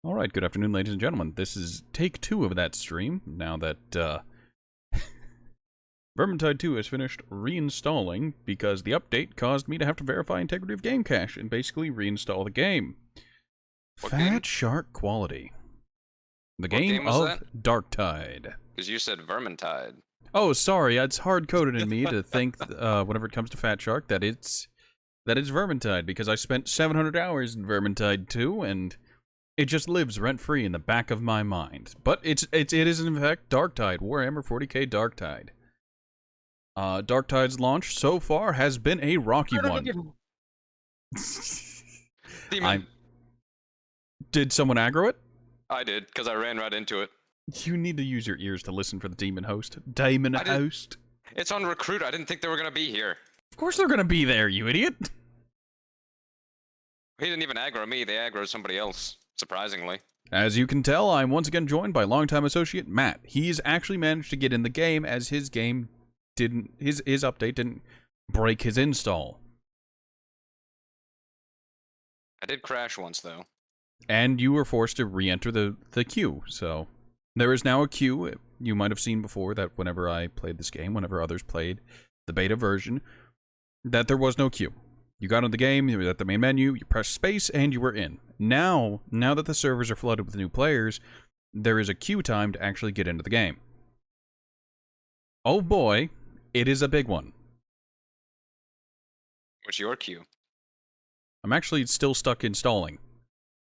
Alright, good afternoon, ladies and gentlemen. This is take 2 of that stream, now that, Vermintide 2 has finished reinstalling, because the update caused me to have to verify integrity of game cache, and basically reinstall the game. What Fat game? Shark Quality. The What game game was of that? Darktide. Because you said Vermintide. Oh, sorry, it's hard-coded in me to think, whenever it comes to Fat Shark, that it's Vermintide, because I spent 700 hours in Vermintide 2, and it just lives rent-free in the back of my mind. But it is in fact Darktide, Warhammer 40k Darktide. Darktide's launch so far has been a rocky one. Demon. Did someone aggro it? I did, because I ran right into it. You need to use your ears to listen for the Daemonhost. Daemonhost. It's on recruit. I didn't think they were going to be here. Of course they're gonna be there, you idiot. He didn't even aggro me. They aggroed somebody else, surprisingly. As you can tell, I'm once again joined by longtime associate Matt. He's actually managed to get in the game as his game didn't, his update didn't break his install. I did crash once, though. And you were forced to re-enter the queue, so there is now a queue you might have seen before that whenever I played this game, whenever others played the beta version, that there was no queue. You got into the game, you were at the main menu, you pressed space, and you were in. Now that the servers are flooded with new players, there is a queue time to actually get into the game. Oh boy, it is a big one. What's your queue? I'm actually still stuck installing.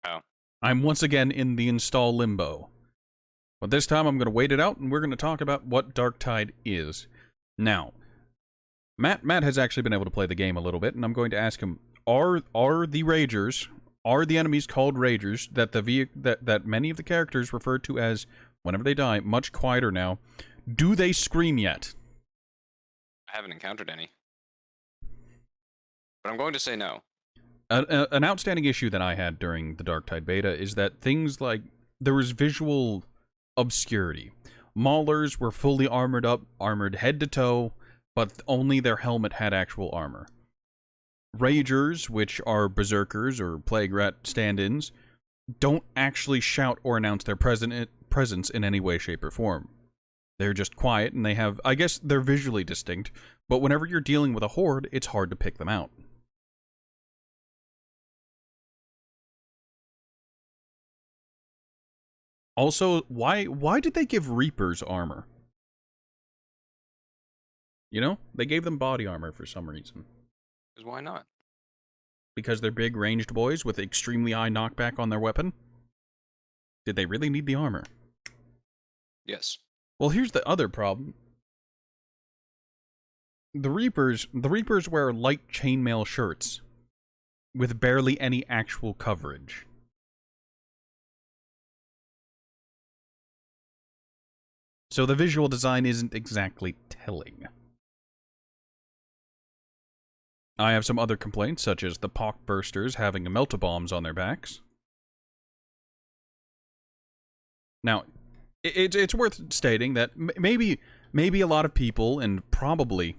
Oh. I'm once again in the install limbo. But this time I'm going to wait it out, and we're going to talk about what Darktide is. Now, Matt has actually been able to play the game a little bit, and I'm going to ask him, are the Ragers, are the enemies called Ragers, that many of the characters refer to as, whenever they die, much quieter now, do they scream yet? I haven't encountered any. But I'm going to say no. An outstanding issue that I had during the Darktide beta is that things like, there was visual obscurity. Maulers were fully armored up, armored head to toe, but only their helmet had actual armor. Ragers, which are berserkers or plague rat stand-ins, don't actually shout or announce their presence in any way, shape, or form. They're just quiet, and they have, I guess they're visually distinct, but whenever you're dealing with a horde, it's hard to pick them out. Also, why did they give Reapers armor? You know, they gave them body armor for some reason. Because why not? Because they're big ranged boys with extremely high knockback on their weapon? Did they really need the armor? Yes. Well, here's the other problem. The Reapers wear light chainmail shirts with barely any actual coverage. So the visual design isn't exactly telling. I have some other complaints, such as the pockbursters having melt-a-bombs on their backs. Now, it's worth stating that maybe a lot of people, and probably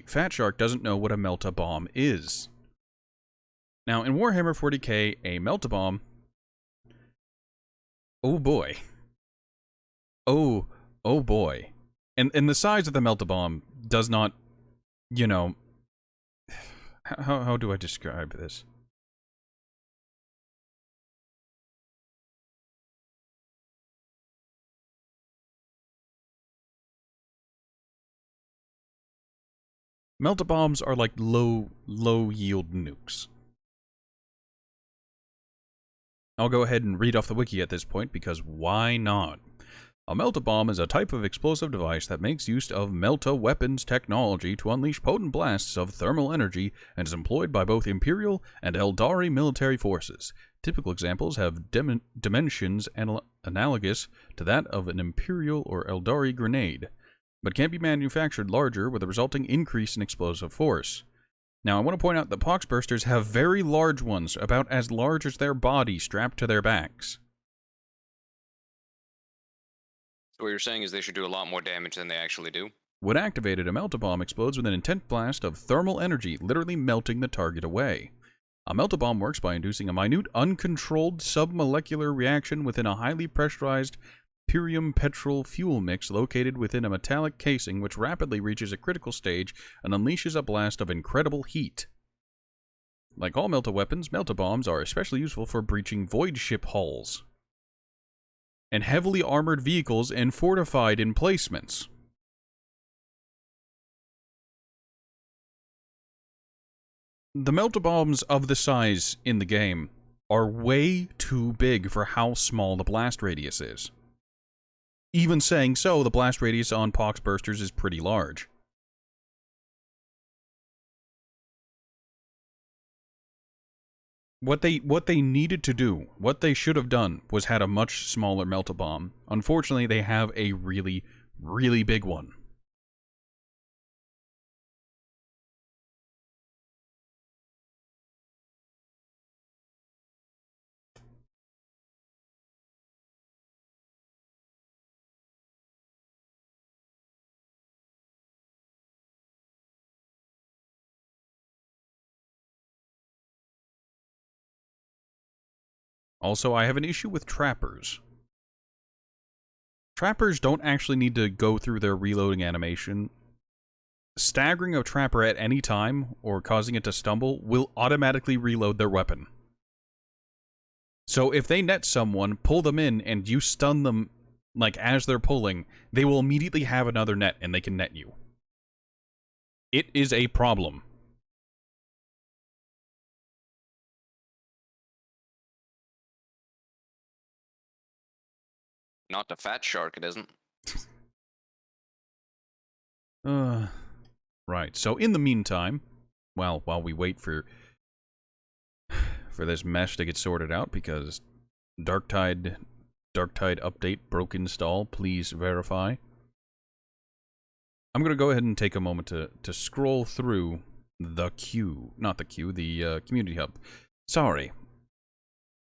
Fat Shark doesn't know what a melt-a-bomb is. Now, in Warhammer 40k, a melt-a-bomb... Oh boy. Oh boy. And the size of the melt-a-bomb does not, you know, how do I describe this? Melt-a-bombs are like low yield nukes. I'll go ahead and read off the wiki at this point, because why not? A melt-a-bomb is a type of explosive device that makes use of melt-a-weapons technology to unleash potent blasts of thermal energy and is employed by both Imperial and Eldari military forces. Typical examples have dimensions analogous to that of an Imperial or Eldari grenade, but can be manufactured larger with a resulting increase in explosive force. Now, I want to point out that poxbursters have very large ones, about as large as their body, strapped to their backs. So what you're saying is they should do a lot more damage than they actually do? When activated, a melt-a-bomb explodes with an intense blast of thermal energy, literally melting the target away. A meltabomb works by inducing a minute, uncontrolled submolecular reaction within a highly pressurized pyrium petrol fuel mix located within a metallic casing, which rapidly reaches a critical stage and unleashes a blast of incredible heat. Like all melta weapons, melta bombs are especially useful for breaching void ship hulls and heavily armored vehicles and fortified emplacements. The melta bombs of the size in the game are way too big for how small the blast radius is. Even saying so, the blast radius on pox bursters is pretty large. What they needed to do, what they should have done, was had a much smaller melta bomb. Unfortunately, they have a really, really big one. Also, I have an issue with trappers. Trappers don't actually need to go through their reloading animation. Staggering a trapper at any time, or causing it to stumble, will automatically reload their weapon. So if they net someone, pull them in, and you stun them, like, as they're pulling, they will immediately have another net, and they can net you. It is a problem. Not the fat shark, it isn't. Right. So in the meantime, well, while we wait for this mess to get sorted out, because Darktide update broke install, please verify. I'm going to go ahead and take a moment to scroll through the queue. Not the queue, the community hub. Sorry.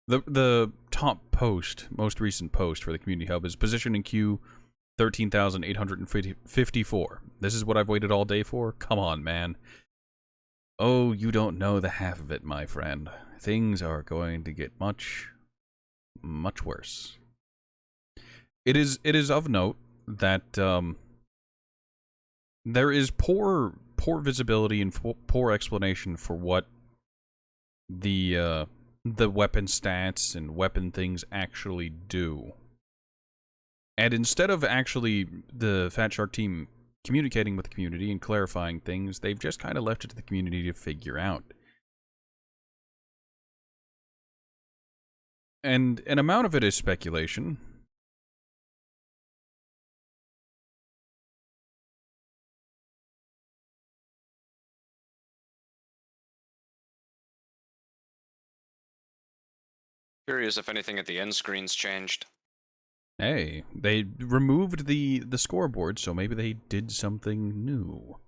The top post, most recent post for the community hub is position in queue 13,854. This is what I've waited all day for? Come on, man. Oh, you don't know the half of it, my friend. Things are going to get much, much worse. It is of note that there is poor visibility and poor explanation for what the weapon stats and weapon things actually do. And instead of actually the Fat Shark team communicating with the community and clarifying things, they've just kind of left it to the community to figure out. And an amount of it is speculation. Curious if anything at the end screen's changed. Hey, they removed the scoreboard, so maybe they did something new.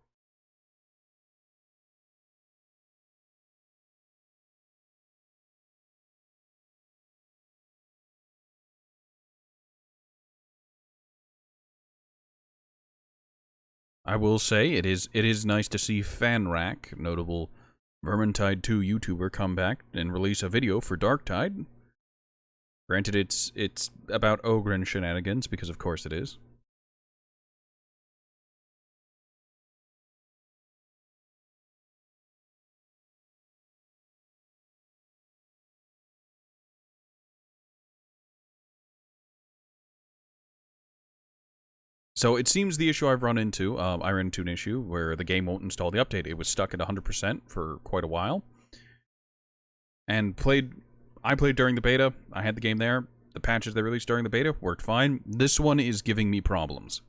I will say it is nice to see Fanrak, notable Vermintide 2 YouTuber, come back and release a video for Darktide. Granted, it's about ogryn shenanigans, because of course it is. So it seems the issue I've run into, I ran into an issue where the game won't install the update. It was stuck at 100% for quite a while. And I played during the beta. I had the game there. The patches they released during the beta worked fine. This one is giving me problems.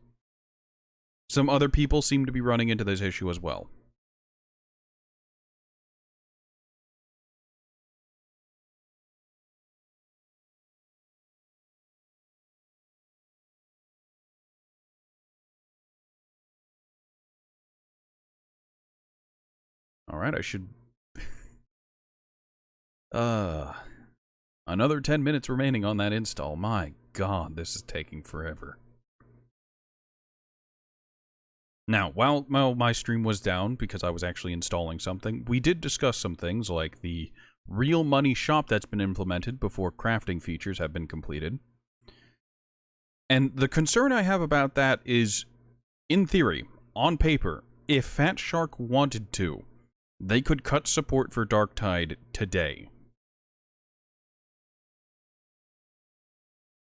Some other people seem to be running into this issue as well. Alright, I should... Another 10 minutes remaining on that install. My god, this is taking forever. Now, while my stream was down because I was actually installing something, we did discuss some things like the real money shop that's been implemented before crafting features have been completed. And the concern I have about that is, in theory, on paper, if Fat Shark wanted to, they could cut support for Darktide today.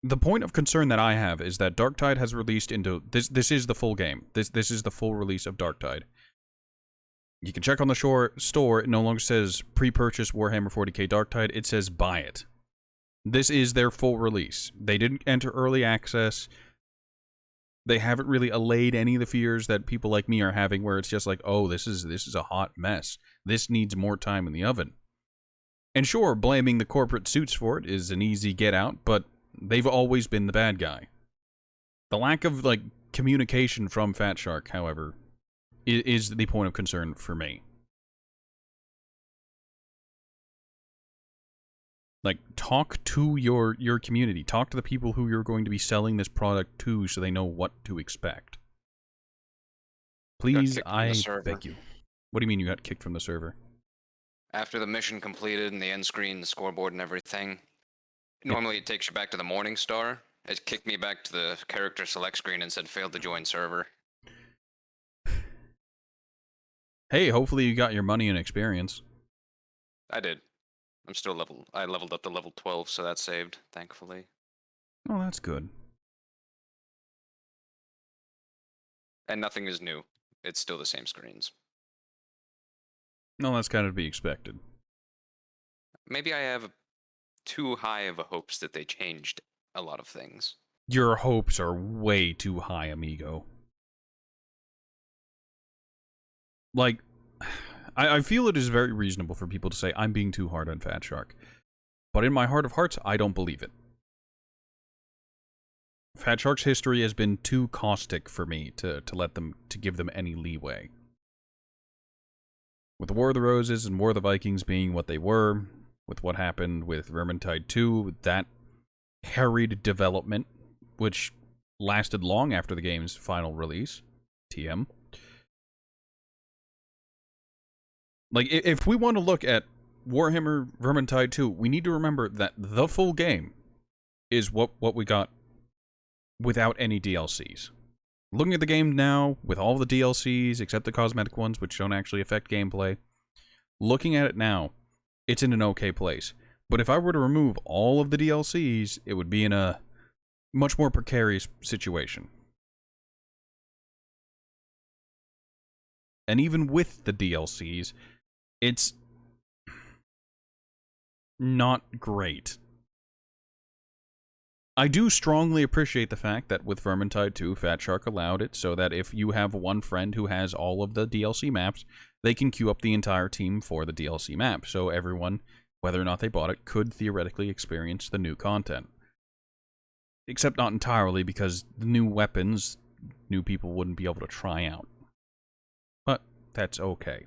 The point of concern that I have is that Darktide has released into... This is the full game. This is the full release of Darktide. You can check on the store. It no longer says pre-purchase Warhammer 40k Darktide. It says buy it. This is their full release. They didn't enter early access. They haven't really allayed any of the fears that people like me are having, where it's just like, oh, this is a hot mess. This needs more time in the oven. And sure, blaming the corporate suits for it is an easy get out, but they've always been the bad guy. The lack of, like, communication from Fat Shark, however, is the point of concern for me. Like, talk to your community. Talk to the people who you're going to be selling this product to so they know what to expect. Please, I beg you. What do you mean you got kicked from the server? After the mission completed and the end screen, the scoreboard and everything, normally it takes you back to the Morning Star. It kicked me back to the character select screen and said failed to join server. Hey, hopefully you got your money and experience. I did. I'm still I leveled up to level 12, so that's saved, thankfully. Oh, that's good. And nothing is new. It's still the same screens. No, that's kind of to be expected. Maybe I have too high of a hopes that they changed a lot of things. Your hopes are way too high, amigo. Like, I feel it is very reasonable for people to say, I'm being too hard on Fat Shark. But in my heart of hearts, I don't believe it. Fat Shark's history has been too caustic for me to give them any leeway. With the War of the Roses and War of the Vikings being what they were, with what happened with Vermintide 2, that harried development, which lasted long after the game's final release, TM. Like, if we want to look at Warhammer Vermintide 2, we need to remember that the full game is what we got without any DLCs. Looking at the game now, with all the DLCs, except the cosmetic ones, which don't actually affect gameplay, looking at it now, it's in an okay place. But if I were to remove all of the DLCs, it would be in a much more precarious situation. And even with the DLCs, it's not great. I do strongly appreciate the fact that with Vermintide 2, Fat Shark allowed it so that if you have one friend who has all of the DLC maps, they can queue up the entire team for the DLC map, so everyone, whether or not they bought it, could theoretically experience the new content. Except not entirely, because the new weapons, new people wouldn't be able to try out. But that's okay.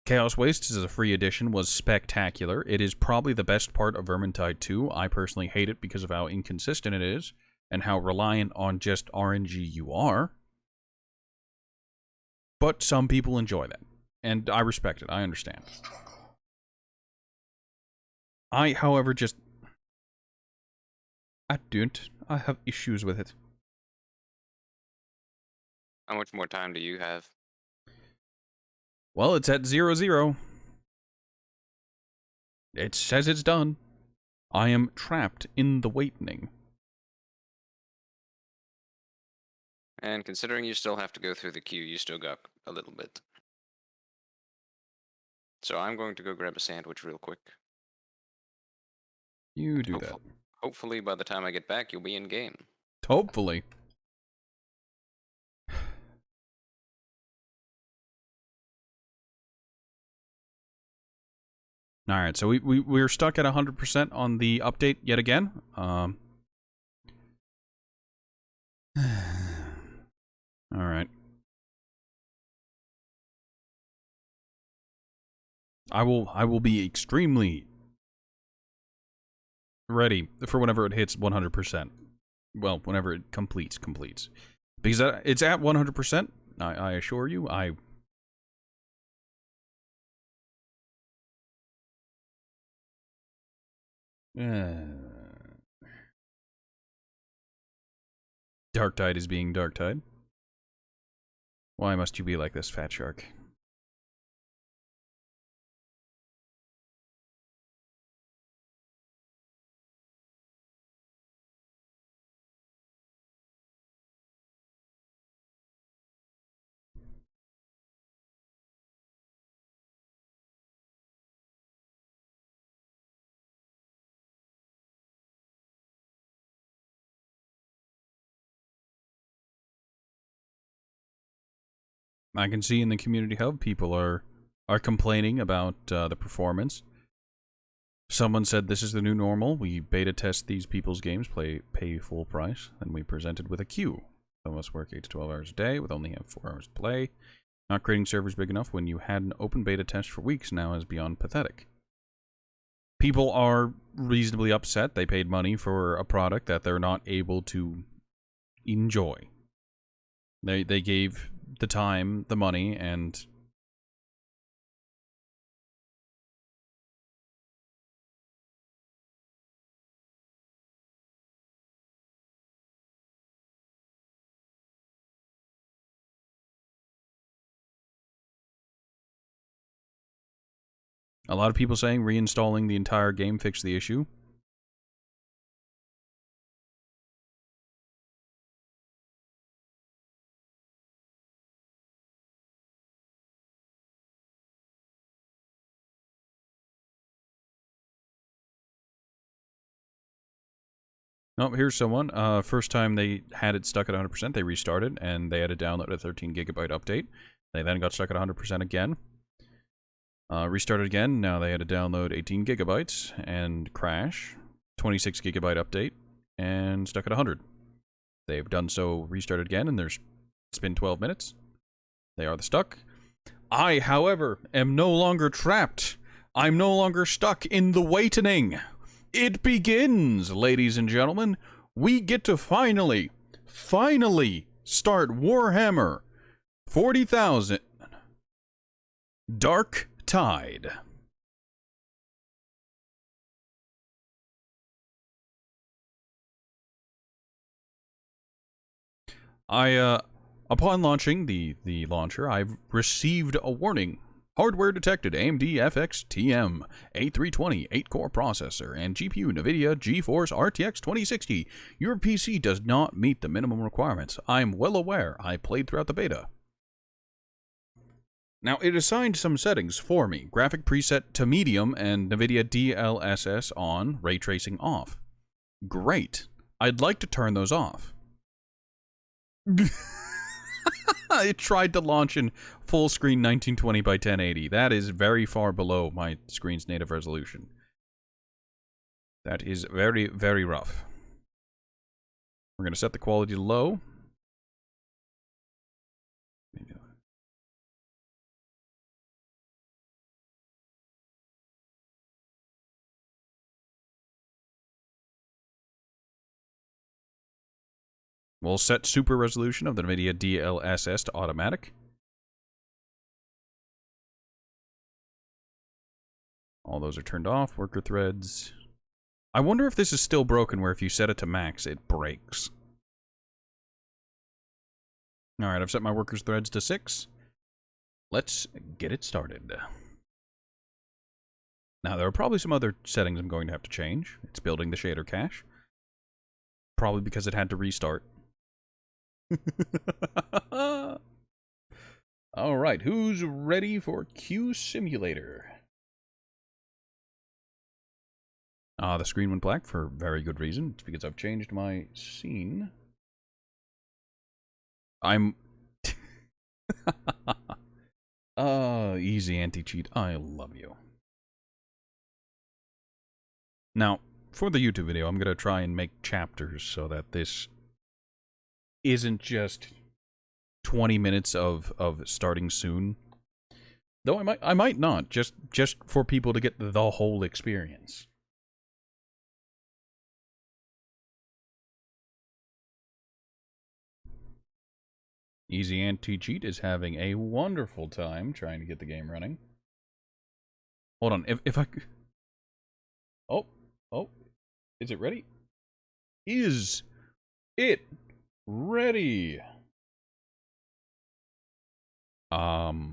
Chaos Wastes as a free edition was spectacular. It is probably the best part of Vermintide 2. I personally hate it because of how inconsistent it is, and how reliant on just RNG you are. But some people enjoy that, and I respect it. I understand. I, however, I don't. I have issues with it. How much more time do you have? Well, it's at 0-0. It says it's done. I am trapped in the waiting. And considering you still have to go through the queue, you still got a little bit. So I'm going to go grab a sandwich real quick. You do that. Hopefully by the time I get back, you'll be in game. Hopefully. Alright, so we're stuck at 100% on the update yet again. Alright. I will be extremely ready for whenever it hits 100%. Well, whenever it completes. Because it's at 100%, I assure you, Darktide is being Darktide. Why must you be like this, fat shark? I can see in the community hub people are complaining about the performance. Someone said this is the new normal. We beta test these people's games, pay full price, and we presented with a queue. Some of us work 8 to 12 hours a day with only have 4 hours to play. Not creating servers big enough when you had an open beta test for weeks now is beyond pathetic. People are reasonably upset. They paid money for a product that they're not able to enjoy. They gave the time, the money, and a lot of people saying reinstalling the entire game fixed the issue. Oh, here's someone. First time they had it stuck at 100%, they restarted, and they had to download a 13 gigabyte update. They then got stuck at 100% again. Restarted again, now they had to download 18 gigabytes and crash. 26 gigabyte update, and stuck at 100. They've done so, restarted again, and it's been 12 minutes. They are stuck. I, however, am no longer trapped. I'm no longer stuck in the waiting. It begins, ladies and gentlemen. We get to finally start Warhammer 40,000 Darktide. Upon launching the launcher, I've received a warning. Hardware detected AMD FX-8320 8-core processor and GPU NVIDIA GeForce RTX 2060. Your PC does not meet the minimum requirements. I'm well aware. I played throughout the beta. Now, it assigned some settings for me. Graphic preset to medium and NVIDIA DLSS on, ray tracing off. Great. I'd like to turn those off. It tried to launch in full screen 1920 by 1080. That is very far below my screen's native resolution. That is very, very rough. We're going to set the quality to low. We'll set super resolution of the NVIDIA DLSS to automatic. All those are turned off. Worker threads. I wonder if this is still broken where if you set it to max, it breaks. Alright, I've set my workers threads to 6. Let's get it started. Now, there are probably some other settings I'm going to have to change. It's building the shader cache. Probably because it had to restart. Alright, who's ready for Q Simulator? The screen went black for very good reason. It's because I've changed my scene. I'm... easy anti-cheat. I love you. Now, for the YouTube video, I'm going to try and make chapters so that this isn't just 20 minutes of starting soon. Though I might not, just for people to get the whole experience. Easy Anti-Cheat is having a wonderful time trying to get the game running. Hold on, if I... Oh, Is it ready? Is it ready? Oh,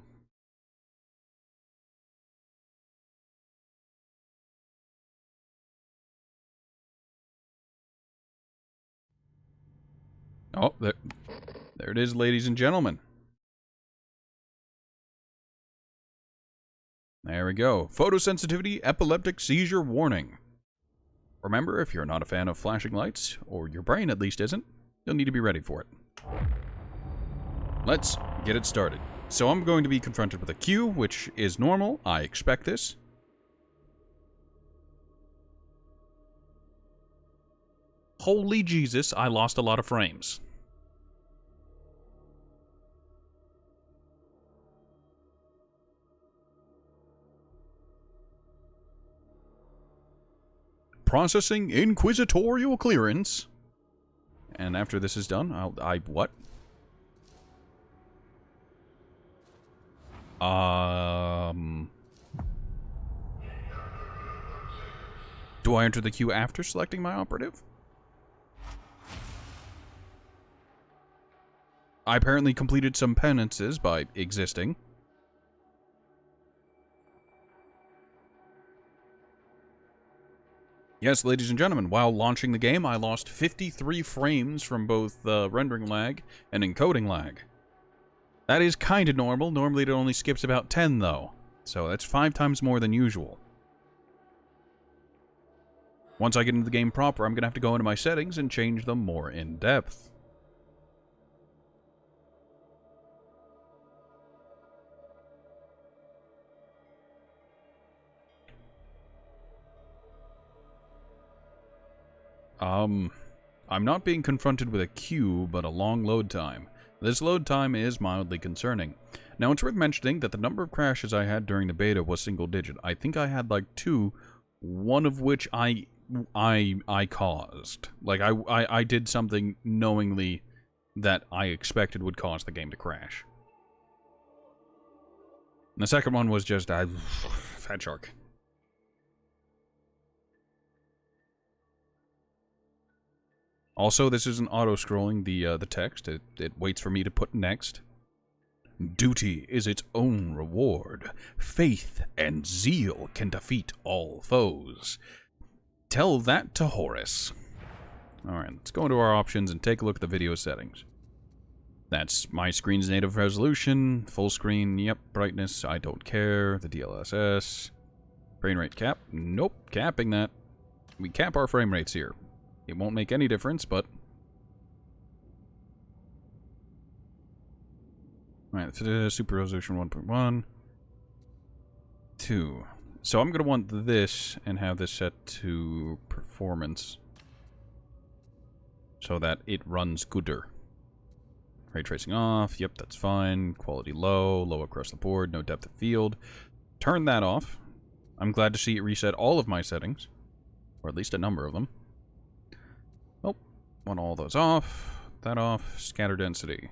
there it is, ladies and gentlemen. There we go. Photosensitivity, epileptic seizure warning. Remember, if you're not a fan of flashing lights, or your brain at least isn't, you'll need to be ready for it. Let's get it started. So I'm going to be confronted with a queue, which is normal. I expect this. Holy Jesus, I lost a lot of frames. Processing inquisitorial clearance. And after this is done, what? Do I enter the queue after selecting my operative? I apparently completed some penances by existing. Yes, ladies and gentlemen, while launching the game, I lost 53 frames from both rendering lag and encoding lag. That is kind of normal. Normally it only skips about 10, though. So that's 5 times more than usual. Once I get into the game proper, I'm going to have to go into my settings and change them more in depth. I'm not being confronted with a queue, but a long load time. This load time is mildly concerning. Now, it's worth mentioning that the number of crashes I had during the beta was single digit. I think I had like 2, one of which I caused. Like, I did something knowingly that I expected would cause the game to crash. And the second one was just, fat shark. Also, this isn't auto-scrolling the text. It waits for me to put next. Duty is its own reward. Faith and zeal can defeat all foes. Tell that to Horus. Alright, let's go into our options and take a look at the video settings. That's my screen's native resolution, full screen, yep, brightness, I don't care, the DLSS. Frame rate cap, nope, capping that. We cap our frame rates here. It won't make any difference, but... Alright, super resolution 1.1. 2. So I'm going to want this and have this set to performance. So that it runs gooder. Ray tracing off, yep, that's fine. Quality low, low across the board, no depth of field. Turn that off. I'm glad to see it reset all of my settings. Or at least a number of them. Oh, want all those off. That off. Scatter density.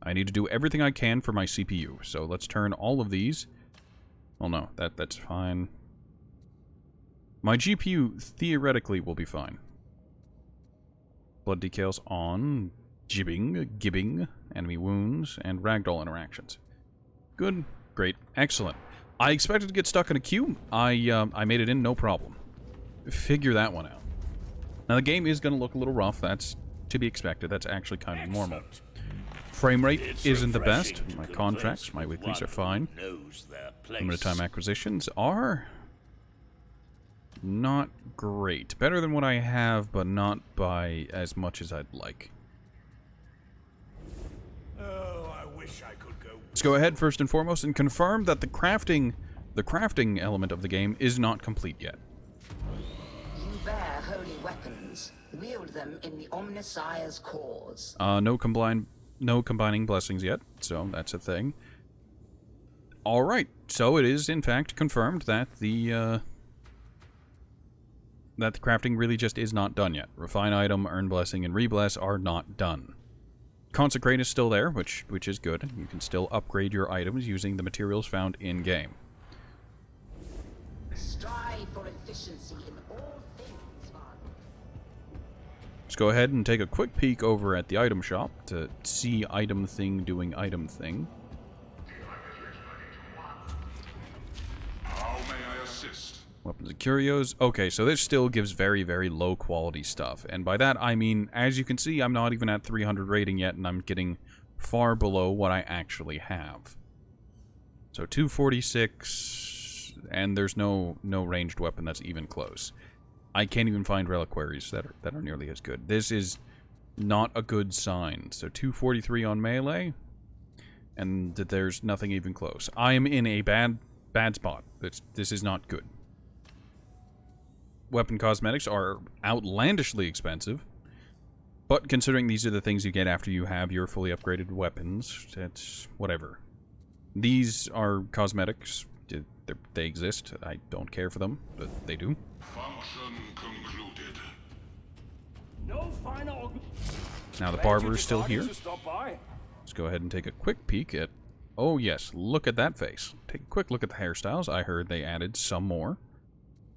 I need to do everything I can for my CPU, so let's turn all of these. Oh no, that's fine. My GPU theoretically will be fine. Blood decals on, gibbing, enemy wounds, and ragdoll interactions. Good, great, excellent. I expected to get stuck in a queue. I made it in, no problem. Figure that one out. Now the game is going to look a little rough. That's to be expected. That's actually kind of normal. Frame rate isn't the best. My contracts, my weeklies are fine. Limited time acquisitions are not great. Better than what I have, but not by as much as I'd like. Oh, I wish I could go. Let's go ahead first and foremost and confirm that the crafting element of the game is not complete yet. You bear holy weapons. Wield them in the Omnissiah's cause. No combining blessings yet, so that's a thing. Alright, so it is in fact confirmed that the crafting really just is not done yet. Refine item, earn blessing, and rebless are not done. Consecrate is still there, which is good. You can still upgrade your items using the materials found in-game. strive for efficiency in all things, Father. Let's go ahead and take a quick peek over at the item shop to see item thing doing item thing. How may I assist? Weapons and curios. Okay, so this still gives very, very low quality stuff. And by that, I mean, as you can see, I'm not even at 300 rating yet, and I'm getting far below what I actually have. So 246, and there's no ranged weapon that's even close. I can't even find reliquaries that are nearly as good. This is not a good sign. So 243 on melee, and there's nothing even close. I am in a bad spot. This is not good. Weapon cosmetics are outlandishly expensive, but considering these are the things you get after you have your fully upgraded weapons, it's whatever. These are cosmetics. They exist. I don't care for them, but they do. Function concluded. No final. Now the barber is still here. Let's go ahead and take a quick peek at... Oh yes, look at that face. Take a quick look at the hairstyles. I heard they added some more.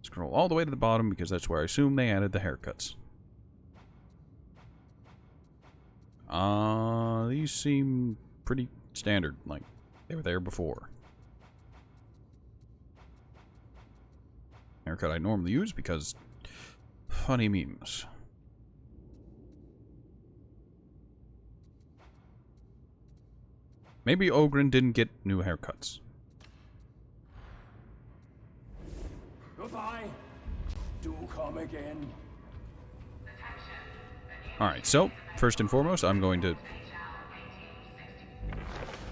Scroll all the way to the bottom because that's where I assume they added the haircuts. These seem pretty standard, like they were there before. Haircut I normally use because funny memes. Maybe Ogryn didn't get new haircuts. Goodbye. Do come again. Alright, so, first and foremost, I'm going to...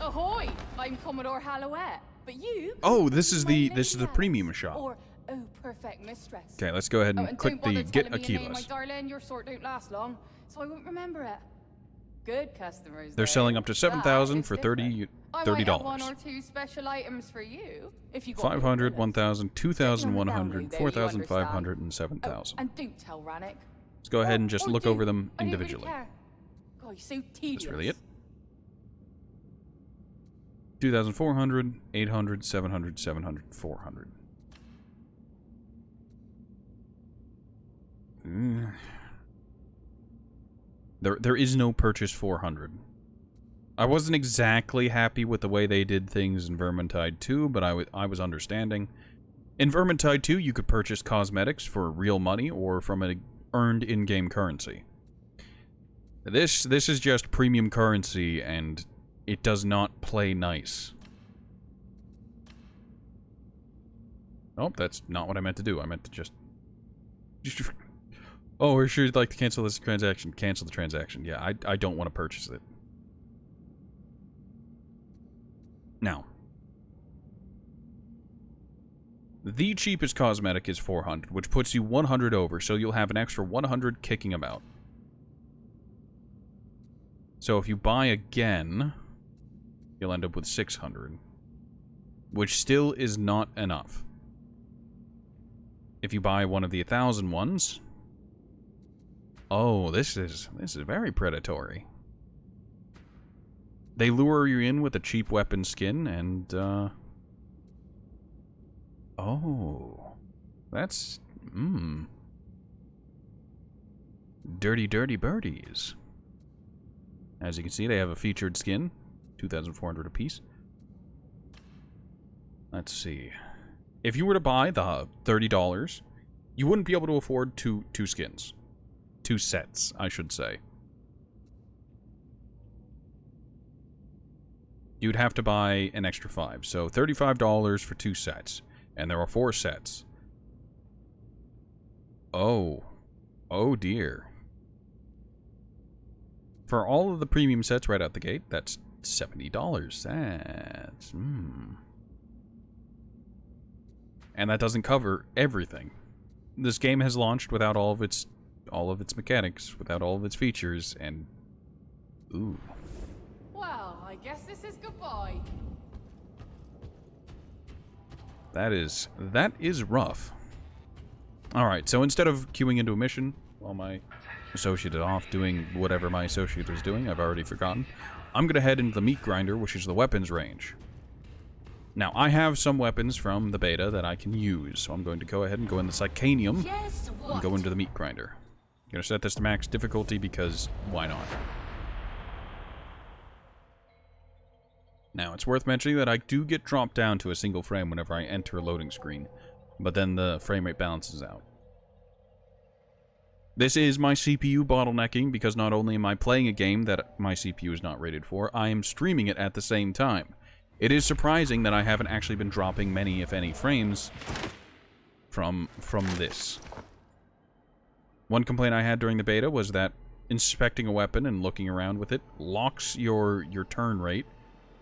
Ahoy! I'm Commodore Hallowett, but you... Oh, this is the Lady premium Alice, shop. Or, oh, perfect mistress. Okay, let's go ahead Oh, and and click don't bother the Get telling me your name, my Aquilas. darling. Your sort don't last long, so I won't remember it. Good customers. They're though. selling up to 7,000 That is for different. I might have one $30. or two special items for you if you got 500, the 1,000, 2,100, Download there, 4,500, and Oh, 7,000. and don't tell Rannick. Let's go ahead and just Or look do. over them I don't really individually. care. God, you're so tedious. That's really it. 2,400, 800, 700, 700, 400. There is no purchase 400. I wasn't exactly happy with the way they did things in Vermintide 2, but I was understanding. In Vermintide 2, you could purchase cosmetics for real money or from an earned in-game currency. This is just premium currency, and it does not play nice. Oh, that's not what I meant to do. I meant to just... Oh, we're sure you'd like to cancel this transaction. Cancel the transaction. Yeah, I don't want to purchase it. Now, the cheapest cosmetic is 400, which puts you 100 over, so you'll have an extra 100 kicking about. So if you buy again, you'll end up with 600, which still is not enough. If you buy one of the 1,000 ones, oh, this is very predatory. They lure you in with a cheap weapon skin, and, oh, that's, dirty, dirty birdies. As you can see, they have a featured skin, 2,400 apiece. Let's see. If you were to buy the $30, you wouldn't be able to afford two skins. 2 sets, I should say. You'd have to buy an extra 5. So $35 for 2 sets. And there are 4 sets. Oh. Oh dear. For all of the premium sets right out the gate, that's $70. That's... And that doesn't cover everything. This game has launched without all of its mechanics, without all of its features, and... Ooh. Well, I guess this is goodbye. That is rough. Alright, so instead of queuing into a mission while my associate is off doing whatever my associate was doing, I've already forgotten, I'm going to head into the meat grinder, which is the weapons range. Now, I have some weapons from the beta that I can use, so I'm going to go ahead and go in the Psychanium Yes, and what? go into the Meat Grinder. I'm going to set this to max difficulty because why not? Now, it's worth mentioning that I do get dropped down to a single frame whenever I enter a loading screen, but then the frame rate balances out. This is my CPU bottlenecking because not only am I playing a game that my CPU is not rated for, I am streaming it at the same time. It is surprising that I haven't actually been dropping many, if any, frames from this. One complaint I had during the beta was that inspecting a weapon and looking around with it locks your turn rate,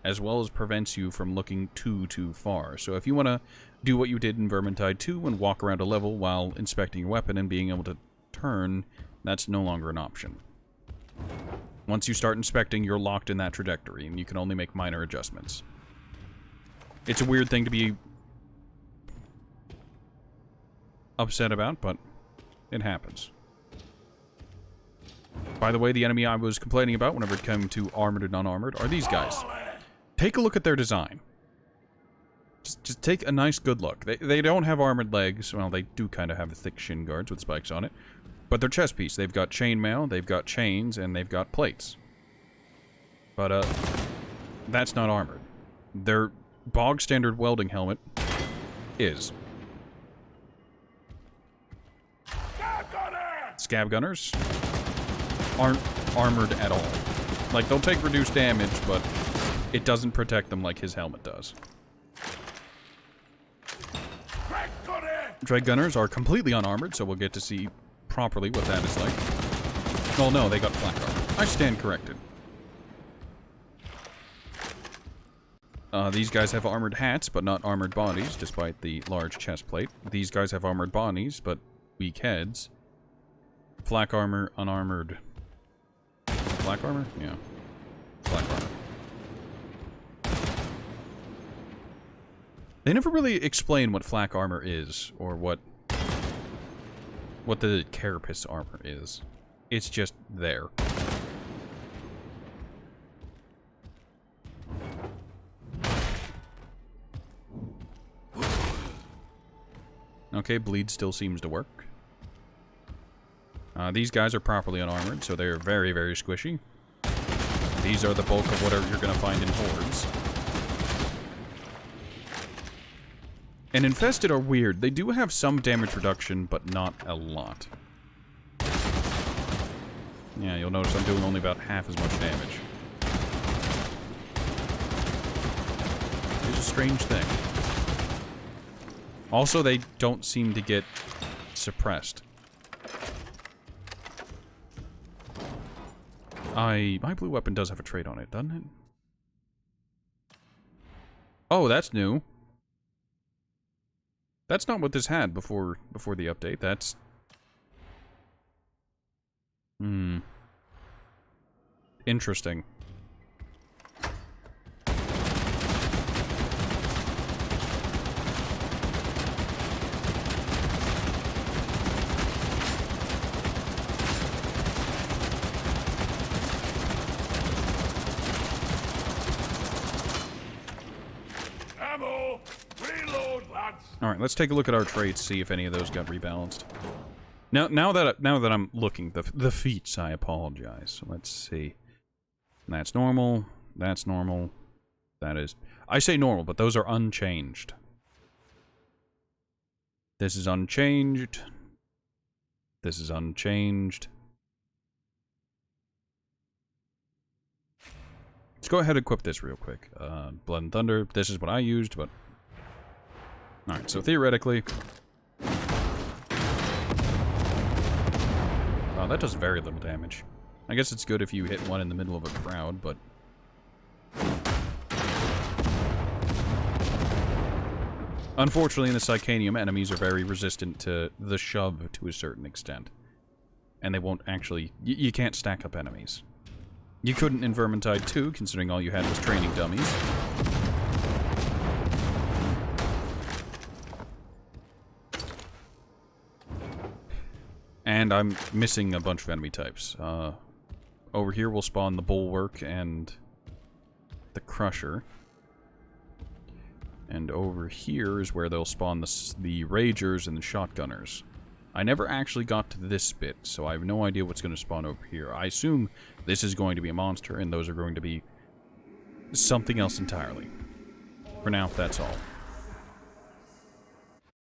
as well as prevents you from looking too far. So if you want to do what you did in Vermintide 2 and walk around a level while inspecting your weapon and being able to turn, that's no longer an option. Once you start inspecting, you're locked in that trajectory, and you can only make minor adjustments. It's a weird thing to be upset about, but it happens. By the way, the enemy I was complaining about whenever it came to armored and unarmored are these guys. Take a look at their design. Just take a nice good look. They don't have armored legs. Well, they do kind of have thick shin guards with spikes on it. But they're chest piece. They've got chainmail, they've got chains, and they've got plates. But, that's not armored. Their bog standard welding helmet is. Scab gunners aren't armored at all. Like, they'll take reduced damage, but it doesn't protect them like his helmet does. Dread gunners are completely unarmored, so we'll get to see properly what that is like. Oh no, they got flak armor. I stand corrected. These guys have armored hats, but not armored bodies, despite the large chest plate. These guys have armored bodies, but weak heads. Flak armor, unarmored. Flak armor? Yeah. Flak armor. They never really explain what flak armor is, or what the carapace armor is. It's just there. Okay, bleed still seems to work. These guys are properly unarmored, so they're very, very squishy. These are the bulk of whatever you're going to find in hordes. And infested are weird. They do have some damage reduction, but not a lot. Yeah, you'll notice I'm doing only about half as much damage. It's a strange thing. Also, they don't seem to get suppressed. My blue weapon does have a trait on it, doesn't it? Oh, that's new. That's not what this had before the update. That's... Interesting. Ammo! Reload, lads! Alright, let's take a look at our traits, see if any of those got rebalanced. Now that I'm looking, the feats, I apologize. Let's see. That's normal. That's normal. That is... I say normal, but those are unchanged. This is unchanged. This is unchanged. Let's go ahead and equip this real quick. Blood and Thunder. This is what I used, but... Alright, so theoretically... Oh, that does very little damage. I guess it's good if you hit one in the middle of a crowd, but... Unfortunately, in the Psychanium, enemies are very resistant to the shove to a certain extent. And they won't actually... You can't stack up enemies. You couldn't in Vermintide 2, considering all you had was training dummies. And I'm missing a bunch of enemy types. Over here we'll spawn the Bulwark and the Crusher. And over here is where they'll spawn the Ragers and the Shotgunners. I never actually got to this bit, so I have no idea what's going to spawn over here. I assume this is going to be a monster, and those are going to be something else entirely. For now, that's all.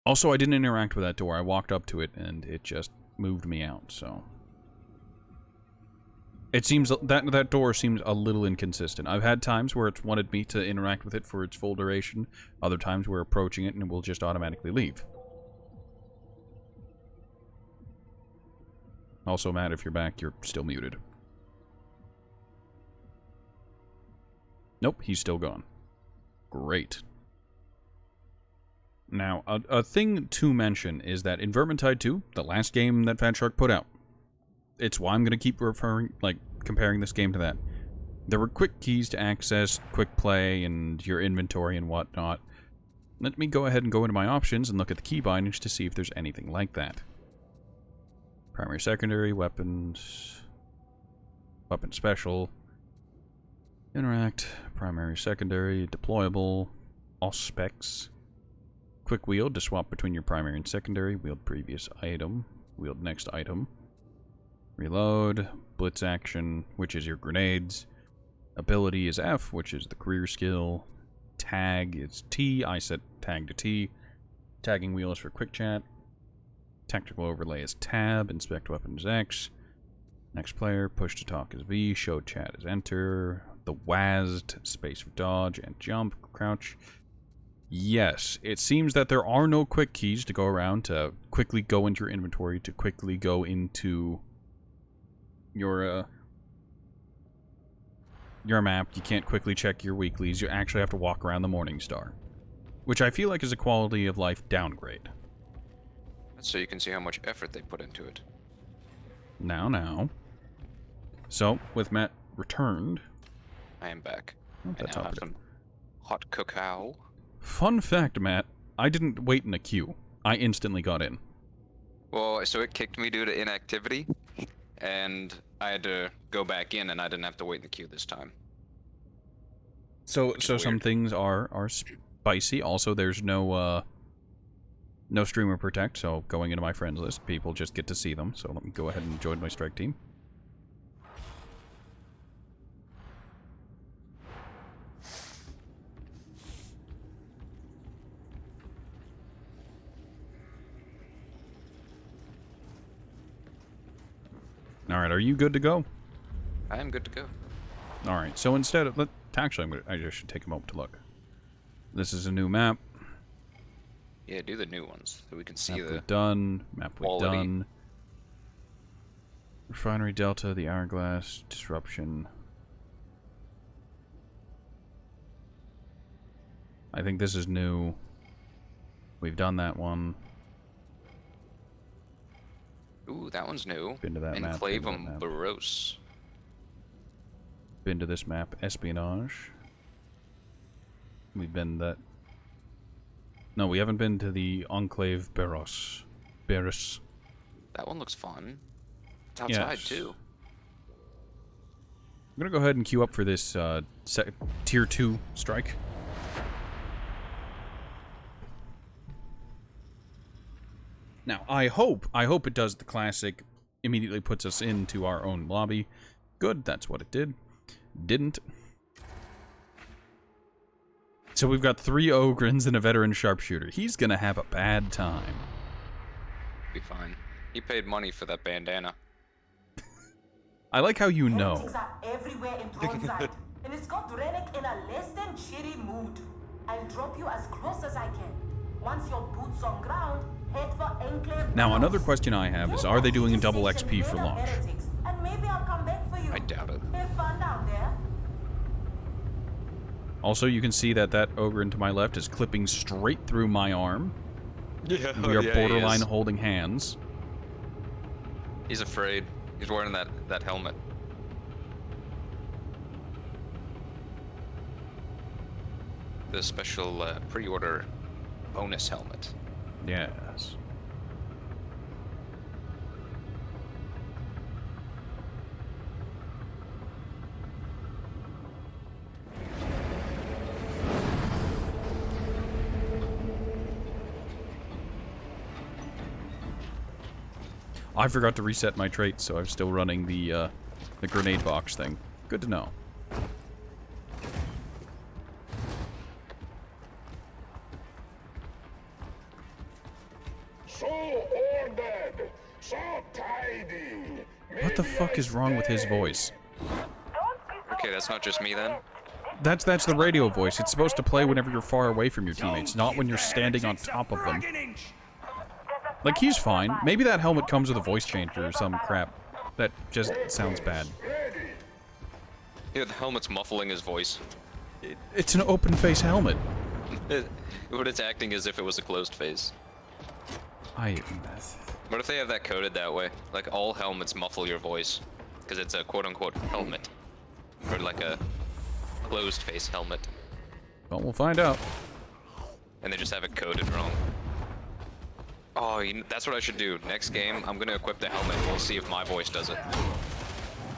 Also, I didn't interact with that door. I walked up to it, and it just moved me out, so... It seems that door seems a little inconsistent. I've had times where it's wanted me to interact with it for its full duration. Other times we're approaching it and it will just automatically leave. Also, Matt, if you're back, you're still muted. Nope, he's still gone. Great. Now, a thing to mention is that in Vermintide 2, the last game that Fat Shark put out, it's why I'm going to keep comparing this game to that. There were quick keys to access, quick play, and your inventory and whatnot. Let me go ahead and go into my options and look at the key bindings to see if there's anything like that. Primary, secondary, weapons, weapon special, interact, primary, secondary, deployable, all specs, quick wield to swap between your primary and secondary, wield previous item, wield next item. Reload, blitz action, which is your grenades. Ability is F, which is the career skill. Tag is T, I set tag to T. Tagging wheel is for quick chat. Tactical overlay is Tab, inspect weapon is X. Next player, push to talk is V, show chat is Enter. The WASD, space for dodge and jump, crouch. Yes, it seems that there are no quick keys to go around to quickly go into your inventory, to quickly go into your map. You can't quickly check your weeklies. You actually have to walk around the Morningstar, which I feel like is a quality of life downgrade. So you can see how much effort they put into it. Now. So, with Matt returned... I am back. Oh, I now have some hot cacao. Fun fact, Matt. I didn't wait in a queue. I instantly got in. Well, so it kicked me due to inactivity, and I had to go back in, and I didn't have to wait in the queue this time. So some things are spicy. Also, there's no streamer protect, so going into my friends list, people just get to see them. So let me go ahead and join my strike team. Alright, are you good to go? I am good to go. Alright, so instead of... Actually, I just should take a moment to look. This is a new map. Yeah, do the new ones, so we can see Map the we've done. Map we've quality. done. Refinery Delta, the Hourglass, Disruption. I think this is new. We've done that one. Ooh, that one's new. Been to that map. Enclave been to that map. Baros. Been to this map, Espionage. We've been that. No, we haven't been to the Enclave Baros. That one looks fun. It's outside too. I'm gonna go ahead and queue up for this tier 2 strike. Now, I hope it does the classic, immediately puts us into our own lobby. Good, that's what it did. Didn't. So we've got 3 Ogryns and a veteran sharpshooter. He's gonna have a bad time. Be fine. He paid money for that bandana. I like how you know. Heretics are everywhere in Thronside, and it's got Rennick in a less than cheery mood. I'll drop you as close as I can. Once your boots on ground, head for Enclave. Now, another question I have is, are they doing a double XP for launch? And maybe I'll come back for you. I doubt it. Have fun down there. Also, you can see that Ogryn to my left is clipping straight through my arm. Yeah, We are borderline holding hands. He's afraid. He's wearing that helmet. The special pre-order bonus helmet. Yes. I forgot to reset my traits, so I'm still running the grenade box thing. Good to know. So ordered, so tidy. What the fuck is wrong with his voice? Okay, that's not just me then. That's the radio voice. It's supposed to play whenever you're far away from your teammates, not when you're standing on top of them. Like, he's fine. Maybe that helmet comes with a voice changer or some crap. That just sounds bad. Yeah, the helmet's muffling his voice. It's an open face helmet. But it's acting as if it was a closed face. What if they have that coded that way? Like, all helmets muffle your voice. Because it's a quote-unquote helmet. Or like a closed face helmet. Well, we'll find out. And they just have it coded wrong. Oh, that's what I should do. Next game, I'm gonna equip the helmet and we'll see if my voice does it.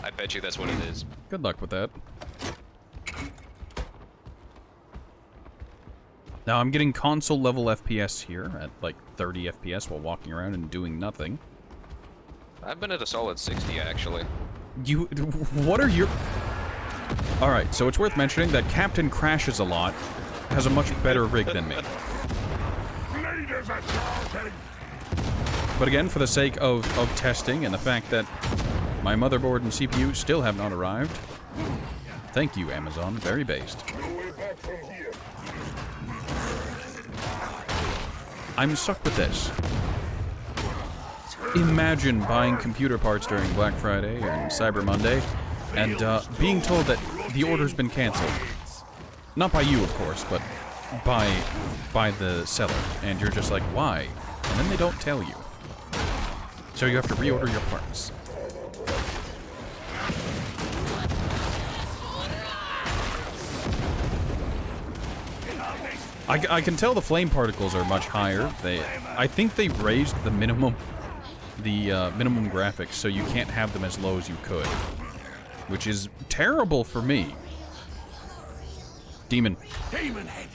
I bet you that's what it is. Good luck with that. Now, I'm getting console level FPS here at like 30 FPS while walking around and doing nothing. I've been at a solid 60, actually. What are your... Alright, so it's worth mentioning that Captain Crashes a lot has a much better rig than me. Leaders are charging. But again, for the sake of testing and the fact that my motherboard and CPU still have not arrived, thank you, Amazon. Very based. I'm stuck with this. Imagine buying computer parts during Black Friday and Cyber Monday and being told that the order's been canceled. Not by you, of course, but by the seller. And you're just like, why? And then they don't tell you. So you have to reorder your parts. I can tell the flame particles are much higher. I think they raised the minimum graphics, so you can't have them as low as you could, which is terrible for me. Demon Head.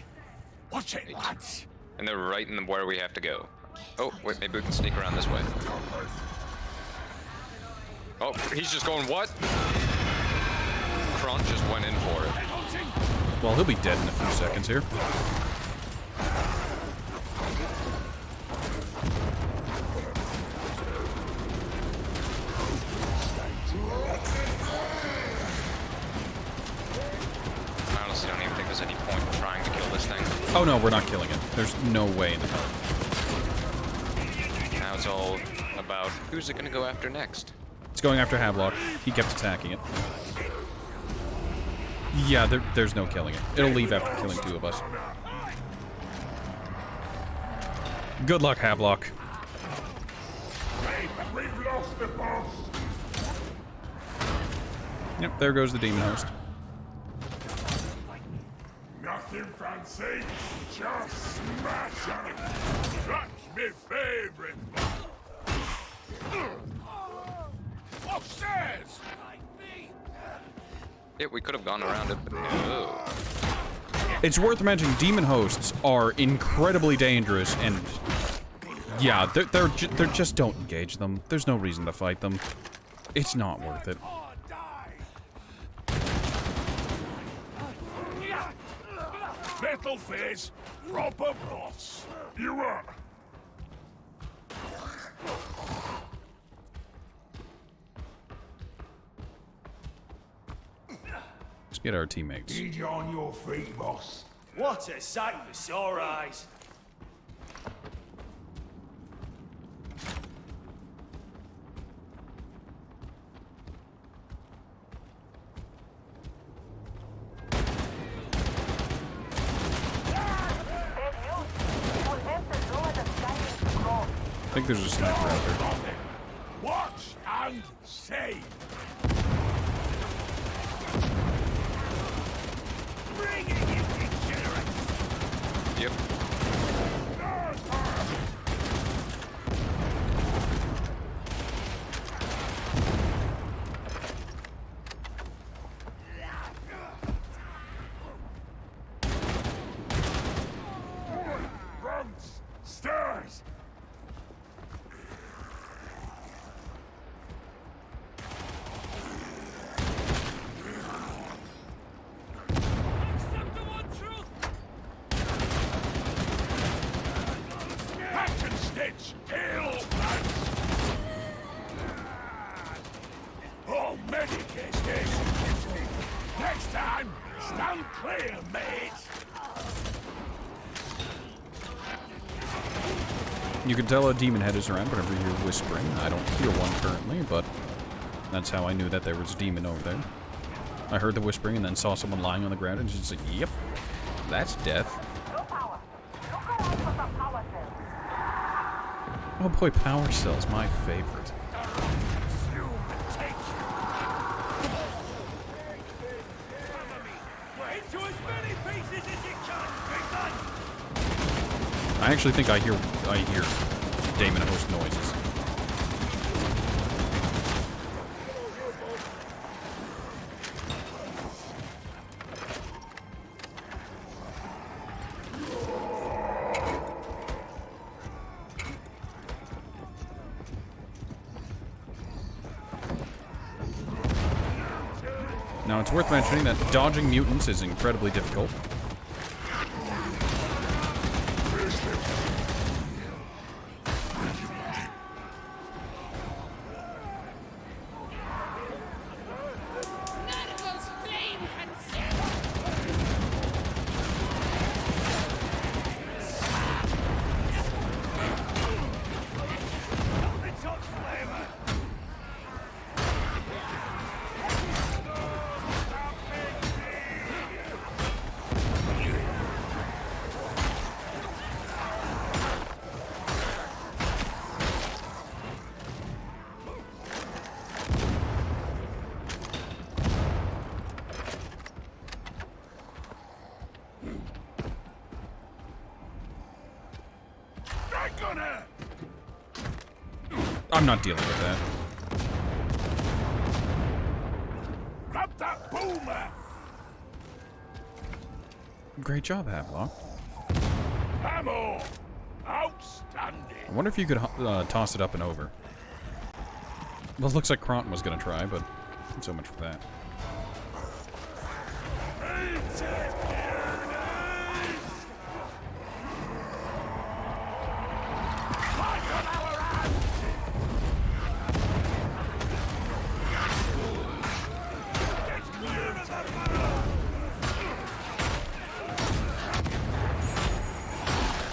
Watch it, lads. And they're right in where we have to go. Oh, wait, maybe we can sneak around this way. Oh, he's just going, what? Kron just went in for it. Well, he'll be dead in a few seconds here. I honestly don't even think there's any point in trying to kill this thing. Oh no, we're not killing it. There's no way in hell. Now it's all about who's it gonna go after next. It's going after Havelock. He kept attacking it. Yeah, there's no killing it. It'll leave after killing two of us. Good luck, Havelock. We've lost the boss. Yep, there goes the Daemonhost. Nothing fancy, just smash it. That's my favorite. Upstairs. Yeah, we could have gone around it, but no. It's worth mentioning Daemonhosts are incredibly dangerous, and yeah, they're just don't engage them. There's no reason to fight them. It's not worth it. Metal face, proper boss. You are. Let's get our teammates. Need you on your feet, boss. What a sight for sore eyes. I think there's a sniper out there. Watch and save. Bring it, you degenerate. Yep. Runts, stairs. Damage! Heal! Oh, medic is this! Next time, stand clear, mate! You can tell a demon head is around whenever you're whispering. I don't hear one currently, but that's how I knew that there was a demon over there. I heard the whispering and then saw someone lying on the ground and just like, yep, that's death. Oh boy, power cells, my favorite. I actually think I hear Daemonhost noises. Now, it's worth mentioning that dodging mutants is incredibly difficult. I'm not dealing with that. Grab that boomer! Great job, Havelock. Ammo! Outstanding! I wonder if you could toss it up and over. Well, it looks like Kronton was going to try, but so much for that.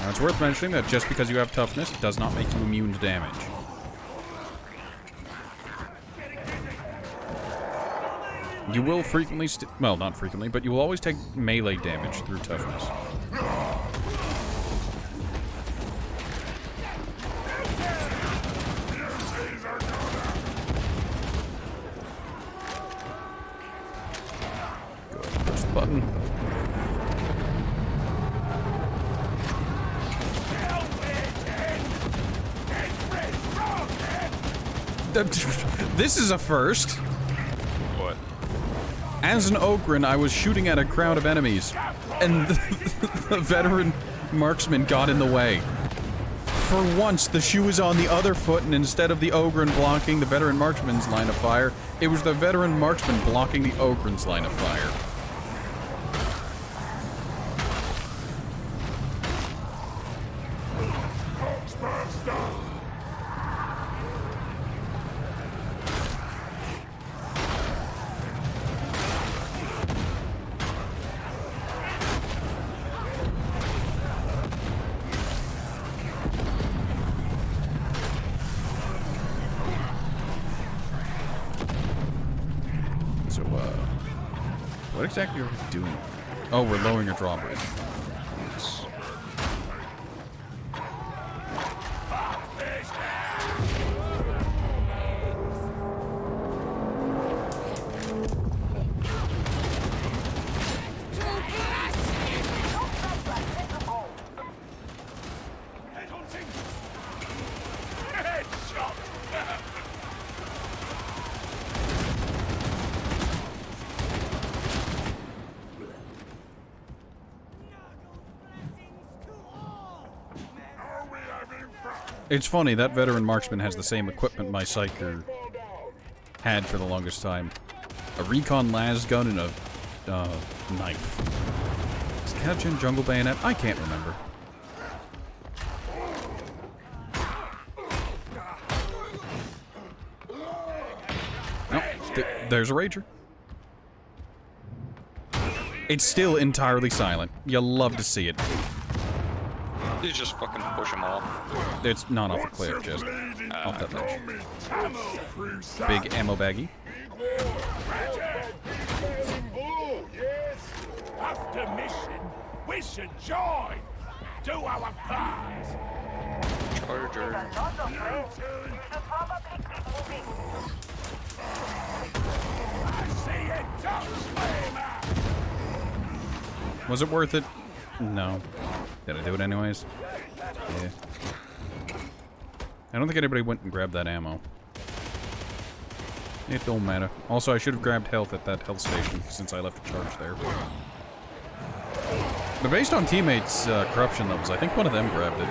It's worth mentioning that just because you have toughness, it does not make you immune to damage. You will frequently, well, not frequently, but you will always take melee damage through toughness. Go ahead and push the button. This is a first. What? As an ogryn, I was shooting at a crowd of enemies, and the veteran marksman got in the way. For once, the shoe was on the other foot, and instead of the ogryn blocking the veteran marksman's line of fire, it was the veteran marksman blocking the ogryn's line of fire. What exactly are we doing? Oh, we're lowering your drawbridge. It's funny, that veteran marksman has the same equipment my psyker had for the longest time. A recon las gun and a knife. Is that a jungle bayonet? I can't remember. There's a Rager. It's still entirely silent. You'll love to see it. You just fucking push them all. It's not off a cliff, just off that ledge. Big ammo baggie. After mission, we should join. Do our part. Charger. I see it, Was it worth it? No. Did I do it anyways? Yeah. I don't think anybody went and grabbed that ammo. It don't matter. Also, I should have grabbed health at that health station since I left a charge there. But based on teammates' corruption levels, I think one of them grabbed it.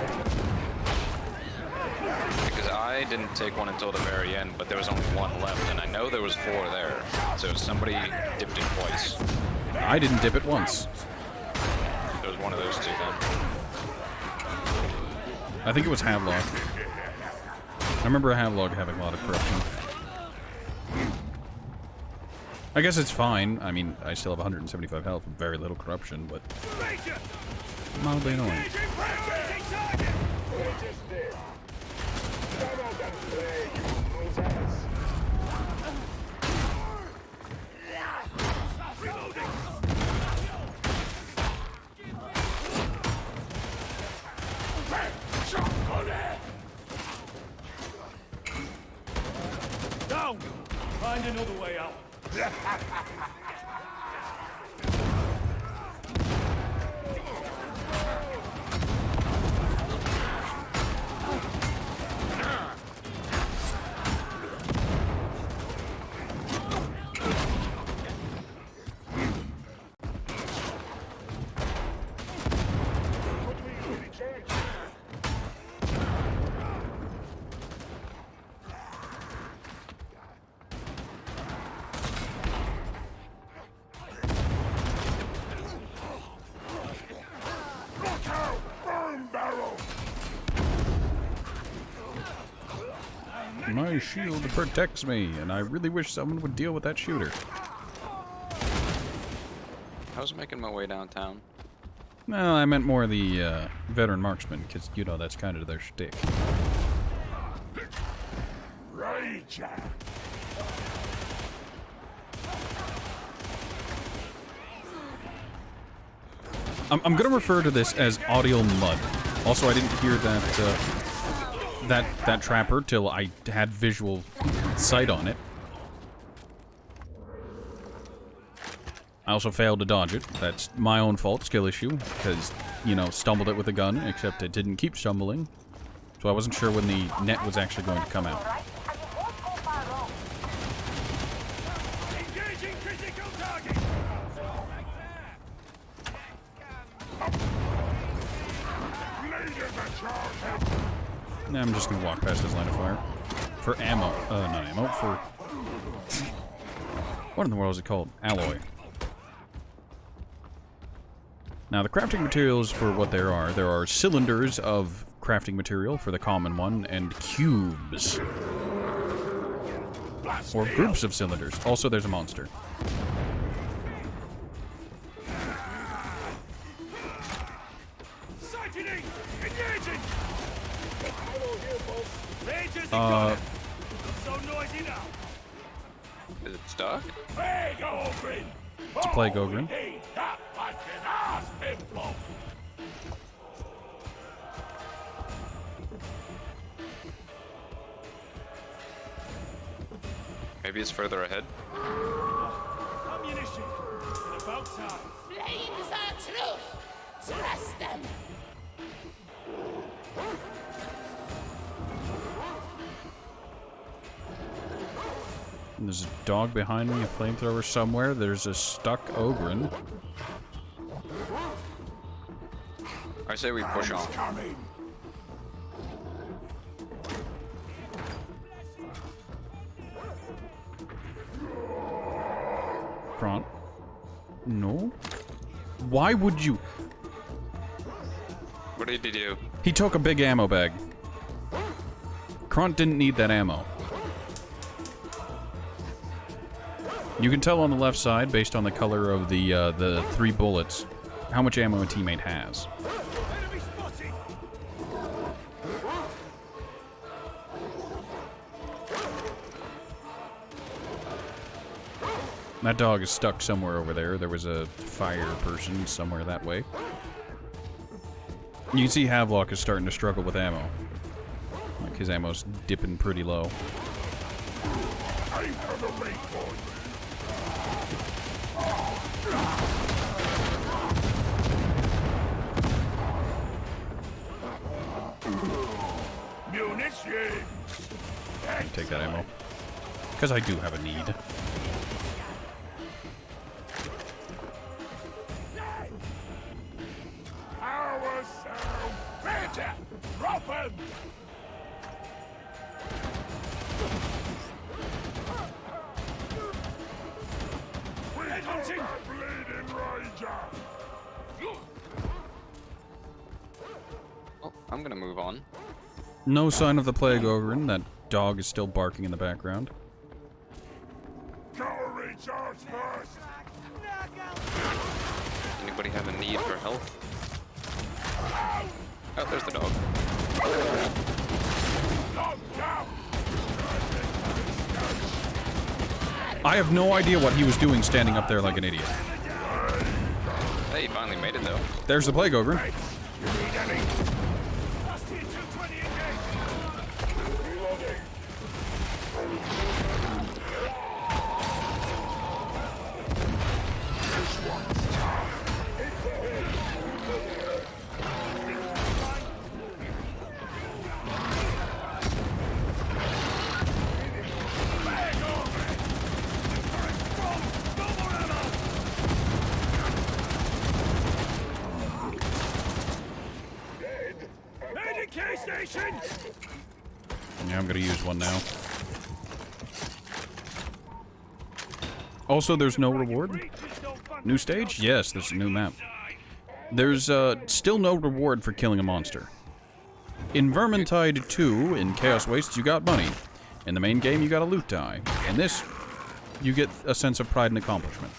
Because I didn't take one until the very end, but there was only one left, and I know there was 4 there. So somebody dipped it twice. I didn't dip it once. There was one of those 2 then. I think it was Havlog. I remember Havlog having a lot of corruption. I guess it's fine. I mean, I still have 175 health with very little corruption, but mildly annoying. Down! Find another way out. My shield protects me, and I really wish someone would deal with that shooter. I was making my way downtown. No, I meant more the veteran marksman, because, you know, that's kind of their shtick. Rage. I'm gonna refer to this as audio mud. Also, I didn't hear that trapper till I had visual sight on it. I also failed to dodge it. That's my own fault, skill issue, because, you know, stumbled it with a gun, except it didn't keep stumbling. So I wasn't sure when the net was actually going to come out. Engaging critical target! Now I'm just gonna walk past his line of fire. For ammo. Not ammo, for... What in the world is it called? Alloy. Now, the crafting materials for what there are cylinders of crafting material for the common one, and cubes. Or groups of cylinders. Also, there's a monster. So noisy now. Is it stuck? It's a plague ogryn. Maybe it's further ahead. Ammunition. In about time. Flames are truth. Trust them. And there's a dog behind me, a flamethrower somewhere. There's a stuck ogryn. I say we push on. Kront. No? Why would you? What did he do? He took a big ammo bag. Kront didn't need that ammo. You can tell on the left side, based on the color of the 3 bullets, how much ammo a teammate has. That dog is stuck somewhere over there. There was a fire person somewhere that way. You can see Havelock is starting to struggle with ammo. Like, his ammo's dipping pretty low. Take that ammo. Because I do have a need. Well, I'm gonna move on. No sign of the plague ogryn. That dog is still barking in the background. Anybody have a need for health? Oh, there's the dog. I have no idea what he was doing standing up there like an idiot. Hey, he finally made it though. There's the plague ogryn. Yeah, I'm gonna use one now. Also, there's no reward. New stage? Yes, there's a new map. There's still no reward for killing a monster. In Vermintide 2, in Chaos Wastes, you got money. In the main game, you got a loot die. In this, you get a sense of pride and accomplishment.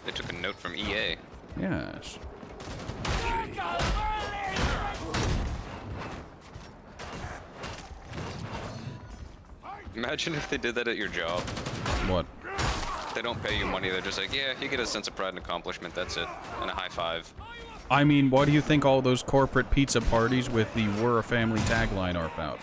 They took a note from EA. Yes. Imagine if they did that at your job. What? They don't pay you money, they're just like, yeah, you get a sense of pride and accomplishment, that's it. And a high five. I mean, why do you think all those corporate pizza parties with the "We're a Family" tagline are about?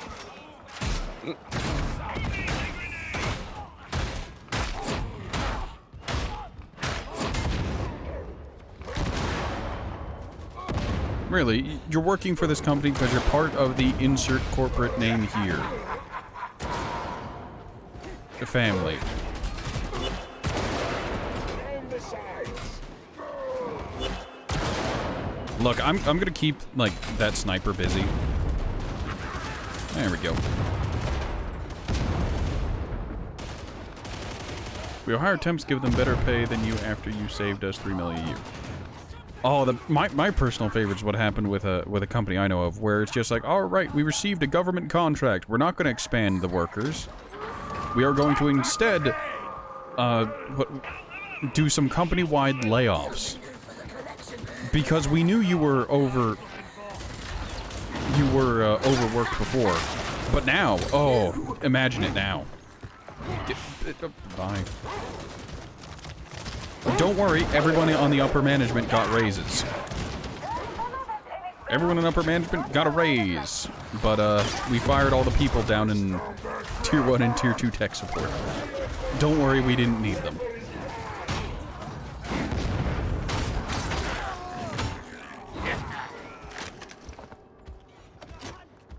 Really, you're working for this company because you're part of the insert corporate name here. The family. Look, I'm gonna keep, like, that sniper busy. There we go. We'll hire temps, give them better pay than you after you saved us $3 million a year. Oh, my personal favorite is what happened with a company I know of, where it's just like, all right, we received a government contract. We're not going to expand the workers. We are going to instead do some company-wide layoffs because we knew you were overworked before, but now, oh, imagine it now. Bye. Don't worry, everyone on the upper management got raises. Everyone in upper management got a raise, but we fired all the people down in Tier 1 and Tier 2 tech support. Don't worry, we didn't need them.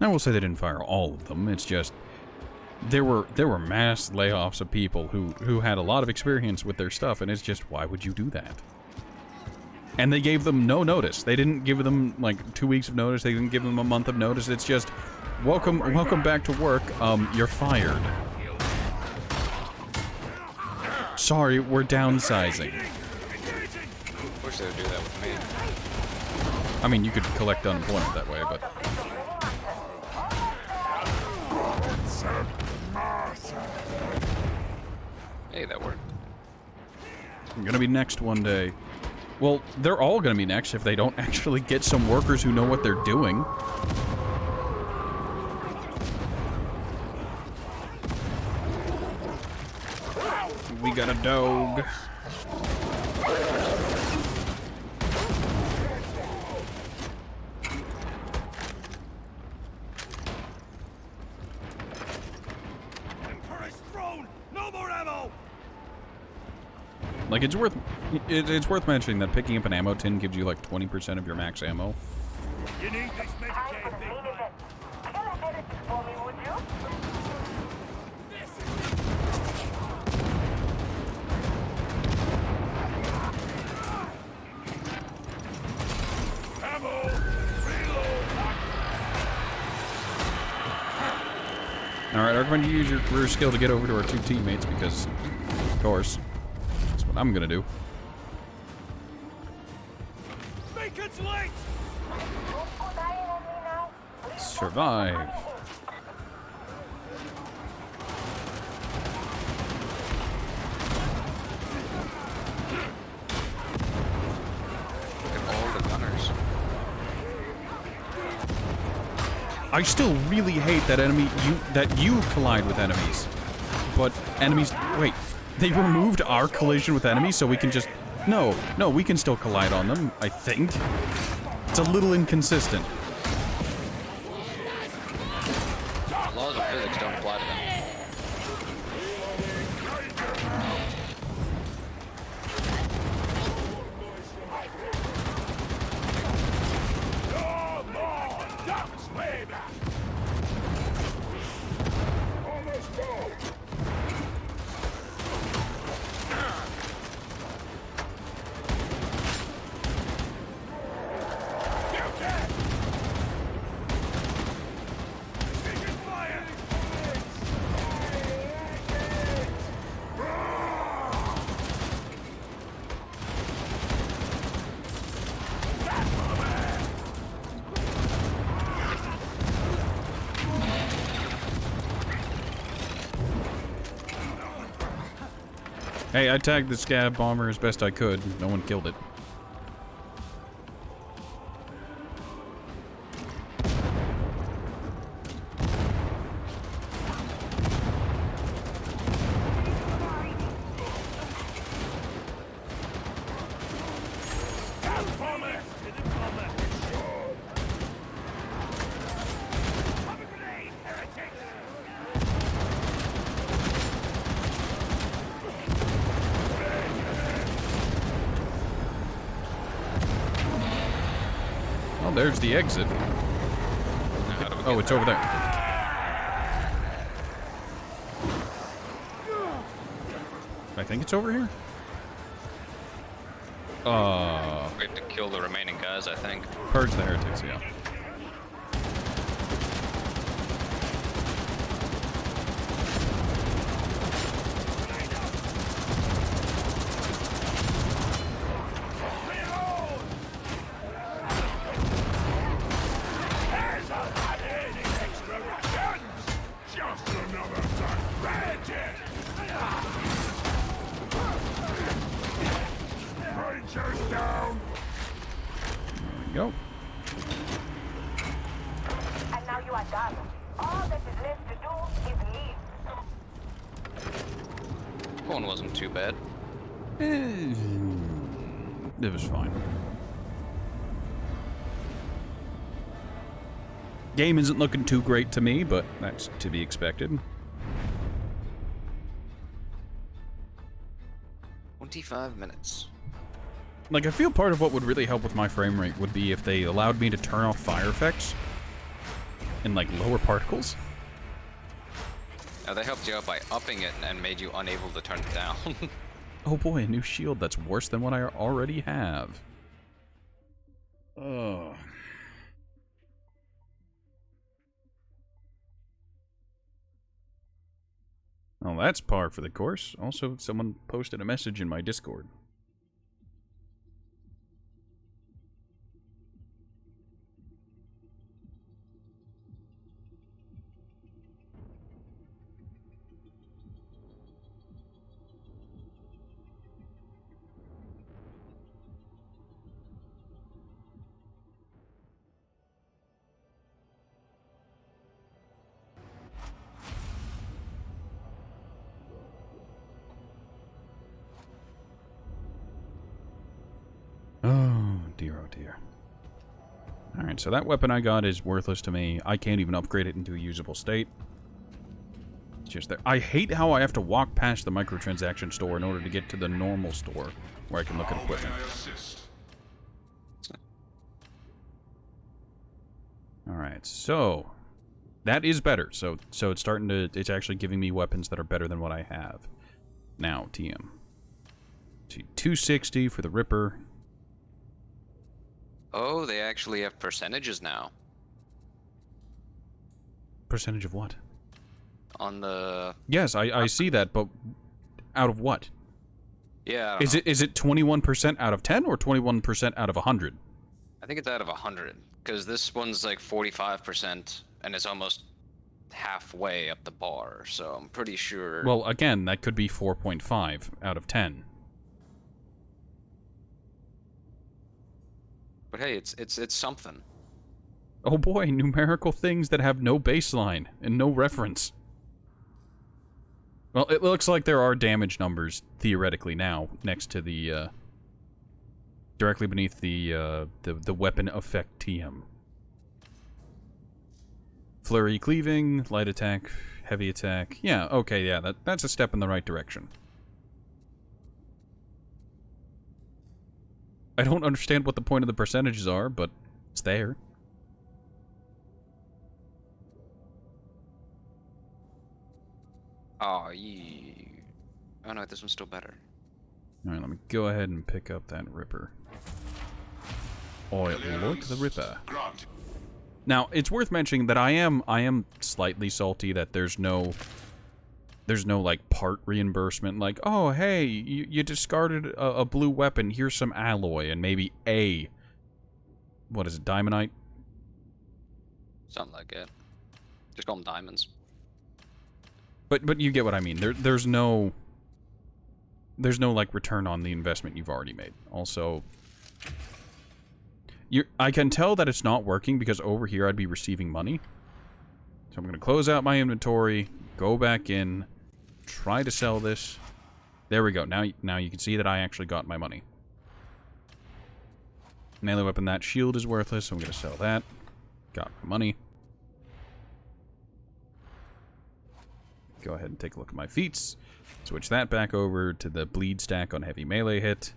I will say they didn't fire all of them, it's just there were mass layoffs of people who had a lot of experience with their stuff, and it's just, why would you do that? And they gave them no notice. They didn't give them like 2 weeks of notice. They didn't give them a month of notice. It's just, welcome back to work. You're fired. Sorry, we're downsizing. Wish they would do that with me. I mean, you could collect unemployment that way, but hey, that I'm gonna be next one day. Well, they're all gonna be next if they don't actually get some workers who know what they're doing. We got a dog. Emperor's throne! No more ammo! Like, it's worth mentioning that picking up an ammo tin gives you like 20% of your max ammo. You need this Medicaid, big man. Kill a medic for me, would you? Ammo! Reload! Alright, I recommend you use your career skill to get over to our two teammates because, of course, that's what I'm gonna do. Beacon's late! Survive. Look at all the gunners. I still really hate that you collide with enemies. But enemies, wait, they removed our collision with enemies so we can just, no, we can still collide on them, I think. It's a little inconsistent. Laws of physics don't apply to them. Come on! Ducks way back! Almost gone! Hey, I tagged the scab bomber as best I could. No one killed it. Well, there's the exit. Oh, it's over there. I think it's over here. We have to kill the remaining guys, I think. Purge the heretics, yeah. Just another bandit! Rangers down! There we go. And now you are done. All that is left to do is leave. One wasn't too bad. It was fine. Game isn't looking too great to me, but that's to be expected. 25 minutes. Like, I feel part of what would really help with my frame rate would be if they allowed me to turn off fire effects and, like, lower particles. Now they helped you out by upping it and made you unable to turn it down. Oh boy, a new shield that's worse than what I already have. Ugh. Well, that's par for the course. Also, someone posted a message in my Discord. Alright, so that weapon I got is worthless to me. I can't even upgrade it into a usable state. It's just there. I hate how I have to walk past the microtransaction store in order to get to the normal store where I can look at How may equipment. I assist? Alright, so that is better. So it's starting to, it's actually giving me weapons that are better than what I have. Now, TM. 260 for the Ripper. Oh, they actually have percentages now Percentage of what? on the. Yes, I see that, but out of what? Yeah. Is it 21% out of 10 or 21% out of 100? I think it's out of 100 because this one's like 45% and it's almost halfway up the bar. So I'm pretty sure. Well, again, that could be 4.5 out of 10. But hey, it's something. Oh boy, numerical things that have no baseline and no reference. Well, it looks like there are damage numbers, theoretically now, next to the, directly beneath the weapon effect TM. Flurry cleaving, light attack, heavy attack. Yeah, okay, yeah, that's a step in the right direction. I don't understand what the point of the percentages are, but it's there. Oh, oh no, this one's still better. Alright, let me go ahead and pick up that Ripper. Oil Lord the Ripper. Granted. Now, it's worth mentioning that I am slightly salty that there's no like part reimbursement, like, oh hey, you discarded a blue weapon, here's some alloy and maybe what is it, diamondite? Something like it. Just call them diamonds. But you get what I mean. There's no like return on the investment you've already made. Also, I can tell that it's not working because over here I'd be receiving money. So I'm going to close out my inventory, go back in, try to sell this. There we go. Now you can see that I actually got my money. Melee weapon, that shield is worthless, so I'm going to sell that. Got my money. Go ahead and take a look at my feats. Switch that back over to the bleed stack on heavy melee hit.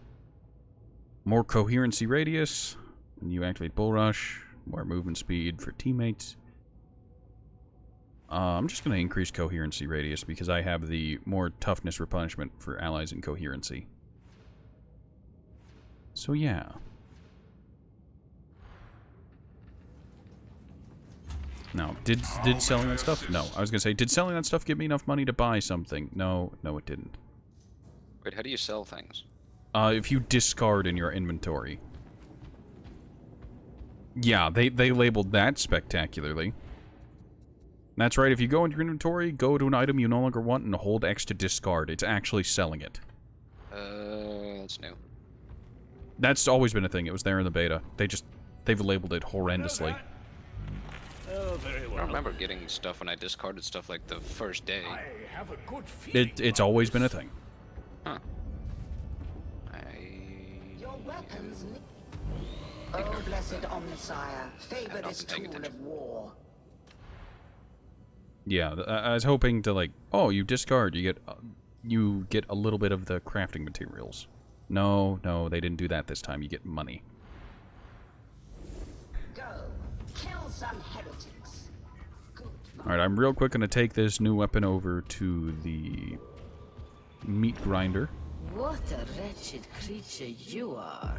More coherency radius when you activate Bull Rush. More movement speed for teammates. I'm just going to increase coherency radius because I have the more toughness replenishment for allies in coherency. So yeah. Now, did selling that stuff? No. I was going to say, did selling that stuff give me enough money to buy something? No, it didn't. Wait, how do you sell things? If you discard in your inventory. Yeah, they labeled that spectacularly. That's right, if you go into your inventory, go to an item you no longer want and hold X to discard. It's actually selling it. That's new. That's always been a thing. It was there in the beta. They've labeled it horrendously. Oh, very well. I remember getting stuff when I discarded stuff like the first day. I have a good feeling. It's always been a thing. Huh. Your weapons. Oh, blessed Omnissiah, favorite tool of war. Yeah, I was hoping to like, oh, you discard, you get a little bit of the crafting materials. No, they didn't do that this time. You get money. Go, kill some heretics. All right, I'm real quick gonna take this new weapon over to the meat grinder. What a wretched creature you are.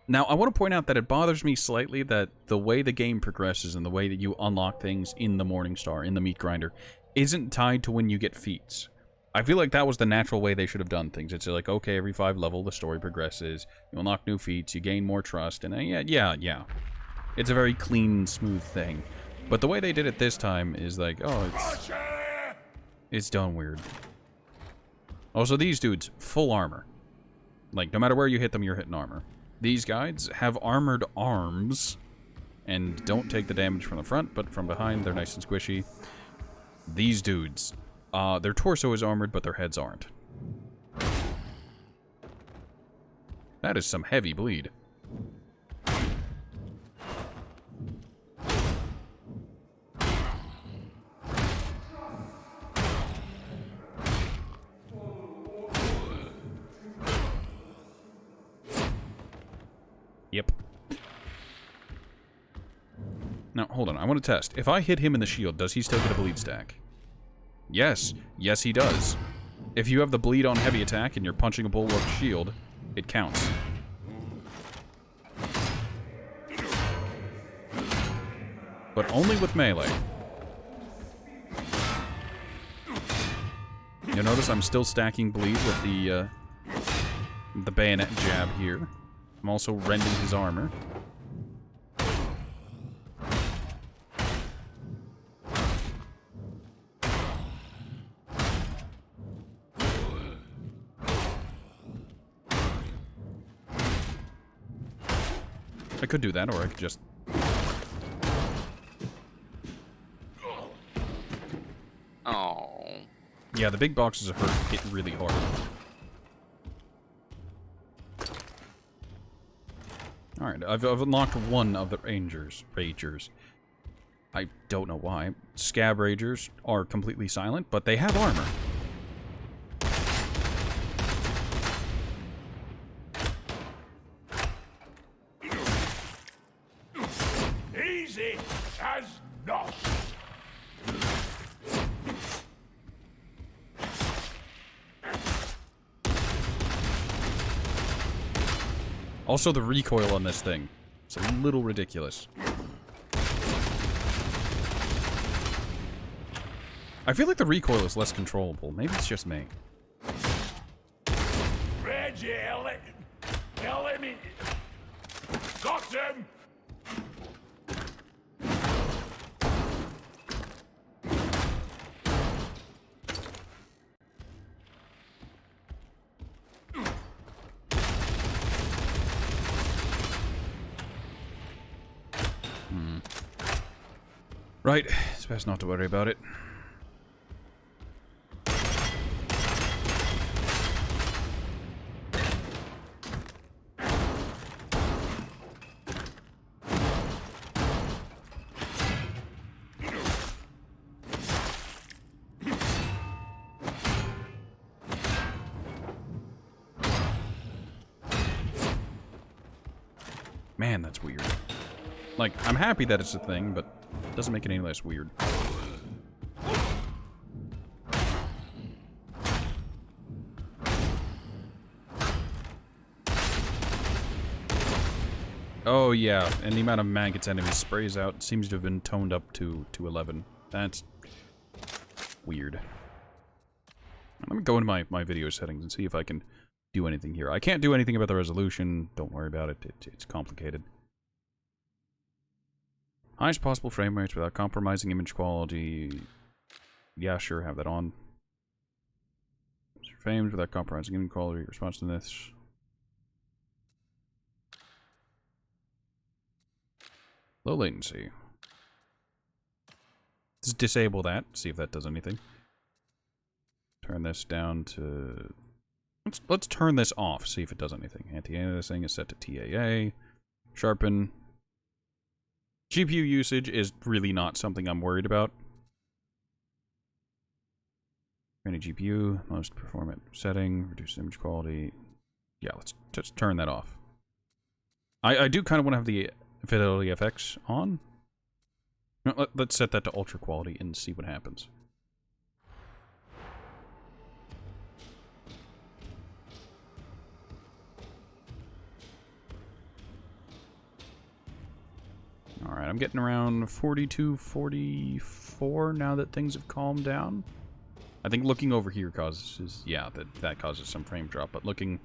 Now, I want to point out that it bothers me slightly that the way the game progresses and the way that you unlock things in the Morningstar, in the meat grinder, isn't tied to when you get feats. I feel like that was the natural way they should have done things. It's like, okay, every 5 level, the story progresses, you unlock new feats, you gain more trust, and yeah. It's a very clean, smooth thing. But the way they did it this time is like, oh, it's done weird. Also, these dudes, full armor. Like, no matter where you hit them, you're hitting armor. These guys have armored arms and don't take the damage from the front, but from behind, they're nice and squishy. These dudes, their torso is armored, but their heads aren't. That is some heavy bleed. Yep. Now, hold on. I want to test. If I hit him in the shield, does he still get a bleed stack? Yes. Yes, he does. If you have the bleed on heavy attack and you're punching a bulwark shield, it counts. But only with melee. You'll notice I'm still stacking bleed with the bayonet jab here. I'm also rending his armor. I could do that, or I could just... Oh. Yeah, the big boxes hit really hard. Alright, I've unlocked one of the Ragers. I don't know why. Scab Ragers are completely silent, but they have armor. Easy as not. Also, the recoil on this thing. It's a little ridiculous. I feel like the recoil is less controllable. Maybe it's just me. Reggie, let me... Got him! Right, it's best not to worry about it. Man, that's weird. Like, I'm happy that it's a thing, but it doesn't make it any less weird. Oh yeah, and the amount of maggots enemies sprays out seems to have been toned up to 11. That's weird. Let me go into my video settings and see if I can do anything here. I can't do anything about the resolution. Don't worry about it. It's complicated. Highest possible frame rates without compromising image quality. Yeah, sure, have that on. Frames without compromising image quality, responsiveness. Low latency. Let's disable that, see if that does anything. Turn this down to... Let's turn this off, see if it does anything. Anti-aliasing is set to TAA. Sharpen. GPU usage is really not something I'm worried about. Any GPU, most performant setting, reduce image quality. Yeah, let's just turn that off. I do kind of want to have the Fidelity FX on. No, let's set that to ultra quality and see what happens. Alright, I'm getting around 42, 44 now that things have calmed down. I think looking over here causes, yeah, that causes some frame drop, but looking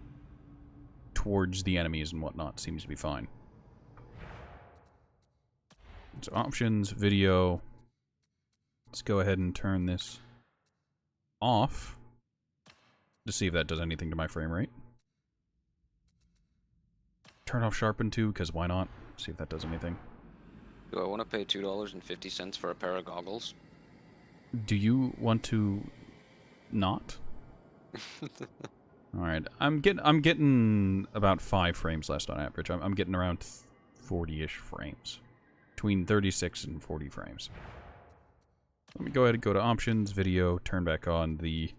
towards the enemies and whatnot seems to be fine. So options, video. Let's go ahead and turn this off to see if that does anything to my frame rate. Turn off sharpen too, because why not? See if that does anything. Do I want to pay $2.50 for a pair of goggles? Do you want to not? Alright, I'm getting about 5 frames less on average. I'm getting around 40-ish frames. Between 36 and 40 frames. Let me go ahead and go to options, video, turn back on the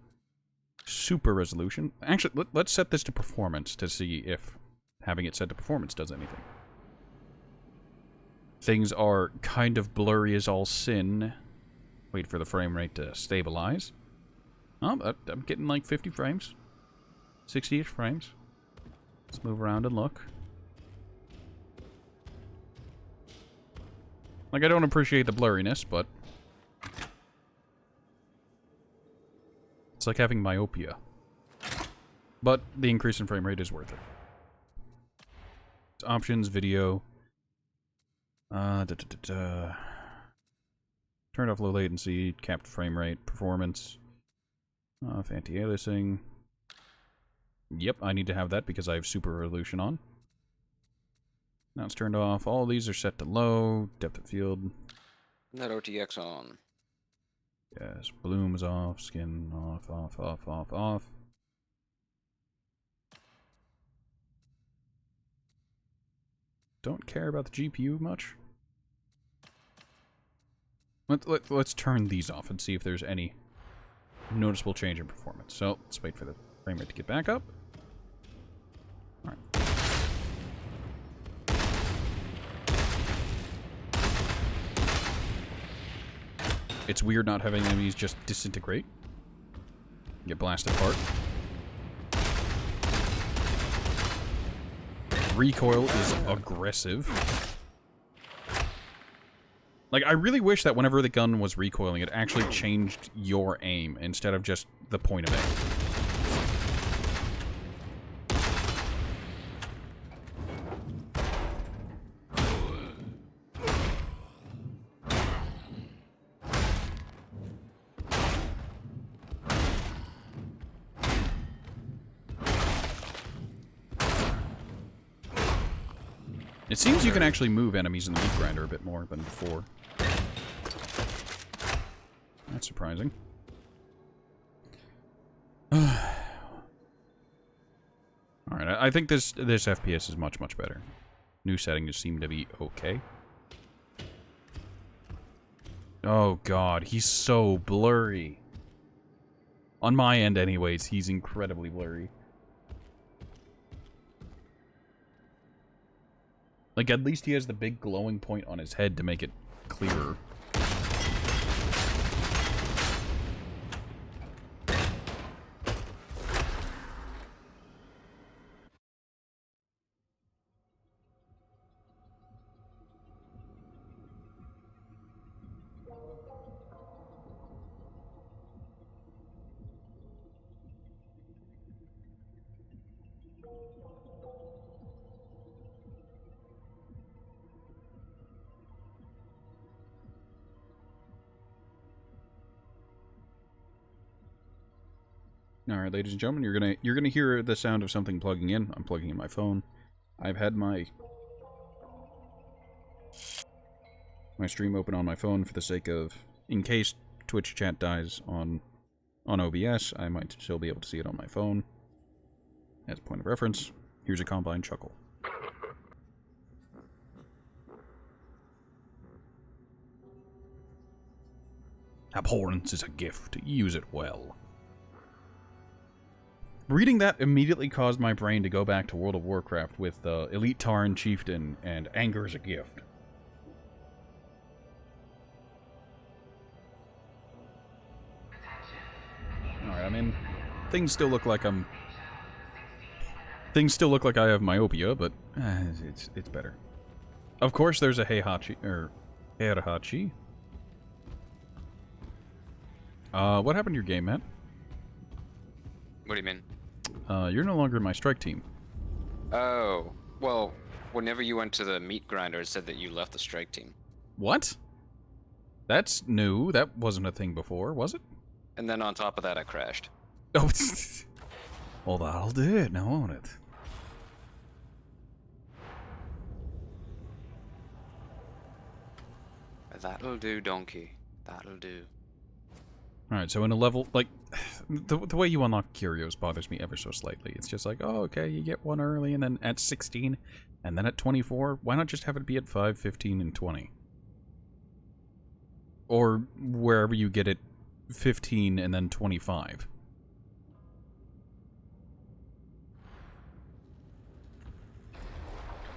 super resolution. Actually, let's set this to performance to see if having it set to performance does anything. Things are kind of blurry as all sin. Wait for the frame rate to stabilize. Oh, I'm getting like 50 frames. 60-ish frames. Let's move around and look. Like, I don't appreciate the blurriness, but it's like having myopia. But the increase in frame rate is worth it. It's options, video. Turned off low latency, capped frame rate, performance. Off anti-aliasing. Yep, I need to have that because I have super resolution on. Now it's turned off. All of these are set to low. Depth of field. Net OTX on. Yes, bloom is off. Skin off, off, off, off, off. Don't care about the GPU much. Let's turn these off and see if there's any noticeable change in performance. So, let's wait for the frame rate to get back up. Alright. It's weird not having enemies just disintegrate. Get blasted apart. Recoil is aggressive. Like, I really wish that whenever the gun was recoiling, it actually changed your aim instead of just the point of aim. It seems you can actually move enemies in the meat grinder a bit more than before. That's surprising. Alright, I think this FPS is much, much better. New settings seem to be okay. Oh god, he's so blurry. On my end anyways, he's incredibly blurry. Like, at least he has the big glowing point on his head to make it clearer. Alright, ladies and gentlemen, you're gonna hear the sound of something plugging in. I'm plugging in my phone. I've had my stream open on my phone for the sake of, in case Twitch chat dies on OBS, I might still be able to see it on my phone. As a point of reference, here's a combined chuckle. Abhorrence is a gift. Use it well. Reading that immediately caused my brain to go back to World of Warcraft with Elite Tarn Chieftain and Anger is a Gift. Alright, I mean, things still look like I have myopia, but it's better. Of course there's a Heihachi, or Heihachi. What happened to your game, Matt? What do you mean? You're no longer in my strike team. Oh, well, whenever you went to the meat grinder, it said that you left the strike team. What? That's new. That wasn't a thing before, was it? And then on top of that, I crashed. Oh, well, that'll do it, now won't it? That'll do, donkey. That'll do. Alright, so in a level, like, the way you unlock curios bothers me ever so slightly. It's just like, oh, okay, you get one early, and then at 16, and then at 24. Why not just have it be at 5, 15, and 20? Or wherever you get it, 15 and then 25.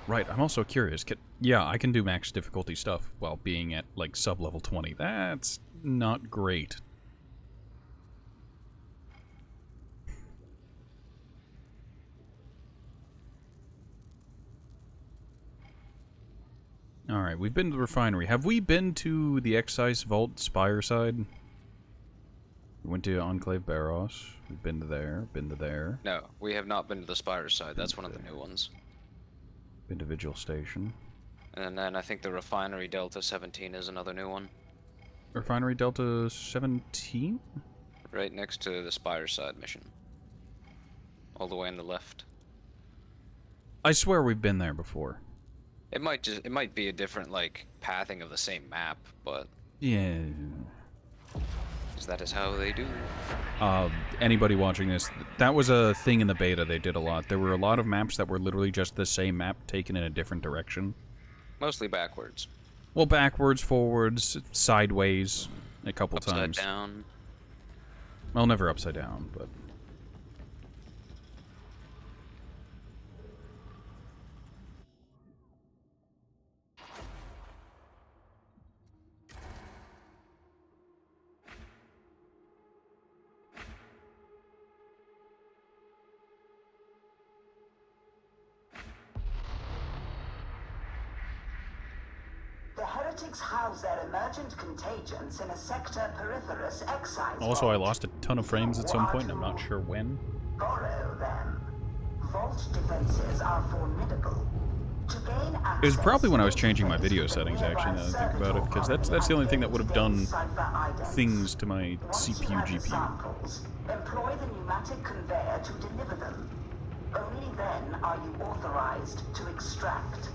Right, I'm also curious. Yeah, I can do max difficulty stuff while being at, like, sub-level 20. That's not great. Alright, we've been to the refinery. Have we been to the Excise Vault Spire side? We went to Enclave Barros. We've been to there, been to there. No, we have not been to the Spire side. That's one of the new ones. Been to Vigil Station. And then I think the Refinery Delta 17 is another new one. Refinery Delta 17? Right next to the Spire side mission. All the way on the left. I swear we've been there before. It might be a different, like, pathing of the same map, but... Yeah. That is how they do. Anybody watching this, that was a thing in the beta they did a lot. There were a lot of maps that were literally just the same map taken in a different direction. Mostly backwards. Well, backwards, forwards, sideways, a couple times. Upside down. Well, never upside down, but... The heretics house their emergent contagions in a sector peripherous excise. Also, I vault. lost a ton of frames at some point, and I'm not sure when. Borrow them. Vault defenses are formidable. To gain access, It was probably when I was changing my video settings, actually, now that I think about it, because that's the only thing that would have done things to my CPU, GPU. Samples. Employ the pneumatic conveyor to deliver them. Only then are you authorized to extract.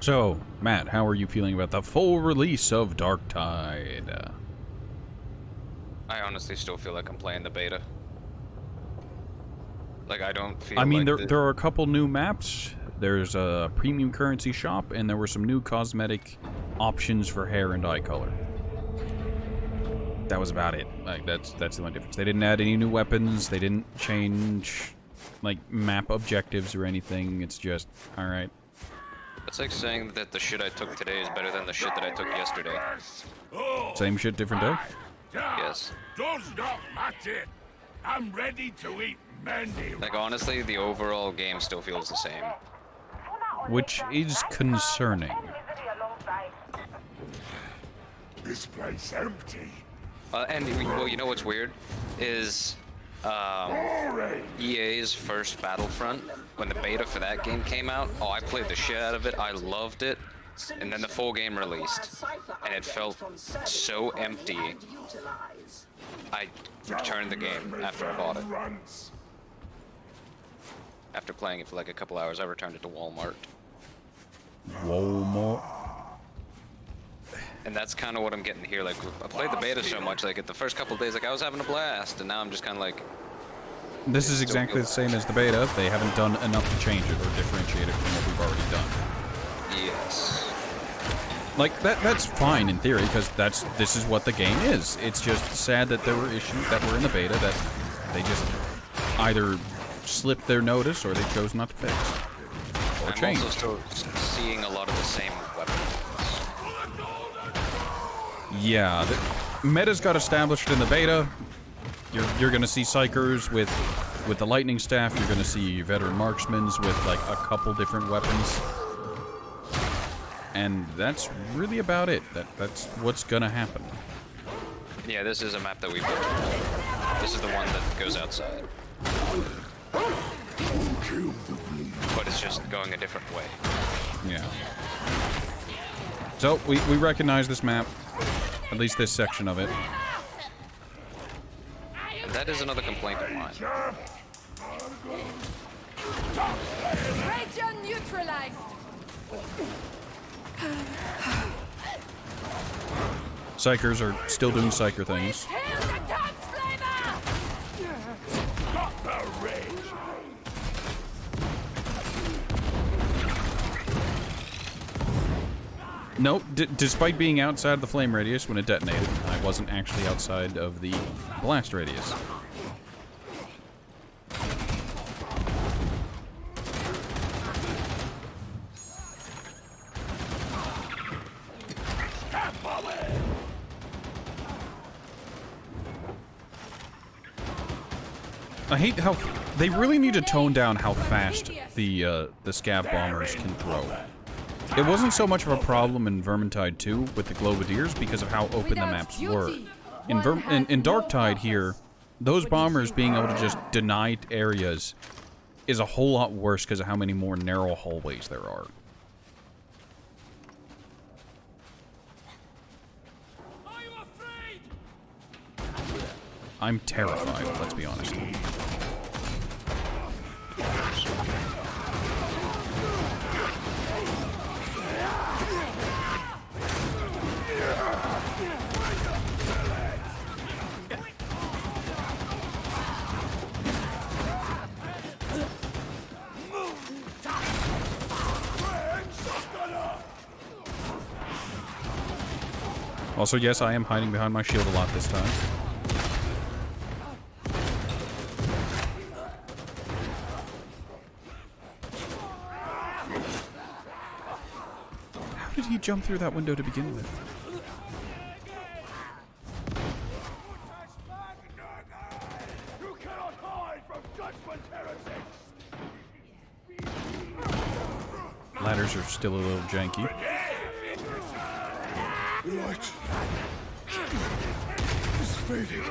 So, Matt, how are you feeling about the full release of Darktide? I honestly still feel like I'm playing the beta. Like, I don't feel I mean, like there are a couple new maps. There's a premium currency shop, and there were some new cosmetic options for hair and eye color. That was about it. Like, that's the only difference. They didn't add any new weapons. They didn't change, like, map objectives or anything. It's just, alright. It's like saying that the shit I took today is better than the shit that I took yesterday. Same shit, different day? Yes. Does not matter. I'm ready to eat many. Like, honestly, the overall game still feels the same. Which is concerning. This place empty. And, well, you know what's weird? Is, EA's first Battlefront, when the beta for that game came out, oh, I played the shit out of it, I loved it, and then the full game released, and it felt so empty, I returned the game after I bought it. After playing it for like a couple hours, I returned it to Walmart. Walmart? And that's kind of what I'm getting here, like, I played the beta so much, like, at the first couple of days, like, I was having a blast, and now I'm just kind of like... This is exactly the same as the beta. They haven't done enough to change it or differentiate it from what we've already done. Yes. Like, that's fine in theory, because this is what the game is. It's just sad that there were issues that were in the beta that they just either slipped their notice or they chose not to fix. Or change. I'm also still seeing a lot of the same weapons. Yeah, the meta's got established in the beta. You're gonna see psychers with the lightning staff. You're gonna see veteran marksmans with like a couple different weapons, and that's really about it. That's what's gonna happen. Yeah, this is a map that we built. This is the one that goes outside. But it's just going a different way. Yeah. So, we recognize this map. At least this section of it. And that is another complaint of mine. Region neutralized. Psychers are still doing psycher things. Here's the dance flavor. Got the rage. Nope, despite being outside of the flame radius when it detonated, I wasn't actually outside of the blast radius. I hate how they really need to tone down how fast the scav bombers can throw. It wasn't so much of a problem in Vermintide 2 with the Globadiers because of how open the maps were. In Darktide here, those bombers being able to just deny areas is a whole lot worse because of how many more narrow hallways there are. Are you afraid? I'm terrified, let's be honest. Also, yes, I am hiding behind my shield a lot this time. How did he jump through that window to begin with? You cannot hide from judgment, heretics. Ladders are still a little janky. Light is fading. A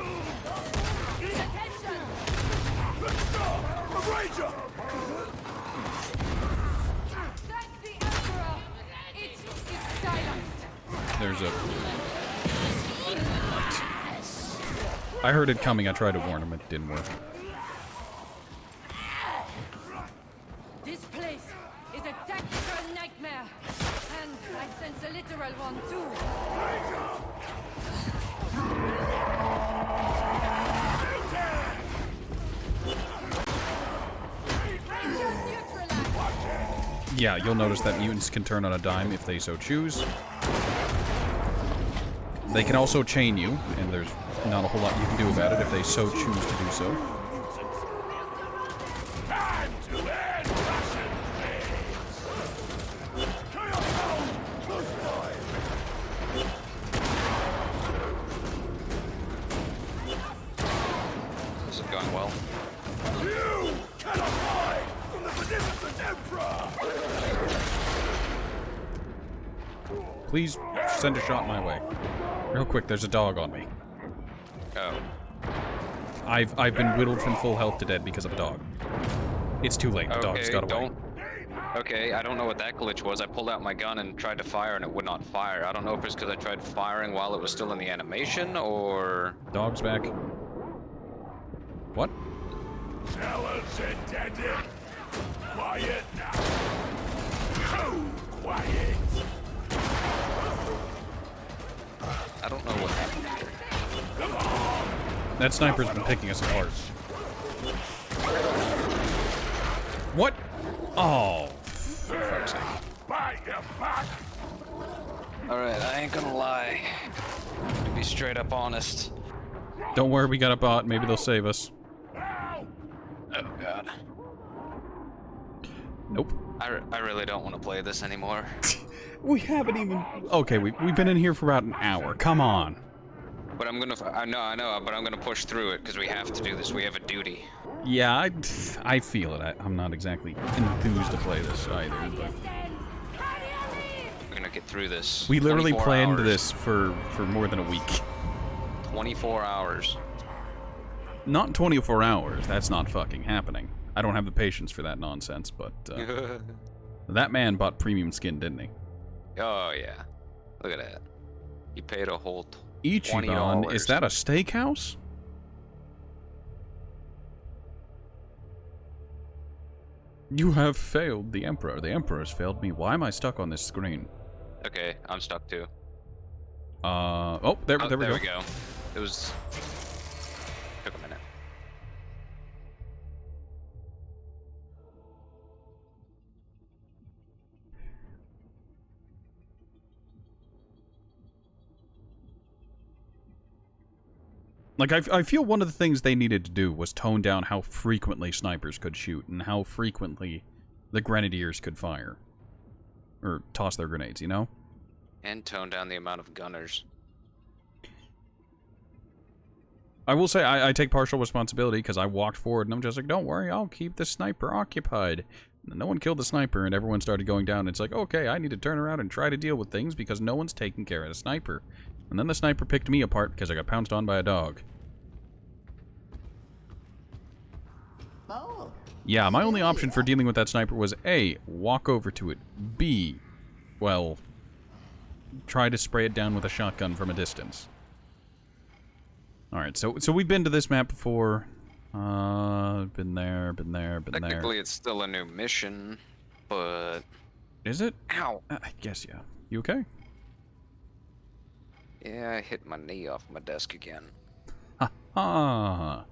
ranger! Thank the Emperor. It is silenced. There's a... I heard it coming, I tried to warn him, it didn't work. This place is a tactical nightmare. And I sense a literal one too. Yeah, you'll notice that mutants can turn on a dime if they so choose. They can also chain you, and there's not a whole lot you can do about it if they so choose to do so. Time to end Russian This is going well. You cannot hide from the beneficent Emperor! Please send a shot my way. Real quick, there's a dog on me. Oh. I've been whittled from full health to dead because of a dog. It's too late, the dog's got away. Okay, I don't know what that glitch was. I pulled out my gun and tried to fire and it would not fire. I don't know if it's because I tried firing while it was still in the animation or... Dog's back. What? Challenge intended. Quiet now. Quiet. I don't know what happened here. That sniper's been picking us apart. What? Oh, for fuck's sake. Bite your back. Alright, I ain't gonna lie. To be straight up honest. Don't worry, we got a bot. Maybe they'll save us. Oh god. Nope. I really don't want to play this anymore. We haven't even... Okay, we've been in here for about an hour. Come on. But I'm gonna... I know, but I'm gonna push through it because we have to do this. We have a duty. Yeah, I feel it. I'm not exactly enthused to play this either, but... We're gonna get through this. We literally 24 planned hours. this for more than a week. 24 hours. Not 24 hours. That's not fucking happening. I don't have the patience for that nonsense, but... that man bought premium skin, didn't he? Oh, yeah. Look at that. You paid a whole Ichiban, is that a steakhouse? You have failed the Emperor. The Emperor has failed me. Why am I stuck on this screen? Okay, I'm stuck too. Oh, there we go. It was... Took a minute. Like, I feel one of the things they needed to do was tone down how frequently snipers could shoot and how frequently the grenadiers could fire. Or toss their grenades, you know? And tone down the amount of gunners. I will say, I take partial responsibility because I walked forward and I'm just like, don't worry, I'll keep the sniper occupied. And no one killed the sniper and everyone started going down. And it's like, okay, I need to turn around and try to deal with things because no one's taking care of the sniper. And then the sniper picked me apart because I got pounced on by a dog. Oh. Yeah, my only option for dealing with that sniper was A, walk over to it. B, well, try to spray it down with a shotgun from a distance. Alright, so we've been to this map before. Been there. Technically, it's still a new mission, but... Is it? Ow! I guess, yeah. You okay? Yeah, I hit my knee off my desk again. Ha ha!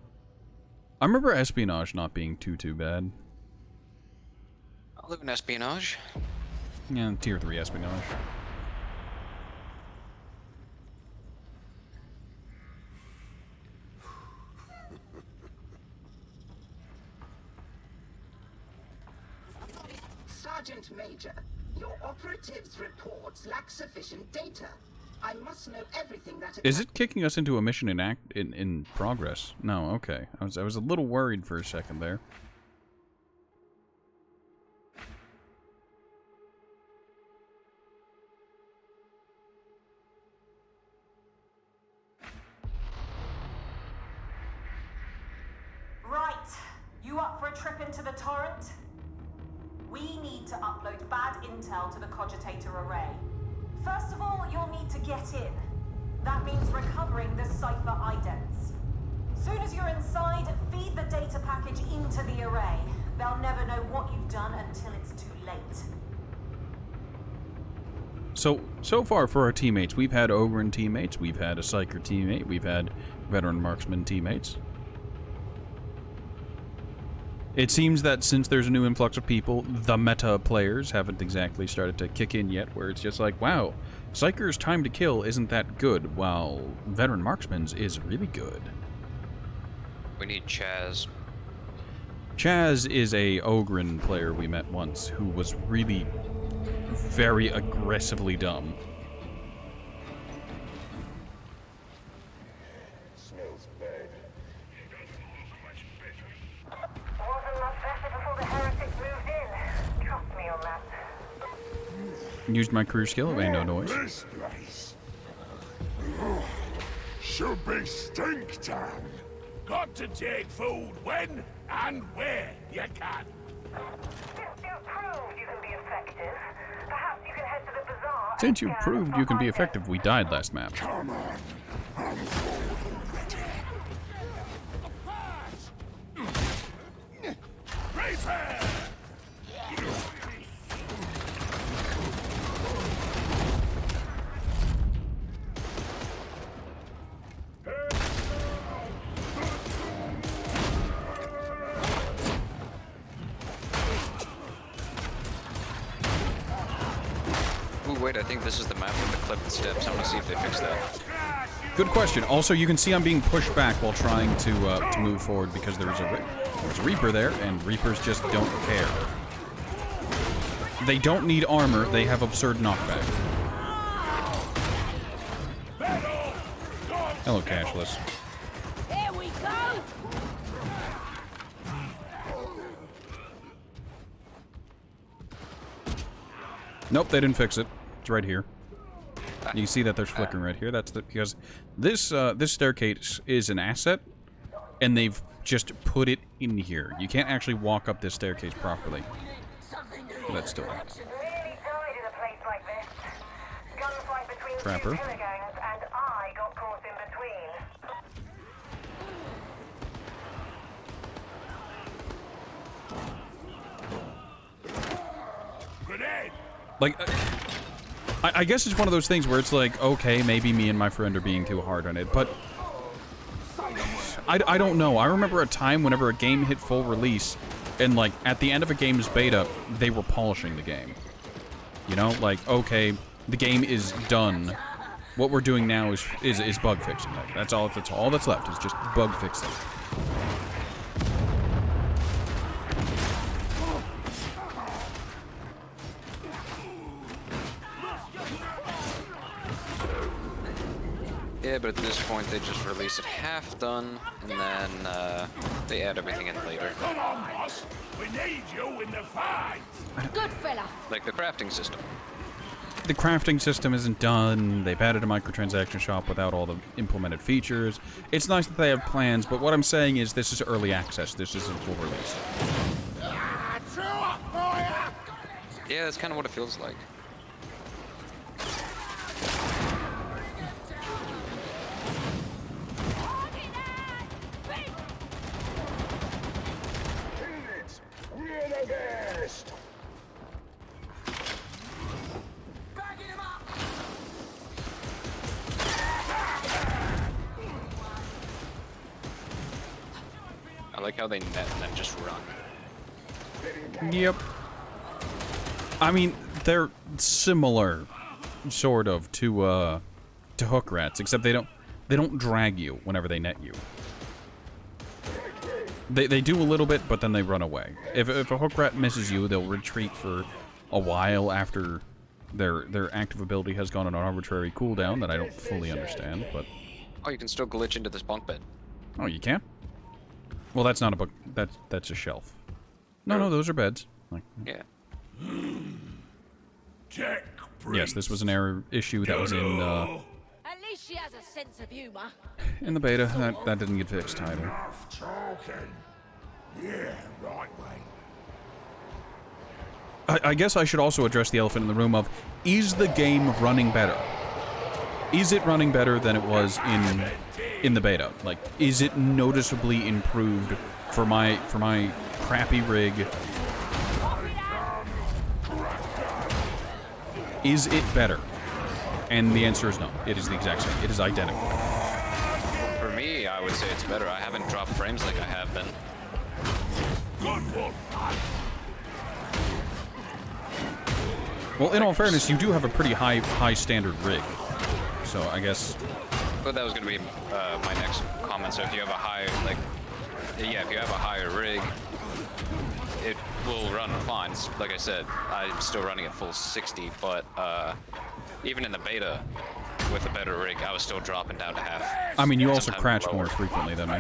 I remember espionage not being too bad. I'll live in espionage. Yeah, tier 3 espionage. Sergeant Major, your operatives' reports lack sufficient data. I must know everything that... Is it kicking us into a mission in progress? No, okay. I was a little worried for a second there. Right. You up for a trip into the torrent? We need to upload bad intel to the cogitator array. First of all, you'll need to get in. That means recovering the cipher idents. Soon as you're inside, feed the data package into the array. They'll never know what you've done until it's too late. So far for our teammates, we've had ogryn teammates, we've had a psyker teammate, we've had veteran marksman teammates. It seems that since there's a new influx of people, the meta players haven't exactly started to kick in yet, where it's just like, wow, Psyker's time to kill isn't that good, while veteran marksman's is really good. We need Chaz. Chaz is a ogryn player we met once, who was really very aggressively dumb. Smells bad. Wasn't much better before the heretics moved in. Trust me on that. Used my career skill of no noise. This place should be Stink Town. Got to take food when and where you can. Since you've proved you can be effective, perhaps you can head to the bazaar. Since you proved you can be effective, we died last map. Come on, I'm forward and ready. Repair! Ooh, wait, I think this is the map with the clipped steps. I want to see if they fix that. Good question. Also, you can see I'm being pushed back while trying to move forward because there's a Reaper there, and Reapers just don't care. They don't need armor, they have absurd knockback. Hello, Cashless. Here we go! Nope, they didn't fix it. It's right here. You can see that there's flickering right here. That's because this this staircase is an asset, and they've just put it in here. You can't actually walk up this staircase properly. But that's still. Really died in a place like this. Gunfight between Trapper. two killer gangs, and I got caught in between. Grenade! Like, I guess it's one of those things where it's like, okay, maybe me and my friend are being too hard on it, but I don't know. I remember a time whenever a game hit full release, and like at the end of a game's beta, they were polishing the game. You know, like, okay, the game is done. What we're doing now is bug fixing. That's all that's left is just bug fixing. Yeah, but at this point they just release it half done, and then they add everything in later. Come on, boss! We need you in the fight! Good fella. Like the crafting system. The crafting system isn't done. They've added a microtransaction shop without all the implemented features. It's nice that they have plans, but what I'm saying is this is early access. This isn't full release. Yeah, that's kind of what it feels like. We're the best! I like how they net and then just run. Yep. I mean, they're similar, sort of, to hook rats, except they don't drag you whenever they net you. They do a little bit, but then they run away. If a hook rat misses you, they'll retreat for a while after their active ability has gone on an arbitrary cooldown that I don't fully understand, but... Oh, you can still glitch into this bunk bed. Oh, you can? Well, that's not a book. That's a shelf. No, those are beds. Like, Yeah. Tech yes, this was an error issue that was in At least she has a sense of humor. the beta. That didn't get fixed either. Enough talking. Yeah, right way. I guess I should also address the elephant in the room of, is the game running better? Is it running better than it was in the beta? Like, is it noticeably improved for my crappy rig? Is it better? And the answer is no. It is the exact same. It is identical. For me, I would say it's better. I haven't dropped frames like I have been. Good one. Well, in all fairness, you do have a pretty high standard rig. So I guess... But that was going to be my next comment. So if you have a higher, like, yeah, if you have a higher rig, it will run fine. Like I said, I'm still running at full 60, but even in the beta, with a better rig, I was still dropping down to half. I mean, you also Sometimes crash lower. more frequently than me.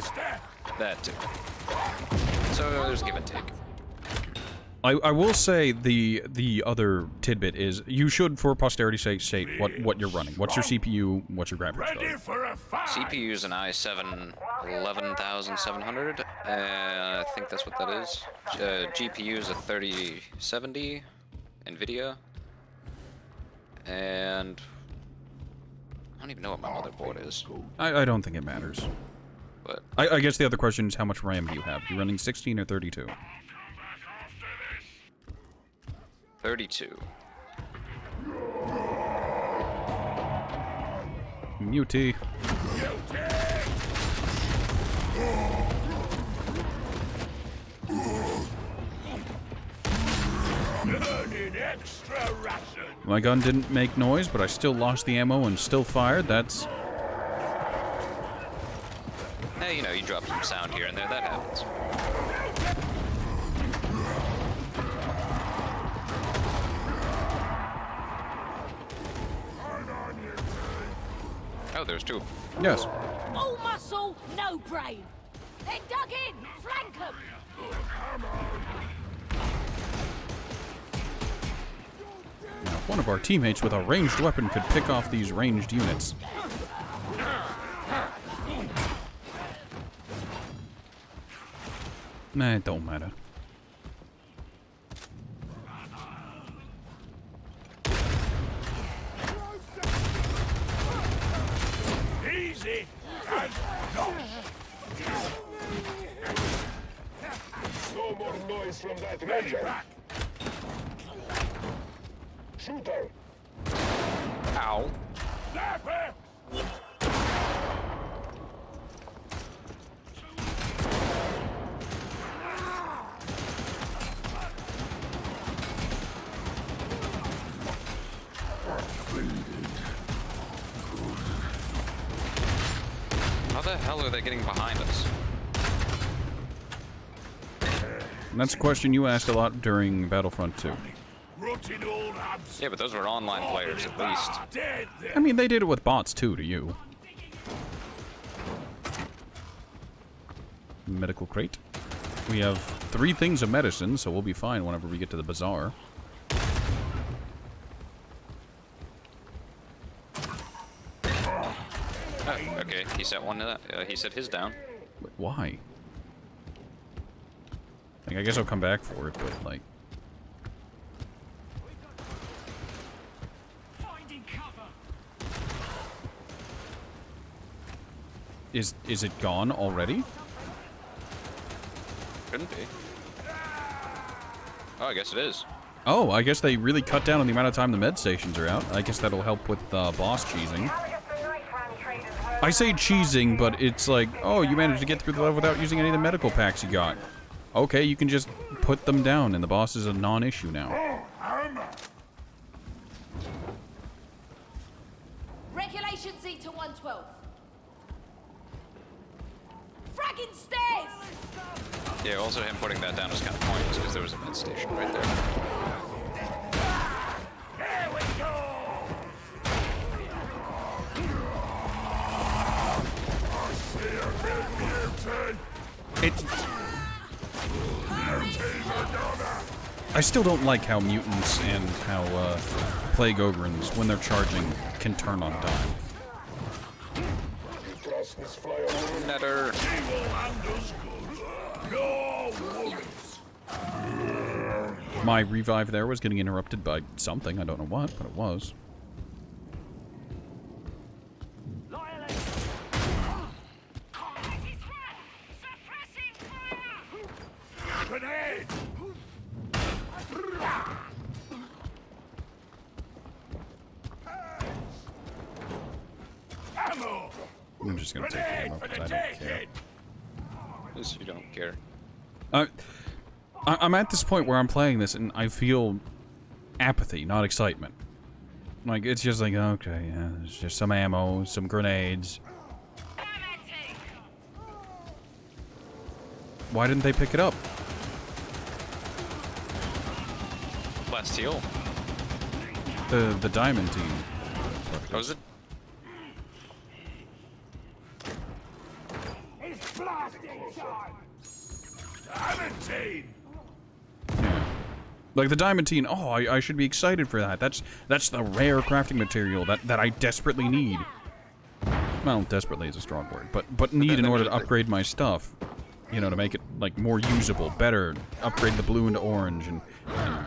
That too. So there's give and take. I will say the other tidbit is you should, for posterity's sake, state what you're running. What's your CPU? What's your graphics Ready card? for a fight. CPU is an i7 11700. I think that's what that is. GPU is a 3070 NVIDIA. And I don't even know what my motherboard is. I don't think it matters. But I guess the other question is how much RAM do you have? You running 16 or 32? 32. Muty. Extra ration. My gun didn't make noise, but I still lost the ammo and still fired. That's... Hey, you know, you drop some sound here and there. That happens. Oh, there's two. Yes. All muscle, no brain. They're dug in. Flank 'em. Now, if one of our teammates with a ranged weapon could pick off these ranged units. Nah, it don't matter. No more noise from that ranger. Shooter. Ow. Sniper. How the hell are they getting behind us? And that's a question you asked a lot during Battlefront 2. Yeah, but those were online players at least. I mean, they did it with bots too, to you. Medical crate. We have 3 things of medicine, so we'll be fine whenever we get to the bazaar. Oh, okay, he set one. He set his down. Wait, why? Like, I guess I'll come back for it, but like. Is it gone already? Couldn't be. Oh, I guess it is. Oh, I guess they really cut down on the amount of time the med stations are out. I guess that'll help with boss cheesing. I say cheesing, but it's like, oh, you managed to get through the level without using any of the medical packs you got. Okay, you can just put them down, and the boss is a non-issue now. Regulation Z to 112. Fragging stairs! Yeah, also him putting that down was kind of pointless because there was a med station right there. Here we go. I still don't like how mutants and how plague ogrins, when they're charging, can turn on dime. Netter. My revive there was getting interrupted by something. I don't know what, but it was. Grenade! Ammo! I'm just gonna take ammo because I don't care. At least you don't care. I'm at this point where I'm playing this and I feel apathy, not excitement. Like, it's just like, okay, yeah, it's just some ammo, some grenades. Why didn't they pick it up? Last teal. The diamond team. Oh, is it? It's blasting time! Diamond team! Like the diamond team, oh, I should be excited for that. That's the rare crafting material that I desperately need. Well, desperately is a strong word, but need in order to upgrade my stuff. You know, to make it, like, more usable, better, upgrade the blue into orange, and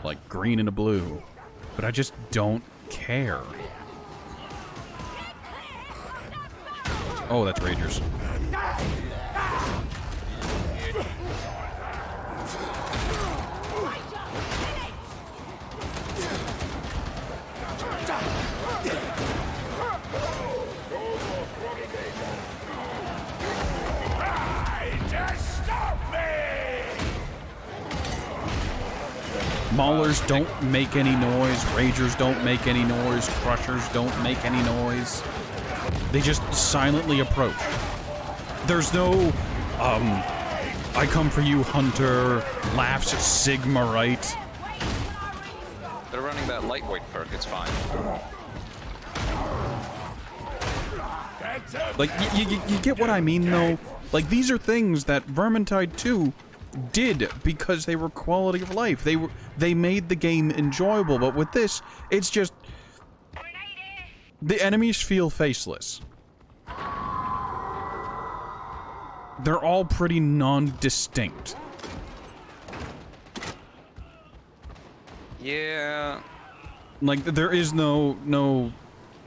like, green into blue. But I just don't care. Oh, that's Ragers. Maulers don't make any noise, Ragers don't make any noise, Crushers don't make any noise. They just silently approach. There's no, I come for you, Hunter, laughs Sigma right. They're running that lightweight perk, it's fine. Like, you get what I mean, though? Like, these are things that Vermintide 2 did because they were quality of life. They made the game enjoyable, but with this, it's just the enemies feel faceless. They're all pretty non-distinct. Yeah. Like, there is no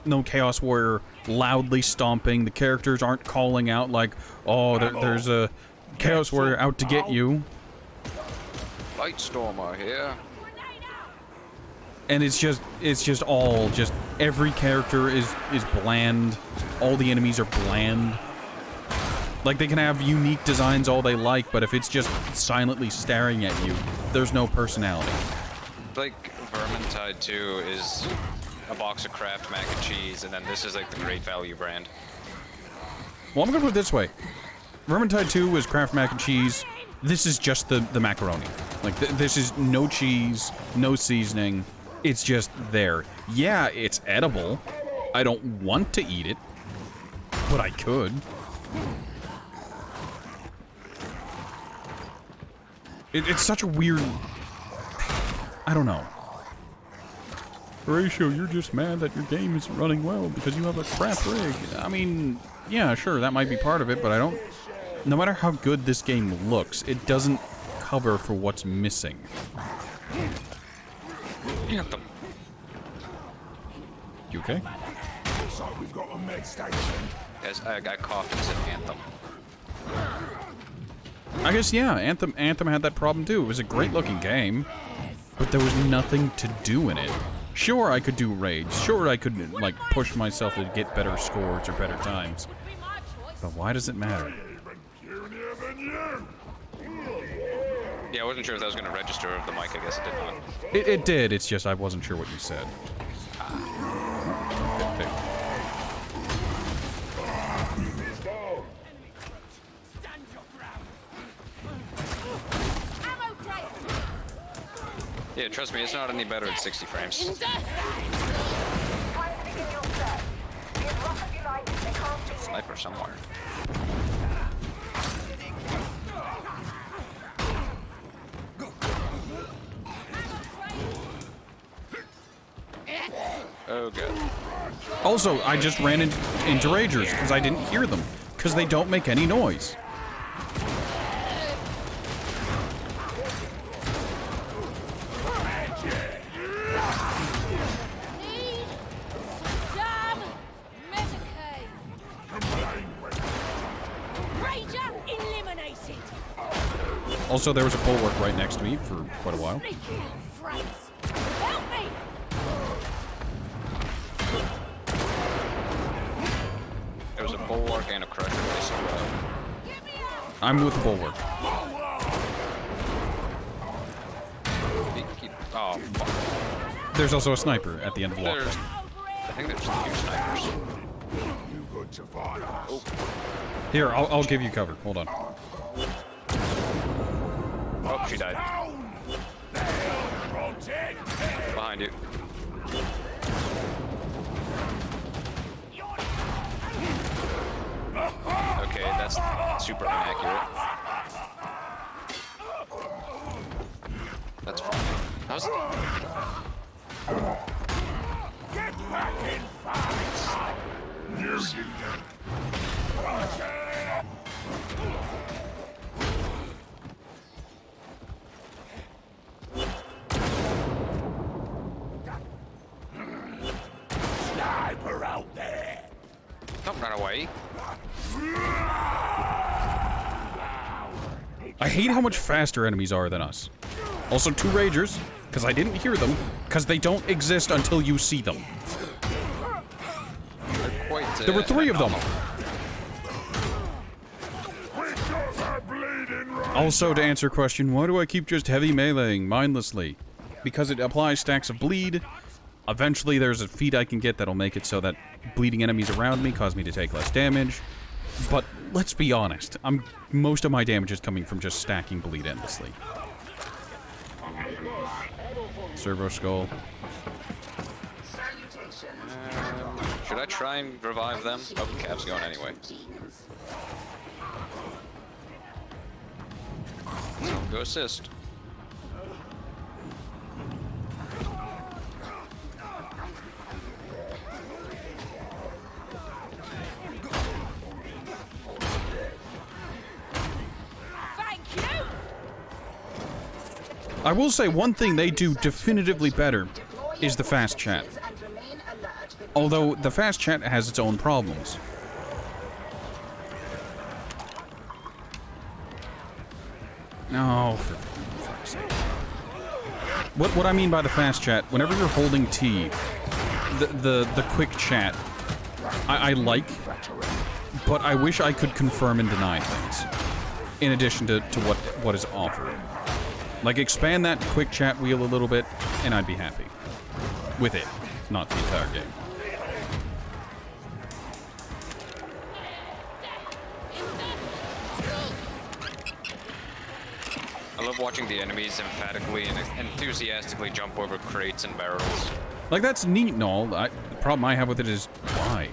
no Chaos Warrior loudly stomping. The characters aren't calling out like, oh, there's a Chaos Warrior out to get you. Lightstormer here. And it's just all every character is bland. All the enemies are bland. Like, they can have unique designs all they like, but if it's just silently staring at you, there's no personality. Like, Vermintide 2 is a box of Kraft mac and cheese, and then this is like the Great Value brand. Well, I'm gonna put it this way. Vermintide 2 is Kraft mac and cheese. This is just the macaroni. Like, this is no cheese, no seasoning. It's just there. Yeah, it's edible. I don't want to eat it, but I could. It's such a weird... I don't know. Horatio, you're just mad that your game isn't running well because you have a crap rig. I mean, yeah, sure, that might be part of it, but I don't... No matter how good this game looks, it doesn't cover for what's missing. Anthem. You okay? So we've got a med station. Yes, I coughed and said Anthem. I guess, yeah, Anthem had that problem too. It was a great looking game, but there was nothing to do in it. Sure, I could do raids. Sure, I could, like, push myself to get better scores or better times. But why does it matter? Yeah, I wasn't sure if that was going to register over the mic. I guess it did not. It did, it's just I wasn't sure what you said. Okay. Yeah, trust me, it's not any better at 60 frames. Sniper somewhere. Oh, good. Also, I just ran into Ragers because I didn't hear them, because they don't make any noise. Also, there was a bulwark right next to me for quite a while. There was a bulwark and a crusher base as well. I'm with the bulwark. Oh, fuck. There's also a sniper at the end of the walk. I think there's 2 snipers. You good to find us? Oh. Here, I'll give you cover. Hold on. Oh, she died. Behind you. Okay, that's super inaccurate. That's fine. How's it? Get back in fight! Sniper out there! Don't run away. I hate how much faster enemies are than us. Also, 2 Ragers, because I didn't hear them, because they don't exist until you see them. There were 3 of them. Also, to answer your question, why do I keep just heavy meleeing mindlessly? Because it applies stacks of bleed. Eventually, there's a feat I can get that'll make it so that bleeding enemies around me cause me to take less damage. But let's be honest, most of my damage is coming from just stacking bleed endlessly. Servo skull. Should I try and revive them? Oh, Cap's going anyway. So go assist. I will say one thing they do definitively better is the fast chat. Although, the fast chat has its own problems. No, for fuck's sake. What I mean by the fast chat, whenever you're holding T, the quick chat, I like, but I wish I could confirm and deny things, in addition to what is offered. Like, expand that quick chat wheel a little bit, and I'd be happy. With it, not the entire game. I love watching the enemies emphatically and enthusiastically jump over crates and barrels. Like, that's neat and all. The problem I have with it is, why?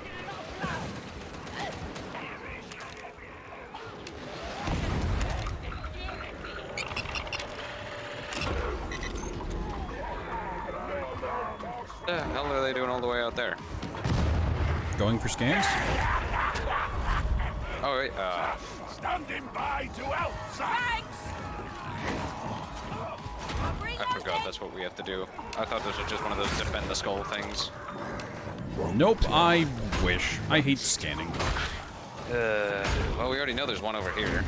The hell are they doing all the way out there? Going for scans? Oh, wait, Standing by to outside. I forgot that's what we have to do. I thought this was just one of those defend the skull things. Nope, I wish. I hate scanning. Well, we already know there's one over here.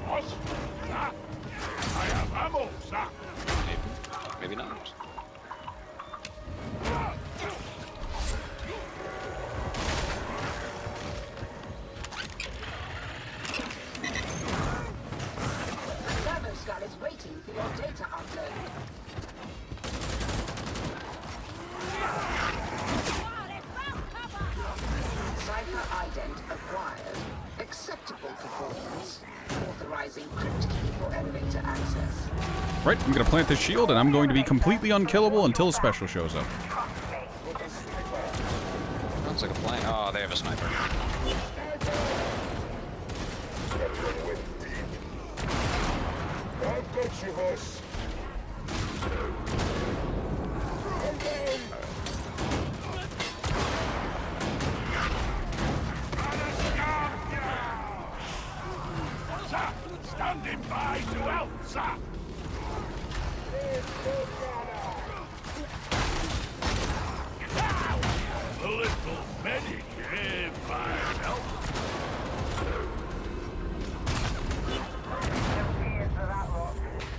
I have ammo, sir. Maybe not. Thermostat is waiting for your data upload. Cipher ident acquired. Acceptable performance. Authorizing crypt key for elevator access. Right, I'm gonna plant this shield, and I'm going to be completely unkillable until a special shows up. Sounds like a plan. Oh, they have a sniper. I've got you, boss. Sir, standing by to help, sir. A little medic here might help.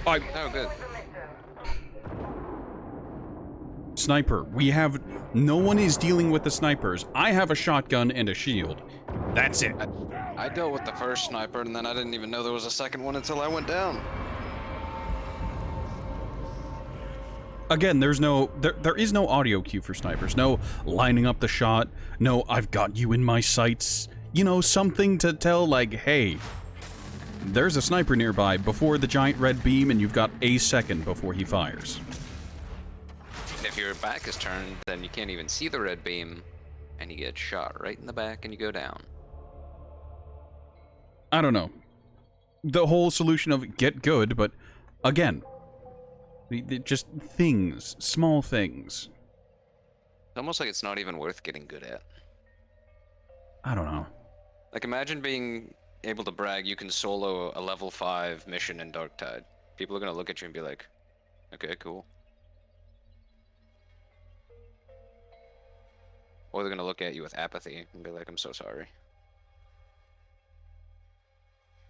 Oh, good. Sniper. We have... No one is dealing with the snipers. I have a shotgun and a shield. That's it. I dealt with the first sniper, and then I didn't even know there was a second one until I went down. Again, there's no... There is no audio cue for snipers. No lining up the shot. No, I've got you in my sights. You know, something to tell, like, hey... There's a sniper nearby before the giant red beam, and you've got a second before he fires. And if your back is turned, then you can't even see the red beam, and you get shot right in the back and you go down. I don't know. The whole solution of get good, but again, just things, small things. It's almost like it's not even worth getting good at. I don't know. Like, imagine being able to brag you can solo a level 5 mission in Darktide. People are gonna look at you and be like, okay, cool. Or they're gonna look at you with apathy and be like, I'm so sorry.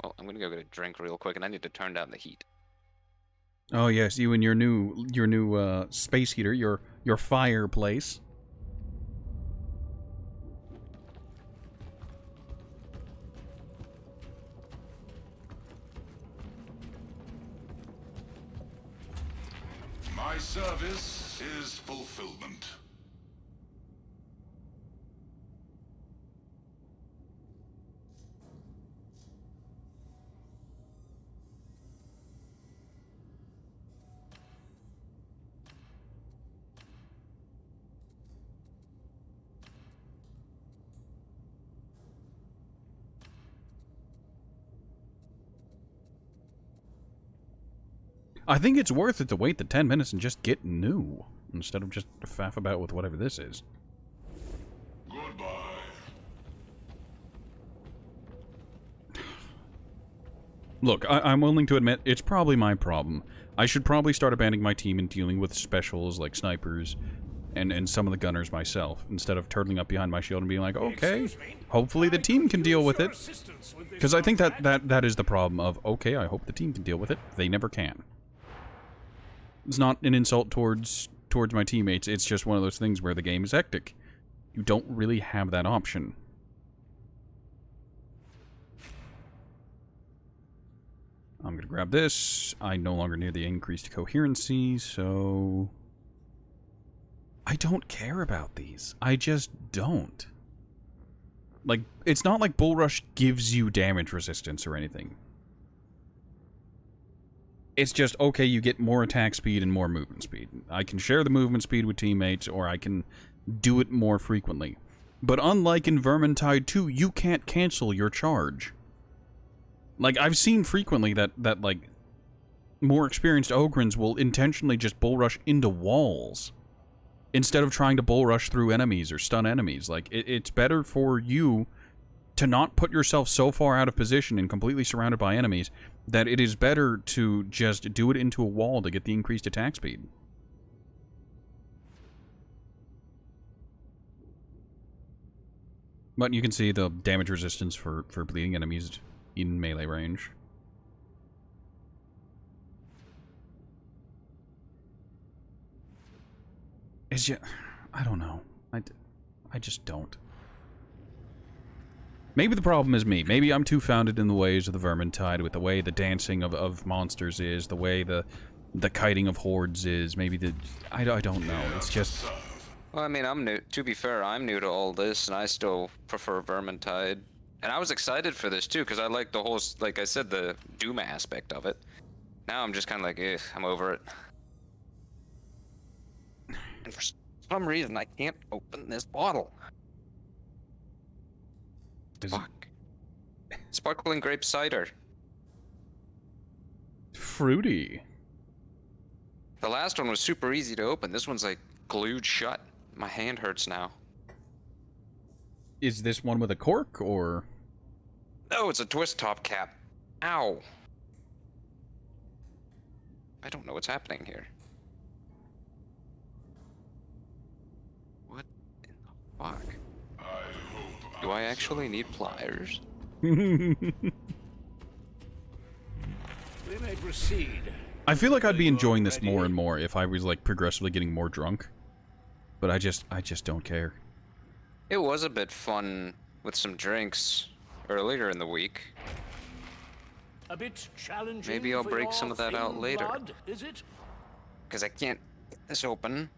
Well, I'm gonna go get a drink real quick, and I need to turn down the heat. Oh yes, you and your new space heater, your fireplace. My service is fulfillment. I think it's worth it to wait the 10 minutes and just get new, instead of just faff about with whatever this is. Goodbye. Look, I'm willing to admit, it's probably my problem. I should probably start abandoning my team and dealing with specials like snipers, and some of the gunners myself, instead of turtling up behind my shield and being like, okay, hopefully the team can deal with it. Because I think that is the problem of, okay, I hope the team can deal with it. They never can. It's not an insult towards my teammates, it's just one of those things where the game is hectic. You don't really have that option. I'm gonna grab this. I no longer need the increased coherency, so... I don't care about these. I just don't. Like, it's not like Bull Rush gives you damage resistance or anything. It's just, okay, you get more attack speed and more movement speed. I can share the movement speed with teammates, or I can do it more frequently. But unlike in Vermintide 2, you can't cancel your charge. Like, I've seen frequently that like, more experienced Ogryns will intentionally just bull rush into walls instead of trying to bull rush through enemies or stun enemies. Like, it's better for you to not put yourself so far out of position and completely surrounded by enemies that it is better to just do it into a wall to get the increased attack speed. But you can see the damage resistance for bleeding enemies in melee range. It's just... I don't know. I just don't. Maybe the problem is me. Maybe I'm too founded in the ways of the Vermintide, with the way the dancing of monsters is, the way the kiting of hordes is, maybe the... I don't know. It's just... Well, I mean, I'm new. To be fair, I'm new to all this, and I still prefer Vermintide. And I was excited for this, too, because I like the whole, like I said, the Doom aspect of it. Now I'm just kind of like, eh, I'm over it. And for some reason, I can't open this bottle. Fuck. Sparkling grape cider. Fruity. The last one was super easy to open. This one's like glued shut. My hand hurts now. Is this one with a cork, or...? No, it's a twist top cap. Ow. I don't know what's happening here. What in the fuck? Do I actually need pliers? We may proceed. I feel like I'd be enjoying this more and more if I was, like, progressively getting more drunk. But I just don't care. It was a bit fun with some drinks earlier in the week. A bit challenging. Maybe I'll for break your some of that out thin later. blood, is it? Because I can't get this open.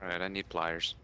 Alright, I need pliers.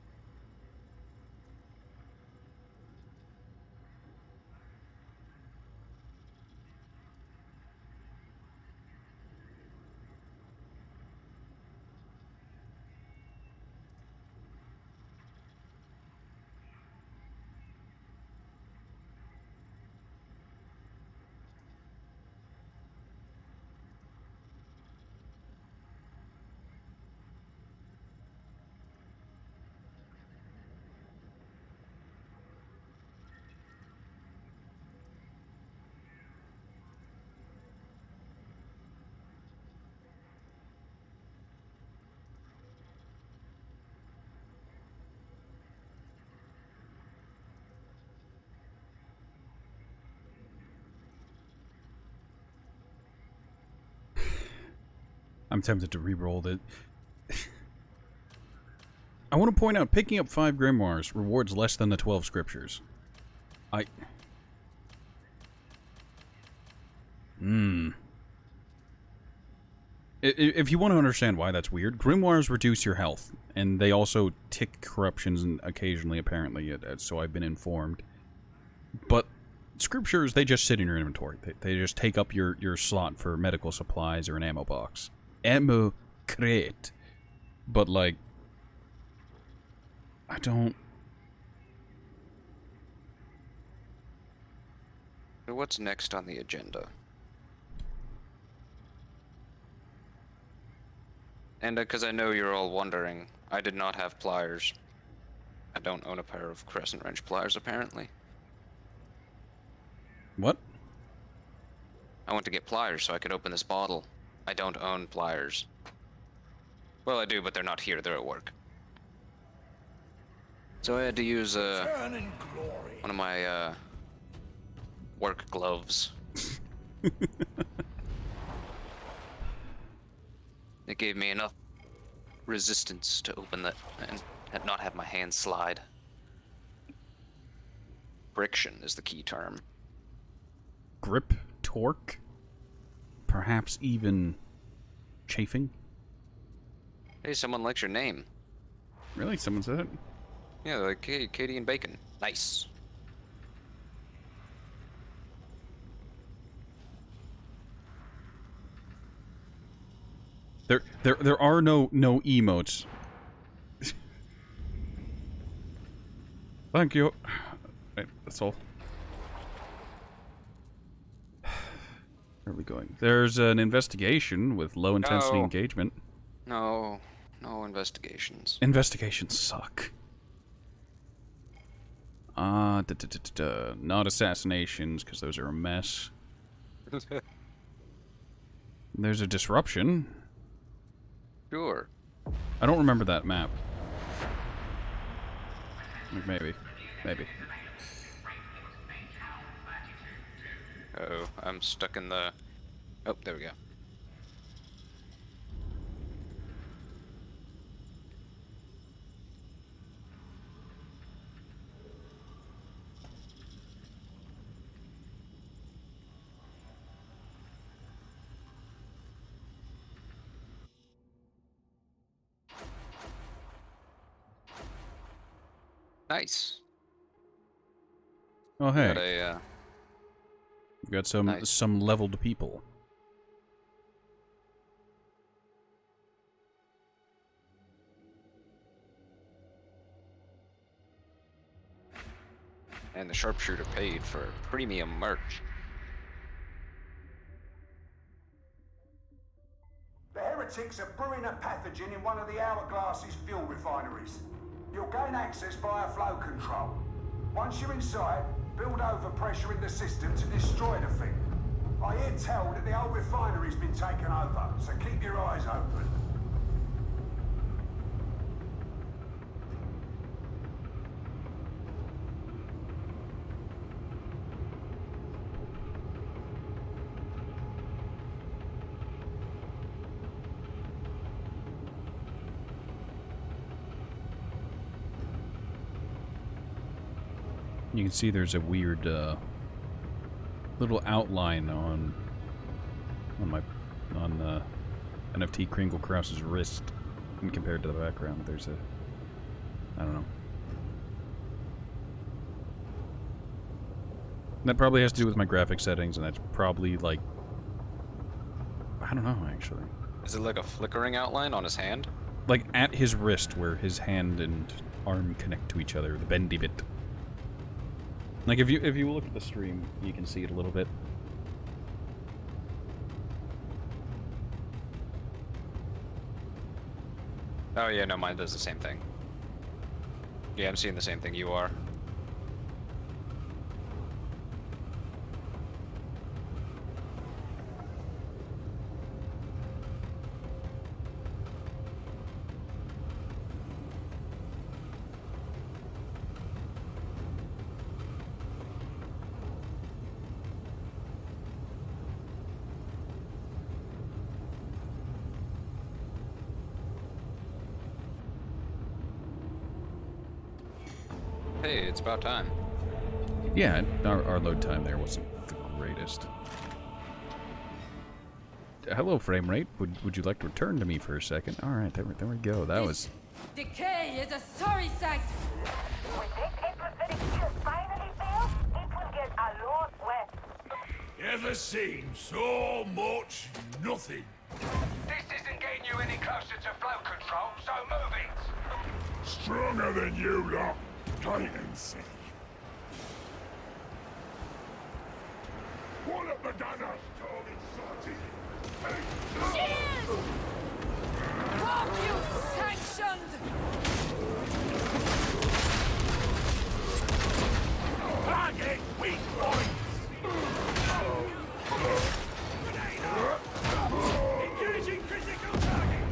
I'm tempted to re-roll it. I want to point out, picking up 5 grimoires rewards less than the 12 scriptures. If you want to understand why that's weird, grimoires reduce your health, and they also tick corruptions occasionally, apparently, so I've been informed. But scriptures, they just sit in your inventory. They just take up your slot for medical supplies or an ammo box. Ammo crate. But, like, I don't... So what's next on the agenda? And because I know you're all wondering, I did not have pliers. I don't own a pair of crescent wrench pliers, apparently. What? I went to get pliers so I could open this bottle. I don't own pliers. Well, I do, but they're not here. They're at work. So I had to use Turn in glory. one of my work gloves. It gave me enough resistance to open that and not have my hand slide. Friction is the key term. Grip, torque, perhaps even chafing. Hey, someone likes your name. Really? Someone said it? Yeah, like, hey, Katie and Bacon. Nice. There are no emotes. Thank you. Right, that's all. Where are we going? There's an investigation with low intensity No. engagement. No investigations. Investigations suck. Not assassinations, because those are a mess. There's a disruption. Sure. I don't remember that map. Maybe. Oh, I'm stuck in the... Oh, there we go. Nice. Oh hey, Got a, we've got some nice. leveled people. and the sharpshooter paid for premium merch. The heretics are brewing a pathogen in one of the Hourglass's fuel refineries. You'll gain access via flow control. Once you're inside, build overpressure in the system to destroy the thing. I hear tell that the whole refinery's been taken over, so keep your eyes open. You can see there's a weird little outline on the NFT Kringle Krause's wrist, and compared to the background, there's a, I don't know. That probably has to do with my graphic settings, and that's probably like, I don't know actually. Is it like a flickering outline on his hand? Like at his wrist, where his hand and arm connect to each other, the bendy bit. Like if you look at the stream, you can see it a little bit. Oh yeah, no, mine does the same thing. Yeah, I'm seeing the same thing you are. Hey, it's about time. Yeah, our load time there wasn't the greatest. Hello, frame rate. Would you like to return to me for a second? All right, there we go. That was. Decay is a sorry sight. When this apathetic shield finally fails, it will get a lot worse. Ever seen so much nothing? This isn't getting you any closer to flow control, so move it! Stronger than you lot. Tight and see. What up the gunners, Tony Sarty? Shield! Walk, you sanctioned! Target weak points! Engaging critical target!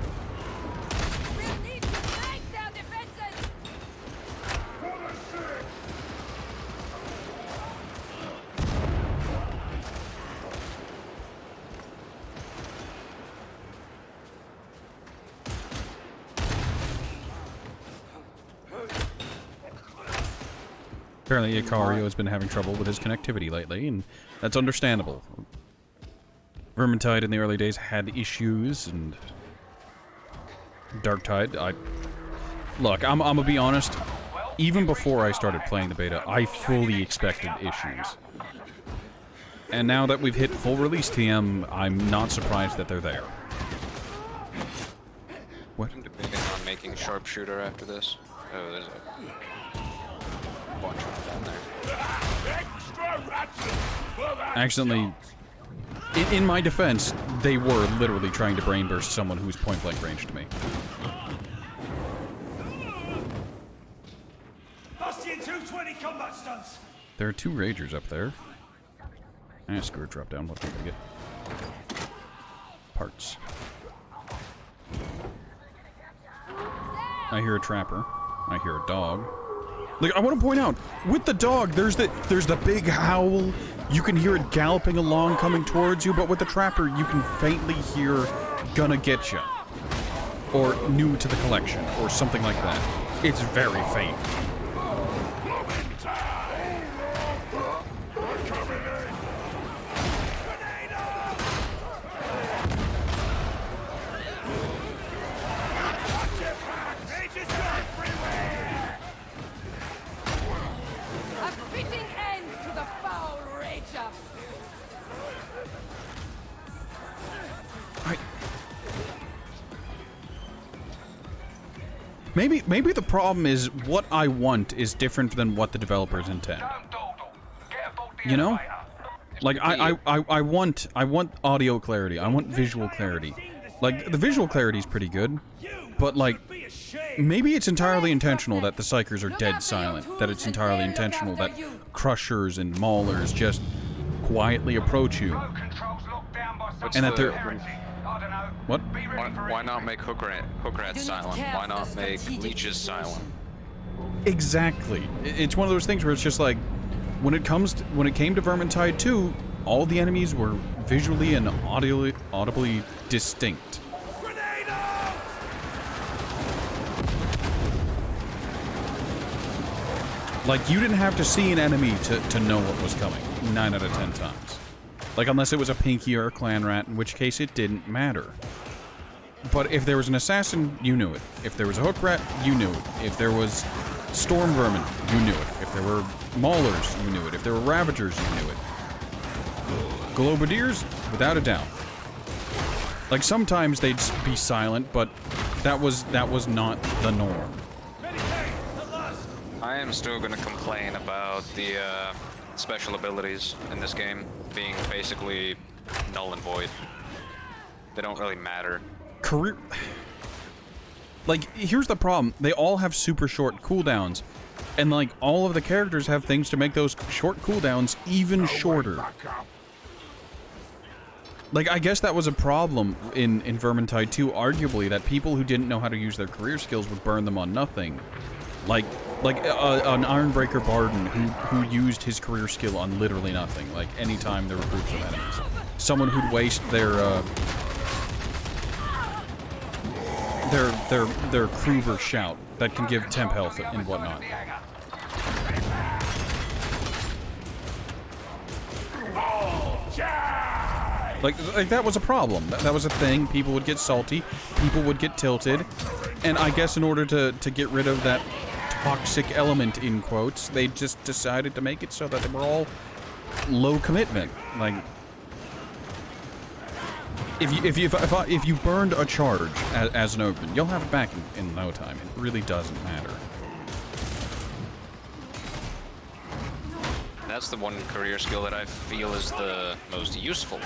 Apparently Icario has been having trouble with his connectivity lately, and that's understandable. Vermintide in the early days had issues, and Darktide, Look, I'm gonna be honest, even before I started playing the beta, I fully expected issues. And now that we've hit full release TM, I'm not surprised that they're there. What? I'm debating on making sharpshooter after this. Oh, there's a bunch down there. Accidentally, in my defense, they were literally trying to brain burst someone who's point blank range to me. There are 2 Ragers up there. Screw it, drop down. What can we get? Parts. I hear a trapper. I hear a dog. Like, I want to point out, with the dog, there's the big howl. You can hear it galloping along, coming towards you, but with the trapper, you can faintly hear "gonna get ya," or "new to the collection," or something like that. It's very faint. Maybe the problem is what I want is different than what the developers intend. You know? Like, I want audio clarity. I want visual clarity. Like, the visual clarity is pretty good, but, like, maybe it's entirely intentional that the Psychers are dead silent. That it's entirely intentional that Crushers and Maulers just quietly approach you. And that they're... What? Why not make Hookrat silent? Why not make Leeches silent? Exactly. It's one of those things where it's just like, when it came to Vermintide 2, all the enemies were visually and audibly distinct. Like, you didn't have to see an enemy to know what was coming 9 out of 10 times. Like, unless it was a Pinky or a Clan Rat, in which case it didn't matter. But if there was an Assassin, you knew it. If there was a Hook Rat, you knew it. If there was Storm Vermin, you knew it. If there were Maulers, you knew it. If there were Ravagers, you knew it. Globadiers, without a doubt. Like, sometimes they'd be silent, but that was not the norm. I am still gonna complain about the special abilities in this game being basically null and void. They don't really matter. Like, here's the problem. They all have super short cooldowns. And, like, all of the characters have things to make those short cooldowns even shorter. Like, I guess that was a problem in Vermintide 2, arguably, that people who didn't know how to use their career skills would burn them on nothing. Like an Ironbreaker Barden who used his career skill on literally nothing. Like, anytime there were groups of enemies. Someone who'd waste their Kruger shout that can give temp health and whatnot. Like that was a problem. That was a thing. People would get salty. People would get tilted. And I guess in order to get rid of that toxic element, in quotes, they just decided to make it so that they were all low commitment. Like, if you burned a charge as an ogryn, you'll have it back in no time. It really doesn't matter. That's the one career skill that I feel is the most useful.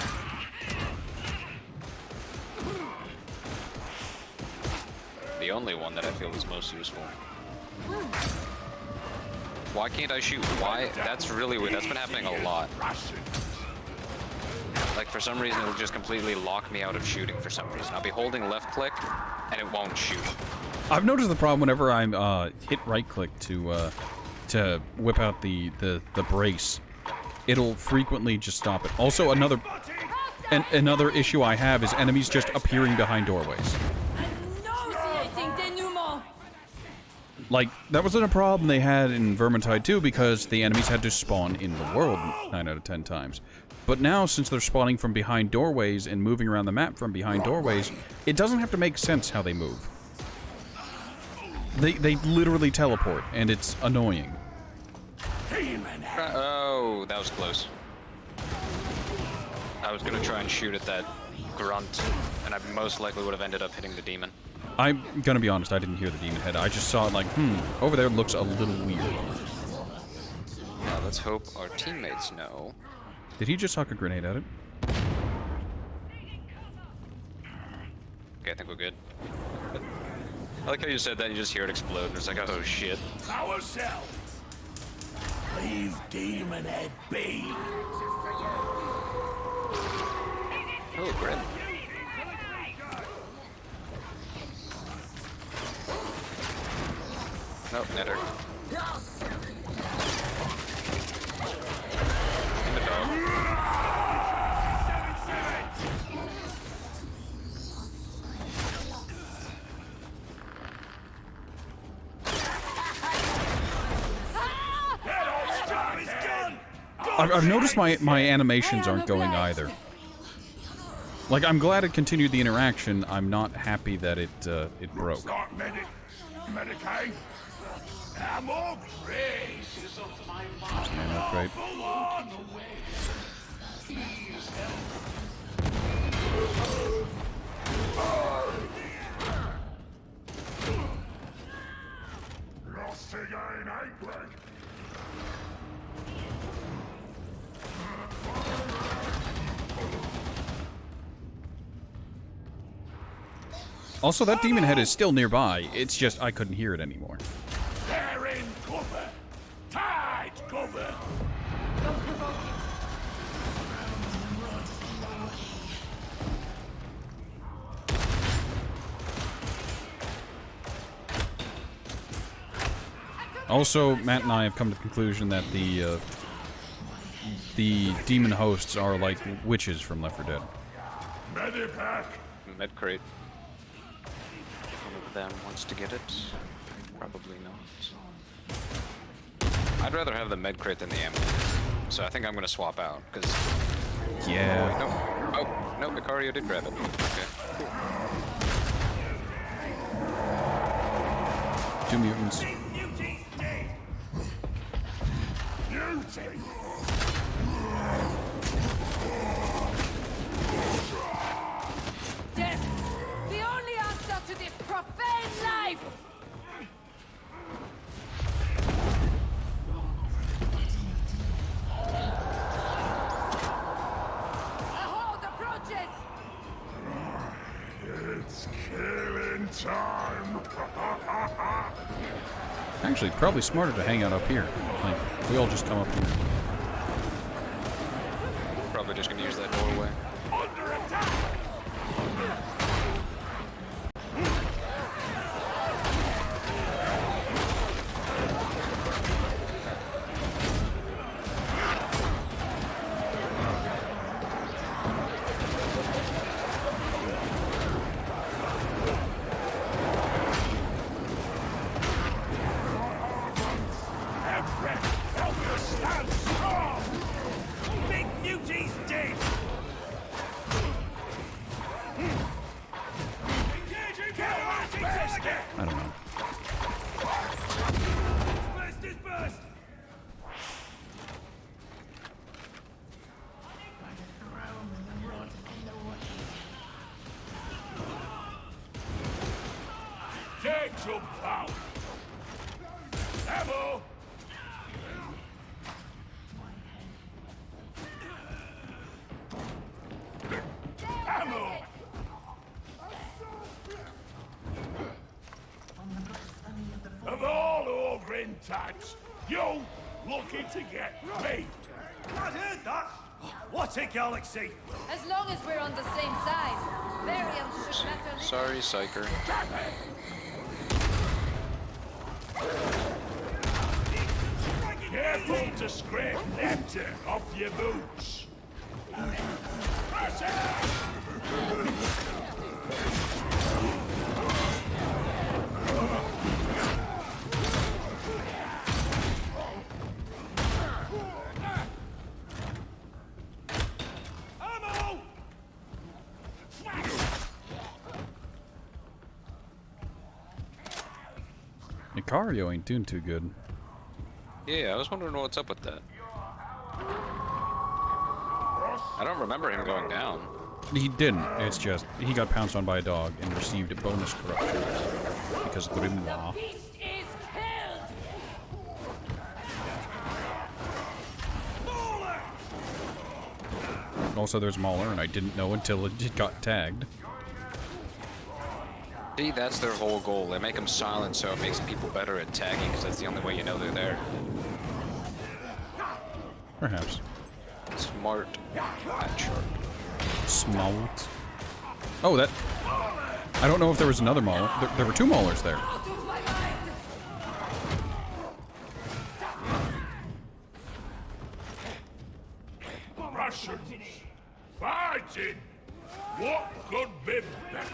The only one that I feel is most useful. Why can't I shoot? Why? That's really weird. That's been happening a lot. Like, for some reason, it'll just completely lock me out of shooting for some reason. I'll be holding left click, and it won't shoot. I've noticed the problem whenever I'm hit right click to whip out the brace. It'll frequently just stop it. Also, another issue I have is enemies just appearing behind doorways. Like, that wasn't a problem they had in Vermintide 2 because the enemies had to spawn in the world 9 out of 10 times. But now, since they're spawning from behind doorways and moving around the map from behind doorways, it doesn't have to make sense how they move. They literally teleport, and it's annoying. Oh, that was close. I was gonna try and shoot at that grunt, and I most likely would have ended up hitting the demon. I'm gonna be honest, I didn't hear the demon head. I just saw it like, over there looks a little weird. Now let's hope our teammates know. Did he just huck a grenade at it? Okay, I think we're good. I like how you said that, you just hear it explode, and it's like, oh shit. Ourselves! Leave Demon Head be! Oh, grim. Nope, netter. In the dog. I've noticed my animations aren't going either. Like, I'm glad it continued the interaction. I'm not happy that it broke. Medicaid. Ammo grace. Man, that's great. Lost again, ain't we? Also, that demon head is still nearby. It's just I couldn't hear it anymore. They're in cover. Tight cover. Don't provoke it. Also, Matt and I have come to the conclusion that the demon hosts are like witches from Left 4 Dead. Medipack. Med crate. One of them wants to get it. Probably not. I'd rather have the med crate than the ammo. So I think I'm gonna swap out, because... Yeah. Oh, no, Icario did grab it. Okay. 2 mutants. Death! The only answer to this profane life! A horde approaches! It's killing time. Actually, probably smarter to hang out up here. Like, we all just come up here. Probably just gonna use that doorway. Under attack. I don't know. Take some power. Ammo. Ammo. Of all ogryn types, you lucky to get me. I heard that. What's it, Galaxy? As long as we're on the same side, variants should matter little. Sorry, Psyker. Careful to scrape nectar off your boots. Icario ain't doing too good. Yeah, I was wondering what's up with that. I don't remember him going down. He didn't. It's just he got pounced on by a dog and received a bonus corruption because Grimoire. Also, there's Mauler, and I didn't know until it got tagged. See, that's their whole goal. They make them silent so it makes people better at tagging, because that's the only way you know they're there. Perhaps. Smart. Fat shark. Smart. Oh, that... I don't know if there was another Mauler. There were two Maulers there. Russians fighting. What could be better?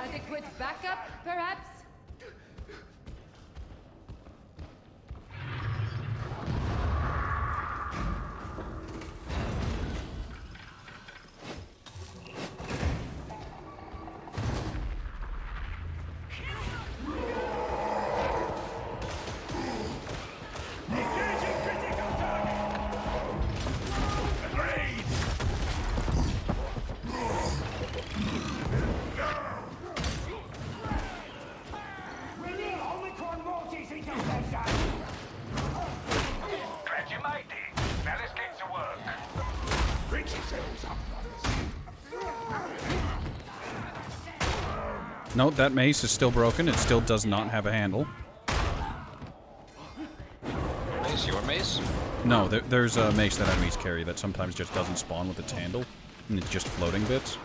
Adequate backup, perhaps? No, that mace is still broken. It still does not have a handle. Mace, your mace? No, there's a mace that enemies carry that sometimes just doesn't spawn with its handle. And it's just floating bits.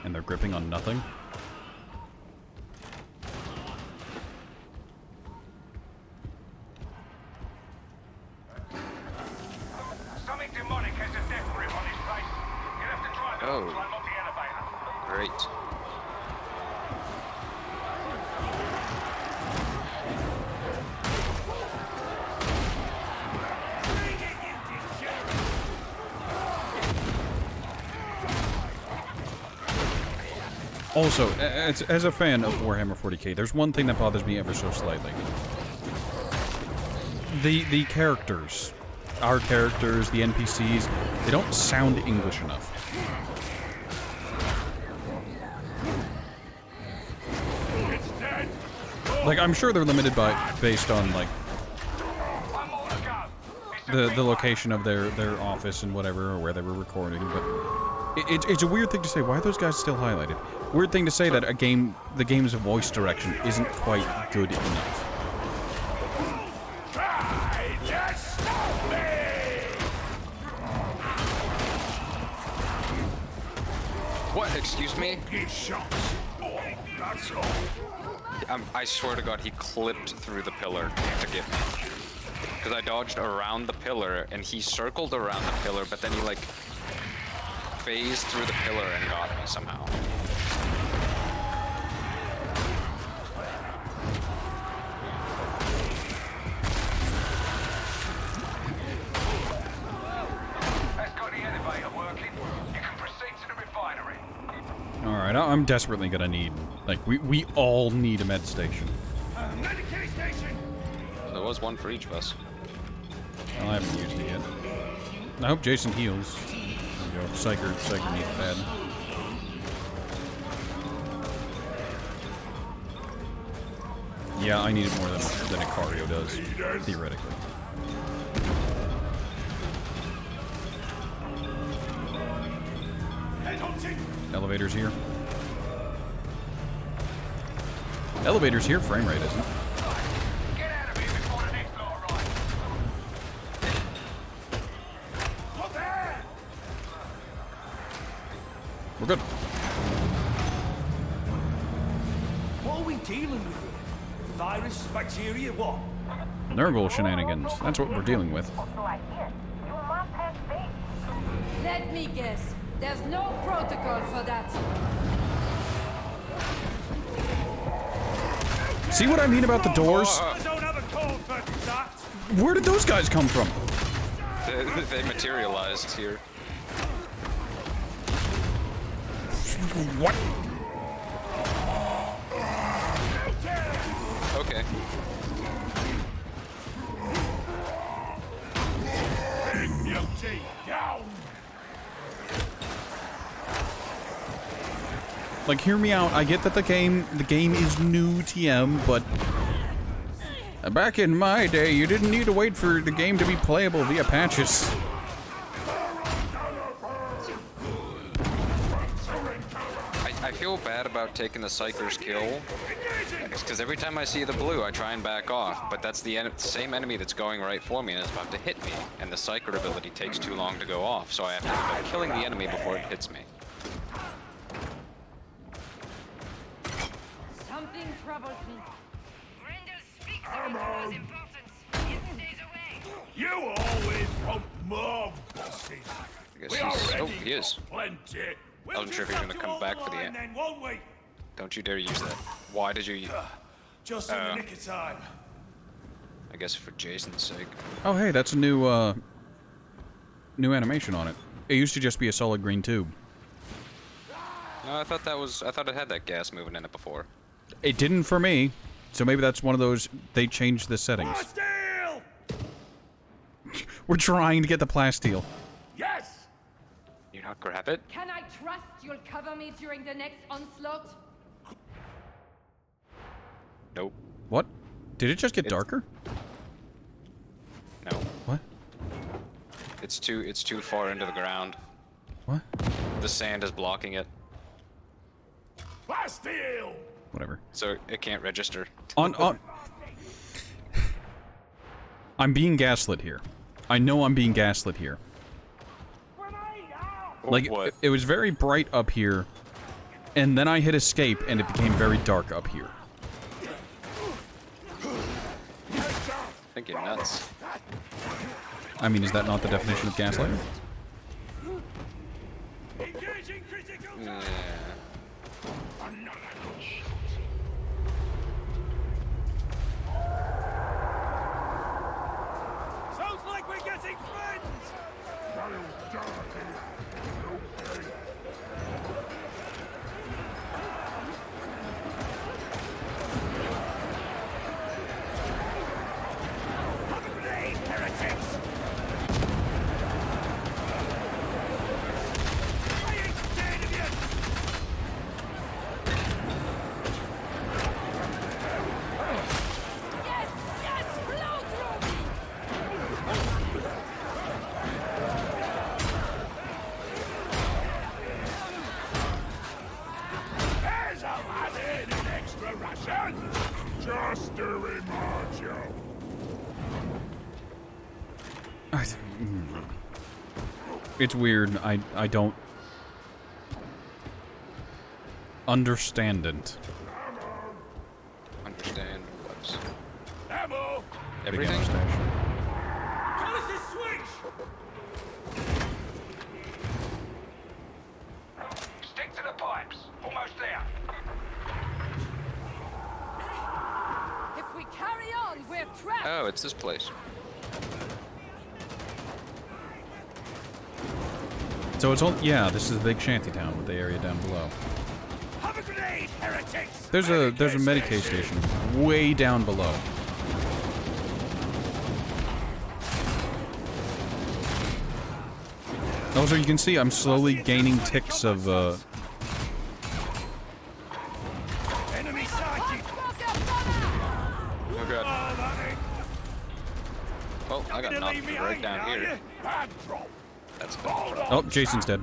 And they're gripping on nothing. Something demonic has a death grip on his face. You'll have to drive it to unlock the elevator. Great. Also, as a fan of Warhammer 40k, there's one thing that bothers me ever so slightly. The characters, our characters, the NPCs, they don't sound English enough. Like, I'm sure they're limited based on, like, the location of their office and whatever, or where they were recording, but it's a weird thing to say. Why are those guys still highlighted? Weird thing to say that the game's voice direction isn't quite good enough. What? Excuse me? I swear to God, he clipped through the pillar to get me. Because I dodged around the pillar, and he circled around the pillar, but then he, like, phased through the pillar and got me somehow. Alright, I'm desperately gonna need, like, we all need a med station. There was one for each of us. Well, I haven't used it yet. I hope Jason heals. There we go. Psyker needs bad. Yeah, I need it more than Icario does, theoretically. Elevator's here. Elevator's here, frame rate isn't. We're good. What are we dealing with? Virus, bacteria, what? Nurgle shenanigans. That's what we're dealing with. Let me guess. There's no protocol for that. See what I mean about the doors? I don't have a code for that. Where did those guys come from? They materialized here. What? Okay. Like, hear me out. I get that the game is new TM, but back in my day, you didn't need to wait for the game to be playable via patches. I feel bad about taking the Psyker's kill, because every time I see the blue, I try and back off, but that's the same enemy that's going right for me and is about to hit me, and the Psyker ability takes too long to go off, so I have to end up killing the enemy before it hits me. Something troubles me. You always want more bosses. I guess he's... Oh, he is. I wasn't sure if he was going to come back for the end. Don't you dare use that. Why did you... Just in the nick of time. I guess for Jason's sake. Oh, hey, that's a new, new animation on it. It used to just be a solid green tube. No, I thought it had that gas moving in it before. It didn't for me, so maybe that's one of those, they changed the settings. Plasteel! We're trying to get the plasteel. Yes! You not grab it? Can I trust you'll cover me during the next onslaught? Nope. What? Did it just get darker? No. What? It's too far into the ground. What? The sand is blocking it. Plasteel! Whatever. So it can't register. On. I'm being gaslit here. I know I'm being gaslit here. Like, it was very bright up here, and then I hit escape, and it became very dark up here. I think you're nuts. I mean, is that not the definition of gaslighting? Yeah. Sounds like we're getting friends! Just to remind you. It's weird. I don't understand it. Understand what? Ammo! Everything? How does this switch? Stick to the pipes. Almost there. If we carry on, we're trapped. Oh, it's this place. So it's all, yeah, this is the big shanty town with the area down below. Have a grenade, heretics! There's a Medicaid station way down below. Also, you can see I'm slowly gaining ticks of Enemy sighted! Oh god. Oh, I got knocked right down here. Bad drop. That's good. oh, Jason's dead.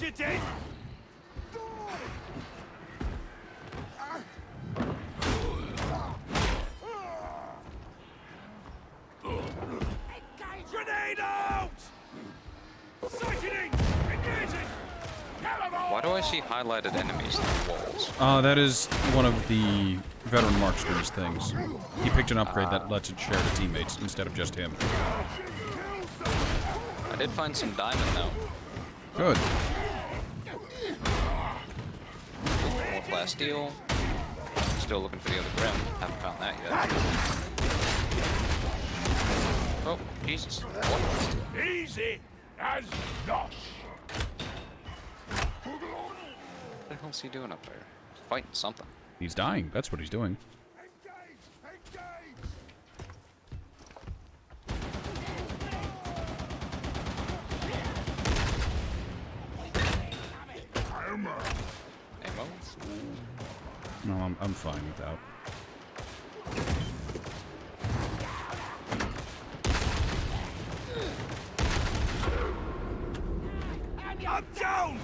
Told you, dead. Grenade out! Sickening! Engaging! Why do I see highlighted enemies through walls? That is one of the veteran marksman's things. He picked an upgrade that lets it share to teammates instead of just him. I did find some diamond though. Good. More plasteel. Still looking for the other grim. Haven't found that yet. Oh, Jesus. What? Easy as nosh. What the hell's he doing up there? He's fighting something. He's dying. That's what he's doing. Ammo? No, I'm fine without. I'm down!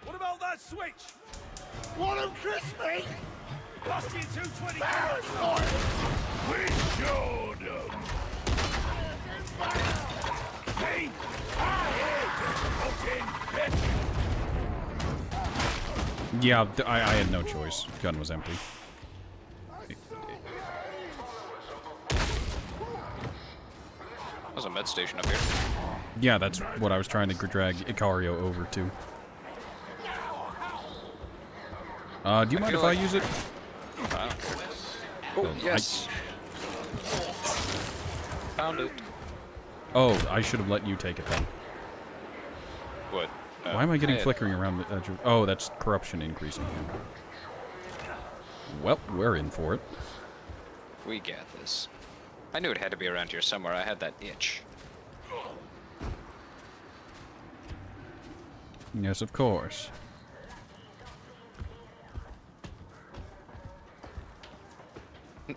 What about that switch? Want him crispy? Bastion 220. We showed him. Hey! Yeah, I had no choice. Gun was empty. There's a med station up here. Yeah, that's what I was trying to drag Icario over to. Do you mind if I use it? Oh, yes. Found it. Oh, I should have let you take it then. What? Why am I getting flickering around the edge of... Oh, that's corruption increasing here. Well, we're in for it. We get this. I knew it had to be around here somewhere. I had that itch. Yes, of course.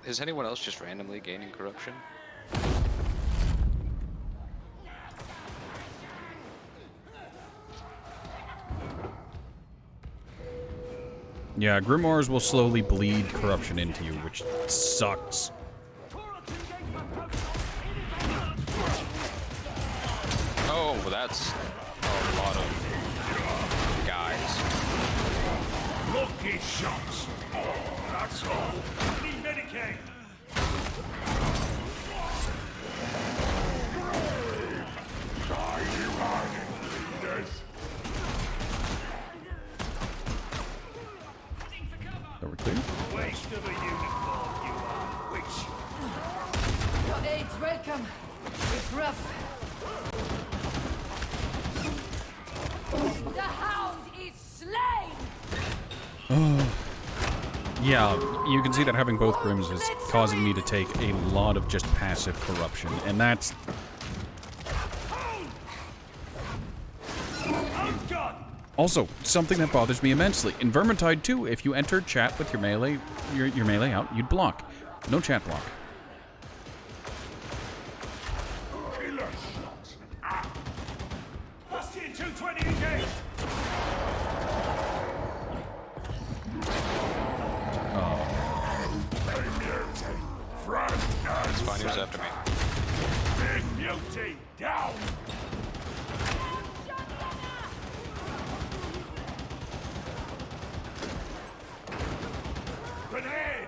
Is anyone else just randomly gaining corruption? Yeah, Grimoires will slowly bleed corruption into you, which sucks. Oh, well, that's a lot of guys. Lucky shots. Oh, that's all. Need Medicaid. Over two. Waste of a uniform, you are. Which? Your aid's welcome. It's rough. The hound is slain! Yeah, you can see that having both Grims is causing me to take a lot of just passive corruption, and that's... Also, something that bothers me immensely. In Vermintide 2, if you enter chat with your melee out, you'd block. No chat block. Bastion 220 engaged. It's fine, he was after me. Big beauty down. Grenade!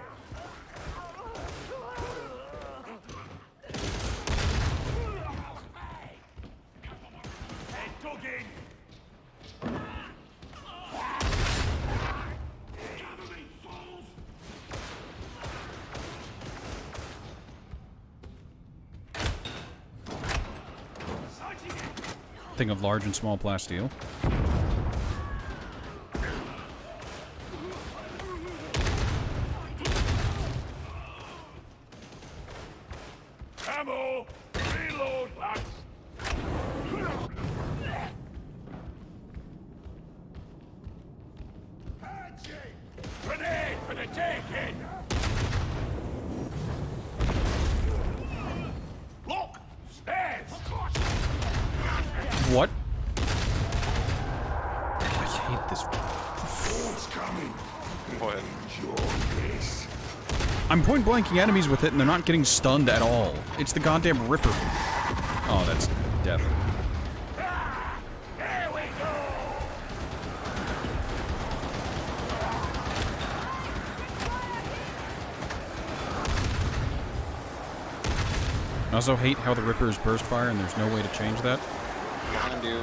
Head dug in! Thing of large and small plasteel. Ammo. Reload, lads. Grenade for the taking. What? I hate this. What? I'm point blanking enemies with it and they're not getting stunned at all. It's the goddamn Ripper. Oh, that's death. I also hate how the Ripper is burst fire and there's no way to change that. Behind you.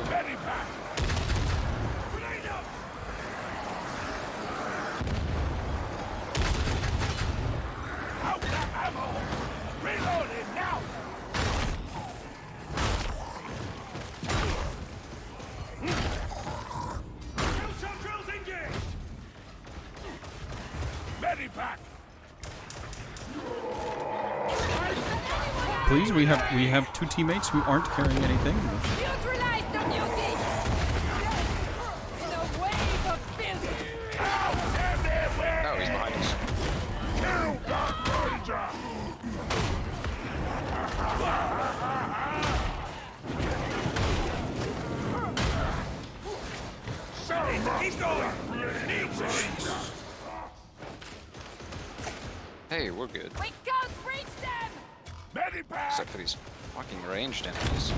Please, we have two teammates who aren't carrying anything. Neutralize the beauty! In a wave of filth! Oh, he's behind us. He's going! Hey, we're good. We can't reach them! Except for these fucking ranged enemies.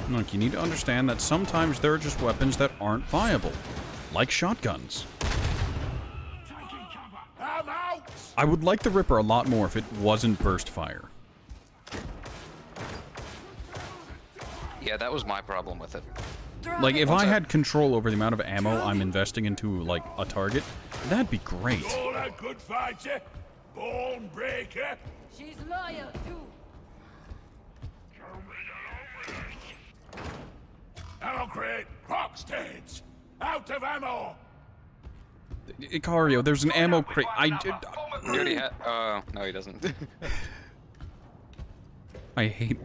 Look, you need to understand that sometimes there are just weapons that aren't viable. Like shotguns. I would like the Ripper a lot more if it wasn't burst fire. Yeah, that was my problem with it. Like, if I had control over the amount of ammo I'm investing into, like, a target, that'd be great. All a good fighter, bone breaker. She's loyal too. Ammo crate, Rocksteads, out of ammo. Icario, there's an ammo crate. He already had. No, he doesn't. I hate.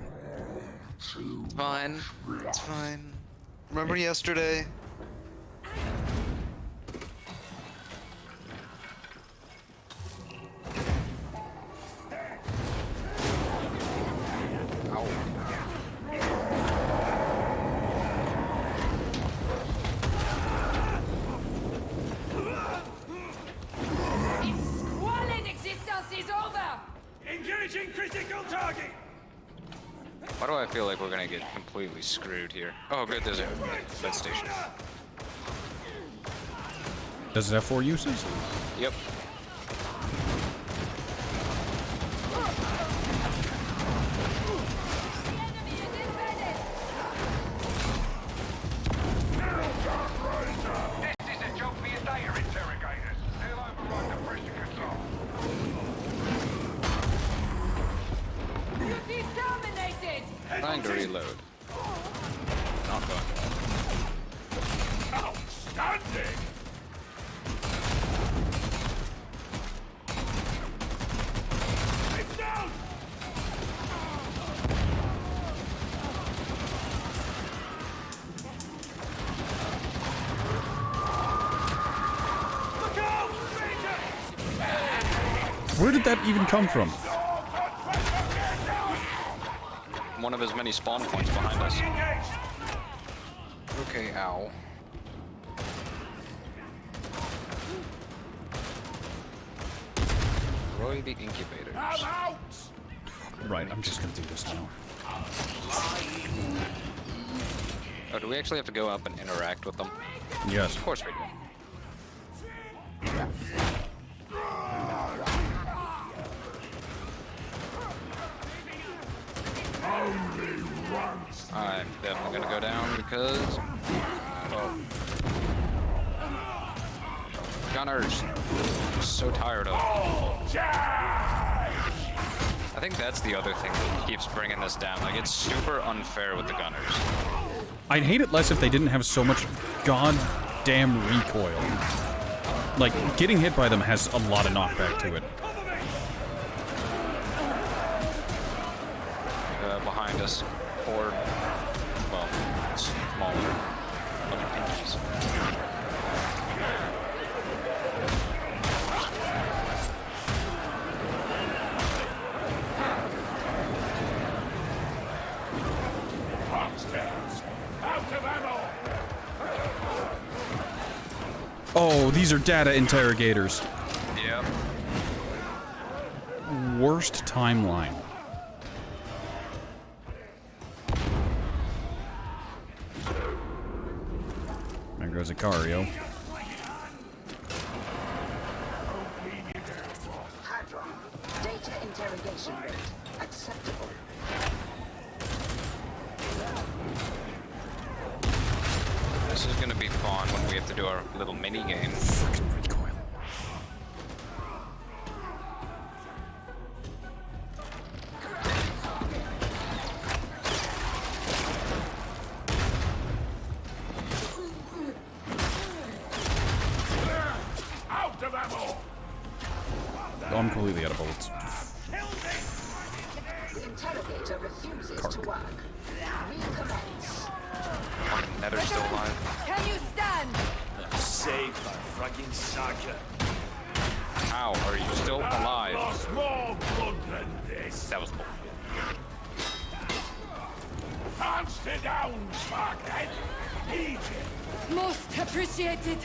It's fine. It's fine. Remember yesterday? Engaging critical target! Why do I feel like we're gonna get completely screwed here? Oh, good, there's a med station. Does it have 4 uses? Yep. This is a job for your data interrogators. They'll override the pressure control. Duty terminated! Trying to reload. Not going well. Outstanding! It's down! Look out! Where did that even come from? One of his many spawn points behind us. Okay, ow. Destroy the incubators. Right, I'm just gonna do this now. Oh, do we actually have to go up and interact with them? Yes. Of course we do. I'm definitely gonna go down because... Oh. Gunners. I'm so tired of. I think that's the other thing that keeps bringing this down. Like, it's super unfair with the gunners. I'd hate it less if they didn't have so much goddamn recoil. Like, getting hit by them has a lot of knockback to it. Behind us. Or, well, smaller. Bunch of pinches. Oh, these are data interrogators. Yep. Worst timeline. There goes Icario. Hadron, data interrogation rate acceptable. This is gonna be fun when we have to do our little mini game. Fucking recoil. Out of ammo! I'm completely out of bullets. The interrogator refuses to work. Recommence. Nether's still alive. Can you stand? Saved by fragging Saga. How are you still alive? Lost more blood than this. That was bull. Hands to down, Sparkhead. Eat it. Most appreciated.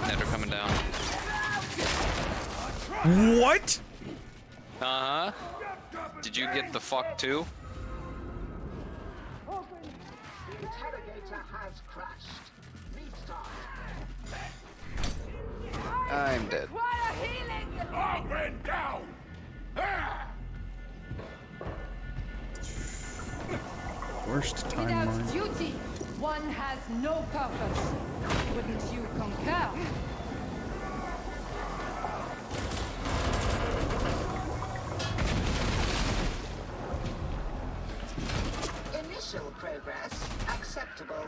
Nether coming down. What? Uh-huh. Did you get the fuck too? Interrogator has crashed. Restart. I'm dead. Ogryn down! Ah! Worst Without timeline. duty, one has no purpose. Wouldn't you concur? Initial progress acceptable.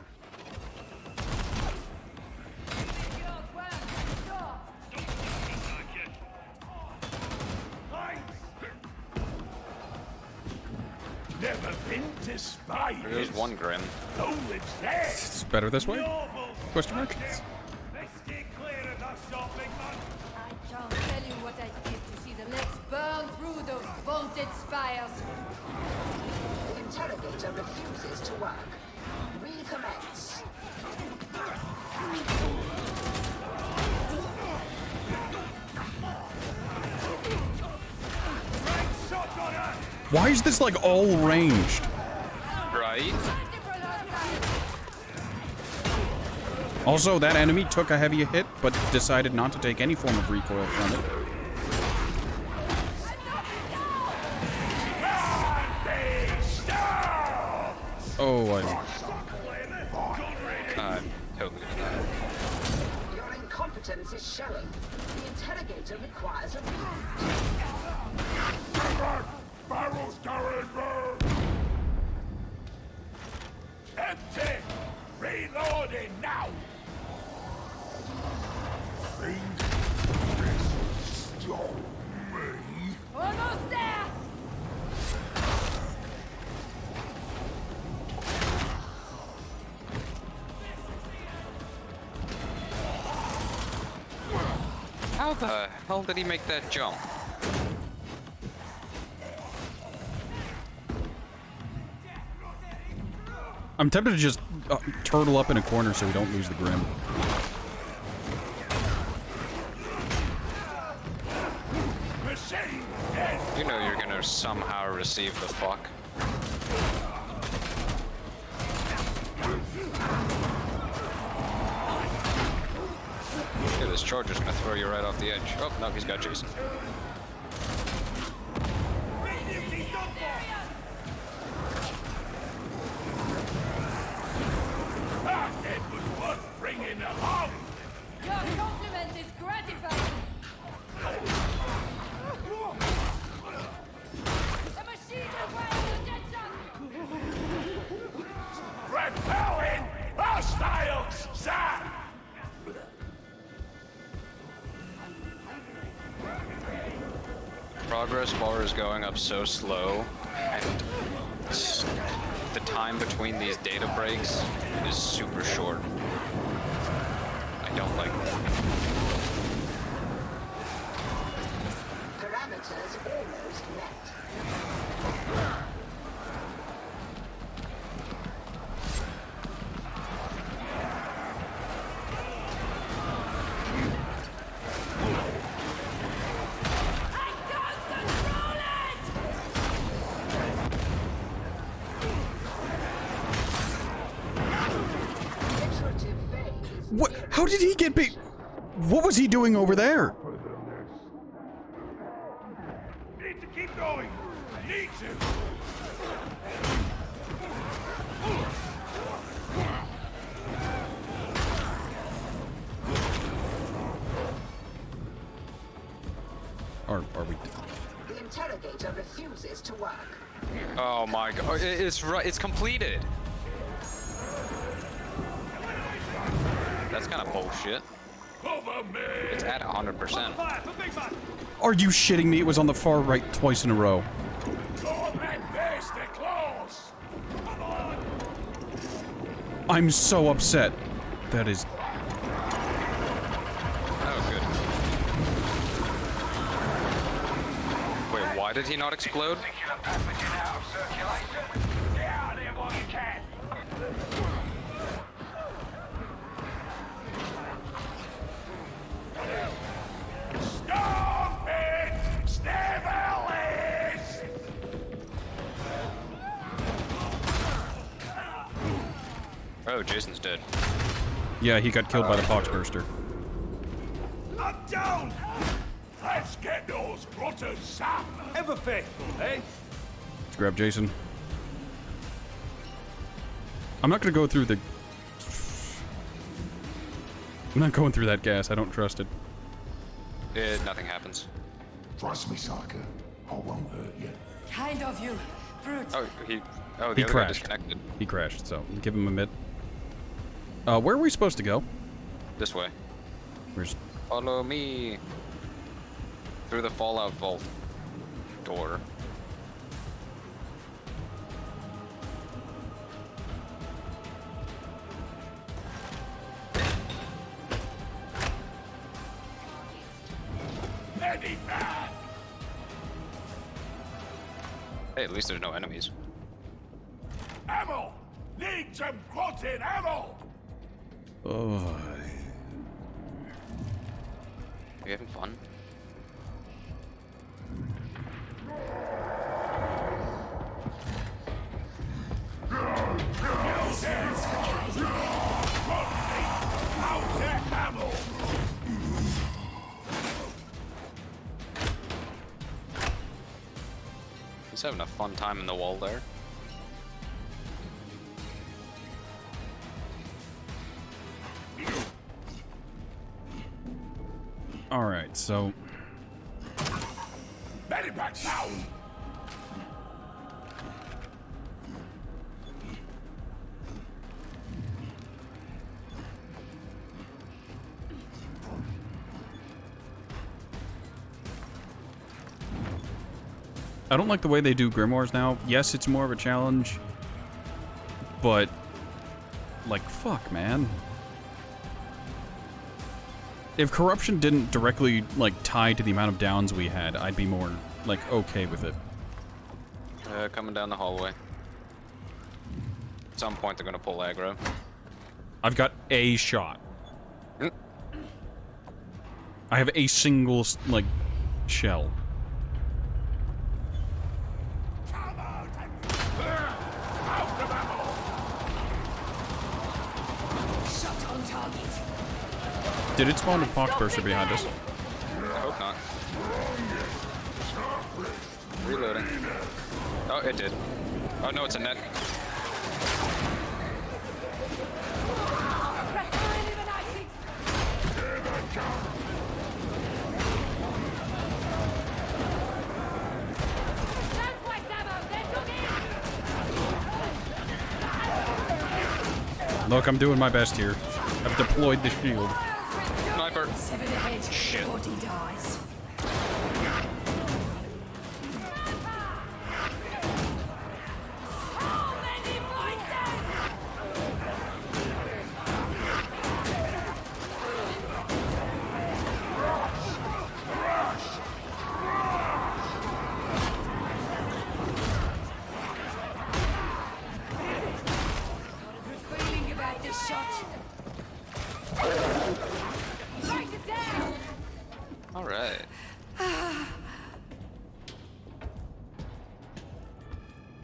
Never been to Spires. There's one Grim. Who lives there? It's better this way? Question mark? Let's stay clear of that shop, big man. I can't tell you what I'd give to see the legs burn through those vaunted spires. The interrogator refuses to work. Recommence. Why is this like all ranged? Right? Also, that enemy took a heavy hit, but decided not to take any form of recoil from it. Oh, I'm totally gonna die. Your incompetence is showing. The interrogator requires a Barrels carrying bird! Empty! Reloading now! Think this stop me? Almost there! How the hell did he make that jump? I'm tempted to just turtle up in a corner so we don't lose the Grim. You know you're gonna somehow receive the fuck. Yeah, this charger's gonna throw you right off the edge. Oh, no, he's got Jason. It was worth bringing along! Your compliment is gratifying. The machine requires attention. Repelling hostiles, sir! Progress bar is going up so slow, and the time between these data breaks is super short. I don't like it. parameters almost met. How did he get beat? What was he doing over there? Need to keep going. Need to. Are we? The interrogator refuses to work. Oh my god, it's right. It's completed. That's kind of bullshit. It's at 100%. Are you shitting me? It was on the far right twice in a row. I'm so upset. That is. Oh, good. Wait, why did he not explode? Stop it! Stabilis! Oh, Jason's dead. Yeah, he got killed by the Foxburster. I'm down! Let's get those rotters sap! Ever faithful, eh? Let's grab Jason. I'm not gonna go through the... I'm not going through that gas. I don't trust it. Nothing happens. Trust me, Saka. I won't hurt you. Kind of you, brute. Oh, the He other guy crashed. disconnected. He crashed, so give him a mid. Where are we supposed to go? This way. Where's... Follow me. Through the Fallout vault door. Hey, at least there's no enemies. Ammo! Need some quoted ammo! Oh. Are you having fun? He's having a fun time in the wall there. Alright, so... Medipack down! I don't like the way they do grimoires now. Yes, it's more of a challenge, but like, fuck, man. If corruption didn't directly like tie to the amount of downs we had, I'd be more like okay with it. Coming down the hallway. At some point, they're gonna pull aggro. I've got a shot. I have a single like shell. Did it spawn a Foxburster behind us? I hope not. Reloading. Oh, it did. Oh no, it's a net. Look, I'm doing my best here. I've deployed the shield. Sniper. Shit. Body dies. Alright.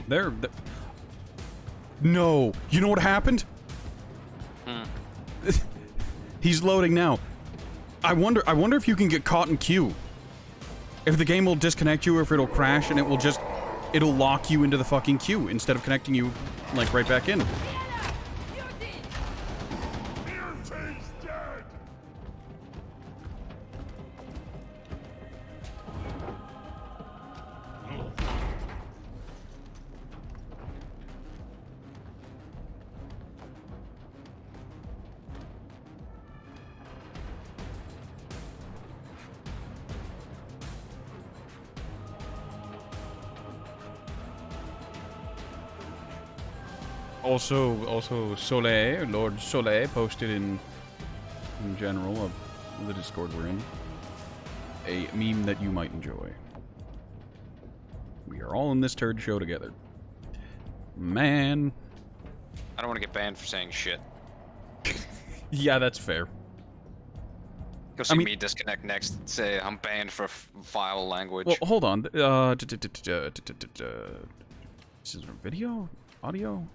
There. No. You know what happened? He's loading now. I wonder if you can get caught in queue. If the game will disconnect you or if it'll crash and it'll lock you into the fucking queue instead of connecting you, like, right back in. Also, Soleil, Lord Soleil, posted in general of the Discord we're in a meme that you might enjoy. We are all in this turd show together. Man. I don't want to get banned for saying shit. Yeah, that's fair. Go see me disconnect next and say I'm banned for foul language. Well, hold on. This is a video? Audio?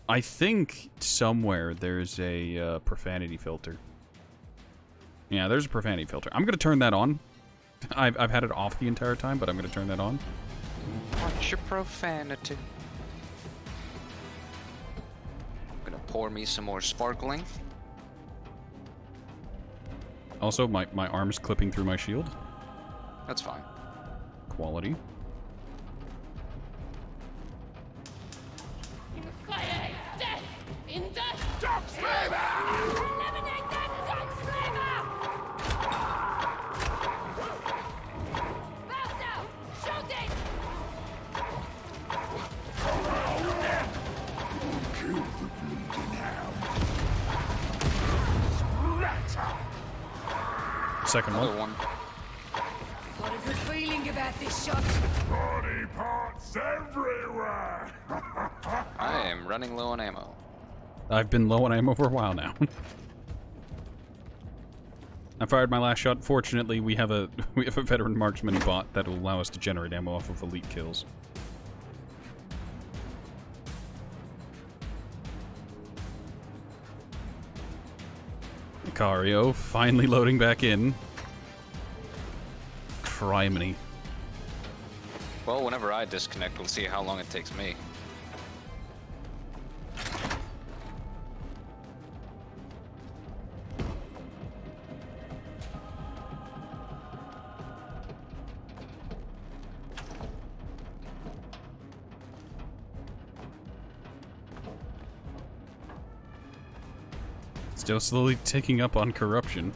I think somewhere there's a profanity filter. Yeah, there's a profanity filter. I'm gonna turn that on. I've had it off the entire time, but I'm gonna turn that on. Watch your profanity. I'm gonna pour me some more sparkling. Also, my arm's clipping through my shield. That's fine. Quality. Death in death! Dog Slaver! Eliminate that dog slaver! Bounce out! Shoot it! Kill the bleeding hound. Second one. Got a good feeling about this shot. Body parts everywhere! I am running low on ammo. I've been low on ammo for a while now. I fired my last shot. Fortunately, we have a veteran marksman bot that will allow us to generate ammo off of elite kills. Icario finally loading back in. Criminy. Well, whenever I disconnect, we'll see how long it takes me. Still slowly ticking up on corruption.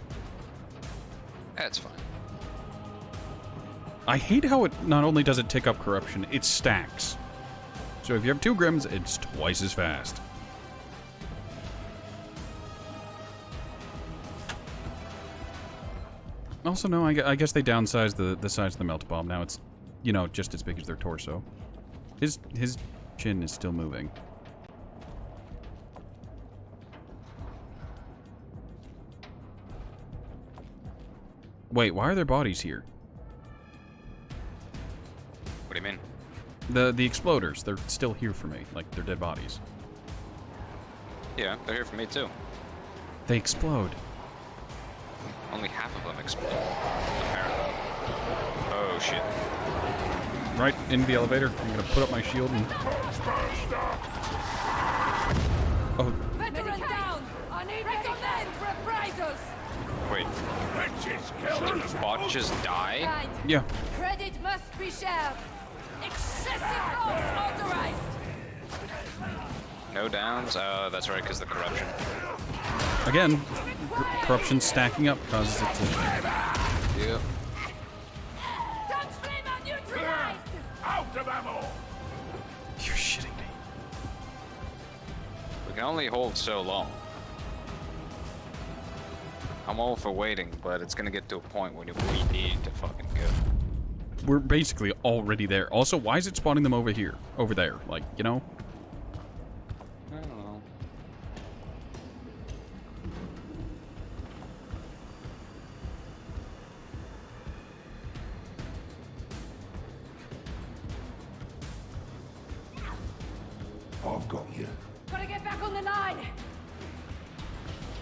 That's fine. I hate how it not only does it tick up corruption, it stacks. So if you have 2 Grims, it's twice as fast. Also, no, I guess they downsized the size of the melt bomb. Now it's, you know, just as big as their torso. His chin is still moving. Wait, why are their bodies here? What do you mean? The exploders, they're still here for me. Like, they're dead bodies. Yeah, they're here for me too. They explode. Only half of them explode, apparently. Oh, shit. Right into the elevator. I'm gonna put up my shield and... Oh. Veteran down! I need recommend reprisals! Wait. Did the bot just die? Kind. Yeah. Credit must be shared. Excessive loss authorized. No downs? That's right, because the corruption. Again, corruption stacking up causes it to... Yep. Out of ammo! You're shitting me. We can only hold so long. I'm all for waiting, but it's gonna get to a point where we need to fucking go. We're basically already there. Also, why is it spawning them over here? Over there, like, you know? I don't know. I've got you. Gotta get back on the line.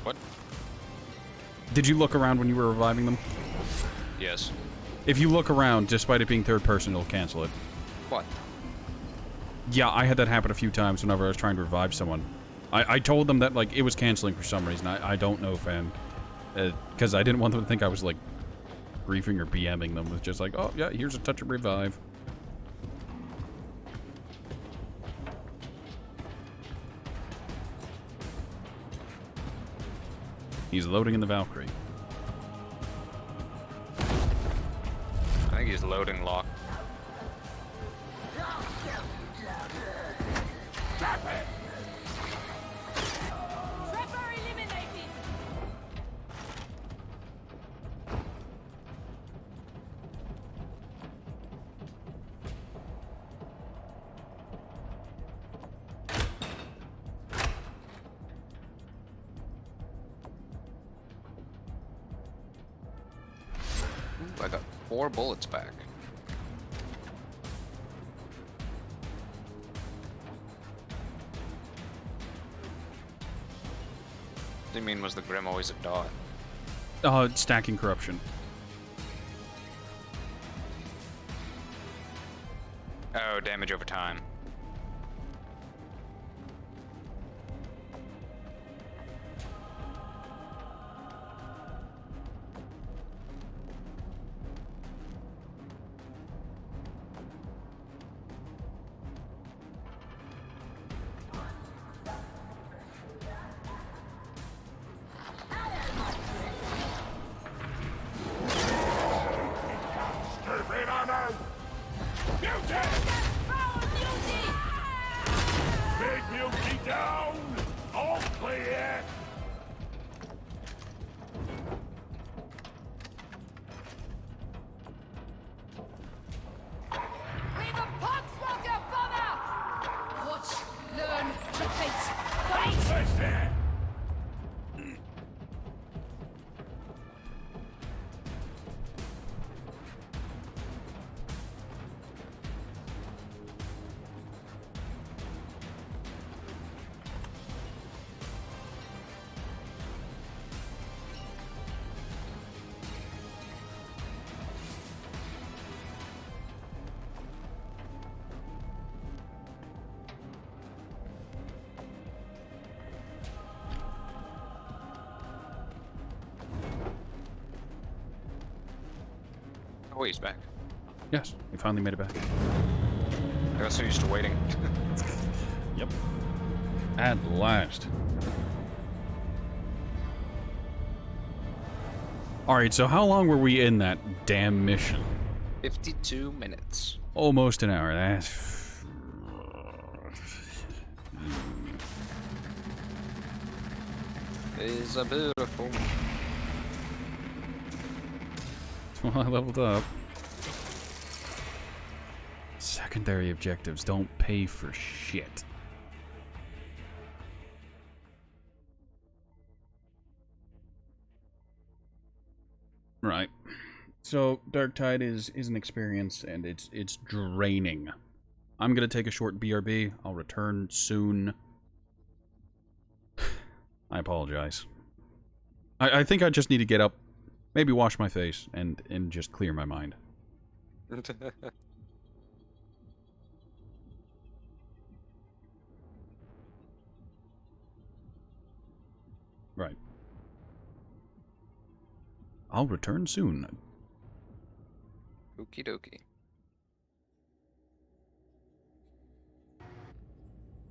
What? Did you look around when you were reviving them? Yes. If you look around, despite it being third person, it'll cancel it. What? Yeah, I had that happen a few times whenever I was trying to revive someone. I told them that, like, it was canceling for some reason. I don't know, fan. Because I didn't want them to think I was, like, griefing or BMing them. It was just like, oh, yeah, here's a touch of revive. He's loading in the Valkyrie. I think he's loading lock. Trapper eliminated! Ooh, I got 4 bullets back. What do you mean, was the Grim always a dot? Stacking corruption. Oh, damage over time. Big Milky down! All clear! We've a podsmoker bomber! Watch, learn, repeat, fight! Where's there? Oh, he's back. Yes, we finally made it back. I got so used to waiting. Yep. At last. Alright, so how long were we in that damn mission? 52 minutes. Almost an hour. That's... Is a beautiful. Well, I leveled up. Secondary objectives don't pay for shit. Right. So, Darktide is an experience, and it's draining. I'm gonna take a short BRB. I'll return soon. I apologize. I think I just need to get up, maybe wash my face, and just clear my mind. Right. I'll return soon. Okie dokie.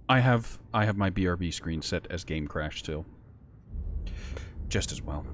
I have my BRB screen set as game crash still. Just as well.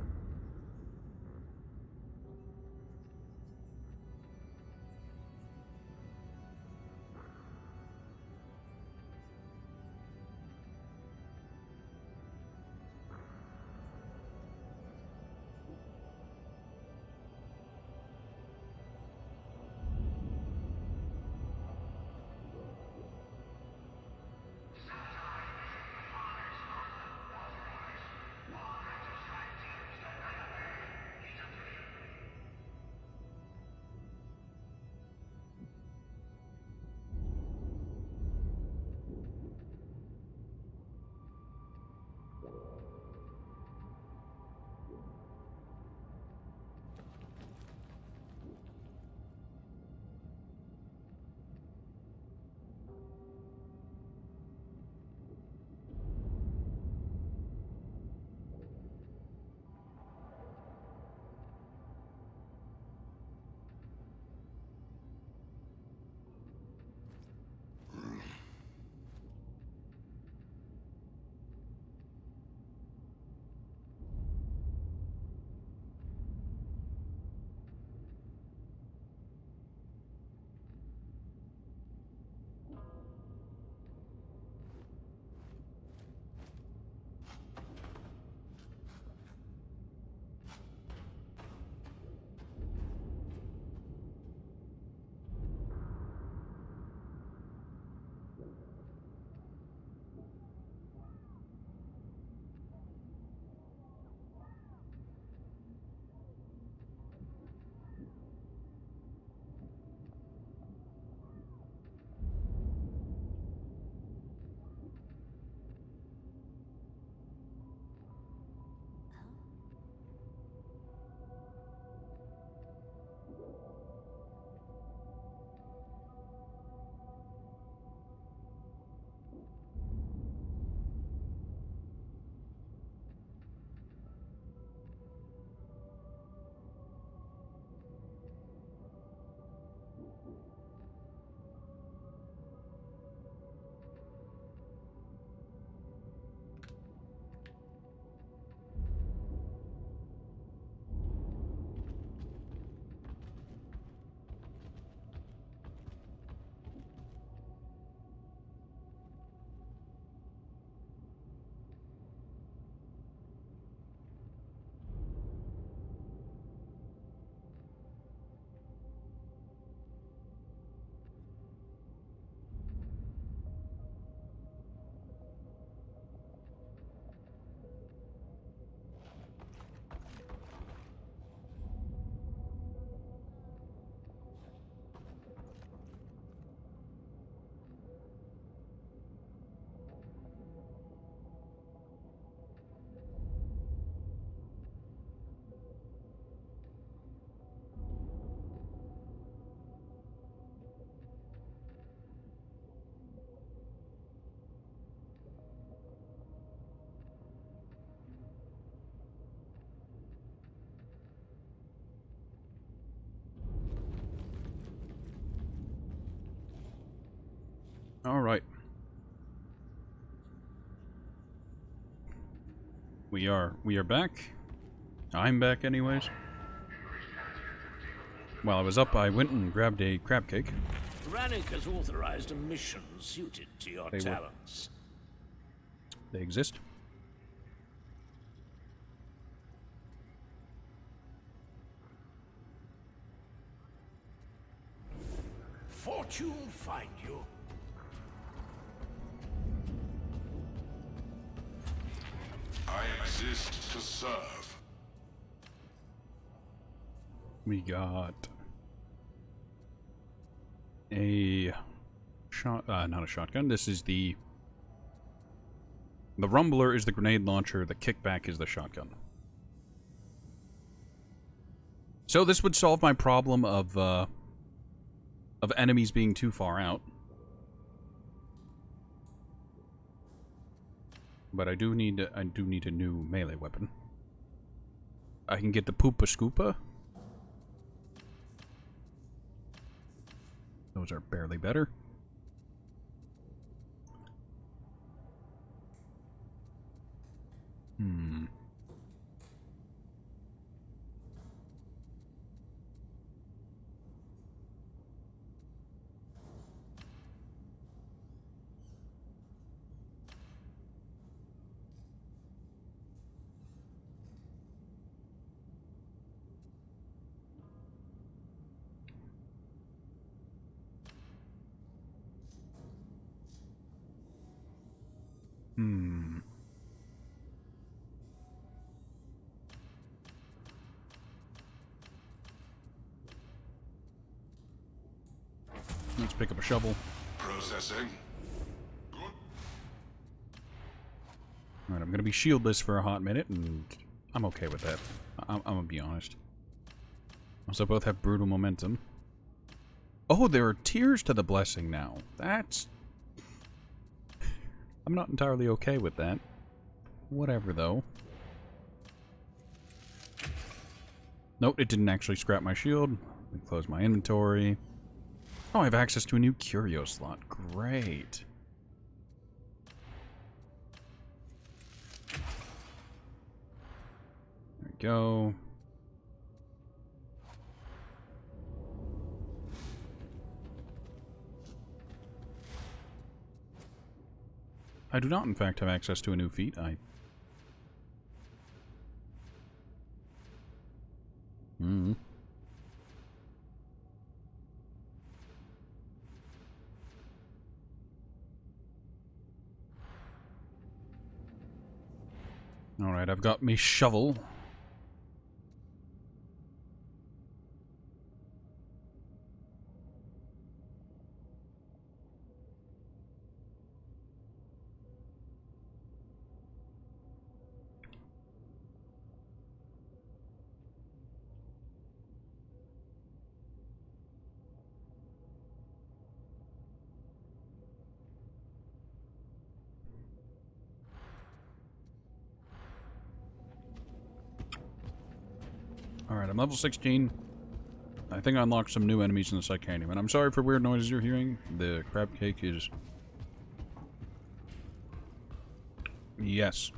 Alright. We are back. I'm back anyways. While I was up, I went and grabbed a crab cake. Rannick has authorized a mission suited to your talents. They exist. Fortune find you. I exist to serve. We got a not a shotgun. This is the rumbler is the grenade launcher. The kickback is the shotgun. So this would solve my problem of enemies being too far out. But I do need a new melee weapon. I can get the Poopa Scoopa. Those are barely better. Let's pick up a shovel. Processing. Good. Alright, I'm gonna be shieldless for a hot minute, and I'm okay with that. I'm gonna be honest. Also, both have brutal momentum. Oh, there are tiers to the blessing now. That's... I'm not entirely okay with that. Whatever, though. Nope, it didn't actually scrap my shield. Let me close my inventory. Oh, I have access to a new curio slot. Great. There we go. I do not, in fact, have access to a new feat. Alright, I've got me shovel. Alright, I'm level 16. I think I unlocked some new enemies in the Psychanium. And I'm sorry for weird noises you're hearing. The crab cake is... Yes.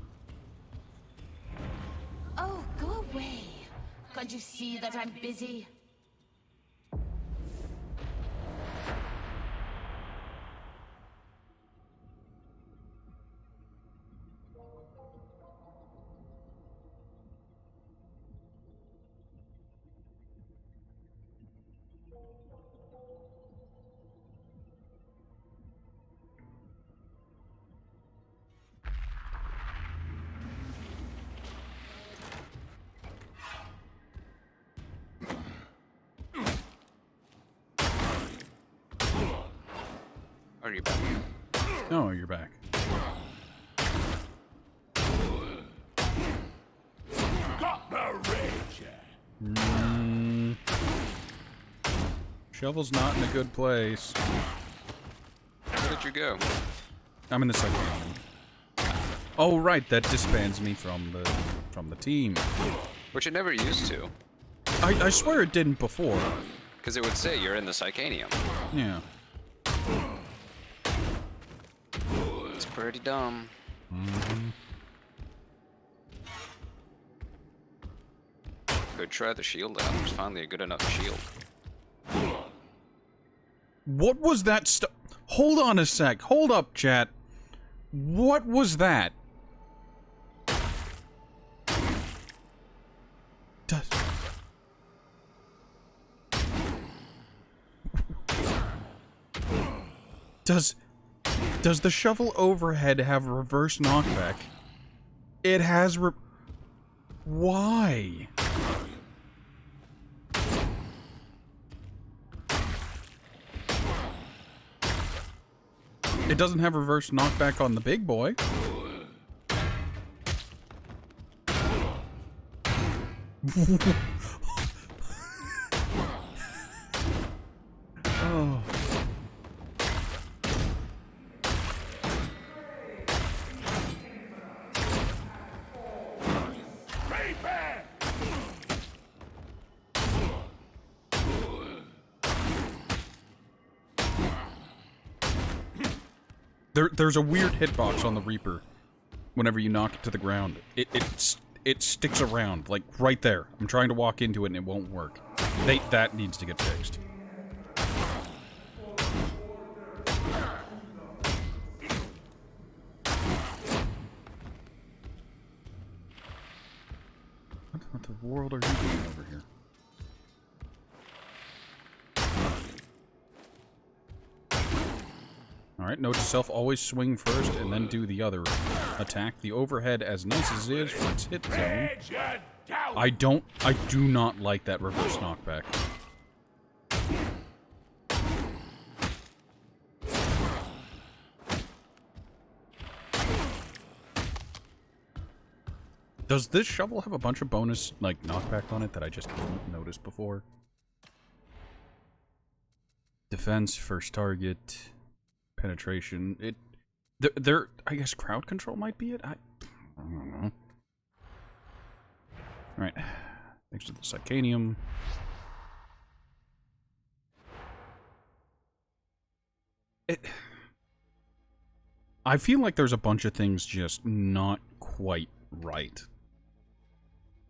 Oh, go away. Can't you see that I'm busy? Are you back? Oh, you're back. Got the rage. Shovel's not in a good place. Where did you go? I'm in the Psychanium. Oh, right, that disbands me from the team. Which it never used to. I swear it didn't before. Because it would say you're in the Psychanium. Yeah. pretty dumb. Good try the shield out. It was finally a good enough shield. What was that stuff? Hold on a sec. Hold up, chat. What was that? Does the shovel overhead have reverse knockback? It has Why? It doesn't have reverse knockback on the big boy. Oh. There's a weird hitbox on the Reaper whenever you knock it to the ground. It sticks around, like, right there. I'm trying to walk into it and it won't work. That needs to get fixed. What the world are you doing over here? Alright, note to self, always swing first and then do the other attack. The overhead, as nice as it is for its hit zone, I do not like that reverse knockback. Does this shovel have a bunch of bonus, like, knockback on it that I just didn't notice before? Defense, first target... penetration. I guess crowd control might be it? I don't know. Alright. Thanks to the Psychanium. I feel like there's a bunch of things just not quite right.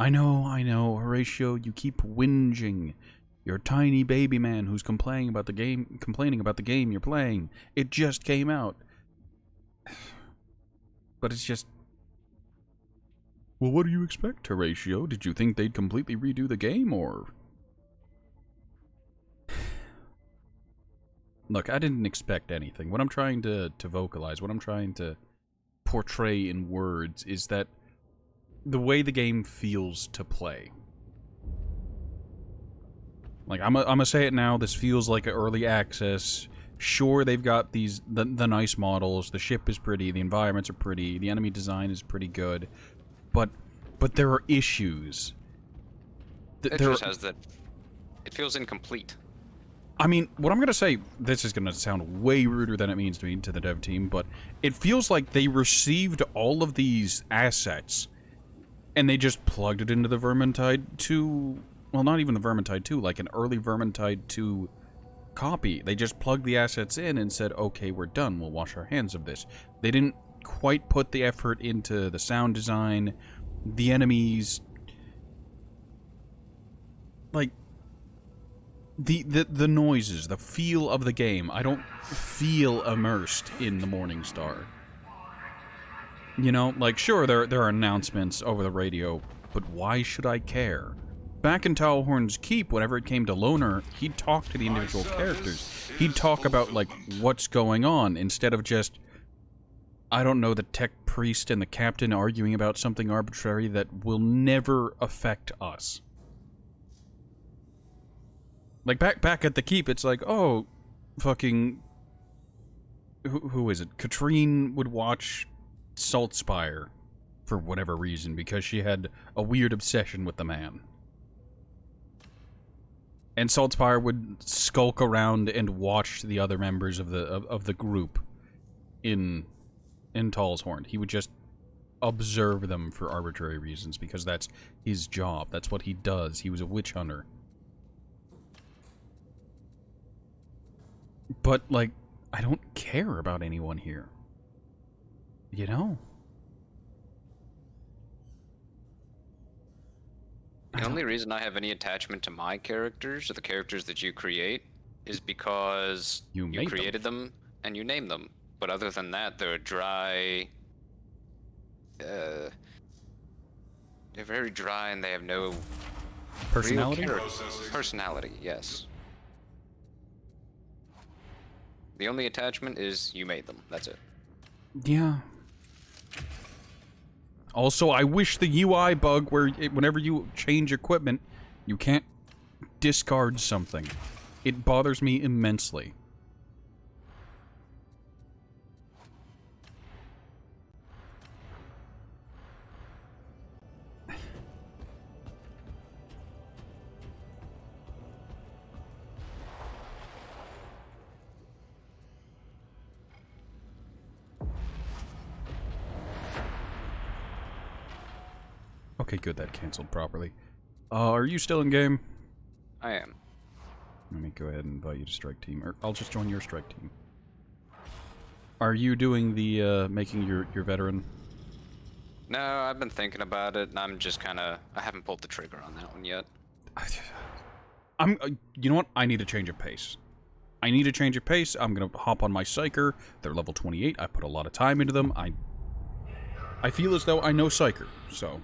I know, Horatio, you keep whinging. You're a tiny baby man who's complaining about the game you're playing. It just came out. But it's just... Well, what do you expect, Horatio? Did you think they'd completely redo the game, or... Look, I didn't expect anything. What I'm trying to vocalize, what I'm trying to portray in words, is that the way the game feels to play. Like, I'm gonna say it now, this feels like an early access. Sure, they've got the nice models, the ship is pretty, the environments are pretty, the enemy design is pretty good, but there are issues. It just has that... It feels incomplete. I mean, what I'm gonna say, this is gonna sound way ruder than it means to me, to the dev team, but it feels like they received all of these assets, and they just plugged it into the Vermintide 2... Well, not even the Vermintide 2, like an early Vermintide 2 copy. They just plugged the assets in and said, okay, we're done, we'll wash our hands of this. They didn't quite put the effort into the sound design, the enemies... Like, the noises, the feel of the game. I don't feel immersed in the Morningstar. You know, like, sure, there are announcements over the radio, but why should I care? Back in Talhorn's Keep, whenever it came to Loner, he'd talk to the individual characters. He'd talk about, like, what's going on, instead of just, I don't know, the tech priest and the captain arguing about something arbitrary that will never affect us. Like, back at the Keep, it's like, oh, fucking... Who is it? Katrine would watch Saltspire for whatever reason, because she had a weird obsession with the man. And Saltspire would skulk around and watch the other members of the group in Talshorn. He would just observe them for arbitrary reasons, because that's his job. That's what he does. He was a witch hunter. But, like, I don't care about anyone here. You know? The only reason I have any attachment to my characters, or the characters that you create, is because you created them and you name them. But other than that, they're dry. They're very dry and they have no personality. Personality, yes. The only attachment is you made them. That's it. Yeah. Also, I wish the UI bug where whenever you change equipment, you can't discard something. It bothers me immensely. Okay, good, that canceled properly. Are you still in game? I am. Let me go ahead and invite you to strike team, or I'll just join your strike team. Are you doing the, making your veteran? No, I've been thinking about it, and I'm just kinda... I haven't pulled the trigger on that one yet. You know what? I need a change of pace. I need a change of pace. I'm gonna hop on my Psyker. They're level 28. I put a lot of time into them. I feel as though I know Psyker, so...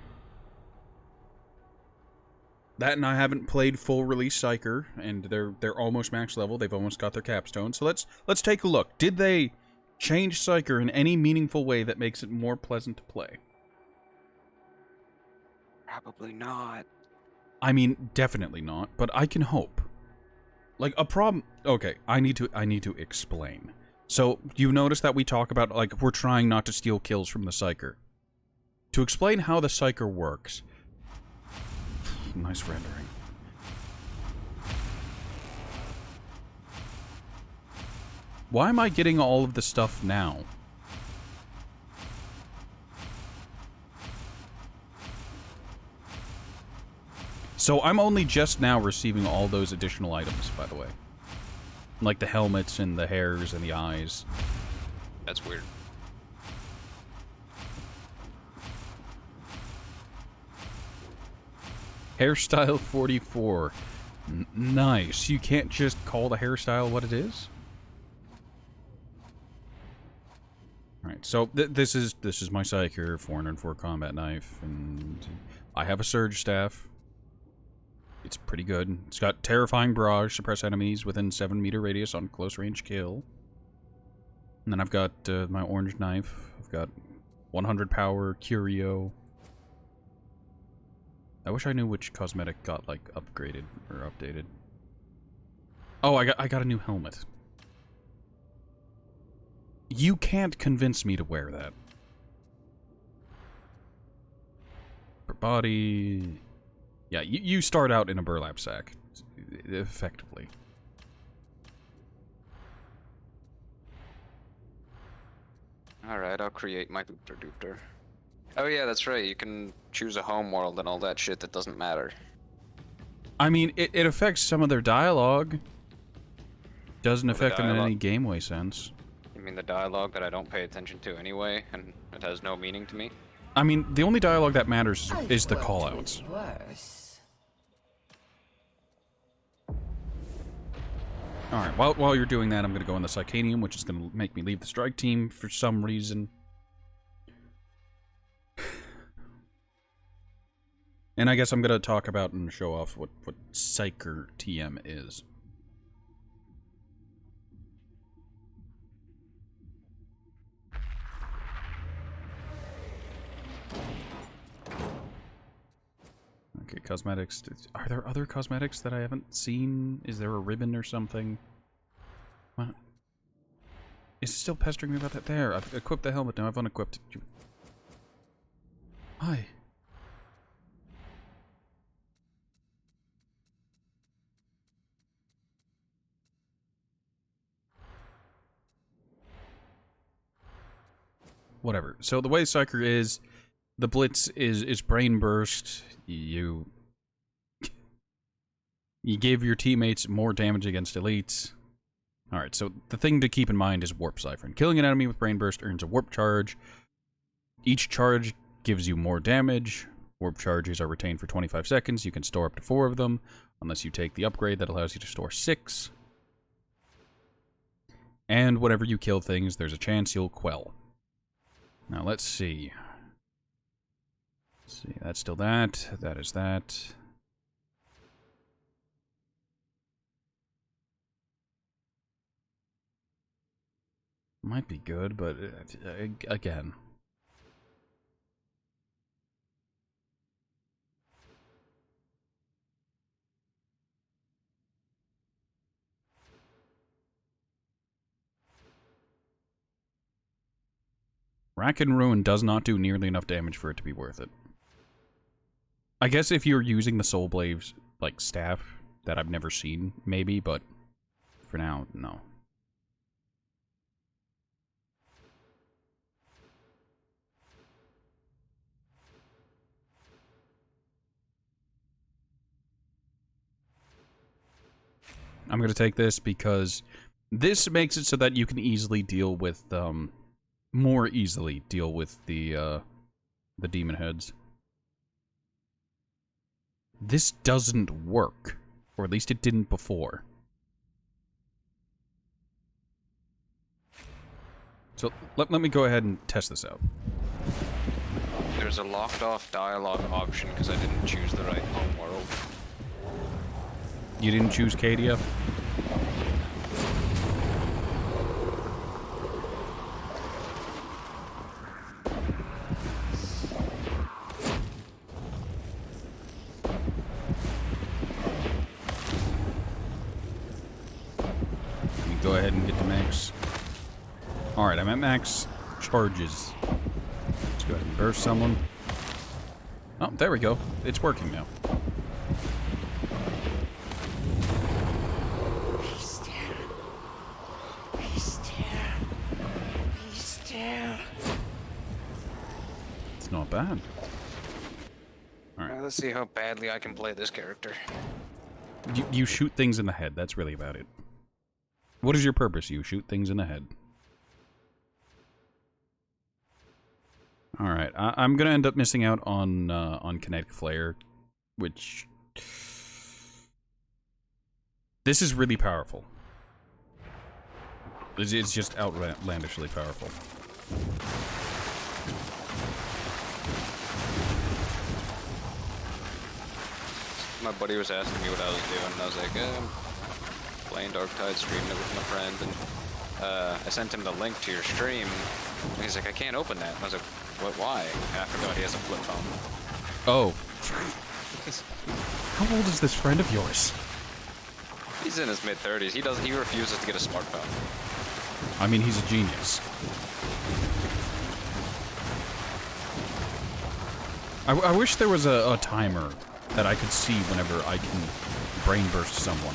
That, and I haven't played full release Psyker, and they're almost max level. They've almost got their capstone. So let's take a look. Did they change Psyker in any meaningful way that makes it more pleasant to play? Probably not. I mean, definitely not, but I can hope. Like, a problem... Okay, I need to explain. So, you notice that we talk about, like, we're trying not to steal kills from the Psyker. To explain how the Psyker works... Nice rendering. Why am I getting all of the stuff now? So I'm only just now receiving all those additional items, by the way. Like the helmets and the hairs and the eyes. That's weird. Hairstyle 44. Nice. You can't just call the hairstyle what it is? Alright, so this is my Psyker, 404 combat knife, and I have a Surge Staff. It's pretty good. It's got Terrifying Barrage, suppress enemies within 7-meter radius on close range kill. And then I've got my orange knife. I've got 100 power, Curio. I wish I knew which cosmetic got, like, upgraded or updated. Oh, I got a new helmet. You can't convince me to wear that. For body... Yeah, you start out in a burlap sack, effectively. Alright, I'll create my Doopter Doopter. Oh yeah, that's right, you can choose a home world and all that shit that doesn't matter. I mean, it affects some of their dialogue. Doesn't affect them in any gameway sense. You mean the dialogue that I don't pay attention to anyway, and it has no meaning to me? I mean, the only dialogue that matters is the callouts. Alright, while you're doing that, I'm going to go in the Psychanium, which is going to make me leave the strike team for some reason. And I guess I'm going to talk about and show off what Psyker TM is. Okay, cosmetics. Are there other cosmetics that I haven't seen? Is there a ribbon or something? What? Is it still pestering me about that? There, I've equipped the helmet now. I've unequipped it. Hi. Whatever. So the way Psyker is, the Blitz is Brain Burst. You give your teammates more damage against elites. Alright, so the thing to keep in mind is Warp Siphon. Killing an enemy with Brain Burst earns a Warp Charge. Each charge gives you more damage. Warp charges are retained for 25 seconds. You can store up to 4 of them, unless you take the upgrade that allows you to store 6. And whenever you kill things, there's a chance you'll quell. Now, let's see. Let's see, that's still that. That is that. Might be good, but again. Rack and Ruin does not do nearly enough damage for it to be worth it. I guess if you're using the Soul Blade's, like, staff that I've never seen, maybe, but for now, no. I'm going to take this because this makes it so that you can easily deal with, more easily deal with the demon heads. This doesn't work. Or at least it didn't before. So, let me go ahead and test this out. There's a locked off dialogue option because I didn't choose the right home world. You didn't choose Cadia? Go ahead and get to max. Alright, I'm at max charges. Let's go ahead and burst someone. Oh, there we go. It's working now. Be still. Be still. Be still. It's not bad. Alright, let's see how badly I can play this character. You shoot things in the head. That's really about it. What is your purpose? You shoot things in the head. Alright, I'm gonna end up missing out on Kinetic Flare, which... This is really powerful. It's just outlandishly powerful. My buddy was asking me what I was doing, and I was like, playing Darktide, streaming it with my friend, and I sent him the link to your stream, and he's like, I can't open that. And I was like, what, why? And I forgot he has a flip phone. Oh. How old is this friend of yours? He's in his mid-30s. He refuses to get a smartphone. I mean, he's a genius. I wish there was a timer that I could see whenever I can brain burst someone.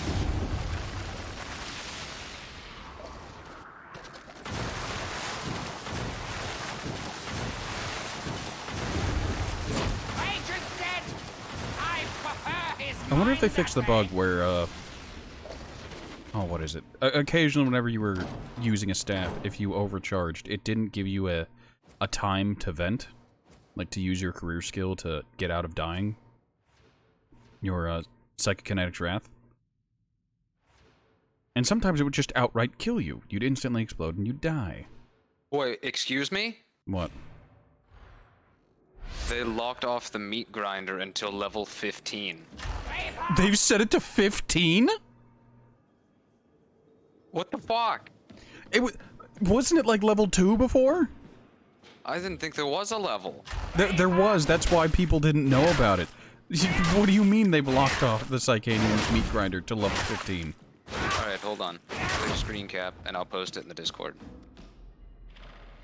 I wonder if they fixed the bug where, oh, what is it? Occasionally, whenever you were using a staff, if you overcharged, it didn't give you a time to vent. Like, to use your career skill to get out of dying. Your, Psychokinetic's Wrath. And sometimes it would just outright kill you. You'd instantly explode and you'd die. Wait, excuse me? What? They locked off the meat grinder until level 15. They've set it to 15? What the fuck? Wasn't it like level 2 before? I didn't think there was a level. There was. That's why people didn't know about it. What do you mean they've locked off the Psychanium's meat grinder to level 15? Alright, hold on. There's a screen cap, and I'll post it in the Discord.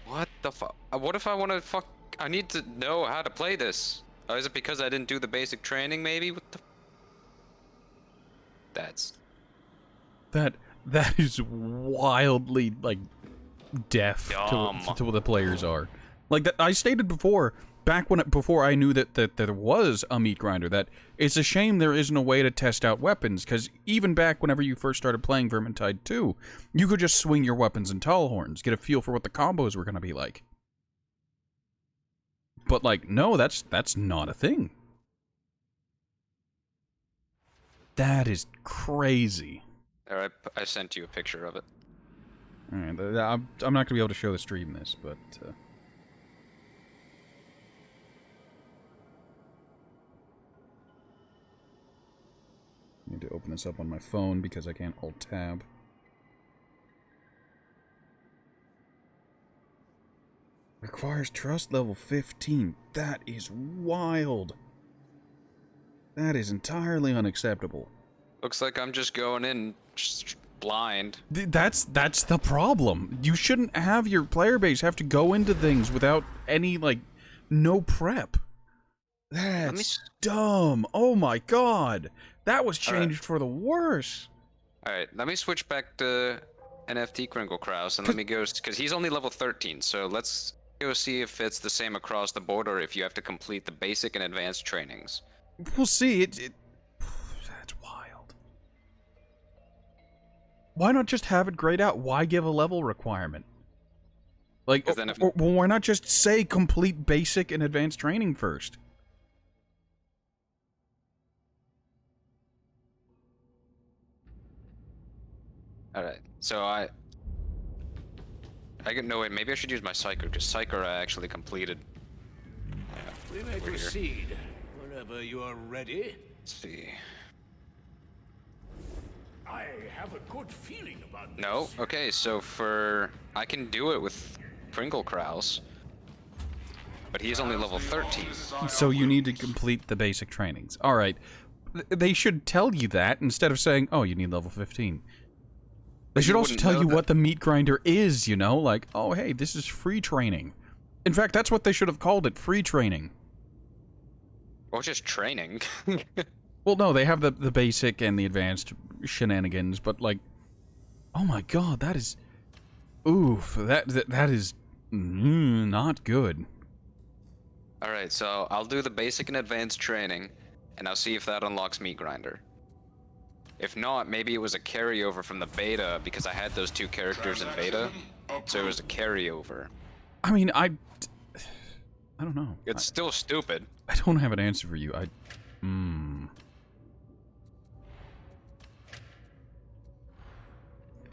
What the fuck? What if I want to I need to know how to play this. Oh, is it because I didn't do the basic training, maybe? What the... That's... That is wildly, like, deaf to what the players are. Like, that I stated before, before I knew that there was a meat grinder, that it's a shame there isn't a way to test out weapons, because even back whenever you first started playing Vermintide 2, you could just swing your weapons in tall horns, get a feel for what the combos were going to be like. But, like, no, that's not a thing. That is crazy. Alright, I sent you a picture of it. Alright, I'm not going to be able to show the stream this, but... I need to open this up on my phone because I can't Alt-Tab. Requires trust level 15. That is wild. That is entirely unacceptable. Looks like I'm just going in just blind. That's the problem. You shouldn't have your player base have to go into things without any, like, no prep. That's dumb. Oh my god. That was changed for the worse. Alright, let me switch back to NFT Kringle Kraus and let me go, because he's only level 13, so let's go see if it's the same across the board or if you have to complete the basic and advanced trainings. We'll see. That's wild. Why not just have it grayed out? Why give a level requirement? Like, then if, or why not just say complete basic and advanced training first? Alright, so I get no way. Maybe I should use my Psyker, because Psyker I actually completed. Yeah, we may proceed whenever you are ready. Let's see. I have a good feeling about this. No, okay, so I can do it with Kringle Kraus, but he's only level 13. So you need to complete the basic trainings. Alright. They should tell you that instead of saying, oh, you need level 15. They should also tell you what the meat grinder is, you know? Like, oh, hey, this is free training. In fact, that's what they should have called it, free training. Or just training. Well, no, they have the basic and the advanced shenanigans, but, like, oh my god, that is... Oof, that is not good. Alright, so I'll do the basic and advanced training, and I'll see if that unlocks meat grinder. If not, maybe it was a carryover from the beta, because I had those two characters in beta, so it was a carryover. I mean, I don't know. It's still stupid. I don't have an answer for you.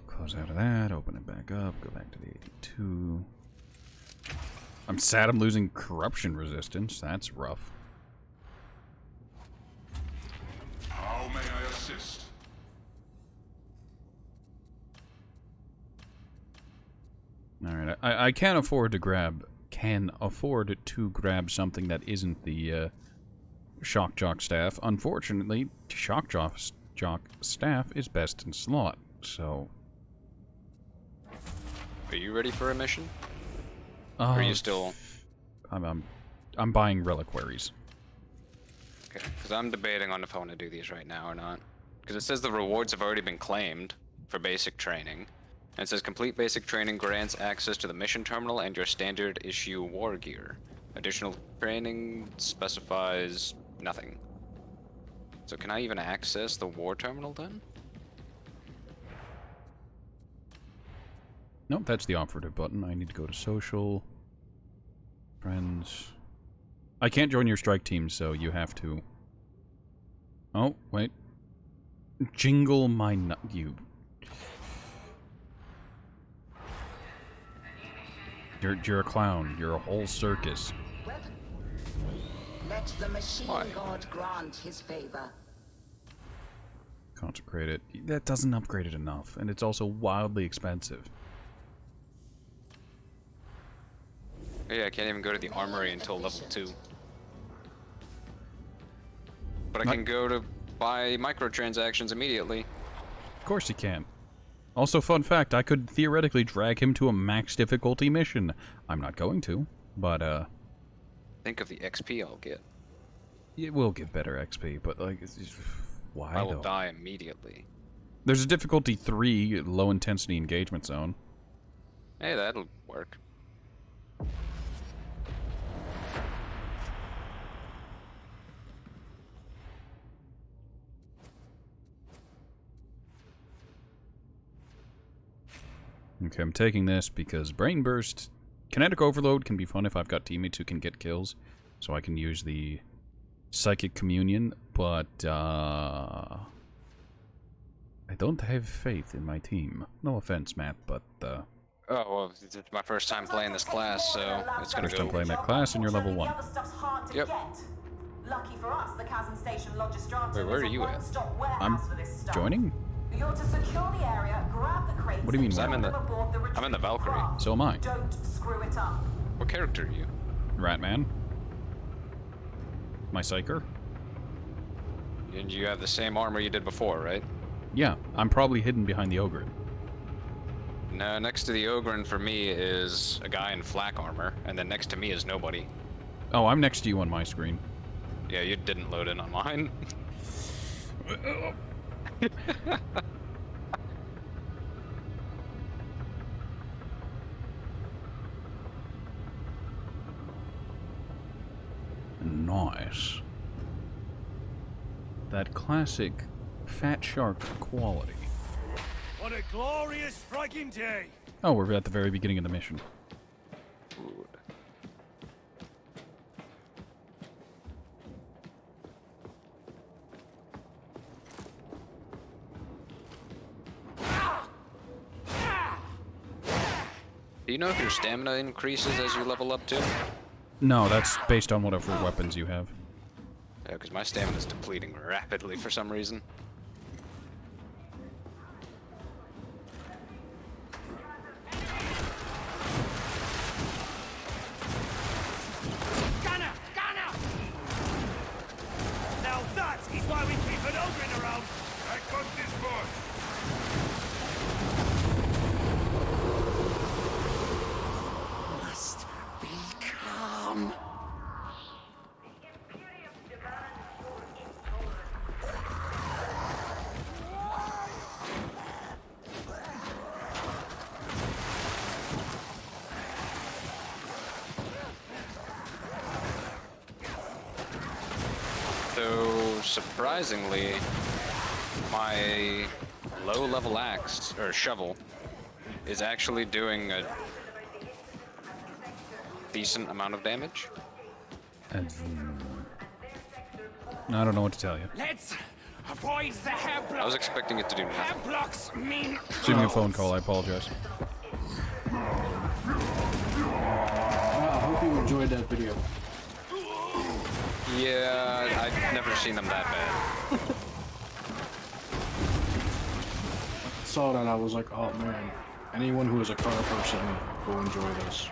Close out of that, open it back up, go back to the 82. I'm sad I'm losing corruption resistance. That's rough. How may I assist? Alright, I can afford to grab something that isn't the Shock Jock staff. Unfortunately, Shock Jock staff is best in slot, so... Are you ready for a mission? Or are you still... I'm buying reliquaries. Okay, because I'm debating on if I want to do these right now or not. Because it says the rewards have already been claimed for basic training. And it says complete basic training grants access to the mission terminal and your standard issue war gear. Additional training specifies nothing. So can I even access the war terminal then? Nope, that's the operative button. I need to go to social. Friends. I can't join your strike team, so you have to... Oh, wait. Jingle my nut... You... You're a clown. You're a whole circus. Let the machine god grant his favor. Consecrate it. That doesn't upgrade it enough, and it's also wildly expensive. Yeah, I can't even go to the armory until level 2. But I can go to buy microtransactions immediately. Of course you can. Also, fun fact, I could theoretically drag him to a max difficulty mission. I'm not going to, but, Think of the XP I'll get. It will give better XP, but, like, it's just... Why, I will die immediately. There's a difficulty 3 low-intensity engagement zone. Hey, that'll work. Okay, I'm taking this because Brain Burst Kinetic overload can be fun if I've got teammates who can get kills, so I can use the psychic communion, but I don't have faith in my team. No offense, Matt, but Oh, well, it's my first time playing this class, so it's gonna first go. time playing that class, and you're level 1. Yep. Lucky for us, the Chasm Station Logistratum Wait, where are is a you at? one-stop warehouse I'm for this stuff. joining? You're to secure the area, grab the crates, What do you mean, and where? take them aboard the I'm in the retreat Valkyrie. craft. So am I. Don't screw it up. What character are you? Ratman. My psyker? And you have the same armor you did before, right? Yeah, I'm probably hidden behind the ogryn. No, next to the ogryn for me is a guy in flak armor, and then next to me is nobody. Oh, I'm next to you on my screen. Yeah, you didn't load in on mine. Nice. That classic fat shark quality. What a glorious friggin' day! Oh, we're at the very beginning of the mission. Do you know if your stamina increases as you level up too? No, that's based on whatever weapons you have. Yeah, because my stamina is depleting rapidly for some reason. Gunner! Gunner! Now that is why we keep an ogryn around! I got this boy. Must be calm. So, surprisingly, my low-level axe, or shovel, is actually doing a decent amount of damage. I don't know what to tell you. Let's avoid the hair block. I was expecting it to do Hair nothing. blocks mean Receiving a phone call, I apologize. I hope you enjoyed that video. Yeah, I've never seen them that bad. I saw that, I was like, oh man, anyone who is a car person will enjoy this.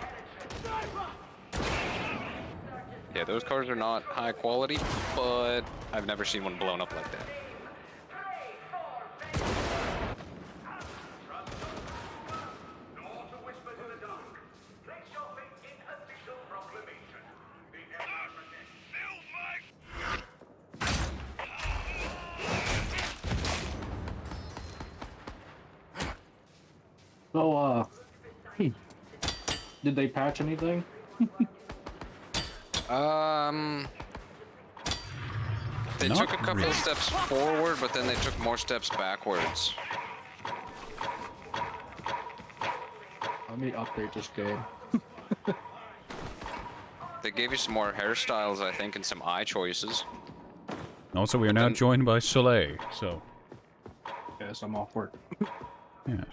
Yeah, those cars are not high quality, but I've never seen one blown up like that. So, did they patch anything? They Not took a couple really. of steps forward, but then they took more steps backwards. Let me update this game. They gave you some more hairstyles, I think, and some eye choices. Also, we are now joined by Soleil, so... Yes, I'm off work. Yes.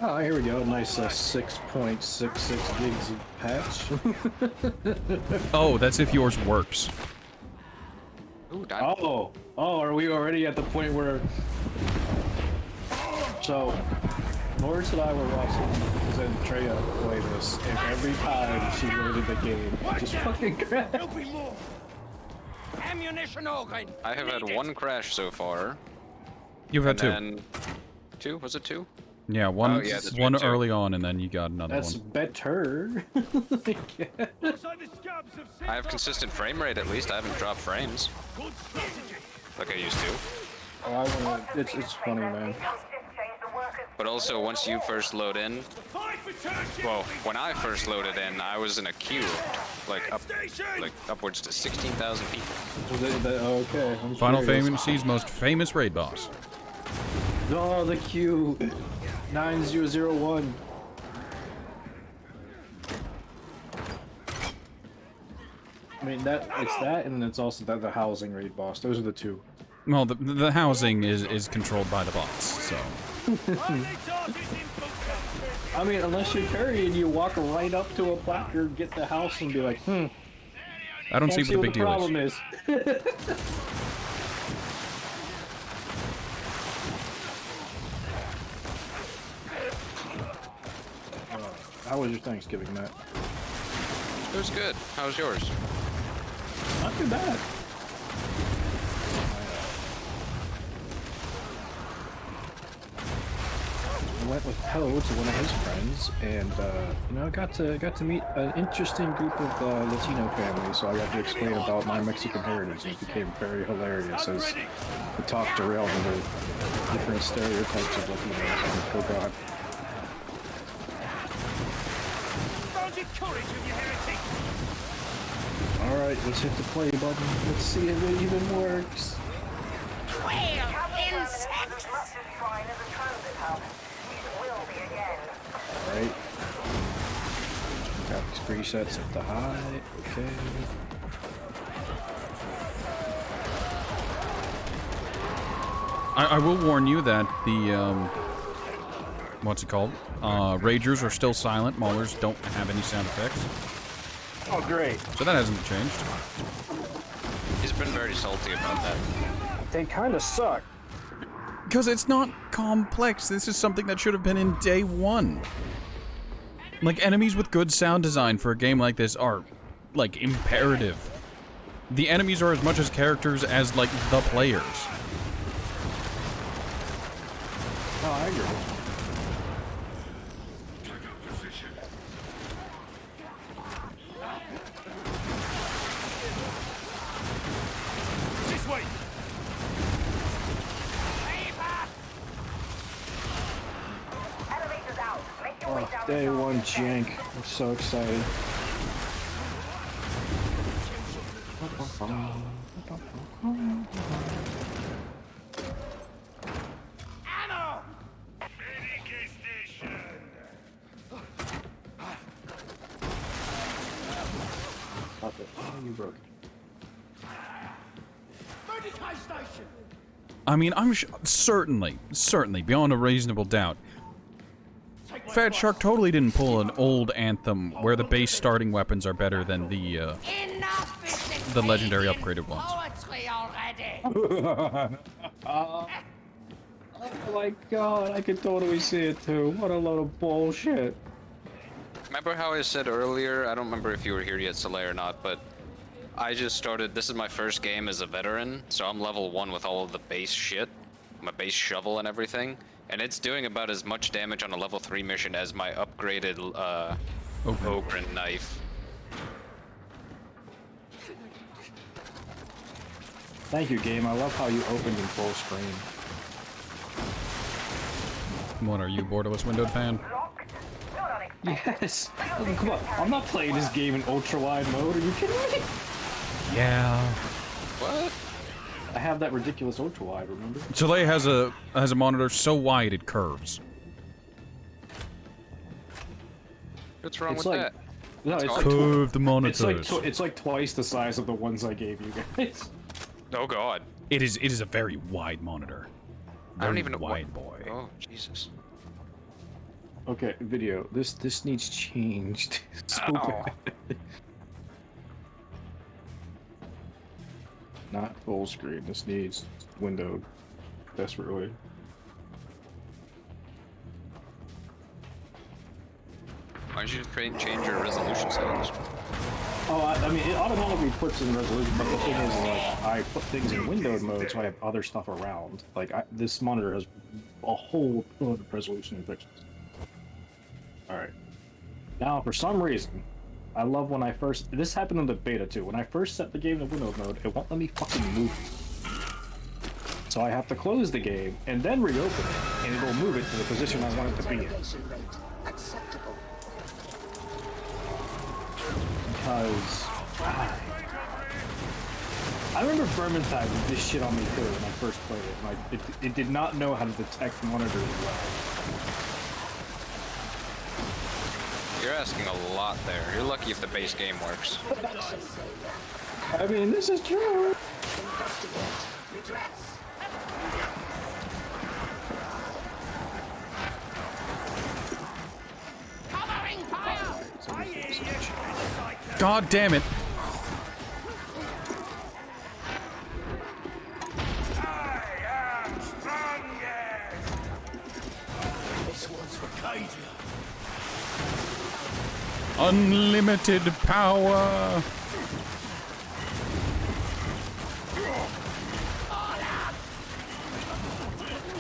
Oh, here we go. Nice 6.66 gigs of patch. Oh, that's if yours works. Ooh, oh, are we already at the point where... So, Lawrence and I were watching Zentreya play this, and every time she loaded the game, it just fucking crashed. There'll be more. Ammunition organ. I have had one crash so far. You've had two. And then two? Was it two? Yeah, one, Oh, yeah, that's one right, too. early on, and then you got another That's one. better. I have consistent frame rate at least. I haven't dropped frames like I used to. Oh, it's funny, man. Justice changed the workers' But also, once you first load in, well, when I first loaded in, I was in a queue, like upwards to 16,000 people. Okay. Final Fantasy's most famous raid boss. Oh, the queue. 9001. I mean, it's that, and it's also the housing raid boss. Those are the two. Well, the housing is controlled by the bots, so. I mean, unless you're carrying, you walk right up to a placard, get the house, and be like, I don't see what the big deal problem is. How was your Thanksgiving, Matt? It was good. How was yours? Not too bad. I went with Poe to one of his friends, and you know, got to meet an interesting group of Latino families. So I got to explain about my Mexican heritage, and it became very hilarious as we talked around the different stereotypes of Latinos. Oh God. All right, let's hit the play button. Let's see if it even works. Alright. Got these presets at the high. Okay. I will warn you that the, what's it called? Ragers are still silent. Maulers don't have any sound effects. Oh, great. So that hasn't changed. He's been very salty about that. They kind of suck. Because it's not complex. This is something that should have been in day one. Like, enemies with good sound design for a game like this are, like, imperative. The enemies are as much as characters as, like, the players. Oh, I agree. This way. Oh, day one jank. I'm so excited. Anna! Medication station. Stop it. Oh, you broke it. Medication station. I mean, I'm certainly, beyond a reasonable doubt, Fat Shark totally didn't pull an old Anthem where the base starting weapons are better than the legendary upgraded ones. Oh my God, I could totally see it too. What a load of bullshit. Remember how I said earlier, I don't remember if you were here yet, Soleil, or not, but I just started, this is my first game as a veteran, so I'm level 1 with all of the base shit, my base shovel and everything, and it's doing about as much damage on a level 3 mission as my upgraded ogryn knife. Thank you, game. I love how you opened in full screen. What, are you a borderless windowed fan? Yes! Oh, come on, I'm not playing this game in ultra-wide mode, are you kidding me? Yeah. What? I have that ridiculous ultra-wide, remember? Soleil has a monitor so wide it curves. What's wrong with like, that? No, it's like curved monitors. It's like twice the size of the ones I gave you guys. Oh God. It is a very wide monitor. I don't even know wide boy. Oh Jesus. Okay, video. This needs changed. So bad. Not full screen. This needs windowed desperately. Why don't you just change your resolution settings? Oh, I mean, it automatically puts in resolution, but the thing is, like, I put things in windowed mode, so I have other stuff around. Like, this monitor has a whole ton of resolution and pixels. Alright. Now, for some reason, I love when I first... This happened in the beta, too. When I first set the game to windowed mode, it won't let me fucking move. So I have to close the game, and then reopen it. and it'll move it to the position I want it to be in. Acceptable. Because I remember Vermintide did this shit on me too when I first played it. Like it did not know how to detect monitors well. You're asking a lot there. You're lucky if the base game works. I mean, this is true. Investigate. Redress. Covering fire! I hear you. God damn it. I am strongest! This one's for Cadia. Unlimited power.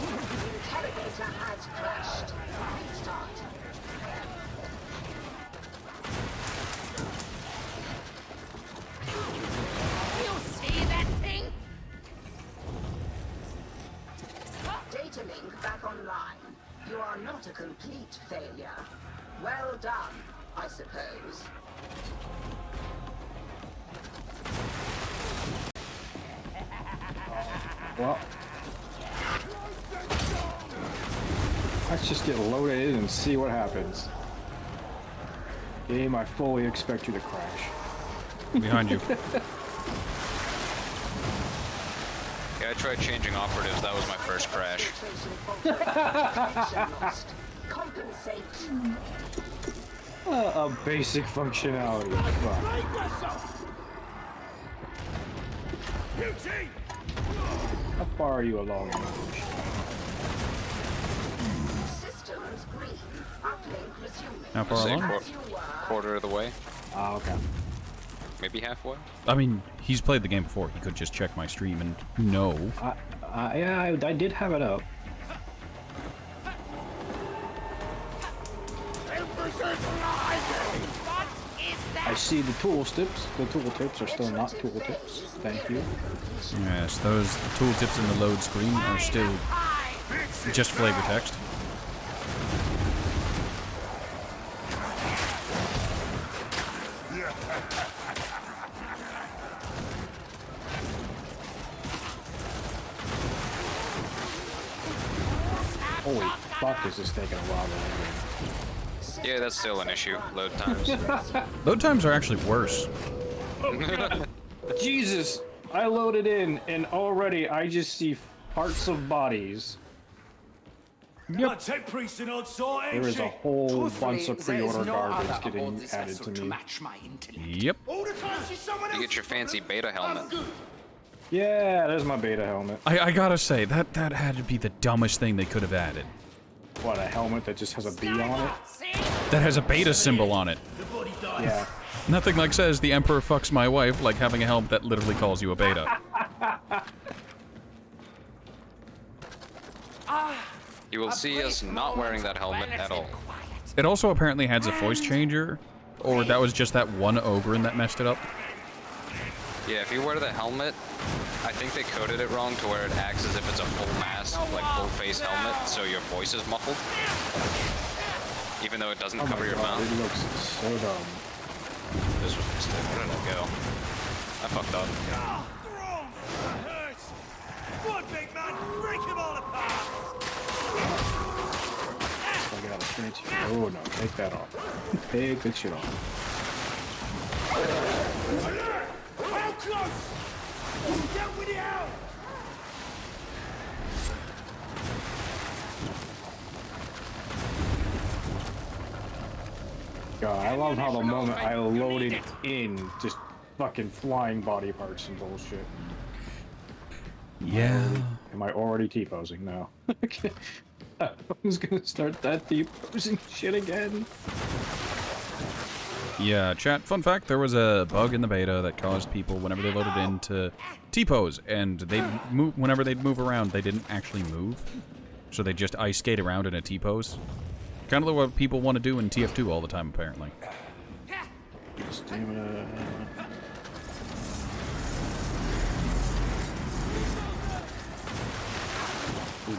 Interrogator has crashed. Restart. You see that thing? Data link back online. You are not a complete failure. Well done, I suppose. Well, let's just get loaded in and see what happens. Game, I fully expect you to crash. Behind you. Yeah, I tried changing operatives. That was my first crash. Compensate. A basic functionality. Fuck. Beauty! How far are you along? Systems green. Uplink resuming. How far Say along? quarter of the way. Ah, okay. Maybe halfway. I mean, he's played the game before. He could just check my stream and know. Yeah, I did have it up. I see the tooltips. The tooltips are still not tooltips. Thank you. Yes, those tooltips in the load screen are still just flavor text. Holy fuck, this is taking a while to Yeah, that's still an issue. Load times. Load times are actually worse. Jesus! I loaded in, and already I just see parts of bodies. Yep. Tech priest and odd sort, ain't There is she? a whole Truthfully, bunch of there is pre-order no garbage other getting aboard this added vessel to to me. match my intellect. Yep. All the time she's someone You else. get your fancy beta helmet. Yeah, there's my beta helmet. I gotta say, that had to be the dumbest thing they could have added. What, a helmet that just has a B on it? That has a beta symbol on it. Yeah. Nothing like says the Emperor fucks my wife like having a helmet that literally calls you a beta. You will see us not wearing that helmet at all. It also apparently has a voice changer, or that was just that one ogryn that messed it up. Yeah, if you wear the helmet, I think they coded it wrong to where it acts as if it's a full mask, like full face helmet, so your voice is muffled. Even though it doesn't cover your mouth. It looks so dumb. This was a mistake. Where did I go? I fucked up. Wrong. That hurts. One big man, break him all apart. I got a trench. Oh no, take that off. Take that shit off. How close? Get with it out. God, I love how the moment I loaded in, just fucking flying body parts and bullshit. Yeah. Am I already T-posing? No. I was gonna start that T-posing shit again. Yeah, chat, fun fact, there was a bug in the beta that caused people, whenever they loaded in, to T-pose, and they'd move, whenever they'd move around, they didn't actually move. So they just ice skate around in a T-pose. Kind of what people want to do in TF2 all the time, apparently. Stamina.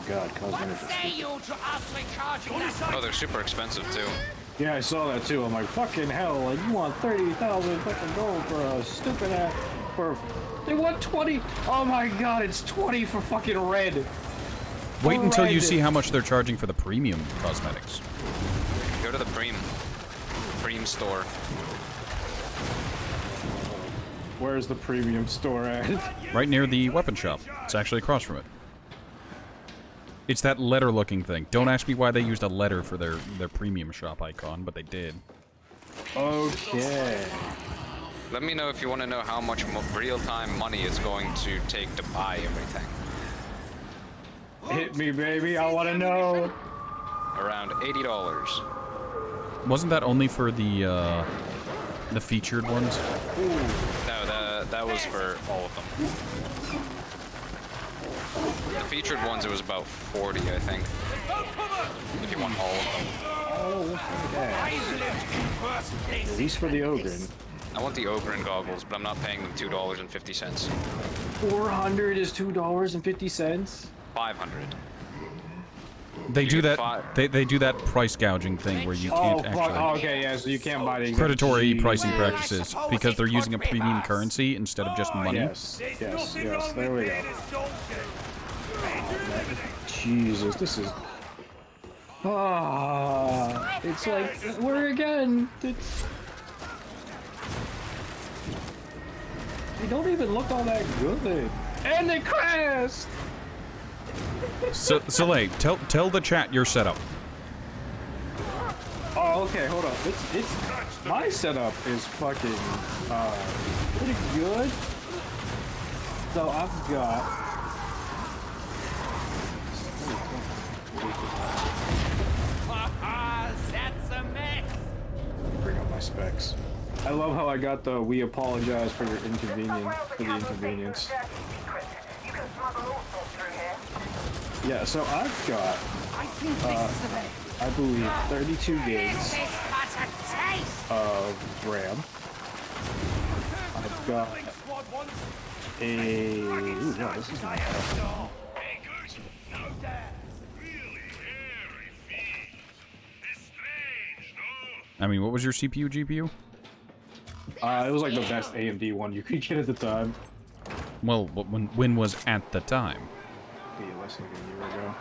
god, cosmetic. Oh, they're super expensive too. Yeah, I saw that too. I'm like, fucking hell, like, you want 30,000 fucking gold for a stupid ass, they want 20! Oh my god, it's 20 for fucking red! Wait until you see how much they're charging for the premium cosmetics. Go to the Preem store. Where's the premium store at? Right near the weapon shop. It's actually across from it. It's that letter-looking thing. Don't ask me why they used a letter for their premium shop icon, but they did. Okay. Let me know if you want to know how much real-time money it's going to take to buy everything. Hit me, baby. I want to know. Around $80. Wasn't that only for the featured ones? No, that was for all of them. The featured ones, it was about 40, I think. If you want all of them. Oh, okay. At least for the ogryn. I want the ogryn goggles, but I'm not paying them $2.50. 400 is $2.50. 500. They do that. They do that price gouging thing where you can't actually. Oh, okay, yeah. So you can't buy the predatory pricing practices because they're using a premium currency instead of just money. Yes. There we go. Jesus, this is. Ah, it's like we're again. They don't even look all that good, and they crashed. Soleil, tell the chat your setup. Oh, okay, hold on. It's my setup is fucking pretty good. So I've got that's a mess. bring up my specs. I love how I got the "we apologize for your inconvenience." Yeah, so I've got, I believe, 32 gigs of RAM. I've got a... Ooh, no, this is not bad. I mean, what was your CPU, GPU? It was like the best AMD one you could get at the time. Well, when was at the time? Yeah, less than a year ago.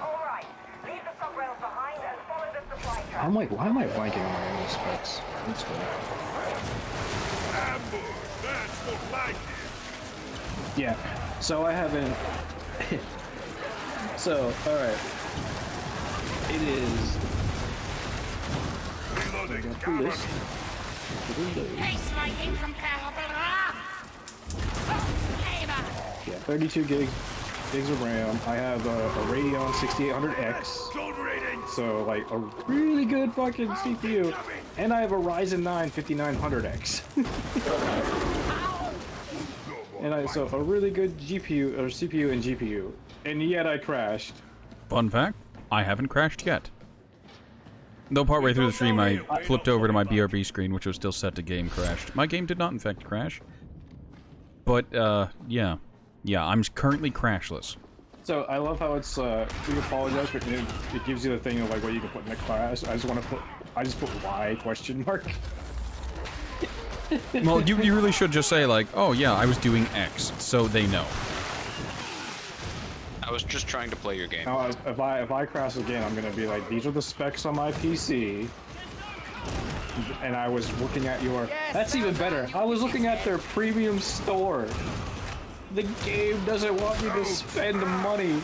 I'm like, why am I blanking on my own specs? That's cool. Yeah, so I haven't... so, alright. It is... Yeah, 32 gigs of RAM. I have a Radeon 6800X, so like a really good fucking CPU, and I have a Ryzen 9 5900X. And so a really good GPU or CPU and GPU, and yet I crashed. Fun fact: I haven't crashed yet. Though partway through the stream, I flipped over to my BRB screen, which was still set to game crashed. My game did not, in fact, crash. But, yeah, I'm currently crashless. So I love how it's we apologize for it gives you the thing of like what you can put in the class. I just put Y question mark. Well, you really should just say like, oh yeah, I was doing X, so they know. I was just trying to play your game. Now, if I crash again, I'm gonna be like, these are the specs on my PC. And I was looking at your... That's even better. I was looking at their premium store. The game doesn't want me to spend money.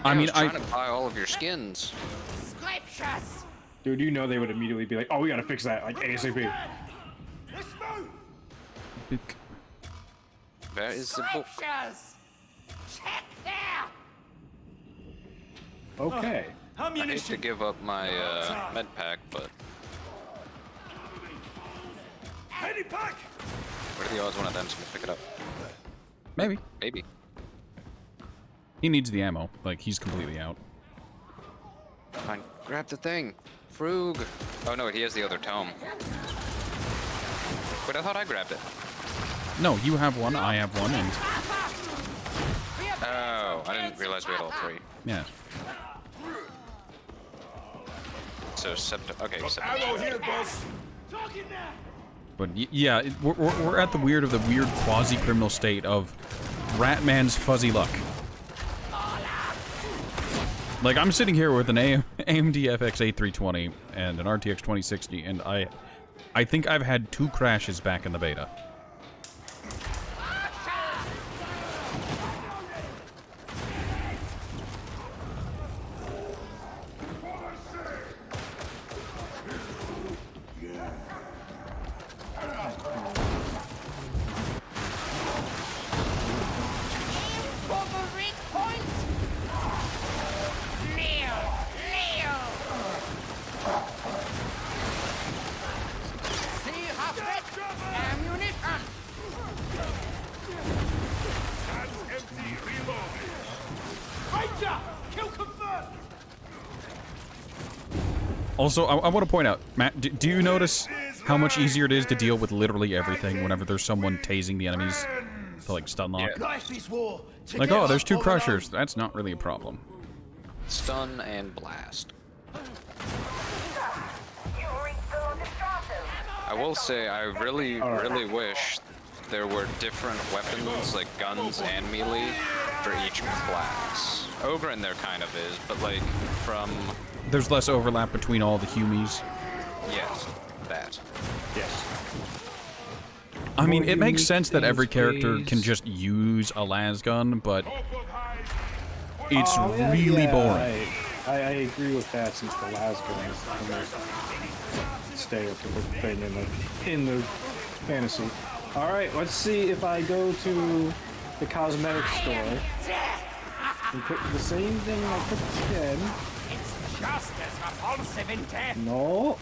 I mean, was trying to buy all of your skins. Scriptures. Dude, you know they would immediately be like, oh, we gotta fix that, like, ASAP. Where is the book? Check there. Okay. I hate to give up my med pack, but what are the odds one of them's gonna pick it up? Maybe. Maybe. He needs the ammo. Like, he's completely out. Fine. Grab the thing. Frug. Oh no, he has the other tome. Wait, I thought I grabbed it. No, you have one, I have one, and... Oh, I didn't realize we had all three. Yeah. So, okay, Ammo here, boss. But yeah, we're at the weird quasi-criminal state of Ratman's fuzzy luck. Like, I'm sitting here with an AMD FX-8320 and an RTX 2060, and I think I've had 2 crashes back in the beta. Also, I want to point out, Matt, do you notice how much easier it is to deal with literally everything whenever there's someone tasing the enemies to, like, stun lock? Yeah. Like, oh, there's 2 crushers. That's not really a problem. Stun and blast. I will say, I really wish there were different weapons, like guns and melee, for each class. Ogryn there kind of is, but like, from... There's less overlap between all the humies. Yes, that. Yes. I mean, it makes sense that every character can just use a las gun, but it's really boring. I agree with that, since the las gun is the most stereotypical thing in the fantasy. All right, let's see if I go to the cosmetic store and pick the same thing I picked again. Just as repulsive in death. No.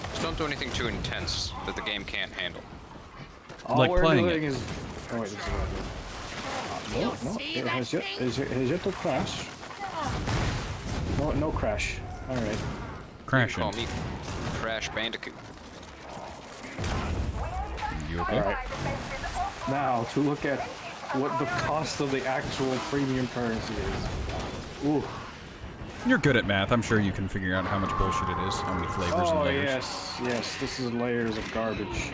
Just don't do anything too intense that the game can't handle. All like we're playing doing it. is... Oh wait, this is what no, it has yet to crash. No crash. All right. Crashing. Call me Crash Bandicoot. You okay? All right. Now to look at what the cost of the actual premium currency is. Ooh. You're good at math. I'm sure you can figure out how much bullshit it is, how many flavors and layers. Yes, this is layers of garbage.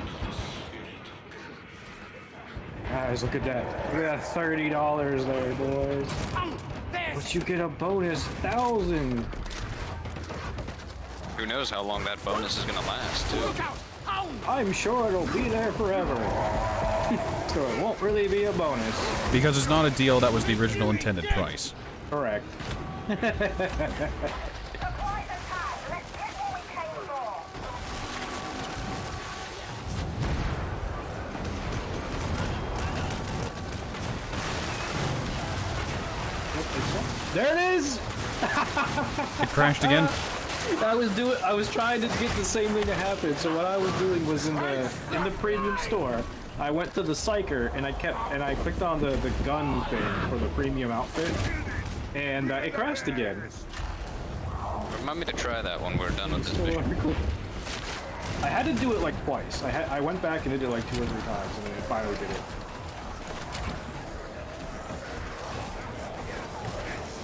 Guys, look at that. Look at that $30 there, boys. But you get a bonus 1,000. Who knows how long that bonus is gonna last, too. I'm sure it'll be there forever. So it won't really be a bonus. Because it's not a deal that was the original intended price. Correct. There it is! It crashed again? I was trying to get the same thing to happen. So what I was doing was in the premium store, I went to the psyker and I clicked on the gun thing for the premium outfit, and it crashed again. Remind me to try that when we're done with this mission. I had to do it like twice. I went back and did it like 2 or 3 times, and then I finally did it.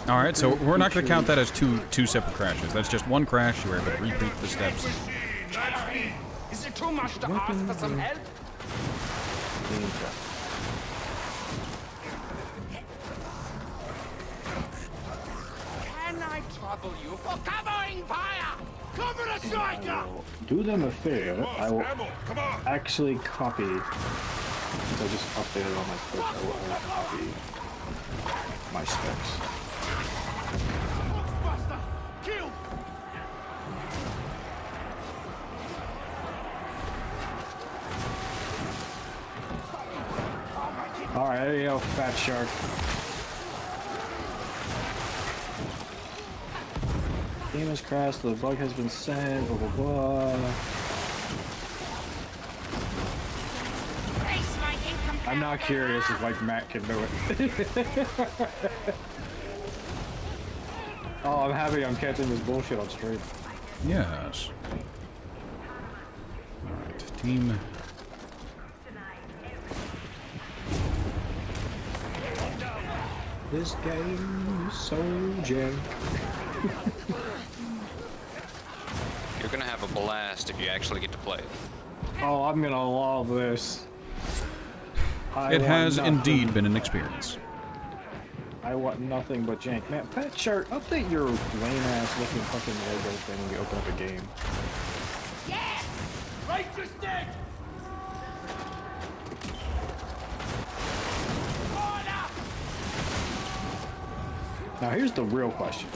All right, so we're not going to count that as two separate crashes. That's just one crash. You were able to repeat the steps. Is it too much to ask for some help? Can I trouble you for covering fire? Cover the striker! Do them a favor. I will actually copy. Since I just updated all my specs, I will copy my specs. Kill! Alright, there you go, fat shark. Game has crashed, the bug has been sent, blah blah blah. I'm not curious if like Matt can do it. Oh, I'm happy I'm catching this bullshit on stream. Yes. team. This game is so jank. You're gonna have a blast if you actually get to play it. Oh, I'm gonna love this. It has indeed been an experience. I want nothing but jank. Man, Pet Shirt, update your lame-ass looking fucking logo thing when you open up a game. Yeah! Righteous dead! Now here's the real question.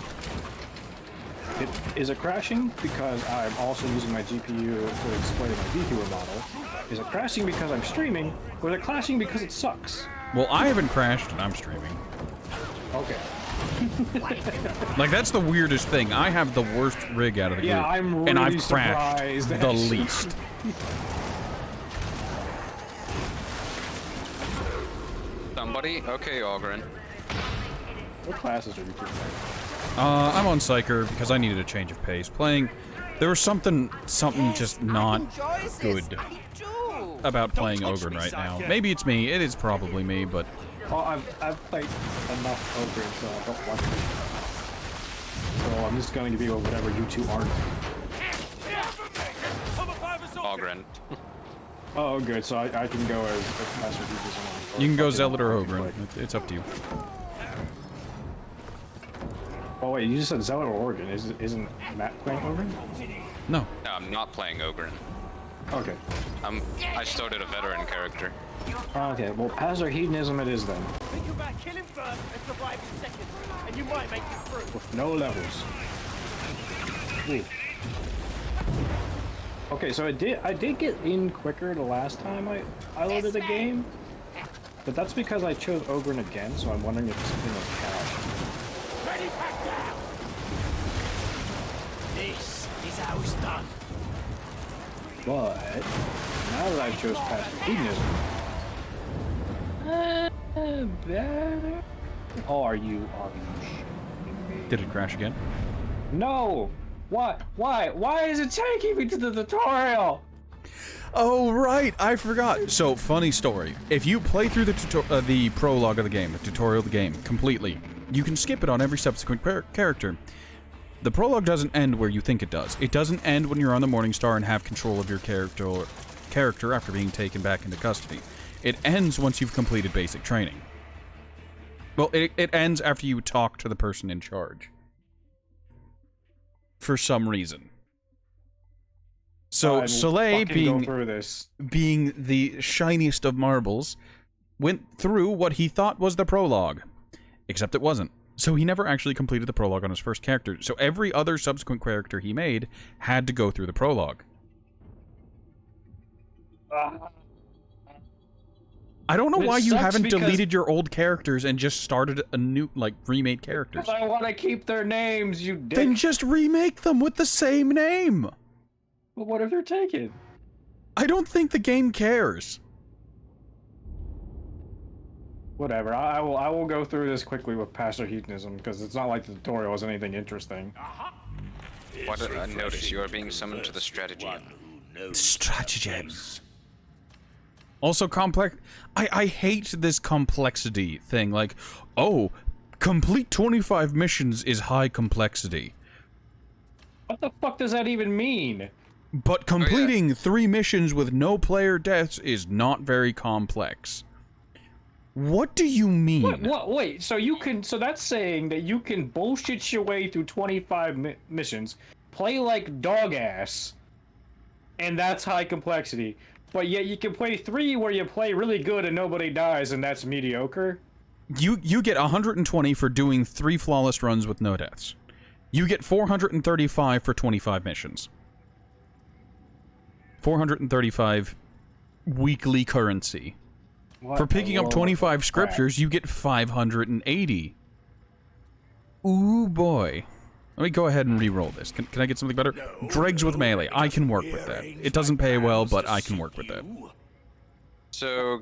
Is it crashing because I'm also using my GPU to display my viewer model? Is it crashing because I'm streaming? Or is it crashing because it sucks? Well, I haven't crashed and I'm streaming. Okay. Like, that's the weirdest thing. I have the worst rig out of the group. Yeah, I'm really and I've crashed surprised, the actually. least. Somebody? Okay, ogryn. What classes are you playing? I'm on Psyker because I needed a change of pace. There was something just not good about playing Ogryn right now. Maybe it's me. It is probably me, but... Oh, I've played enough Ogryn, so I don't want to. So I'm just going to be with whatever you two aren't. Ogryn. Oh, good. So I can go as Master Deepest. You can go Zealot or Ogryn. It's up to you. Oh wait, you just said Zealot or Ogryn. Isn't Matt playing Ogryn? No. No, I'm not playing ogryn. Okay. I started a veteran character. Okay, well, Pastor Hedonism it is then. Think about killing first and surviving second, and you might make it through. With no levels. Ooh. Okay, so I did get in quicker the last time I loaded the game, but that's because I chose Ogryn again. So I'm wondering if it's something like cash. Ready, back down. This is how it's done. But now that I chose Pastor Hedonism, better. Oh, are you shitting me? Did it crash again? No. What? Why is it taking me to the tutorial? Oh, right, I forgot. So, funny story. If you play through the prologue of the game, the tutorial of the game, completely, you can skip it on every subsequent character. The prologue doesn't end where you think it does. It doesn't end when you're on the Morningstar and have control of your character after being taken back into custody. It ends once you've completed basic training. Well, it ends after you talk to the person in charge. For some reason. So Soleil, being the shiniest of marbles, went through what he thought was the prologue. Except it wasn't. So he never actually completed the prologue on his first character. So every other subsequent character he made had to go through the prologue. I don't know why you haven't deleted your old characters and just started a new, like, remade characters. I want to keep their names, you dick. Then just remake them with the same name. But what if they're taken? I don't think the game cares. Whatever. I will go through this quickly with Pastor Hedonism because it's not like the tutorial was anything interesting. What did I notice? You are being summoned to the strategy. Stratagems. Also complex. I hate this complexity thing. Like, oh, complete 25 missions is high complexity. What the fuck does that even mean? But completing 3 missions with no player deaths is not very complex. What do you mean? What? Wait, so that's saying that you can bullshit your way through 25 missions, play like dog ass, and that's high complexity. But yet you can play 3 where you play really good and nobody dies, and that's mediocre? You get 120 for doing 3 flawless runs with no deaths. You get 435 for 25 missions. 435 weekly currency. For picking up 25 scriptures, you get 580. Ooh, boy. Let me go ahead and re-roll this. Can I get something better? Dregs with melee. I can work with that. It doesn't pay well, but I can work with that. So,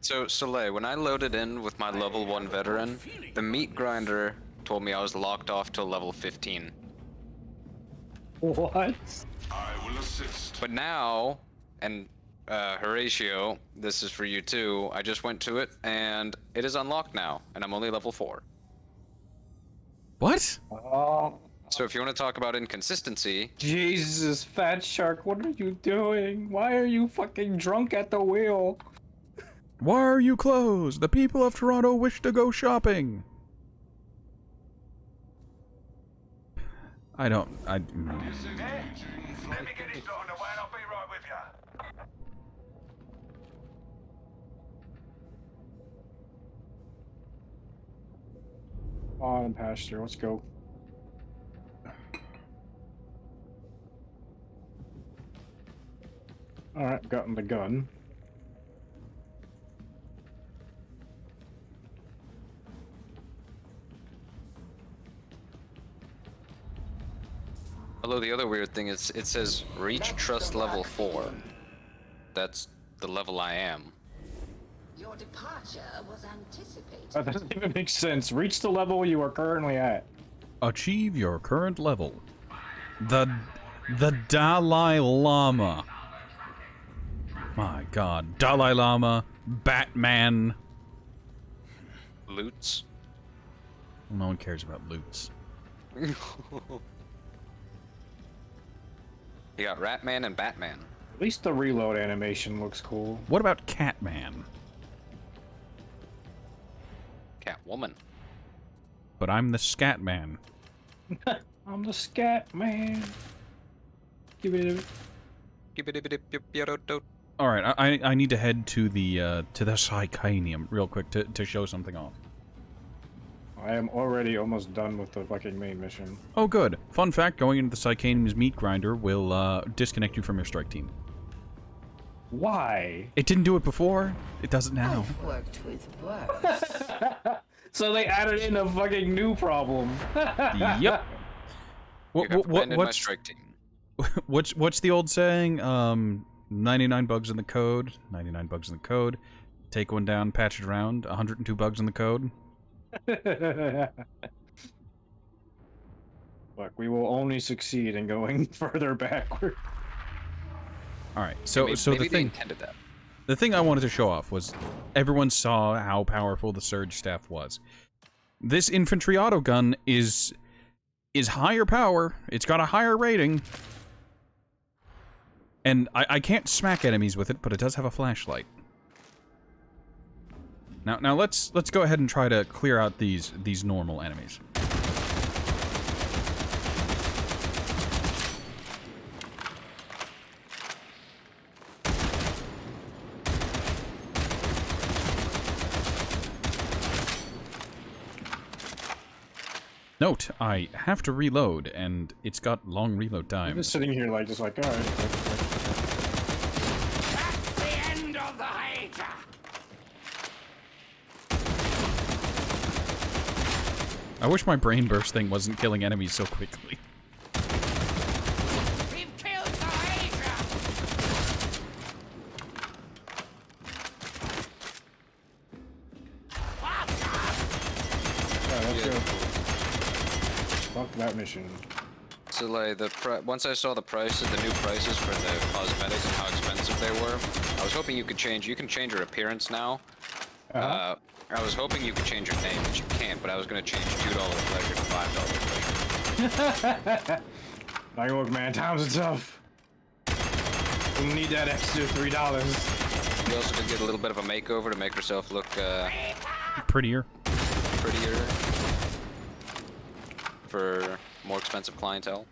so Soleil, when I loaded in with my level 1 veteran, the meat grinder told me I was locked off till level 15. What? But now, and Horatio, this is for you too. I just went to it, and it is unlocked now, and I'm only level 4. What? Oh. So if you want to talk about inconsistency... Jesus, Fat Shark, what are you doing? Why are you fucking drunk at the wheel? Why are you closed? The people of Toronto wish to go shopping. I don't... Let me get this done away and I'll be right with you. On, Pastor, let's go. Alright, gotten the gun. Although the other weird thing is, it says reach trust level 4. That's the level I am. Your departure was anticipated. That doesn't even make sense. Reach the level you are currently at. Achieve your current level. The Dalai Lama. My god. Dalai Lama, Batman. Loots. No one cares about loots. You got Ratman and Batman. At least the reload animation looks cool. What about Catman? Catwoman. But I'm the Scat Man. I'm the Scat Man. Give it a... Alright, I need to head to the Psychanium real quick to show something off. I am already almost done with the fucking main mission. Oh good. Fun fact, going into the Psychanium's meat grinder will disconnect you from your strike team. Why? It didn't do it before. It does it now. I've worked with worse. So they added in a fucking new problem. Yep. My strike team. What's the old saying? 99 bugs in the code. 99 bugs in the code. Take one down, patch it around. 102 bugs in the code. Look, we will only succeed in going further backward. All right. So maybe the thing. Intended that. The thing I wanted to show off was everyone saw how powerful the Surge Staff was. This infantry autogun is higher power. It's got a higher rating. And I can't smack enemies with it, but it does have a flashlight. Now let's go ahead and try to clear out these normal enemies. Note, I have to reload, and it's got long reload time. I'm just sitting here like, alright. That's the end of the Hydra. I wish my brain burst thing wasn't killing enemies so quickly. We've killed the Hydra. Let's go. Fuck that mission. So like once I saw the prices, the new prices for the cosmetics and how expensive they were, I was hoping you could change. You can change your appearance now. I was hoping you could change your name, but you can't. But I was gonna change $2 pleasure to $5 pleasure. Like, look, man, times are tough. We need that extra $3. You also did get a little bit of a makeover to make yourself look Prettier. For more expensive clientele.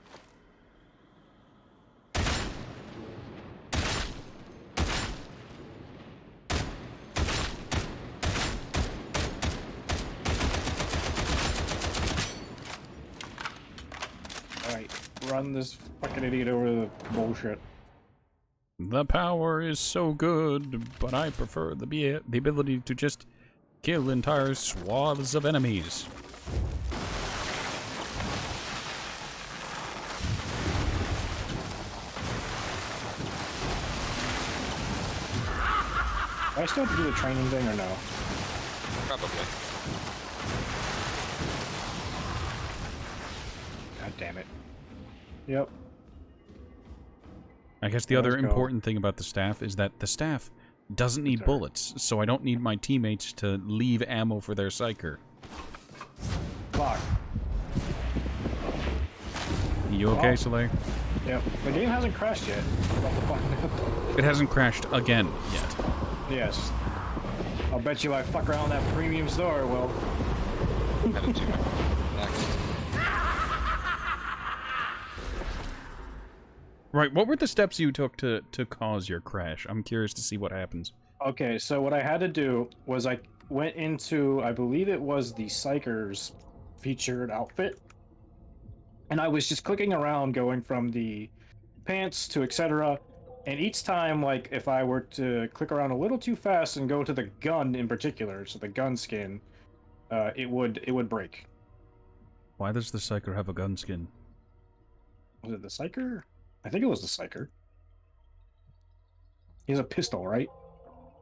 Alright, run this fucking idiot over the bullshit. The power is so good, but I prefer the ability to just kill entire swaths of enemies. Do I still have to do the training thing or no? Probably. God damn it. Yep. I guess the other important thing about the staff is that the staff doesn't need bullets, so I don't need my teammates to leave ammo for their psyker. Fuck. You okay, Soleil? Yep. The game hasn't crashed yet. What the fuck? It hasn't crashed again yet. Yes. I'll bet you I fuck around that premium store, well. Next. Right, what were the steps you took to cause your crash? I'm curious to see what happens. Okay, so what I had to do was I went into, I believe it was the Psyker's featured outfit, and I was just clicking around going from the pants to etc. And each time, like, if I were to click around a little too fast and go to the gun in particular, so the gun skin, it would break. Why does the Psyker have a gun skin? Was it the Psyker? I think it was the Psyker. He has a pistol, right?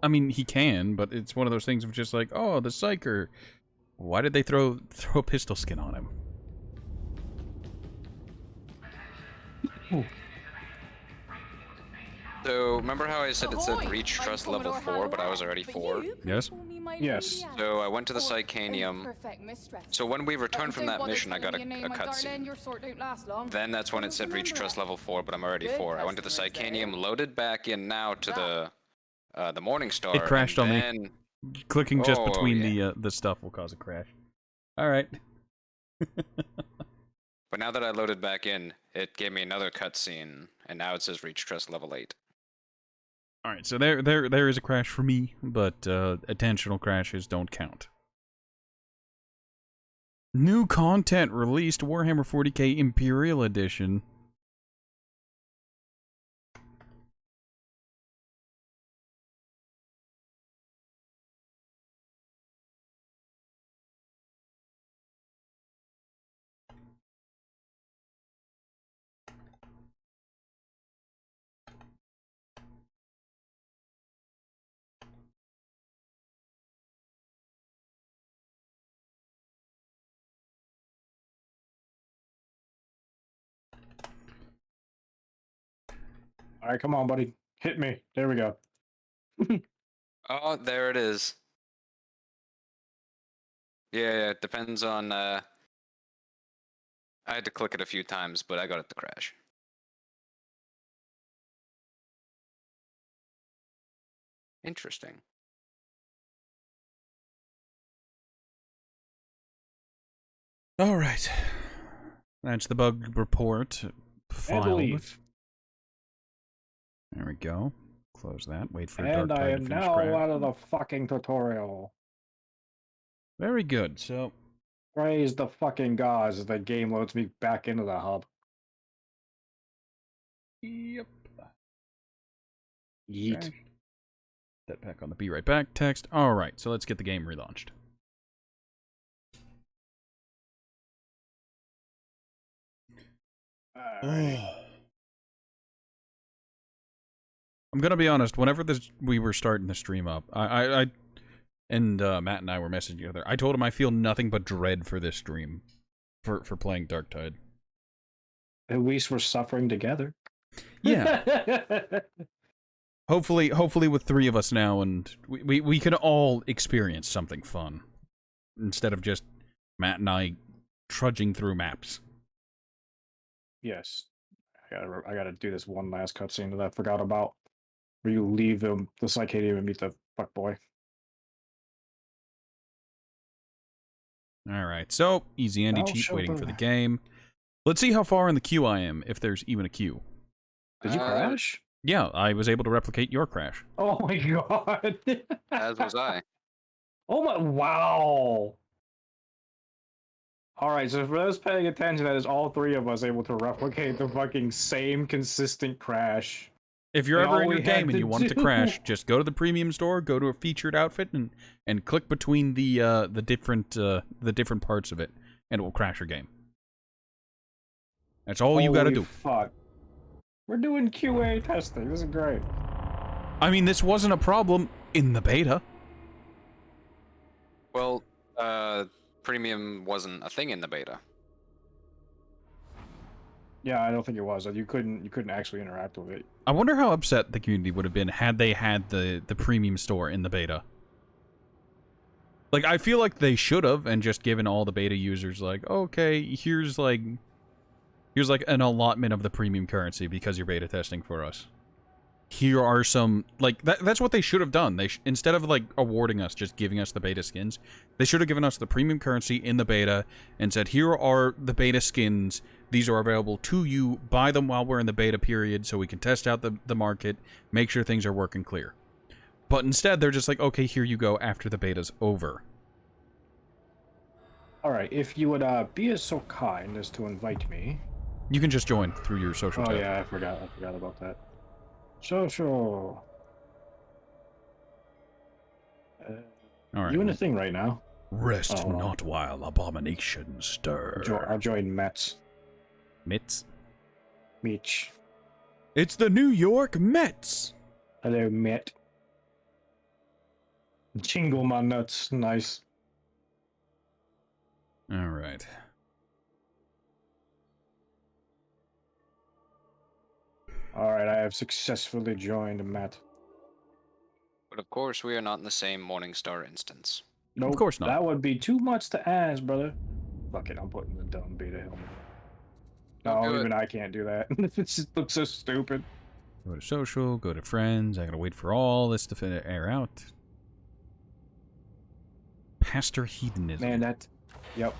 I mean, he can, but it's one of those things of just like, oh, the Psyker. Why did they throw a pistol skin on him? So, remember how I said it said reach trust level 4, but I was already 4? Yes? Yes. So, I went to the Psychanium. So, when we returned from that mission, I got a cutscene. Then that's when it said reach trust level 4, but I'm already 4. I went to the Psychanium, loaded back in now to the Morning Star. It crashed on me. Clicking just between the stuff will cause a crash. Alright. But now that I loaded back in, it gave me another cutscene, and now it says reach trust level 8. Alright, so there is a crash for me, but attentional crashes don't count. New content released, Warhammer 40k Imperial Edition. All right, come on, buddy. Hit me. There we go. Oh, there it is. Yeah, it depends on, I had to click it a few times, but I got it to crash. Interesting. Alright. That's the bug report filed. There we go. Close that. Wait for Darktide to finish. And I am now out of the fucking tutorial. Very good. So, praise the fucking gods as the game loads me back into the hub. Yep. Yeet. That back on the be right back text. Alright, so let's get the game relaunched. I'm gonna be honest, whenever we were starting the stream up, I and Matt and I were messaging each other. I told him I feel nothing but dread for this stream. For playing Darktide. At least we're suffering together. Yeah. Hopefully with 3 of us now, and we can all experience something fun. Instead of just Matt and I trudging through maps. Yes. I gotta do this one last cutscene that I forgot about. Where you leave the Psychanium and meet the fuckboy. Alright, so, easy Andy cheat waiting for the game. Let's see how far in the queue I am, if there's even a queue. Did you crash? Yeah, I was able to replicate your crash. Oh my god. As was I. Oh my, wow. Alright, so for those paying attention, that is all 3 of us able to replicate the fucking same consistent crash. If you're ever in your game and you want it to crash, just go to the premium store, go to a featured outfit, and click between the different parts of it, and it will crash your game. That's all you gotta do. Fuck. We're doing QA testing. This is great. I mean, this wasn't a problem in the beta. Well, premium wasn't a thing in the beta. Yeah, I don't think it was. You couldn't actually interact with it. I wonder how upset the community would have been had they had the premium store in the beta. Like, I feel like they should have, and just given all the beta users, like, okay, here's like an allotment of the premium currency because you're beta testing for us. Here are some, like, that's what they should have done. They instead of, like, awarding us, just giving us the beta skins, they should have given us the premium currency in the beta and said, here are the beta skins. These are available to you. Buy them while we're in the beta period so we can test out the market, make sure things are working clear. But instead, they're just like, okay, here you go after the beta's over. Alright, if you would be as so kind as to invite me. You can just join through your social tab. Oh yeah, I forgot about that. Social. Alright. You in a thing right now? Rest not while abominations stir. I'll join Mets. Mets? Mitch. It's the New York Mets! Hello, Met. Jingle my nuts. Nice. Alright. Alright, I have successfully joined Matt. But of course, we are not in the same Morningstar instance. Nope, of course not. That would be too much to ask, brother. Fuck it, I'm putting the dumb beta helmet. No, even I can't do that. It just looks so stupid. Go to social, go to friends. I gotta wait for all this to air out. Pastor hedonism. Man, that... Yep.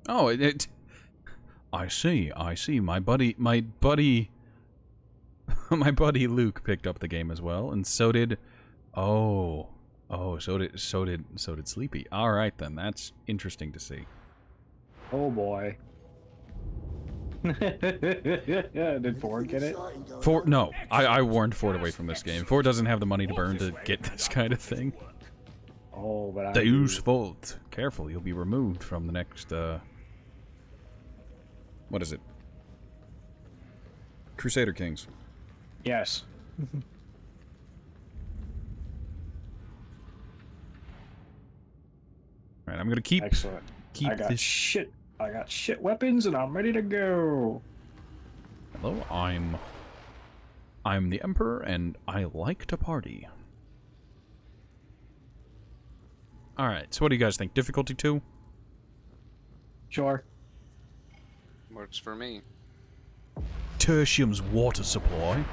Oh, I see. My buddy my buddy Luke picked up the game as well, and so did so did Sleepy. All right then, that's interesting to see. Oh boy. Did Ford get it? Ford, no. I warned Ford away from this game. Ford doesn't have the money to burn to get this kind of thing. Oh, but Deus Vult. Careful, you'll be removed from the next, what is it? Crusader Kings. Yes. Alright, I'm gonna keep... Excellent. I got shit weapons and I'm ready to go. Hello, I'm the Emperor and I like to party. Alright, so what do you guys think? Difficulty 2? Sure. Works for me. Tertium's water supply.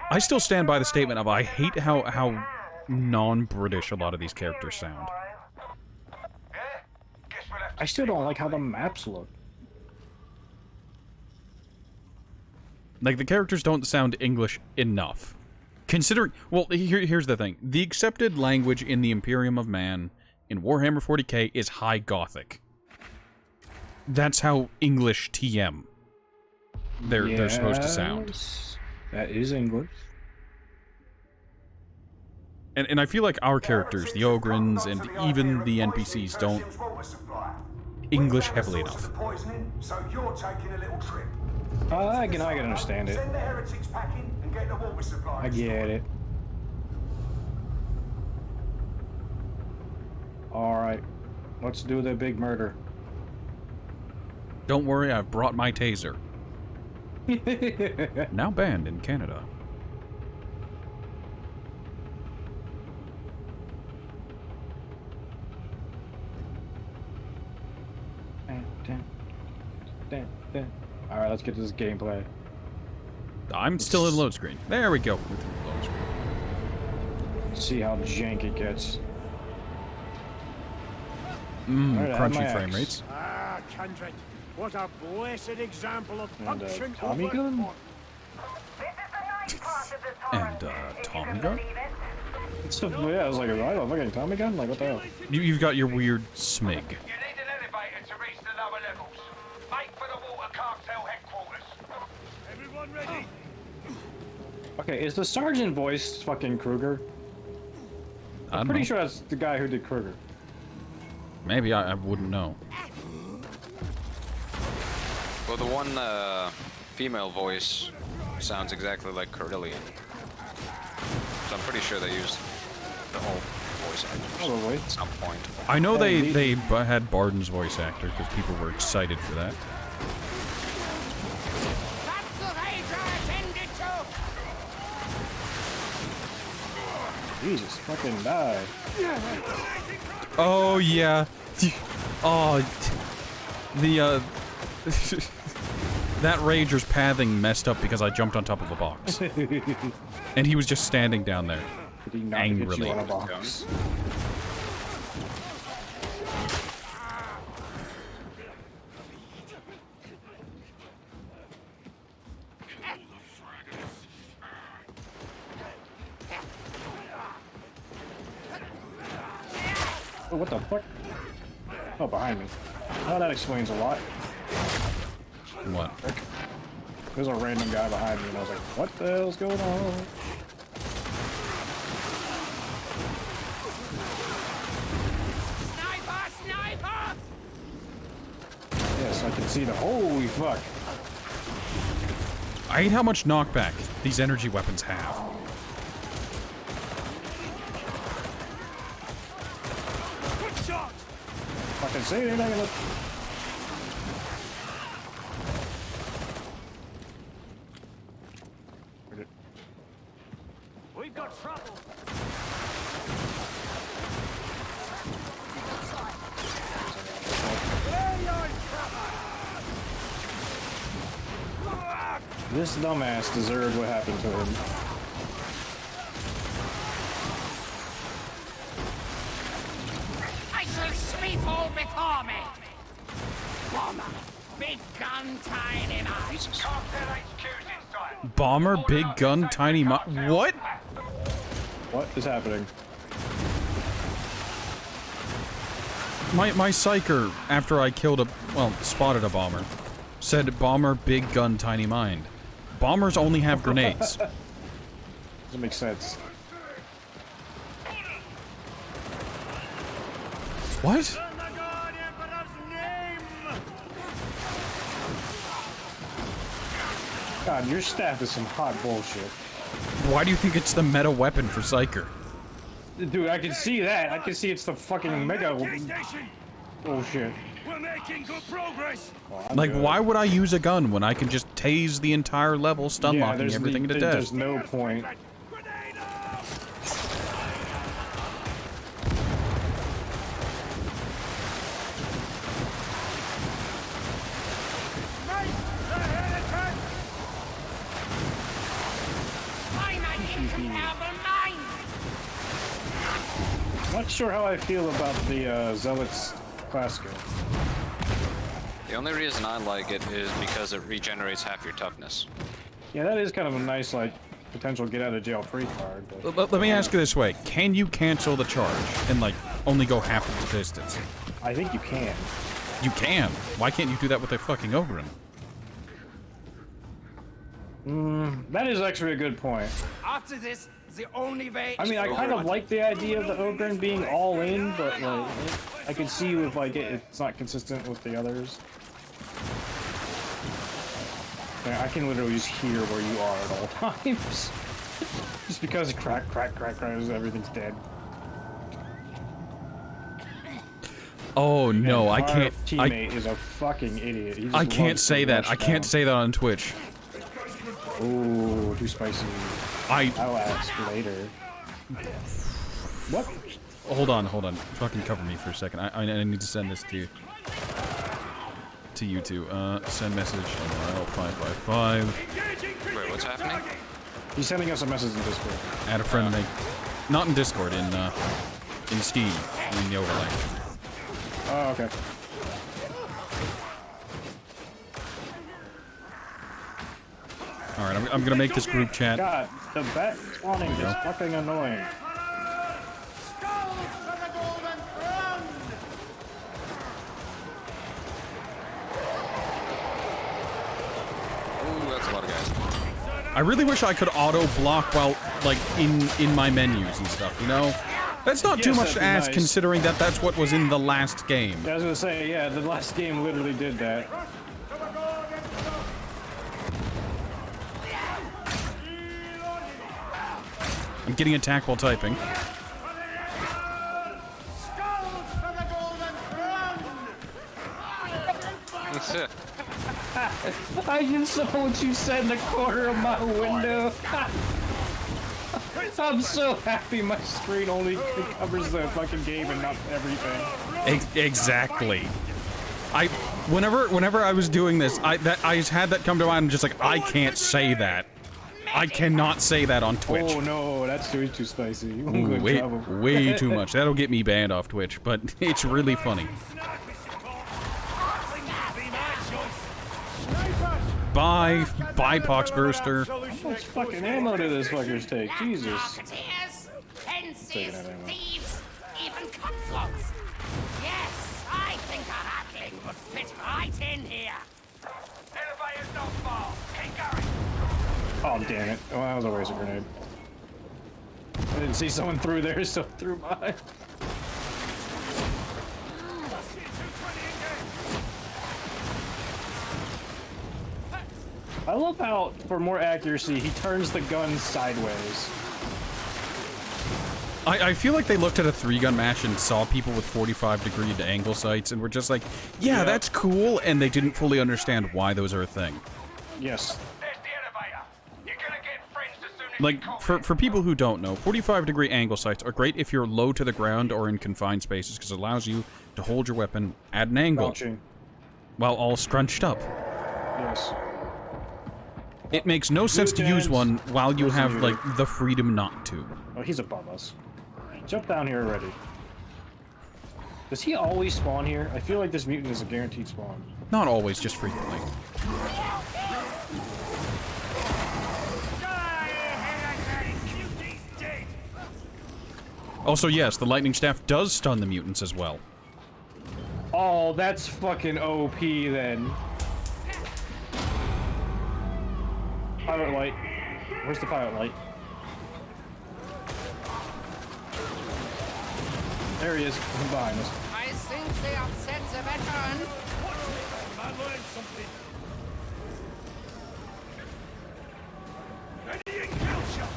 I still stand by the statement of I hate how non-British a lot of these characters sound. I still don't like how the maps look. Like, the characters don't sound English enough. Considering... Well, here's the thing. The accepted language in the Imperium of Man in Warhammer 40k is High Gothic. That's how English TM they're supposed to sound. That is English. And I feel like our characters, the Ogryns, and even the NPCs don't English heavily enough. I can understand it. I get it. Alright. Let's do the big murder. Don't worry, I've brought my taser. Now banned in Canada. Alright, let's get to this gameplay. I'm still in load screen. There we go. Load screen. See how jank it gets. Crunchy frame rates. Ah, Kindred. What a blessed example of And punching Tommy over gun? And Tommy gun? Yeah, I was like, right, a fucking Tommy gun? Like, what the hell? You've got your weird smig. You need an elevator to reach the lower levels. Make for the water cartel headquarters. Everyone ready? Okay, is the sergeant voice fucking Kruger? I'm pretty sure that's the guy who did Kruger. Maybe, I wouldn't know. Well, the one female voice sounds exactly like Carillion. So I'm pretty sure they used the whole voice actors. Probably. At some point. I know they had Barden's voice actor because people were excited for that. That's the Ranger attended to! Jesus, fucking die. Oh yeah. Oh, the that Rager's pathing messed up because I jumped on top of a box, and he was just standing down there, Did he not angrily. hit you on a box? Oh, what the fuck? Oh, behind me. Oh, that explains a lot. What? There's a random guy behind me, and I was like, what the hell's going on? Sniper! Sniper! Yes, I can see the... Holy fuck. I hate how much knockback these energy weapons have. Fucking see anything? We've got trouble! This dumbass deserved what happened to him. I shall sweep all before me! Bomber! Big gun, tiny man! Bomber, big gun, tiny what? What is happening? My psyker, after I killed spotted a bomber, said bomber, big gun, tiny mind. Bombers only have grenades. Doesn't make sense. What? God, your staff is some hot bullshit. Why do you think it's the meta weapon for psyker? Dude, I can see that. I can see it's the fucking mega bullshit. We're making good progress. Like, why would I use a gun when I can just tase the entire level, stun locking everything to death? There's no point. Not sure how I feel about the Zealot's class skill. The only reason I like it is because it regenerates half your toughness. Yeah, that is kind of a nice, like, potential get out of jail free card. But... Let me ask you this way: can you cancel the charge and like only go half of the distance? I think you can. You can. Why can't you do that with a fucking ogryn? That is actually a good point. After this, the only way. I mean, I kind of like the idea of the ogryn being all in, but like, I can see if like it's not consistent with the others. Yeah, I can literally just hear where you are at all times, just because crack, everything's dead. Oh no, I can't. Teammate is a fucking idiot. I can't say that. I can't say that on Twitch. Ooh, too spicy. I'll ask later. What? Hold on. Fucking cover me for a second. I need to send this to you. To you two. Send message. L555. Wait, what's happening? He's sending us a message in Discord. Add a friend to make. Not in Discord. In Steam. In the overlay. Oh, okay. Alright, I'm gonna make this group chat. God, the bat spawning is fucking annoying. Ooh, that's a lot of guys. I really wish I could auto block while like in my menus and stuff, you know? That's not too much to ask, considering that that's what was in the last game. Yeah, I was gonna say, yeah, the last game literally did that. I'm getting attacked while typing. I just saw what you said in the corner of my window. I'm so happy my screen only covers the fucking game and not everything. Exactly. Whenever I was doing this, I had that come to mind. I'm just like, I can't say that. I cannot say that on Twitch. Oh no, that's too spicy. Ooh, way too much. That'll get me banned off Twitch, but it's really funny. Bye, Poxburster. How much fucking ammo do this fuckers take? Jesus. Fences, thieves, even cutthroats. Yes, I think a hatchling would fit right in here. Elevator's not far. Keep going. Oh, damn it. Oh, that was a waste of grenade. I didn't see someone through there, so I threw by. I love how, for more accuracy, he turns the gun sideways. I feel like they looked at a 3-gun match and saw people with 45-degree angle sights and were just like, yeah, that's cool, and they didn't fully understand why those are a thing. Yes. Like, for people who don't know, 45-degree angle sights are great if you're low to the ground or in confined spaces, because it allows you to hold your weapon at an angle. Crouching. While all scrunched up. Yes. It makes no sense to use one while you have, like, the freedom not to. Oh, he's above us. Jump down here already. Does he always spawn here? I feel like this mutant is a guaranteed spawn. Not always, just frequently. Also, yes, the lightning staff does stun the mutants as well. Oh, that's fucking OP then. Pilot light. Where's the pilot light? There he is, behind us. I think they upset the veteran. I learned something. Ready and kill shot.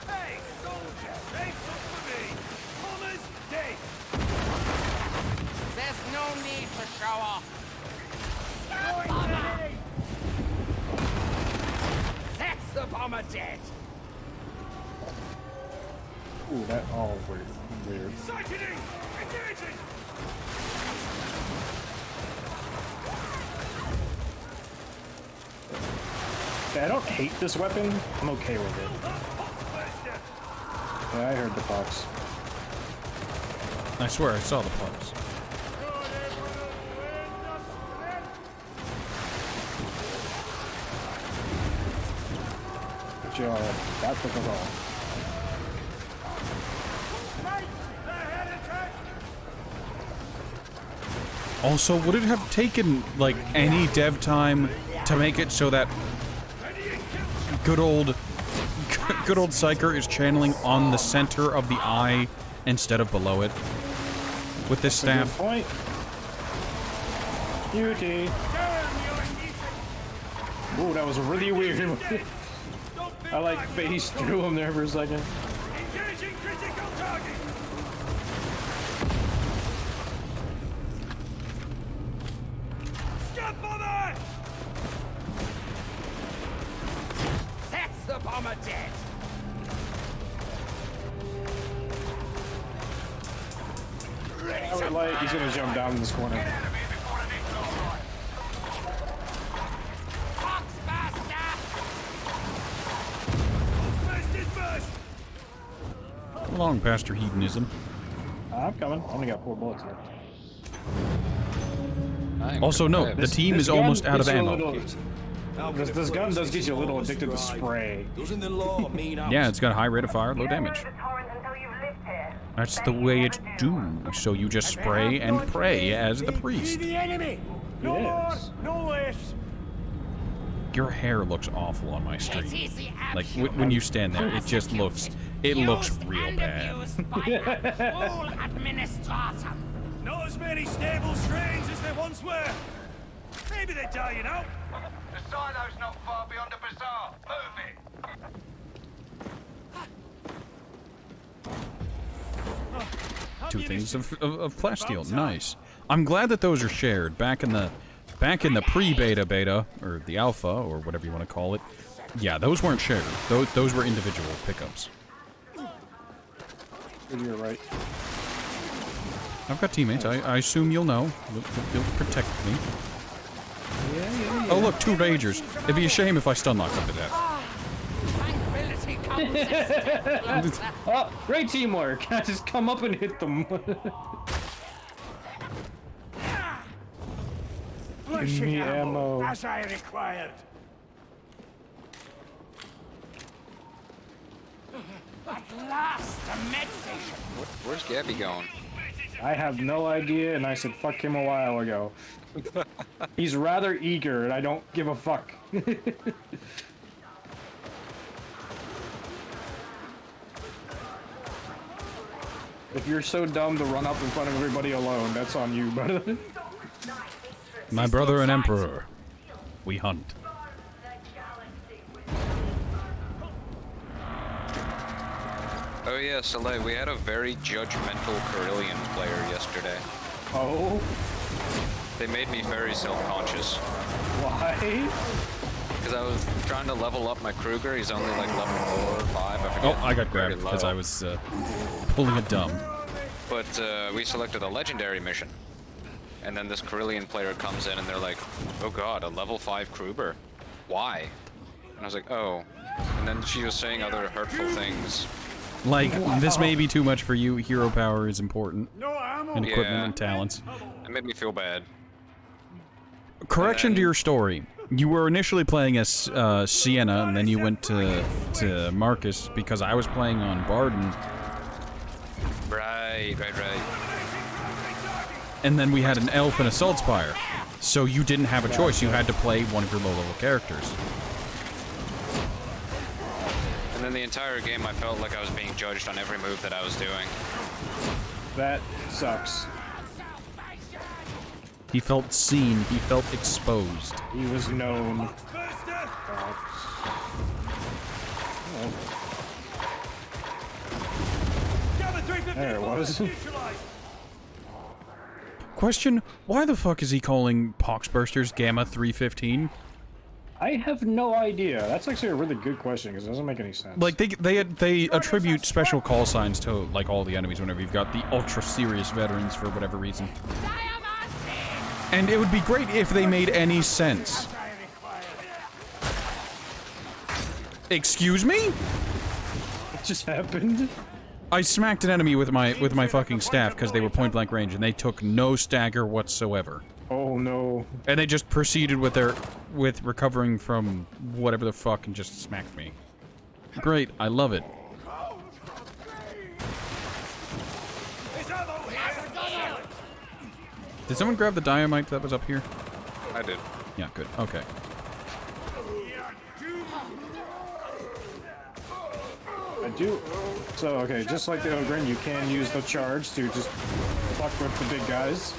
Hey, soldier, face up for me. Honor's dead. There's no need to show off. That's the bomber dead. Ooh, that all weird. Sickening! Engaging! Yeah, I don't hate this weapon. I'm okay with it. Yeah, I heard the pucks. I swear I saw the pucks. That took us all. Also, would it have taken, like, any dev time to make it so that good old Psyker is channeling on the center of the eye instead of below it? With this staff? Good point. Beauty. Ooh, that was really weird. I like phased through him there for a second. Engaging critical target. Scud bomber! That's the bomber dead. Pilot light, he's gonna jump down in this corner. Long past your hedonism. I'm coming. I only got 4 bullets left. Also, no, the team is almost out of ammo. This gun does get you a little addicted to spray. Yeah, it's got a high rate of fire, low damage. That's the way it's due. So you just spray and pray as the priest. The enemy. No more, no less. Your hair looks awful on my stream. Like when you stand there, it just looks real bad. Not as many stable strains as there once were. Maybe they die, you know. The silo's not far beyond the bazaar. Move it. Two things of plasteel. Nice. I'm glad that those are shared. Back in the Back in the pre-beta, or the alpha, or whatever you want to call it, yeah, those weren't shared. Those were individual pickups. You're right. I've got teammates. I assume you'll know. You'll protect me. Yeah. Oh look, 2 Ragers. It'd be a shame if I stun locked them to death. Oh, great teamwork! I just come up and hit them. Give me ammo. As I required. At last, a med station. Where's Gabby going? I have no idea, and I said fuck him a while ago. He's rather eager, and I don't give a fuck. If you're so dumb to run up in front of everybody alone, that's on you, brother. My brother and Emperor. We hunt. Oh yeah, Soleil, we had a very judgmental Carillion player yesterday. Oh? They made me very self-conscious. Why? Because I was trying to level up my Kruger. He's only like level 4 or 5, I forget. Oh, I got grabbed because I was pulling a dumb. But we selected a legendary mission. And then this Carillion player comes in and they're like, oh god, a level 5 Kruger. Why? And I was like, oh. And then she was saying other hurtful things. Like, this may be too much for you. Hero power is important. And equipment and talents. It made me feel bad. Correction to your story. You were initially playing as Sienna, and then you went to Marcus because I was playing on Barden. Right. And then we had an elf and a Saltspire. So you didn't have a choice. You had to play one of your low-level characters. And then the entire game I felt like I was being judged on every move that I was doing. That sucks. He felt seen. He felt exposed. He was known. There it was. Question, why the fuck is he calling Poxbursters Gamma 315? I have no idea. That's actually a really good question because it doesn't make any sense. Like they attribute special call signs to like all the enemies whenever you've got the ultra serious veterans for whatever reason. And it would be great if they made any sense. Excuse me? What just happened? I smacked an enemy with my fucking staff because they were point blank range and they took no stagger whatsoever. Oh no. And they just proceeded with recovering from whatever the fuck and just smacked me. Great, I love it. Did someone grab the dynamite that was up here? I did. Yeah, good. Okay. I do. So, okay, just like the ogryn, you can use the charge to just fuck with the big guys.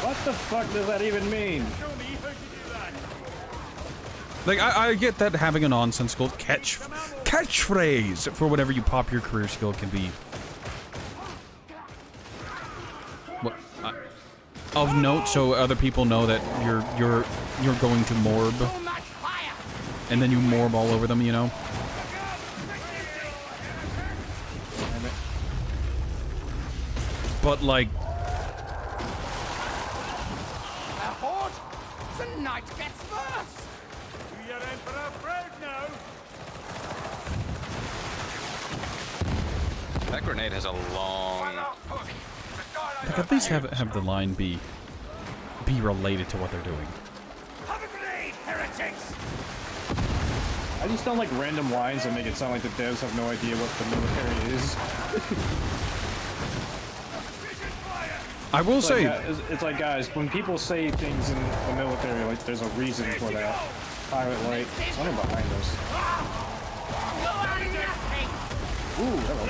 What the fuck does that even mean? Like, I get that having a nonsensical catchphrase for whatever you pop your career skill can be. What? Of note, so other people know that you're going to morb, and then you morb all over them, you know. But like. Tonight gets first. Do your emperor proud now. That grenade has a long. Like, at least have the line be related to what they're doing. Have a grenade, heretics! I just don't like random lines that make it sound like the devs have no idea what the military is. I will say, it's like, guys, when people say things in the military, like, there's a reason for that. Pilot light, something behind us. Ooh, hello.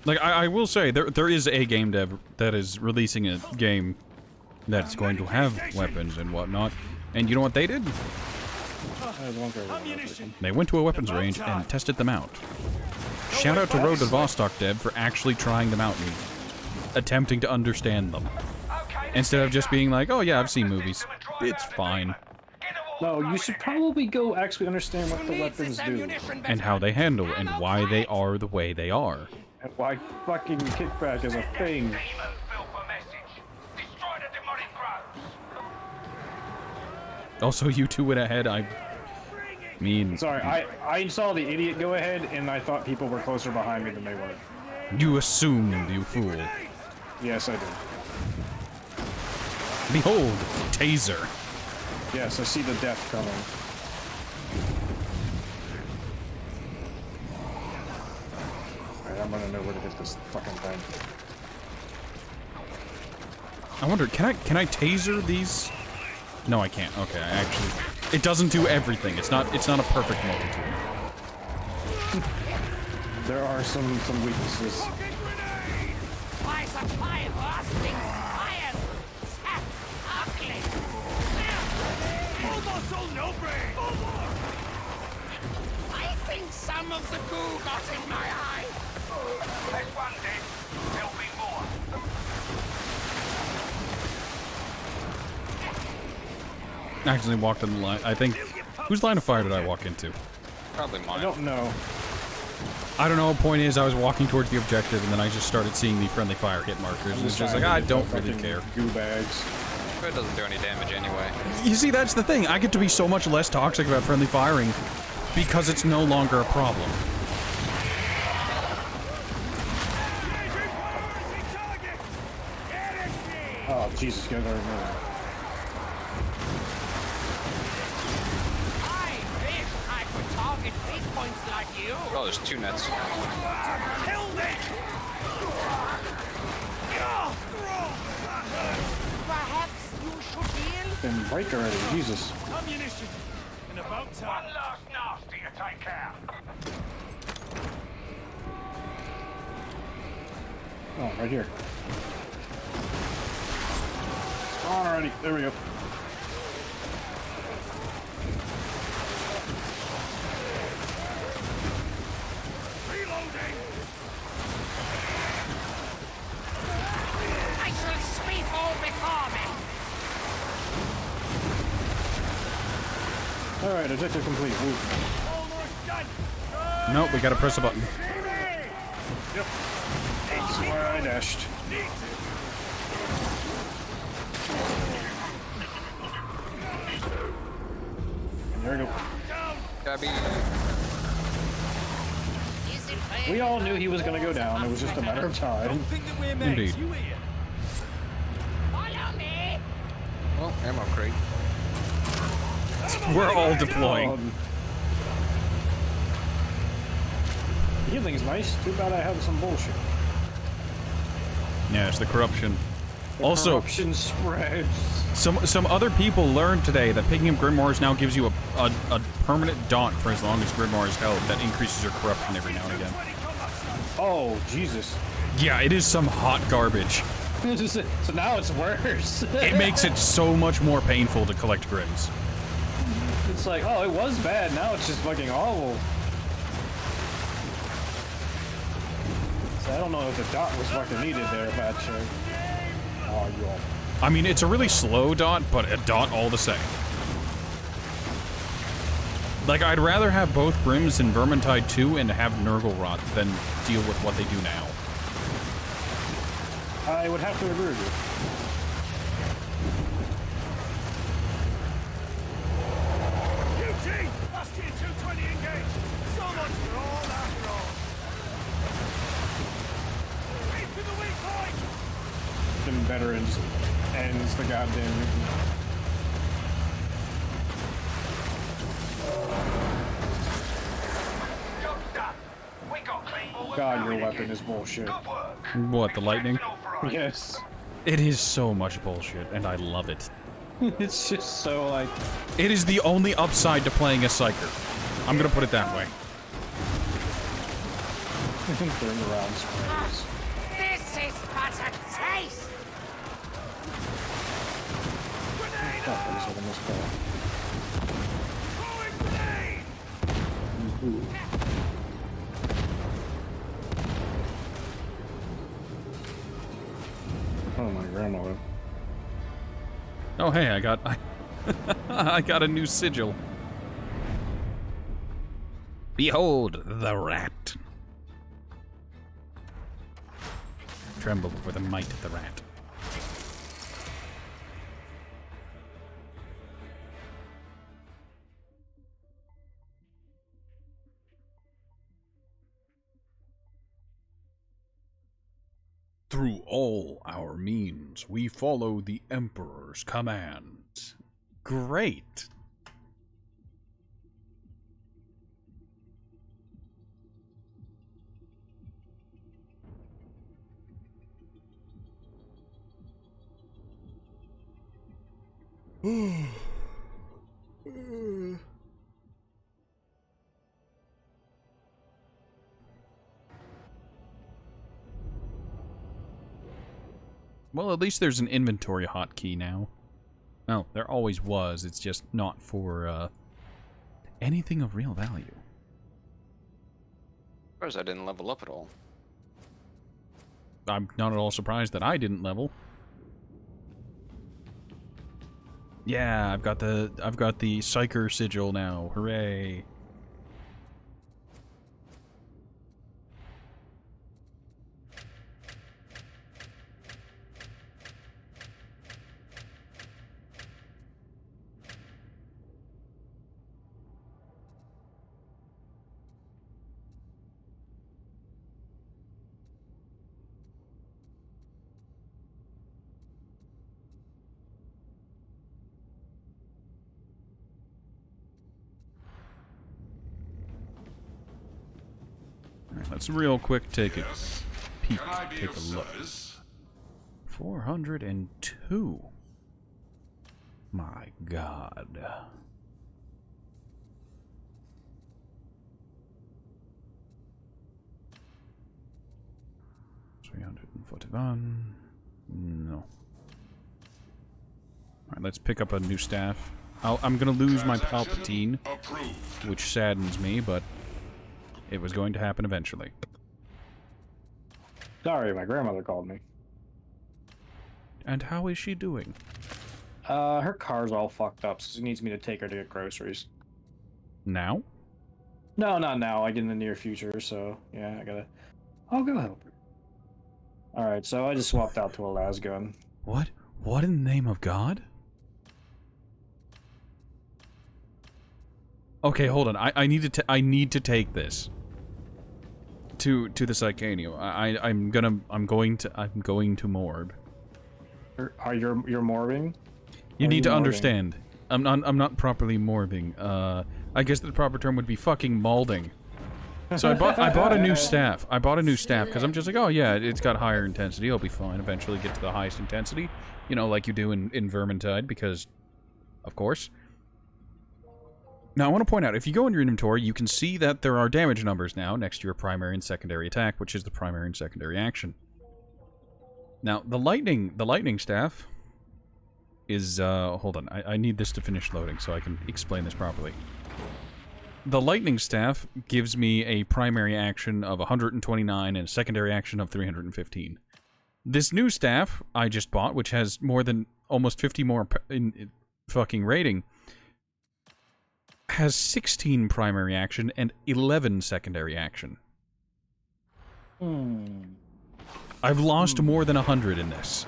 like, I will say, there is a game dev that is releasing a game that's going to have weapons and whatnot, and you know what they did? They went to a weapons range and tested them out. Shout out to Road to Vostok dev for actually trying them out. attempting to understand them. Instead of just being like, oh yeah, I've seen movies. It's fine. No, you should probably go actually understand what the weapons do. And how they handle, and why they are the way they are. And why fucking kickback is a thing. Also, you two went ahead, I mean... Sorry, I saw the idiot go ahead, and I thought people were closer behind me than they were. You assumed, you fool. Yes, I did. Behold, taser. Yes, I see the death coming. Alright, I'm gonna know where to hit this fucking thing. I wonder, can I taser these? No, I can't. Okay, I actually... It doesn't do everything. It's not a perfect multi-tool. There are some weaknesses. My supply of rusting iron. Ugly. Almost all no brain. I think some of the goo got in my eye. There's one dead. There'll be more. Actually walked in the line. I think... Whose line of fire did I walk into? Probably mine. I don't know. I don't know. Point is, I was walking towards the objective, and then I just started seeing the friendly fire hit markers. And it's just like, I don't really care. Goo bags. It doesn't do any damage anyway. You see, that's the thing. I get to be so much less toxic about friendly firing because it's no longer a problem. Oh, Jesus, get very mad. I wish I could target weak points like you. Oh, there's two nets. Kill me! Perhaps you should heal. Then break already, Jesus. Ammunition. And about time. One last nasty to take care. Oh, right here. On already. There we go. Reloading. I shall sweep all before me. Alright, objective complete. Ooh. Almost done. Nope, we gotta press a button. Yep. That's where I dashed. And there we go. Gabby. Is it fair? We all knew he was gonna go down. It was just a matter of time. Think that we're mates. Indeed. You hear? Follow me. Well, ammo crate. We're all deploying. Healing's nice. Too bad I have some bullshit. Yeah, it's the corruption. The Also, corruption spreads. some other people learned today that picking up Grimoires now gives you a permanent dot for as long as Grimoire is held. That increases your corruption every now and again. Oh, Jesus. Yeah, it is some hot garbage. So now it's worse. It makes it so much more painful to collect Grims. It's like, oh, it was bad. Now it's just fucking awful. So I don't know if the dot was fucking needed there, bad shit. Oh, you all. I mean, it's a really slow dot, but a dot all the same. Like, I'd rather have both Grims and Vermintide 2 and have Nurgle Rot than deal with what they do now. I would have to agree with you. UT! Last year 220 engaged. So much for all after all. Aim for the weak point! Them veterans ends the goddamn. Job's done. We got clean. God, your weapon is bullshit. What, the lightning? Yes. It is so much bullshit, and I love it. It's just so like. It is the only upside to playing a Psyker. I'm gonna put it that way. Turn around sprays. This is but a taste. Oh, those are the most powerful. Throwing grenade! Ooh. Oh, hey, I got a new sigil. Behold the rat. Tremble before the might of the rat. Through all our means, we follow the Emperor's commands. Great. Well, at least there's an inventory hotkey now. Well, there always was. It's just not for anything of real value. Of course, I didn't level up at all. I'm not at all surprised that I didn't level. Yeah, I've got the Psyker sigil now. Hooray! Let's real quick take a peek, take a look. 402. My God. $341. No. Alright, let's pick up a new staff. I'm gonna lose my Palpatine, which saddens me, but it was going to happen eventually. Sorry, my grandmother called me. And how is she doing? Her car's all fucked up, so she needs me to take her to get groceries. Now? No, not now, like in the near future, so yeah, I'll go help her. Alright, so I just swapped out to a las gun. What? What in the name of God? Okay, hold on. I need to take this to the Psychanium. I'm going to morb. You're morbing? You need to understand. I'm not properly morbing. I guess the proper term would be fucking malding. So I bought a new staff. I bought a new staff because I'm just like, oh yeah, it's got higher intensity. I'll be fine. Eventually get to the highest intensity, you know, like you do in Vermintide, because, of course. Now, I want to point out, if you go in your inventory, you can see that there are damage numbers now next to your primary and secondary attack, which is the primary and secondary action. Now, the lightning staff is, hold on, I need this to finish loading so I can explain this properly. The lightning staff gives me a primary action of 129 and a secondary action of 315. This new staff I just bought, which has more than almost 50 more in fucking rating, has 16 primary action and 11 secondary action. I've lost more than 100 in this.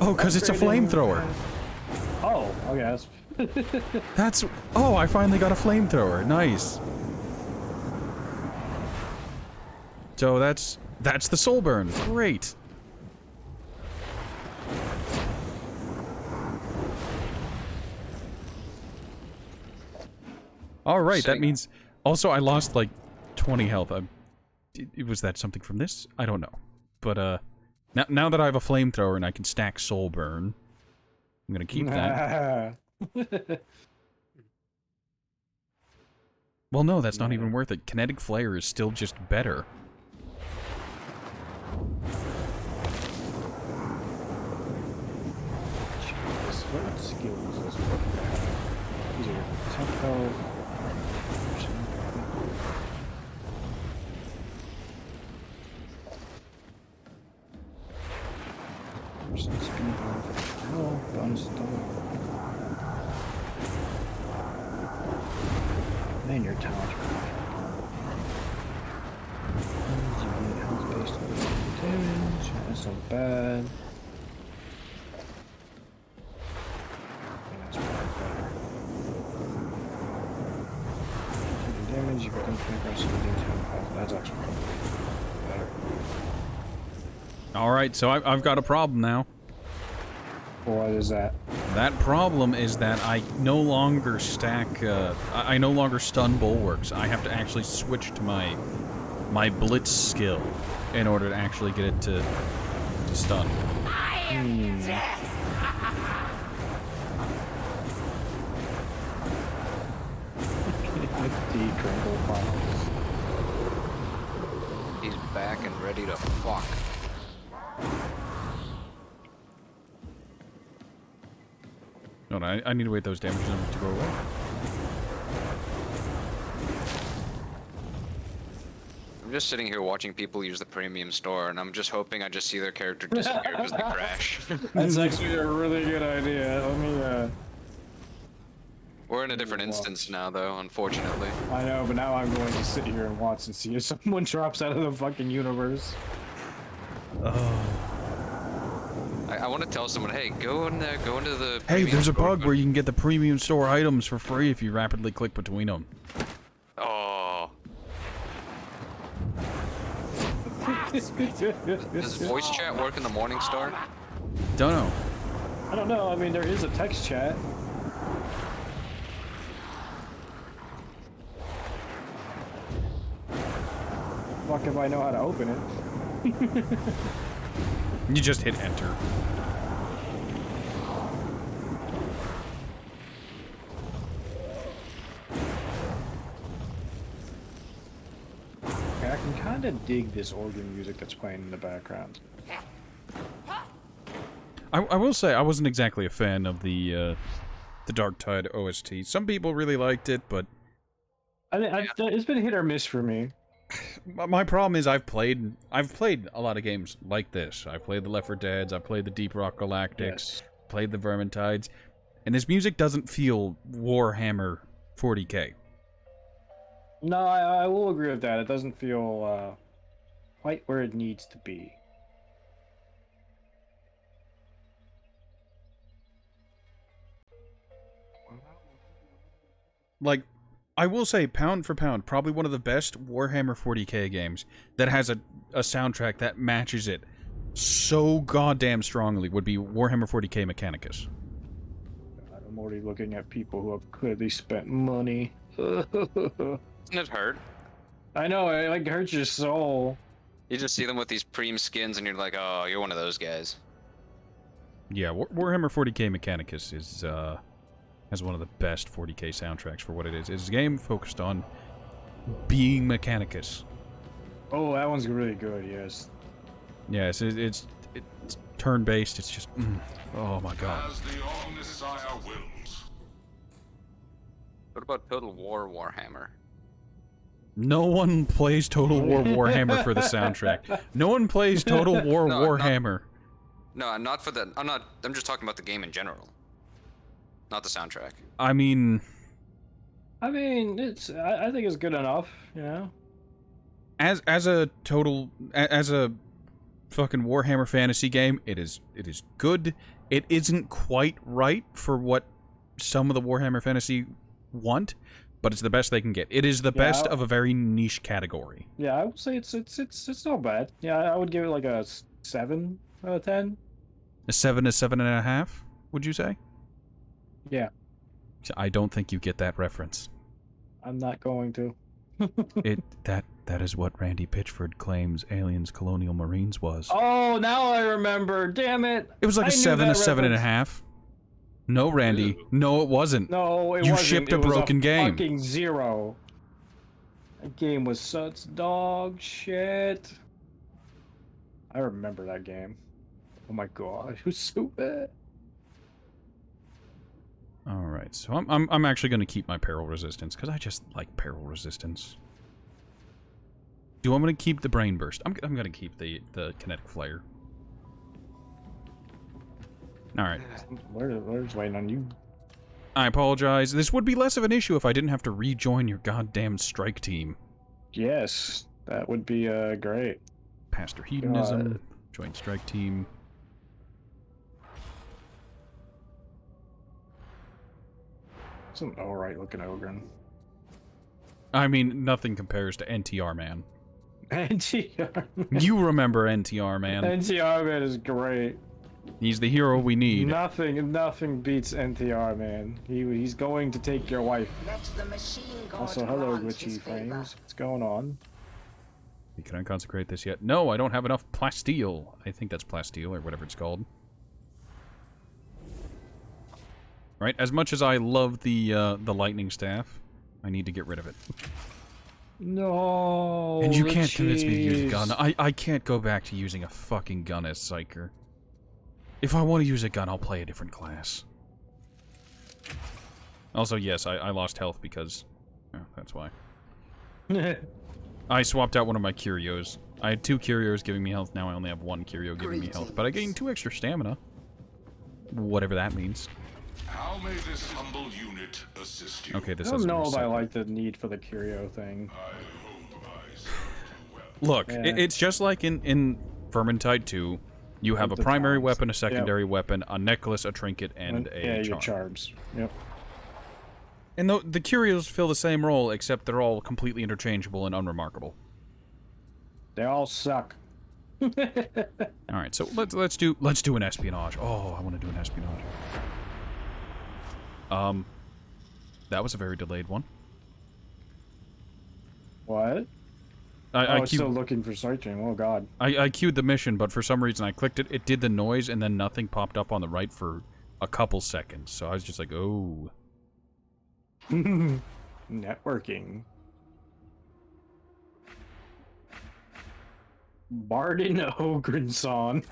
Oh, because it's a flamethrower. Oh, okay, that's... Oh, I finally got a flamethrower. Nice. So that's the soul burn. Great. Alright, that means... Also, I lost, like, 20 health. Was that something from this? I don't know. But, now that I have a flamethrower and I can stack soul burn, I'm gonna keep that. Well, no, that's not even worth it. Kinetic Flare is still just better. What skills is this? These are tempo. And your talents are damage. That's not bad. That's probably better. Damage, you become 20%. That's actually better. Alright, so I've got a problem now. What is that? That problem is that I no longer stack, I no longer stun bulwarks. I have to actually switch to my blitz skill in order to actually get it to stun. I am death. He's back and ready to fuck. No, I need to wait those damage numbers to go away. I'm just sitting here watching people use the premium store, and I'm just hoping I just see their character disappear because they crash. That's actually a really good idea. Let me, We're in a different instance now, though, unfortunately. I know, but now I'm going to sit here and watch and see if someone drops out of the fucking universe. Oh. I want to tell someone, hey, go in there, go into the. Hey, there's a store, bug where you can get the premium store items for free if you rapidly click between them. Oh. Does voice chat work in the Morning Star? Don't know. I don't know. I mean, there is a text chat. Fuck if I know how to open it. You just hit enter. Okay, I can kind of dig this organ music that's playing in the background. I will say I wasn't exactly a fan of the Darktide OST. Some people really liked it, but It's been hit or miss for me. My problem is I've played a lot of games like this. I've played the Left 4 Deads, I've played the Deep Rock Galactics, played the Vermintides, and this music doesn't feel Warhammer 40k. No, I will agree with that. It doesn't feel quite where it needs to be. Like, I will say, pound for pound, probably one of the best Warhammer 40k games that has a soundtrack that matches it so goddamn strongly would be Warhammer 40k Mechanicus. I'm already looking at people who have clearly spent money. Doesn't it hurt? I know, it like hurts your soul. You just see them with these preem skins, and you're like, oh, you're one of those guys. Yeah, Warhammer 40k Mechanicus is has one of the best 40k soundtracks for what it is. It's a game focused on being Mechanicus. Oh, that one's really good, yes. Yes, it's turn-based. It's just, oh my god. As the All-Messiah wills. What about Total War Warhammer? No one plays Total War Warhammer for the soundtrack. No one plays Total War Warhammer. No, not for the. I'm just talking about the game in general. Not the soundtrack. I mean, it's. I think it's good enough, you know. As a fucking Warhammer fantasy game, it is good. It isn't quite right for what some of the Warhammer fantasy want, but it's the best they can get. It is the best of a very niche category. Yeah, I would say it's not bad. Yeah, I would give it like a 7 out of 10. A 7 to 7.5, would you say? Yeah. I don't think you get that reference. I'm not going to. That is what Randy Pitchford claims Aliens Colonial Marines was. Oh, now I remember. Damn it. It was like a 7 to 7.5. No, Randy. No, it wasn't. No, it wasn't. You shipped a broken game. Fucking 0. That game was such dog shit. I remember that game. Oh my god, it was so bad. All right, so I'm actually going to keep my peril resistance because I just like peril resistance. Do I'm going to keep the brain burst? I'm going to keep the kinetic flare. All right. We're just waiting on you. I apologize. This would be less of an issue if I didn't have to rejoin your goddamn strike team. Yes, that would be great. Pastor Hedonism, join strike team. It's an alright looking ogryn. I mean, nothing compares to NTR Man. NTR Man. You remember NTR Man. NTR Man is great. He's the hero we need. Nothing beats NTR Man. He's going to take your wife. Also, hello, glitchy frames. What's going on? Can I consecrate this yet? No, I don't have enough plasteel. I think that's plasteel, or whatever it's called. Right, as much as I love the lightning staff, I need to get rid of it. No. And you can't convince me to use a gun. I can't go back to using a fucking gun as Psyker. If I want to use a gun, I'll play a different class. Also, yes, I lost health because... Oh, that's why. I swapped out one of my curios. I had 2 curios giving me health, now I only have 1 curio giving me health. But I gained 2 extra stamina. Whatever that means. How may this humble unit assist you? Okay, this I don't know if I like the need for the curio thing. Look, it's just like in Vermintide 2. You have a primary weapon, a secondary weapon, a necklace, a trinket, and a charm. your charms. Yep. And the curios fill the same role, except they're all completely interchangeable and unremarkable. They all suck. All right, so let's do an espionage. Oh, I want to do an espionage. That was a very delayed one. What? I still looking for searching. Oh god. I queued the mission, but for some reason I clicked it. It did the noise, and then nothing popped up on the right for a couple seconds. So I was just like, oh. Networking. Barden Ogryn.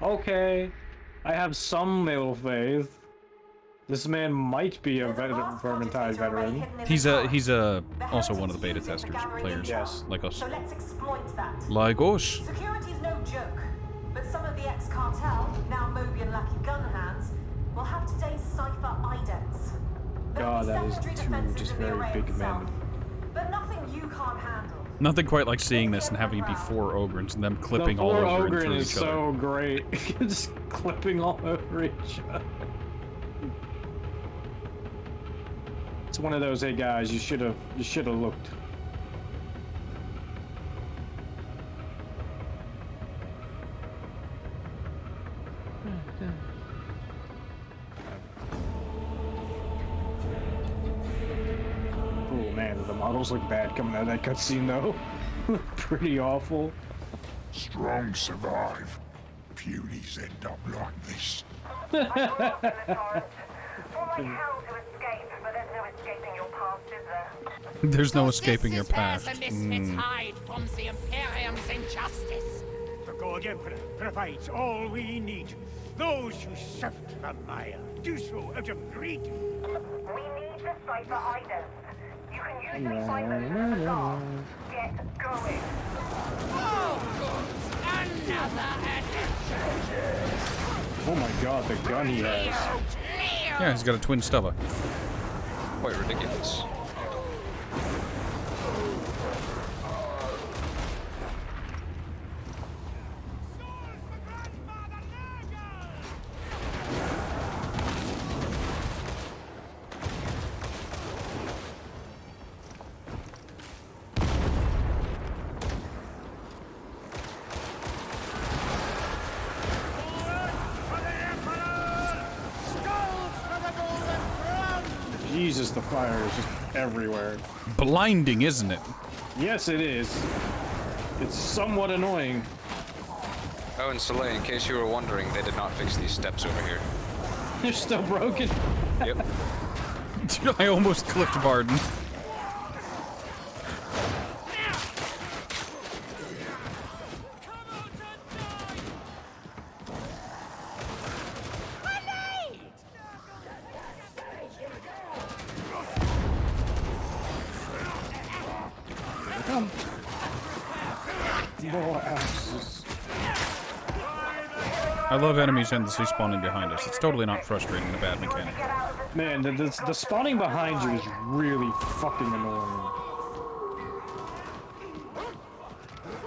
Okay. I have some middle faith. This man might be a Vermintide veteran. He's also one of the beta testers, players. Yes. Like us. So let's exploit that. Like us. Security's no joke, but some of the ex-cartel, now Moby and Lucky gun hands, will have today's cipher idents. God, that is 2 just very big men. But nothing you can't handle. Nothing quite like seeing this and having it be 4 ogryns and them clipping all over and through each other. The 4 ogryn is so great. Just clipping all over each other. It's one of those, hey guys, you should have looked. Oh man, the models look bad coming out of that cutscene though. Pretty awful. Strong survive. Puties end up like this. There's no escaping your past. This is where the misfits hide from the Imperium's injustice. The Guardian provides all we need. Those who sift the mire do so out of greed. We need the cipher items. You can use them ciphers in the bazaar. Get going. Oh, good. Another adventure. Oh my god, the gun he has. Yeah, he's got a twin stubber. Quite ridiculous. Jesus, the fire is just everywhere. Blinding, isn't it? Yes, it is. It's somewhat annoying. Oh, and Soleil, in case you were wondering, they did not fix these steps over here. They're still broken. Yep. I almost clipped Barden. More asses. I love enemies endlessly spawning behind us. It's totally not frustrating and a bad mechanic. Man, the spawning behind you is really fucking annoying.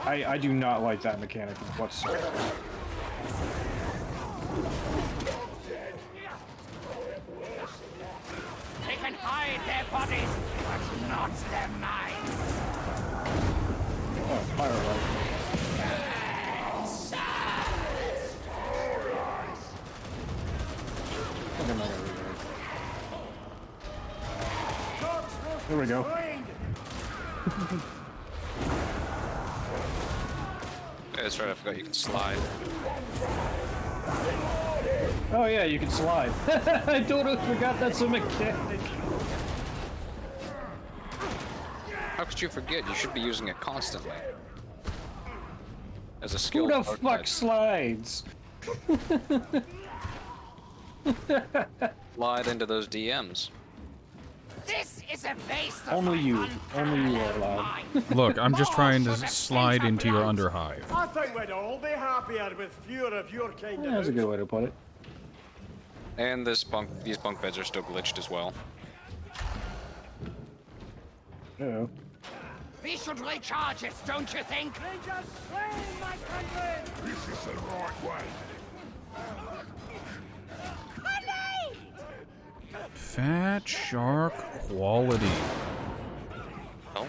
I do not like that mechanic whatsoever. They can hide their bodies, but not their minds. Oh, pirate life. There we go. That's right, I forgot you can slide. Oh yeah, you can slide. I totally forgot that's a mechanic. How could you forget? You should be using it constantly. As a skill. Who the fuck slides? Slide into those DMs. This is a base Only you. Only you are allowed. Look, I'm just trying to slide into your underhive. I think we'd all be happier with fewer of your kind Yeah, that's a good way to put it. And these bunk beds are still glitched as well. Yeah. We should recharge it, don't you think? They just slain my country! This is the right way. Fat shark quality. Oh?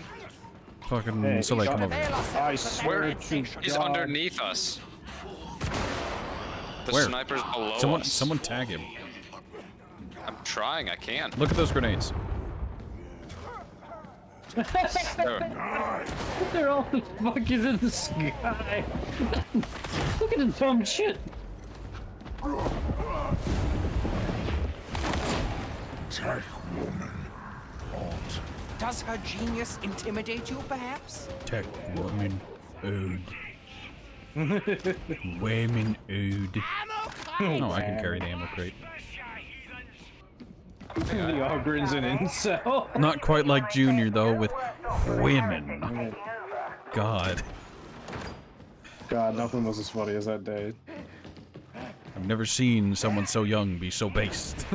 Fucking Hey, so come over here. I swear to He's God. underneath us. The Where? sniper's below us. Someone tag him. I'm trying, I can't. Look at those grenades. They're all fucking in the sky. Look at the dumb shit. Tech woman. Does her genius intimidate you, perhaps? Tech woman ood. Women ood. Oh, I can carry the ammo crate. The ogryn's an incel. Not quite like Junior though, with women. God. God, nothing was as funny as that day. I've never seen someone so young be so based.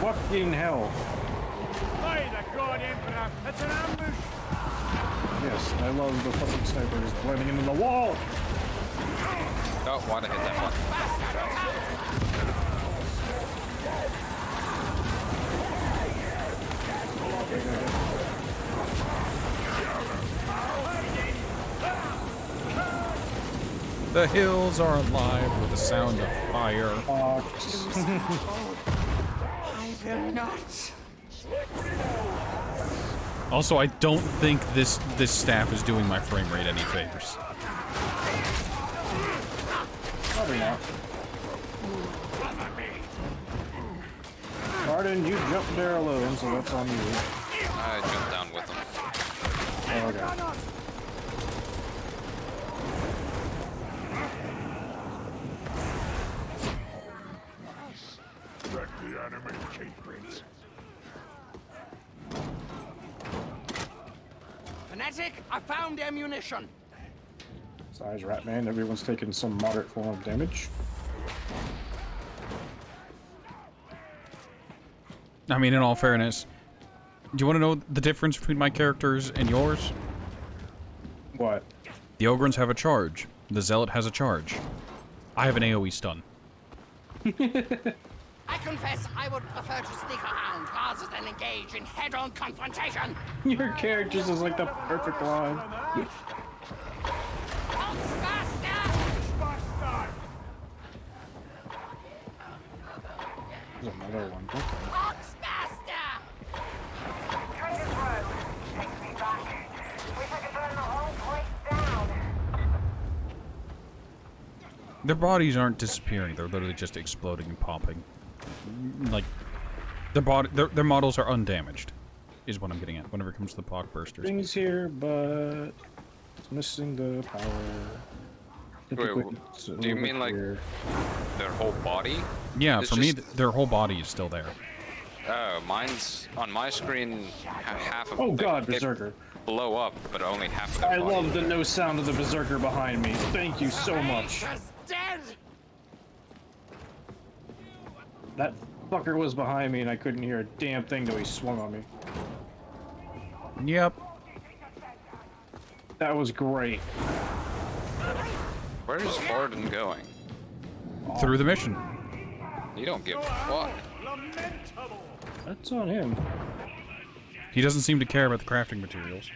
Fucking hell. By the God Emperor, it's an ambush! Yes, I love the fucking snipers blending into the wall. Oh, why'd I hit that button? The hills are alive with the sound of fire. I will not. Also, I don't think this staff is doing my frame rate any favors. Probably not. Arden, you jumped there alone, so that's on you. I jumped down with him. Oh, okay. The enemy secrets. Fanatic, I found ammunition. Size Ratman, everyone's taking some moderate form of damage. I mean, in all fairness, do you want to know the difference between my characters and yours? What? The Ogryns have a charge. The Zealot has a charge. I have an AoE stun. I confess I would prefer to sneak around rather than engage in head-on confrontation. Your characters is like the perfect line. There's another one. Their bodies aren't disappearing. They're literally just exploding and popping. Like, their models are undamaged, is what I'm getting at whenever it comes to the Pock Bursters. Things here, but it's missing the power. Wait, do you mean like their whole body? Yeah, It's for me, just- their whole body is still there. Oh, mine's on my screen. Half of Oh the, god, they Berserker. blow up, but only half of the I body. love the no sound of the Berserker behind me. Thank you so much. That fucker was behind me and I couldn't hear a damn thing till he swung on me. Yep. That was great. Where is Borden going? Through the mission. You don't give a fuck. That's on him. He doesn't seem to care about the crafting materials.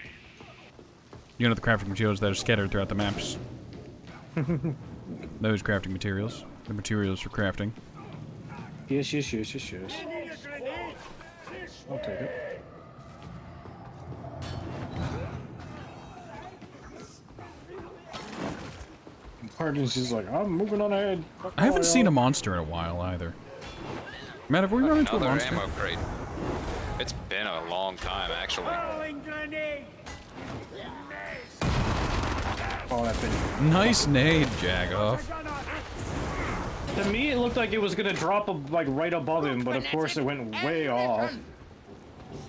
You know, the crafting materials that are scattered throughout the maps. Those crafting materials. The materials for crafting. Yes, yes, yes, yes, yes. I'll take it. Pardon's just like, I'm moving on ahead. I haven't seen a monster in a while either. Matt, have we run into a Another monster? ammo crate. It's been a long time, actually. Oh, that thing. Nice nade, Jagoff. To me, it looked like it was gonna drop like right above him, but of course it went way off.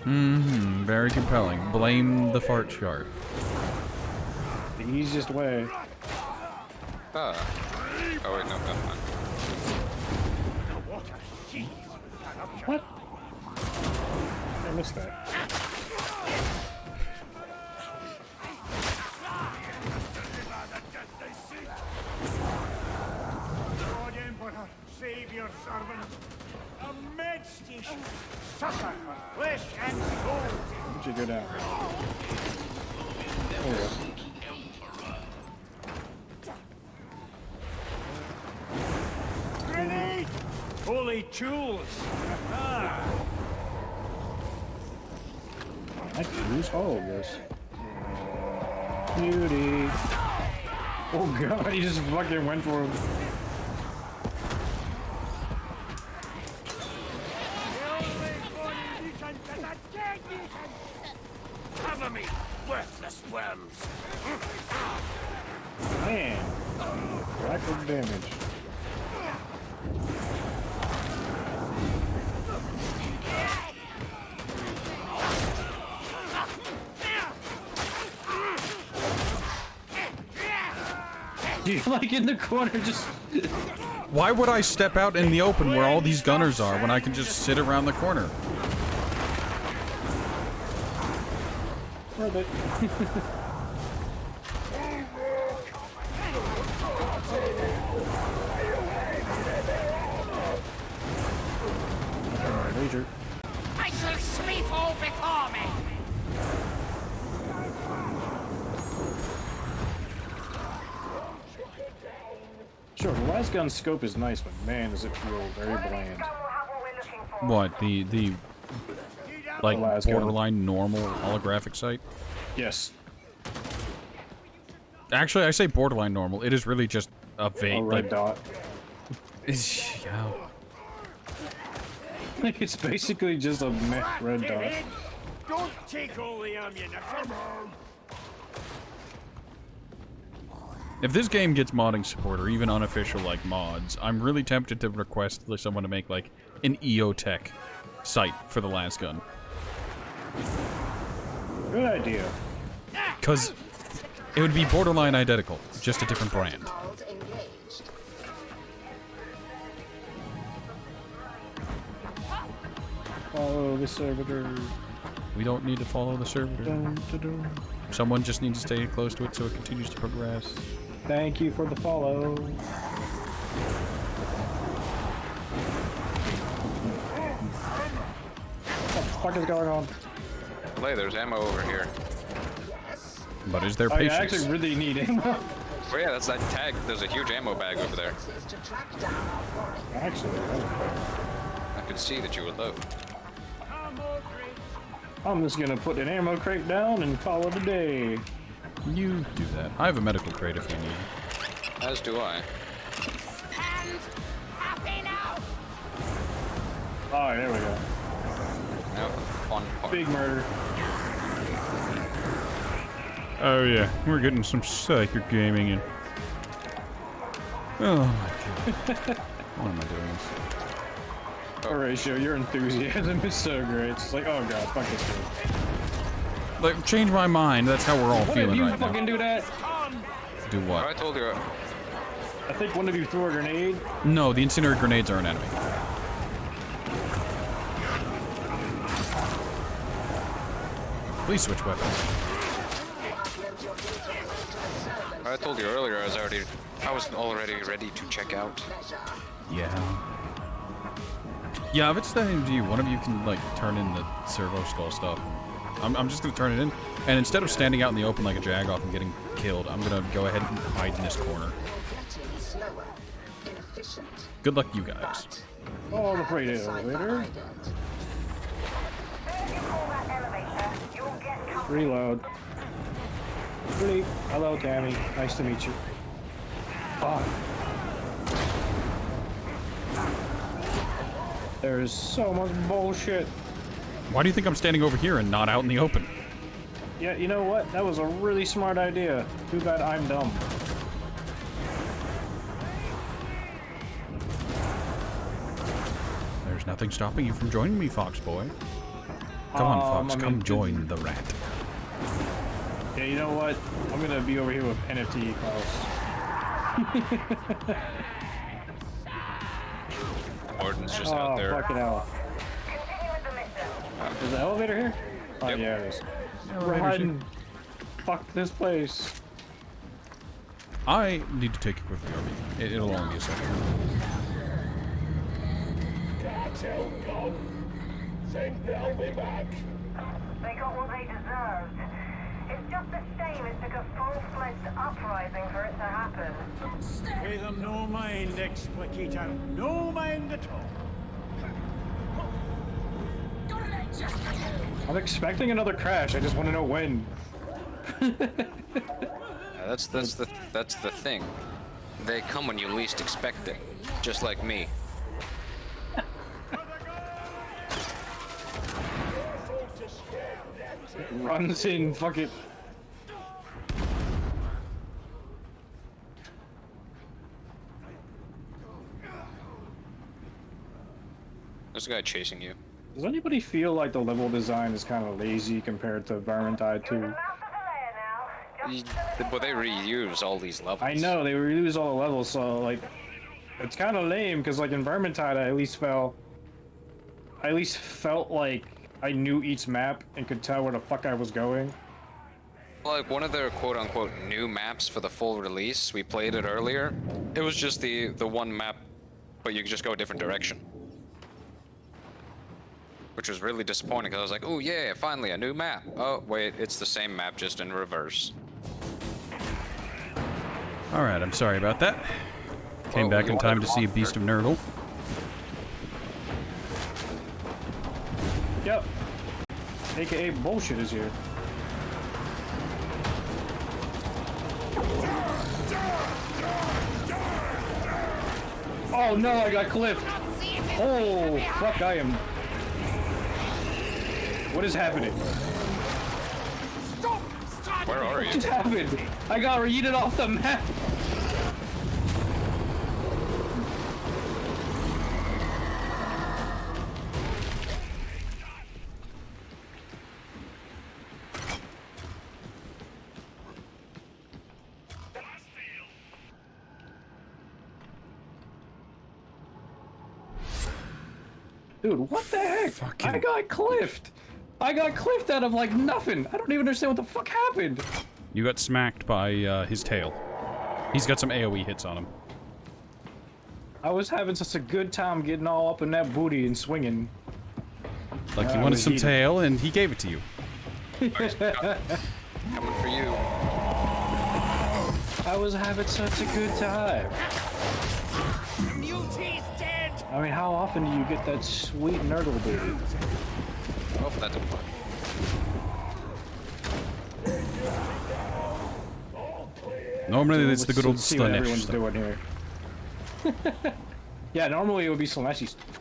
Mm-hmm. Very compelling. Blame the fart chart. The easiest way. Oh wait, no, never mind. What? I missed that. Save your servant. A med station. Suffer for flesh and soul. Where'd you go down? There we go. Grenade! Holy tools! Ah. I use all of this. Beauty. Oh god, he just fucking went for him. Cover me, worthless worms! Man. Lack of damage. Dude, like in the corner, just... Why would I step out in the open where all these gunners are when I can just sit around the corner? Worth it. Rager. I shall sweep all before me. Sure, the last gun scope is nice, but man, does it feel very bland. What, the like Last gun. borderline normal holographic sight? Yes. Actually, I say borderline normal. It is really just a vague A red dot. Yeah. It's basically just a meh red dot. Don't take all the ammunition. If this game gets modding support, or even unofficial like mods, I'm really tempted to request someone to make like an EOTech site for the last gun. Good idea. Because it would be borderline identical, just a different brand. Follow the servitor. We don't need to follow the servitor. Dun, dun, dun. Someone just needs to stay close to it so it continues to progress. Thank you for the follow. What the fuck is going on? Play, there's ammo over here. But is there I patience? actually really need ammo. Oh yeah, that's that tag. There's a huge ammo bag over there. Actually, I could see that you were low. I'm just gonna put an ammo crate down and call it a day. You do that. I have a medical crate if you need. As do I. Alright, there we go. Now the fun part. Big murder. Oh yeah, we're getting some psychic gaming in. Oh my god. What am I doing? Horatio, your enthusiasm is so great. It's like, oh god, fuck this dude. Like, change my mind. That's how we're all What feeling if you right fucking now. do that? Do what? I told you. I think one of you threw a grenade. No, the incinerator grenades are an enemy. Please switch weapons. I told you earlier I was already ready to check out. Yeah. Yeah, if it's the AMD, one of you can, like, turn in the servo skull stuff. I'm just gonna turn it in, and instead of standing out in the open like a jagoff and getting killed, I'm gonna go ahead and hide in this corner. Good luck, you guys. Oh, the freight elevator. Reload. Sleep. Hello, Tammy. Nice to meet you. Fuck. There's so much bullshit. Why do you think I'm standing over here and not out in the open? Yeah, you know what? That was a really smart idea. Too bad I'm dumb. There's nothing stopping you from joining me, Fox Boy. Come on, Fox, come join the rat. Yeah, you know what? I'm gonna be over here with NFT Klaus. Orton's just out there. Fucking hell. Is the elevator here? Oh, Yep. yeah, it is. We're hiding. Fuck this place. I need to take a quick RV. It'll only be a second. Think they'll be back. They got what they deserved. It's just a shame it took a full-fledged uprising for it to happen. Pay them no mind, Explicator. No mind at all. I'm expecting another crash. I just want to know when. That's the thing. They come when you least expect it, just like me. Runs in, fuck it. There's a guy chasing you. Does anybody feel like the level design is kind of lazy compared to Darktide 2? But they reuse all these levels. I know, they reuse all the levels, so like, it's kind of lame, because like in Vermintide I at least felt like I knew each map and could tell where the fuck I was going. Like one of their quote-unquote new maps for the full release, we played it earlier. It was just the one map, but you could just go a different direction. Which was really disappointing, because I was like, oh yeah, finally a new map. Oh wait, it's the same map, just in reverse. Alright, I'm sorry about that. Came back in time to see a Beast of Nurgle. Yep. AKA bullshit is here. Oh no, I got clipped. Oh, fuck, I am... What is happening? Where are you? What just happened? I got yeeted off the map. Dude, what the heck? I got cliffed. I got cliffed out of like nothing. I don't even understand what the fuck happened. You got smacked by his tail. He's got some AoE hits on him. I was having such a good time getting all up in that booty and swinging. Like you wanted some tail, and he gave it to you. Coming for you. I was having such a good time. I mean, how often do you get that sweet nurdle booty? Oh, that didn't work. Normally it's the good old see what everyone's Slanesh doing here. Yeah, normally it would be Slaneshy stuff.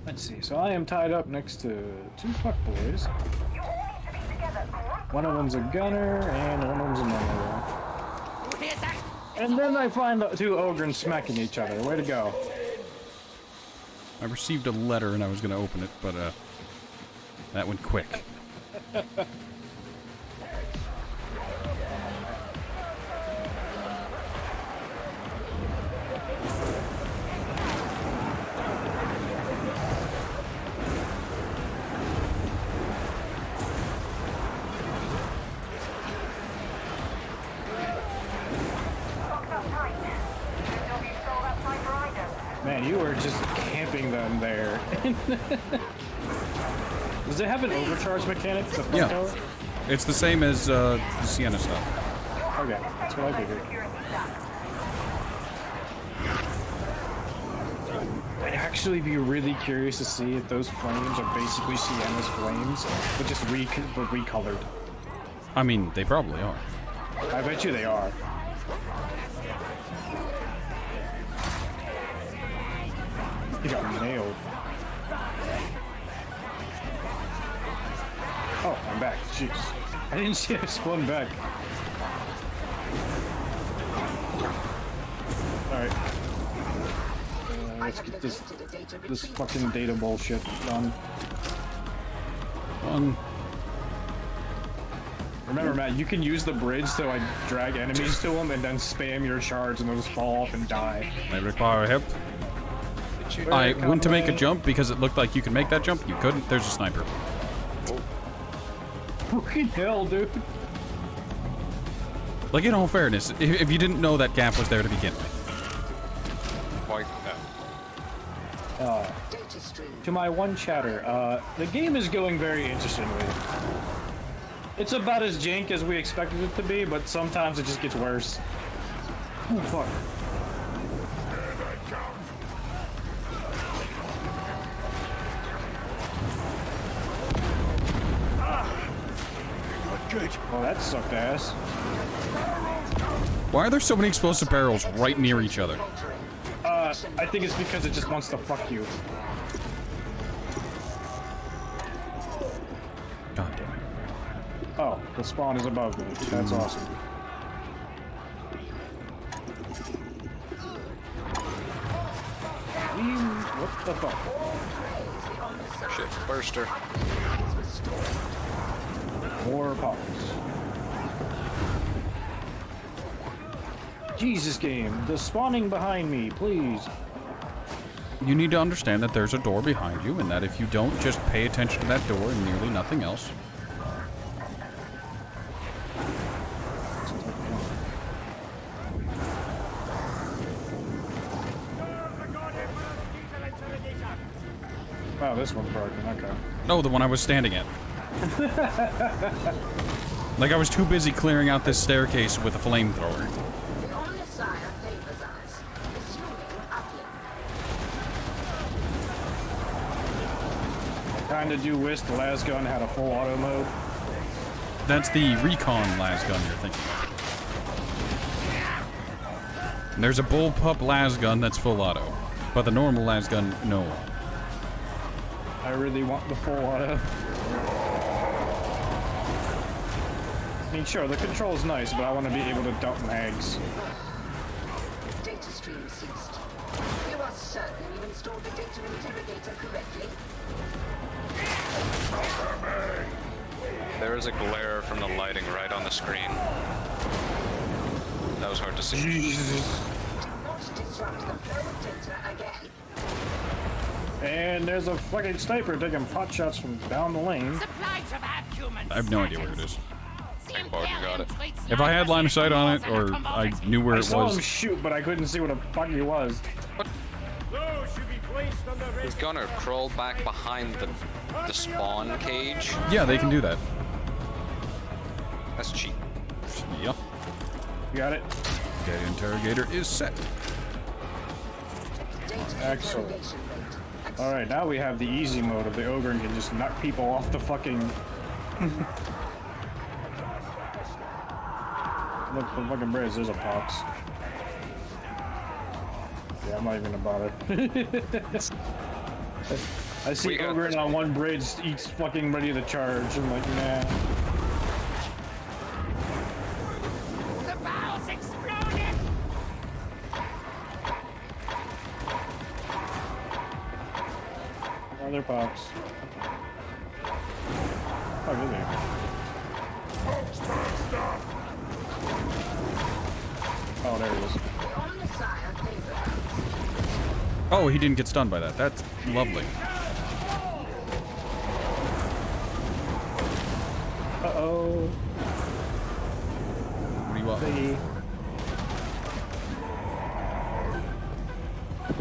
Let's see, so I am tied up next to two fuckboys. One of them's a gunner, and one of them's a murderer. And then I find the two ogryn smacking each other. Way to go. I received a letter and I was gonna open it, but that went quick. Man, you were just camping them there. Does it have an overcharge mechanic? The front tower? It's the same as the Sienna stuff. Okay, that's what I figured. I'd actually be really curious to see if those flames are basically Sienna's flames, but just recolored. I mean, they probably are. I bet you they are. He got nailed. Oh, I'm back. Jeez. I didn't see I spun back. Alright. Let's get this fucking data bullshit done. Remember, Matt, you can use the bridge to like drag enemies to them and then spam your charge and they'll just fall off and die. They require help. I went to make a jump because it looked like you could make that jump. You couldn't. There's a sniper. Fucking hell, dude. Like, in all fairness, if you didn't know that gap was there to begin with. Why? To my one chatter, the game is going very interestingly. It's about as jank as we expected it to be, but sometimes it just gets worse. Oh, fuck. Well, that sucked ass. Why are there so many explosive barrels right near each other? I think it's because it just wants to fuck you. God damn it. Oh, the spawn is above me. That's awesome. What the fuck? Shit, burster. More pops. Jesus game, the spawning behind me, please. You need to understand that there's a door behind you, and that if you don't just pay attention to that door and nearly nothing else. Wow, this one's broken, okay. No, the one I was standing at. Like I was too busy clearing out this staircase with a flamethrower. Kinda do wish the last gun had a full auto mode. That's the recon las gun you're thinking of. And there's a bullpup las gun that's full auto, but the normal las gun, no. I really want the full auto. I mean, sure, the control is nice, but I want to be able to dump mags. Data stream ceased. You are certain you installed the data interrogator correctly? There is a glare from the lighting right on the screen. That was hard to see. Jesus. Do not disrupt the flow of data again. And there's a fucking sniper taking pot shots from down the lane. I have no idea where it is. Thank God you got it. If I had line of sight on it, or I knew where it I saw was. him shoot, but I couldn't see what the fuck he was. His gunner crawled back behind the spawn cage. Yeah, they can do that. That's cheap. Yep. You got it? Data interrogator is set. Excellent. Alright, now we have the easy mode of the ogryn can just knock people off the fucking... Look, the fucking bridge, there's a pox. Yeah, I'm not even gonna bother. I see ogryn on one bridge, each fucking ready to charge. I'm like, nah. The valves exploded! there, Pops. Oh, really? Oh, there he is. Oh, he didn't get stunned by that. That's lovely. Uh-oh. What do you want? Thingy.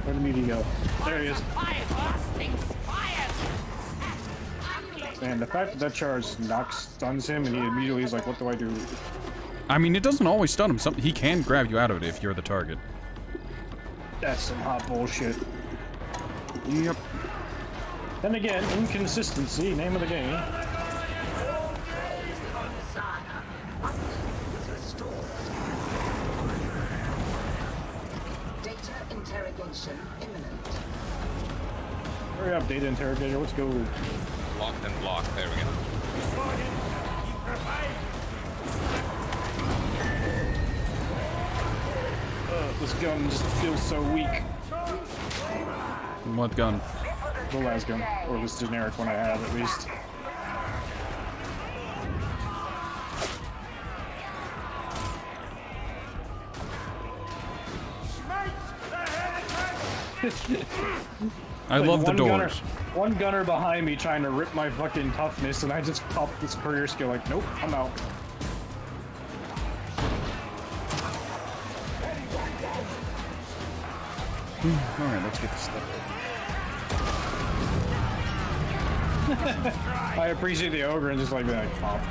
Where did he go? There he is. Man, the fact that charge stuns him and he immediately is like, what do I do? I mean, it doesn't always stun him. He can grab you out of it if you're the target. That's some hot bullshit. Yep. Then again, inconsistency, name of the game. Data interrogation imminent. Hurry up, data interrogator, let's go. Locked and blocked, there we go. This gun just feels so weak. What gun? The last gun. Or this generic one I have, at least. I love the doors. One gunner behind me trying to rip my fucking toughness, and I just popped this career skill like, nope, I'm out. Alright, let's get this stuff. I appreciate the ogre and just like that pop.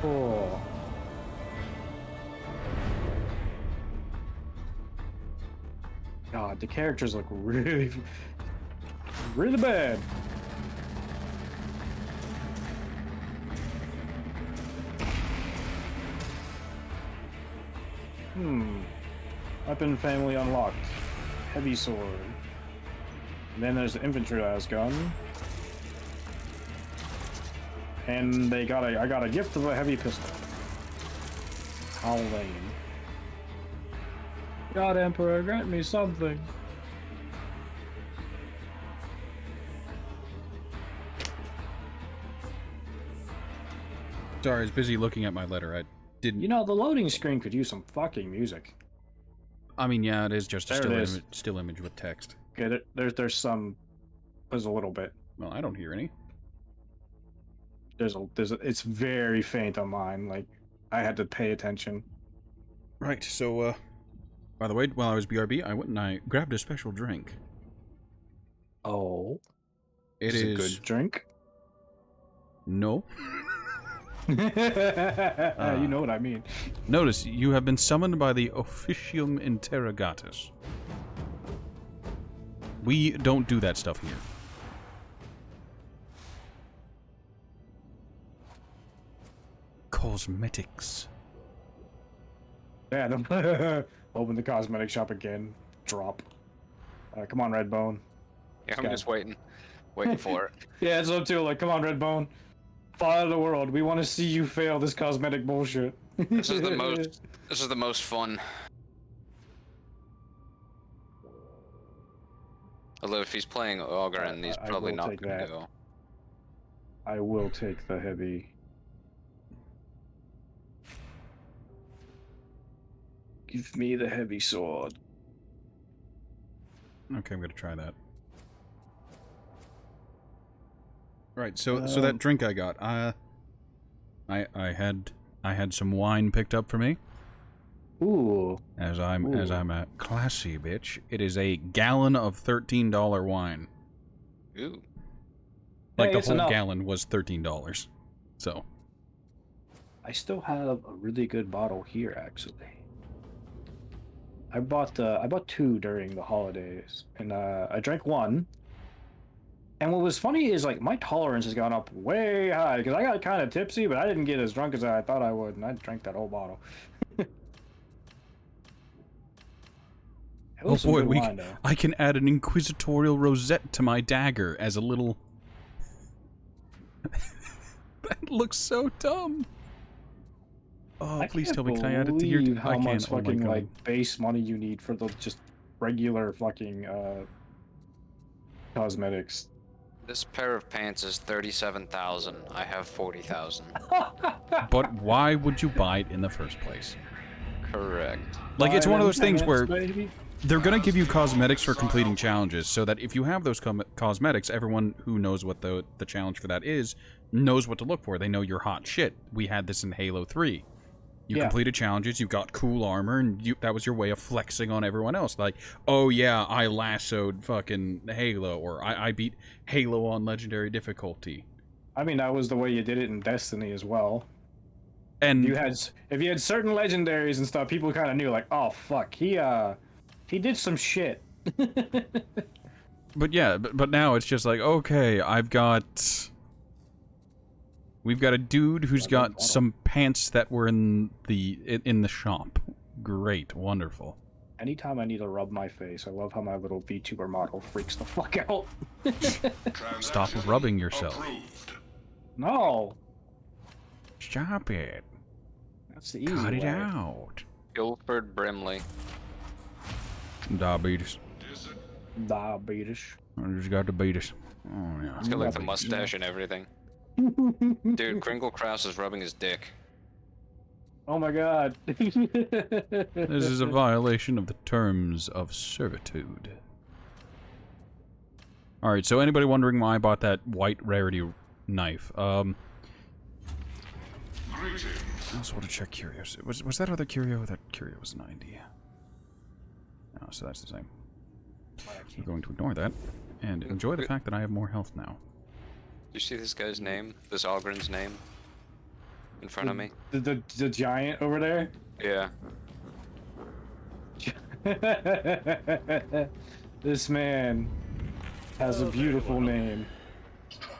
Oh. God, the characters look really, really bad. Weapon family unlocked. Heavy sword. And then there's the infantry las gun. And I got a gift of a heavy pistol. How lame. God, Emperor, grant me something. Sorry, I was busy looking at my letter. I didn't. You know, the loading screen could use some fucking music. I mean, yeah, it is just a There still image with text. Okay, there's a little bit. Well, I don't hear any. It's very faint on mine. Like, I had to pay attention. Right. So, by the way, while I was BRB, I went and I grabbed a special drink. Oh. It is a good drink? No. You know what I mean. Notice, you have been summoned by the Officium Interrogatus. We don't do that stuff here. Cosmetics. Yeah, open the cosmetic shop again. Drop. Come on, Redbone. Yeah, I'm just waiting for it. Yeah, it's up too. Like, come on, Redbone. Fly out of the world. We want to see you fail this cosmetic bullshit. This is the most fun. Although if he's playing ogryn, he's probably not gonna go. I will take the heavy. Give me the heavy sword. Okay, I'm gonna try that. Right, so that drink I got, I had some wine picked up for me. Ooh. As I'm a classy bitch. It is a gallon of $13 wine. Ooh. Like the whole gallon was $13. So. I still have a really good bottle here, actually. I bought 2 during the holidays, and I drank 1. And what was funny is, like, my tolerance has gone up way high, because I got kind of tipsy, but I didn't get as drunk as I thought I would, and I drank that whole bottle. Oh boy, I can add an inquisitorial rosette to my dagger as a little... That looks so dumb. Oh, please tell me, can I add it to your... Believe how I much can't, oh my fucking God. like base money you need for the just regular fucking cosmetics. This pair of pants is 37,000. I have 40,000. But why would you buy it in the first place? Correct. Like, it's one of those things where Baby. they're gonna give you cosmetics for completing challenges, so that if you have those cosmetics, everyone who knows what the challenge for that is knows what to look for. They know you're hot shit. We had this in Halo 3. You completed challenges, you got cool armor, and that was your way of flexing on everyone else. Like, oh yeah, I lassoed fucking Halo, or I beat Halo on legendary difficulty. I mean, that was the way you did it in Destiny as well. And if you had certain legendaries and stuff, people kind of knew, like, oh fuck, he did some shit. But yeah, but now it's just like, okay, we've got a dude who's got some pants that were in the shop. Great, wonderful. Anytime I need to rub my face, I love how my little VTuber model freaks the fuck out. Stop rubbing yourself. No. Stop it. That's the easy Cut it way. out. Guilford Brimley. Diabetes. Diabetes. I just got diabetes. Oh yeah. He's got like the mustache and everything. Dude, Kringle Kraus is rubbing his dick. Oh my god. This is a violation of the terms of servitude. Alright, so anybody wondering why I bought that white rarity knife? I also want to check curios. Was that other curio? That curio was 90. Oh, so that's the same. I'm going to ignore that and enjoy the fact that I have more health now. You see this guy's name? This ogryn's name? In front of me? The giant over there? Yeah. This man has a beautiful name.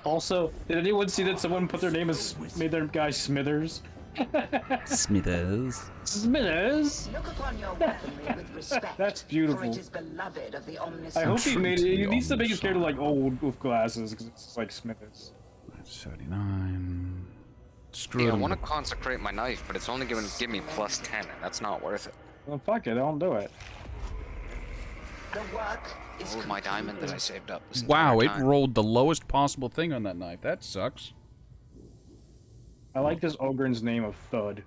Also, did anyone see that someone put their name as made their guy Smithers? Smithers. Smithers. Look upon your weaponry with respect. That's beautiful. For it is beloved of the omniscient. I hope he made it. He needs to make his character like old with glasses because it's like Smithers. 79. Hey, I want to consecrate my knife, but it's only going to give me plus 10, and that's not worth it. Well, fuck it, don't do it. The work is Oh, my diamond that I saved up. This Wow, it entire time. rolled the lowest possible thing on that knife. That sucks. I like this ogryn's name of Thud.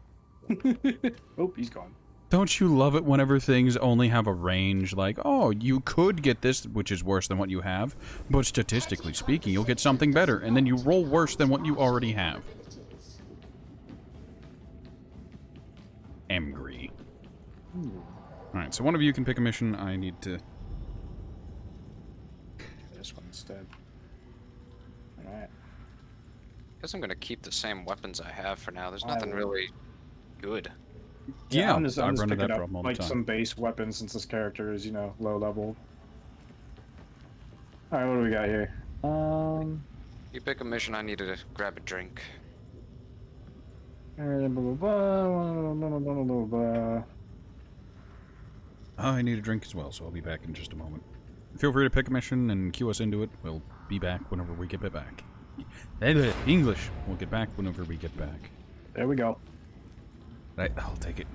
Oh, he's gone. Don't you love it whenever things only have a range? Like, oh, you could get this, which is worse than what you have, but statistically speaking, you'll get something better, and then you roll worse than what you already have. Angry. Alright, so one of you can pick a mission. I need to... This one instead. Alright. Guess I'm going to keep the same weapons I have for now. There's nothing really good. Yeah, I'm just I run into picking that up problem all the like time. some base weapons since this character is, you know, low level. Alright, what do we got here? You pick a mission, I need to grab a drink. I need a drink as well, so I'll be back in just a moment. Feel free to pick a mission and cue us into it. We'll be back whenever we get back. English. We'll get back whenever we get back. There we go. Right, I'll take it.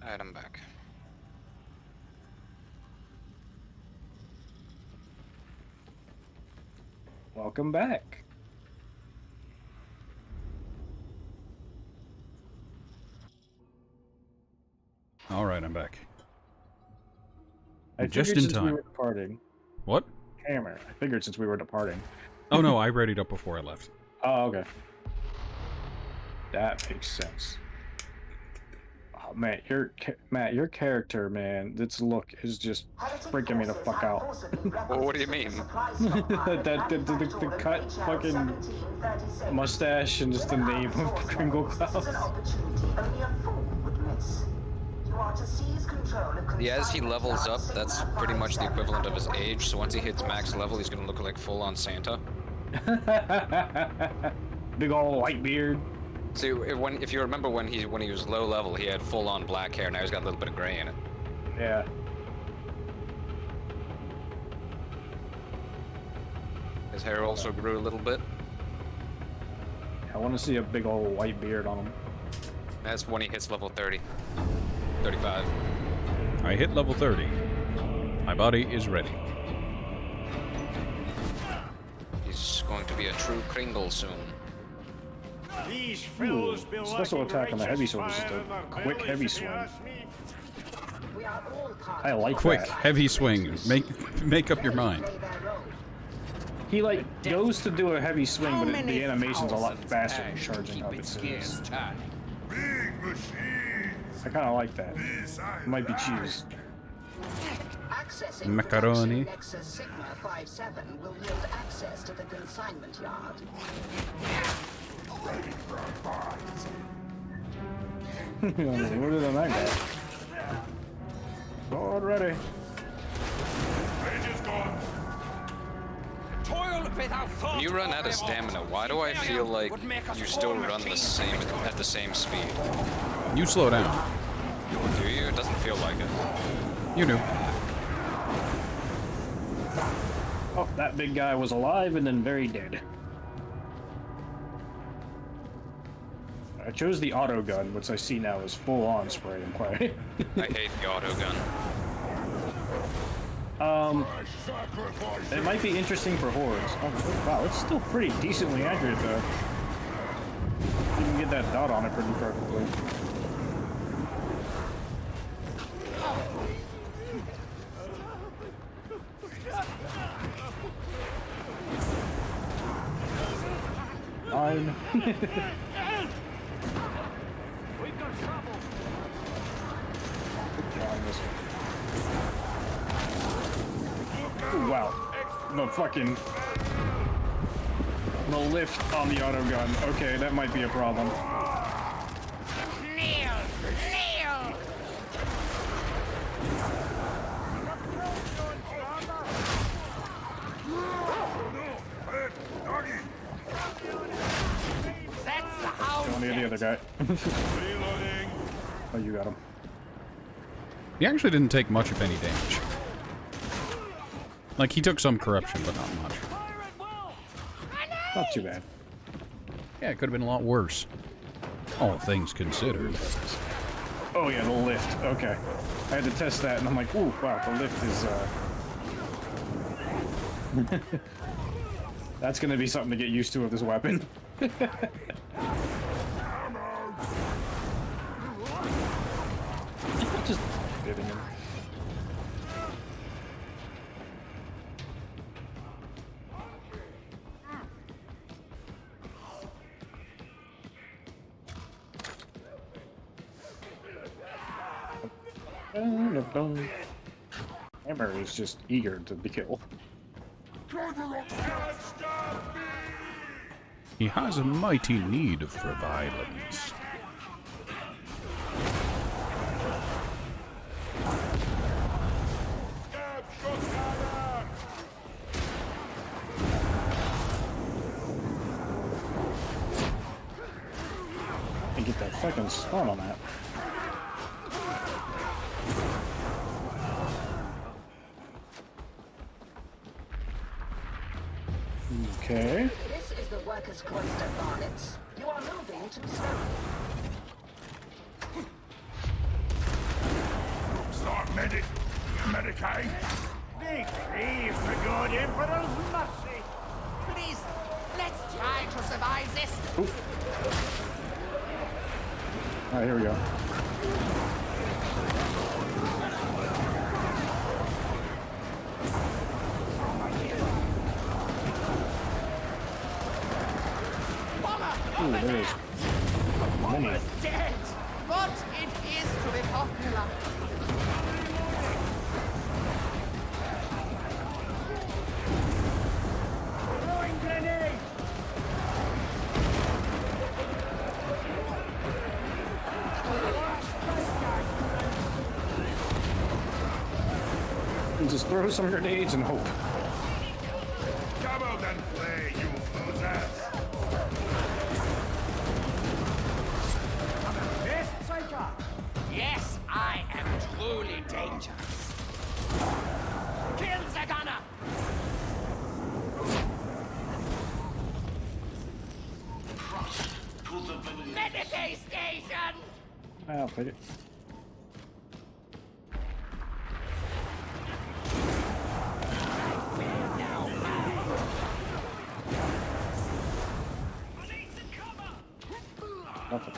Alright, I'm back. Welcome back. Alright, I'm back. I Just figured in since time. we were departing. What? Hammer. I figured since we were departing. Oh no, I readied up before I left. Oh, okay. That makes sense. Oh, Matt, your character, man, its look is just freaking me the fuck out. Well, what do you mean? the cut fucking mustache and just the name of Kringle Klaus. Yeah, as he levels up, that's pretty much the equivalent of his age. So once he hits max level, he's gonna look like full-on Santa. Big ol' white beard. See, if you remember when he was low level, he had full-on black hair. Now he's got a little bit of gray in it. Yeah. His hair also grew a little bit. I want to see a big old white beard on him. That's when he hits level 30. 35. I hit level 30. My body is ready. He's going to be a true Kringle soon. Ooh, special attack on the heavy sword is just a quick heavy swing. I like quick, that. heavy swing. Make up your mind. He like goes to do a heavy swing, but the animation's a lot faster than charging up. It seems. I kind of like that. It might be cheese. Macaroni. Nexus Sigma 57 will yield access to the consignment yard. Loaded on that guy. Sword ready. When you run out of stamina, why do I feel like you still run at the same speed? You slow down. Do you? It doesn't feel like it. You do. Oh, that big guy was alive and then very dead. I chose the auto gun, which I see now is full on spray and play. I hate the auto gun. It might be interesting for hordes. Oh, wow, it's still pretty decently accurate though. You can get that dot on it pretty perfectly. Fine. Ooh, wow. The lift on the auto gun. Okay, that might be a problem. Kneel! Kneel! That's the house. Don't need the other guy. Oh, you got him. He actually didn't take much, if any, damage. Like, he took some corruption, but not much. Not too bad. Yeah, it could have been a lot worse. All things considered. Oh yeah, the lift. Okay. I had to test that, and I'm like, ooh, wow, the lift is, That's gonna be something to get used to with this weapon. Just hitting him. Hammer is just eager to be killed. He has a mighty need for violence. And get that fucking stun on that. Okay. This is the workers' cloister, varlets. You are moving too slowly. Start Medicaid. Deceive the good Emperor's mercy. Please, let's try to survive this. Alright, here we go. Ooh, there is many. Dead. What it is to be popular. Throwing grenade! And just throw some grenades and hope. Come out and play, you losers! Yes, Psycho! Yes, I am truly dangerous. Kill the gunner! Medicaid station! I'll take it. Nothing.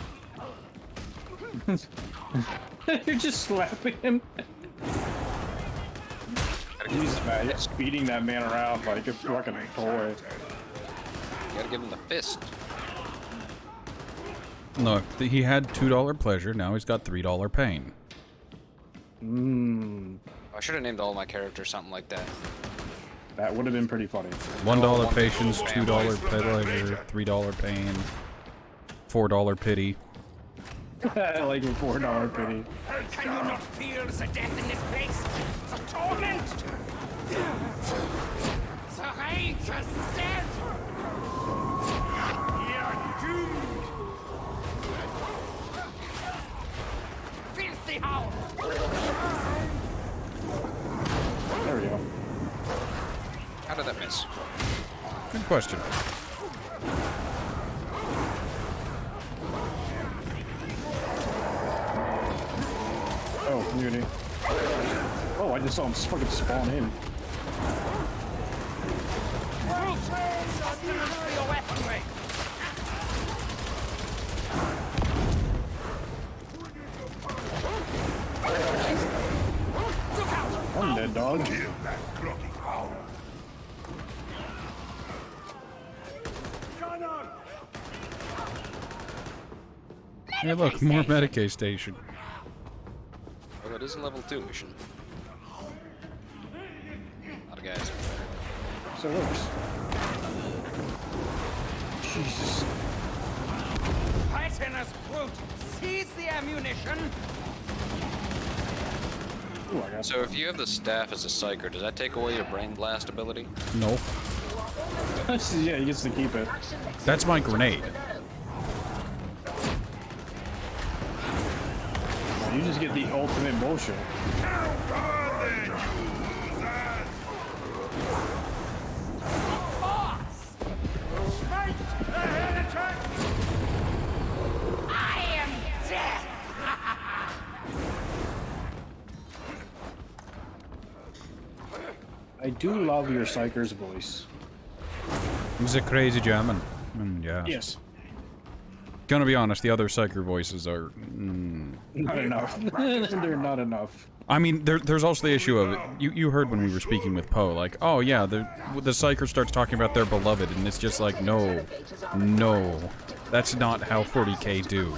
You're just slapping him. He's mad. You're just beating that man around like a fucking toy. You gotta give him the fist. Look, he had $2 pleasure, now he's got $3 pain. I should have named all my characters something like that. That would have been pretty funny. $1 patience, $2 pleasure, $3 pain, $4 pity. I like a $4 pity. Can you not feel the death in this place? The torment! The rage is dead! You're doomed! Filthy hound! There we go. How did that miss? Good question. Oh, community. Oh, I just saw him fucking spawn in. Your weaponry! I'm dead, dog. Hey look, more Medicaid station. Well, it is a level 2 mission. A lot of guys. So it works. Jesus. Titanous brute! Seize the ammunition! Ooh, I got So if you have the staff as a psyker, does that take away your brain blast ability? No. Yeah, he gets to keep it. That's my grenade. You just get the ultimate bullshit. I am dead! I do love your psyker's voice. He's a crazy German. Yeah. Yes. Gonna be honest, the other psyker voices are... Not enough. They're not enough. I mean, there's also the issue of it. You heard when we were speaking with Poe, like, oh yeah, the psyker starts talking about their beloved, and it's just like, no, that's not how 40k do.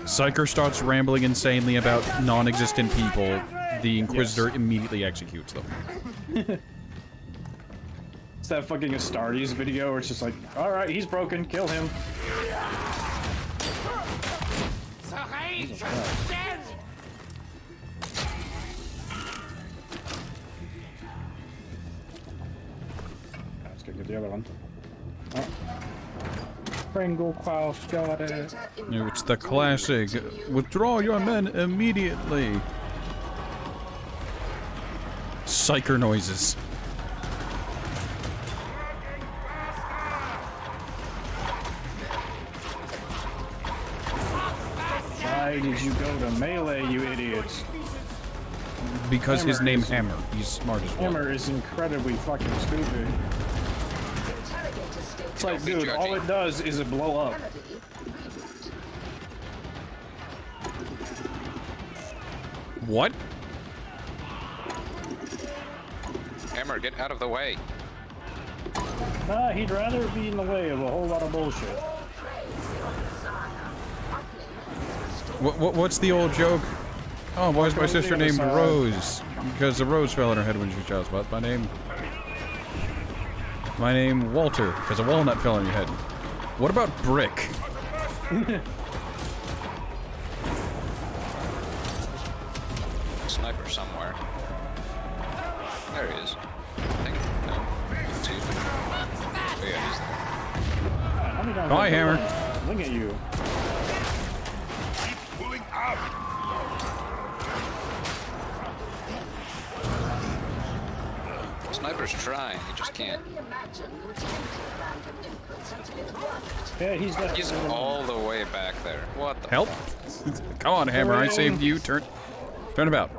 Psyker starts rambling insanely about non-existent people. The Inquisitor immediately executes them. It's that fucking Astartes video where it's just like, alright, he's broken, kill him. The rage is dead! Let's go get the other one. Oh. Pringle Quash got it. It's the classic, withdraw your men immediately. Psyker noises. Why did you go to melee, you idiots? Because his name Hammer. He's smart as well. Hammer is incredibly fucking stupid. It's like, dude, all it does is it blow up. What? Hammer, get out of the way. Nah, he'd rather be in the way of a whole lot of bullshit. What's the old joke? Oh, why is my sister named Rose? Because the rose fell in her head when she was a child. What's my name? My name Walter, because a walnut fell on your head. What about Brick? Sniper somewhere. There he is. I think. No. Excuse me. Oh, yeah, he's there. Hi, Hammer. Look at you. Keep pulling up. Sniper's trying, he just can't. Yeah, he's all the way back there. What the Help! Come on, Hammer, I saved you. Turn about.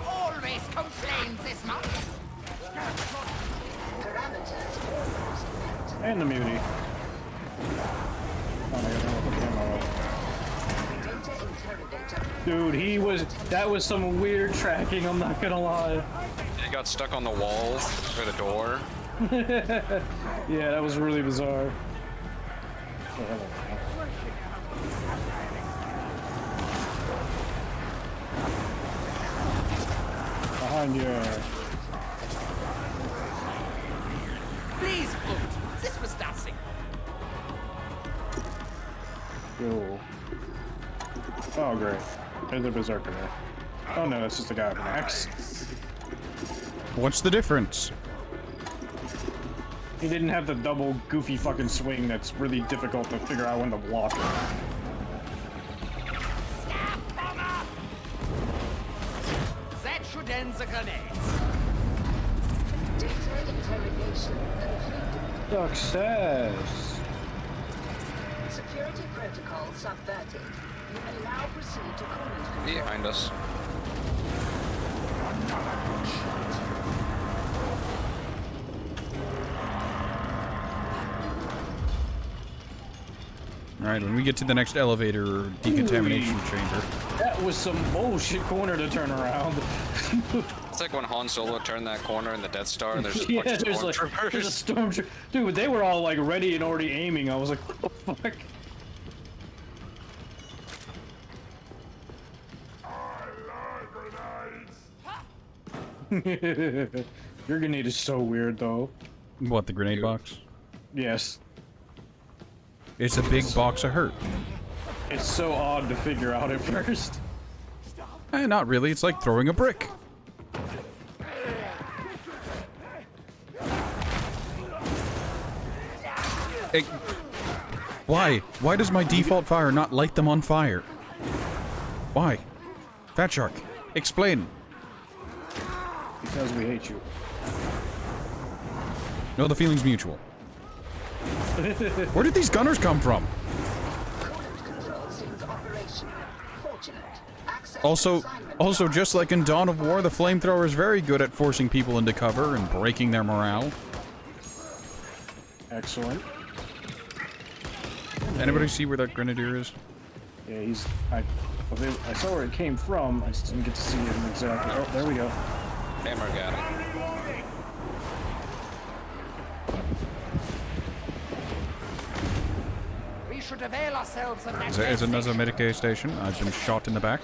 Always complains this month. And the mutiny. Dude, that was some weird tracking, I'm not gonna lie. He got stuck on the wall for the door. Yeah, that was really bizarre. Behind you. Please, Boot. This was dancing. Yo. Oh, great. There's a berserker there. Oh no, that's just a guy with an axe. What's the difference? He didn't have the double goofy fucking swing that's really difficult to figure out when to block it. That should end the grenades. Data interrogation completed. Success. Security protocol subverted. You may now proceed to comment. Behind us. Alright, when we get to the next elevator decontamination chamber. That was some bullshit corner to turn around. It's like when Han Solo turned that corner in the Death Star and there's just a Yeah, bunch of there's a stormtrooper. Dude, they were all like ready and already aiming. I was like, what the fuck? Your grenade is so weird, though. What, the grenade box? Yes. It's a big box of hurt. It's so odd to figure out at first. Not really. It's like throwing a brick. Hey, why? Why does my default fire not light them on fire? Why? Fat Shark, explain. Because we hate you. No, the feeling's mutual. Where did these gunners come from? Also, just like in Dawn of War, the flamethrower is very good at forcing people into cover and breaking their morale. Excellent. Anybody see where that grenadier is? Yeah, I saw where it came from. I just didn't get to see him exactly. Oh, there we go. Hammer got it. We should avail ourselves of that. There's another medical station. I've been shot in the back.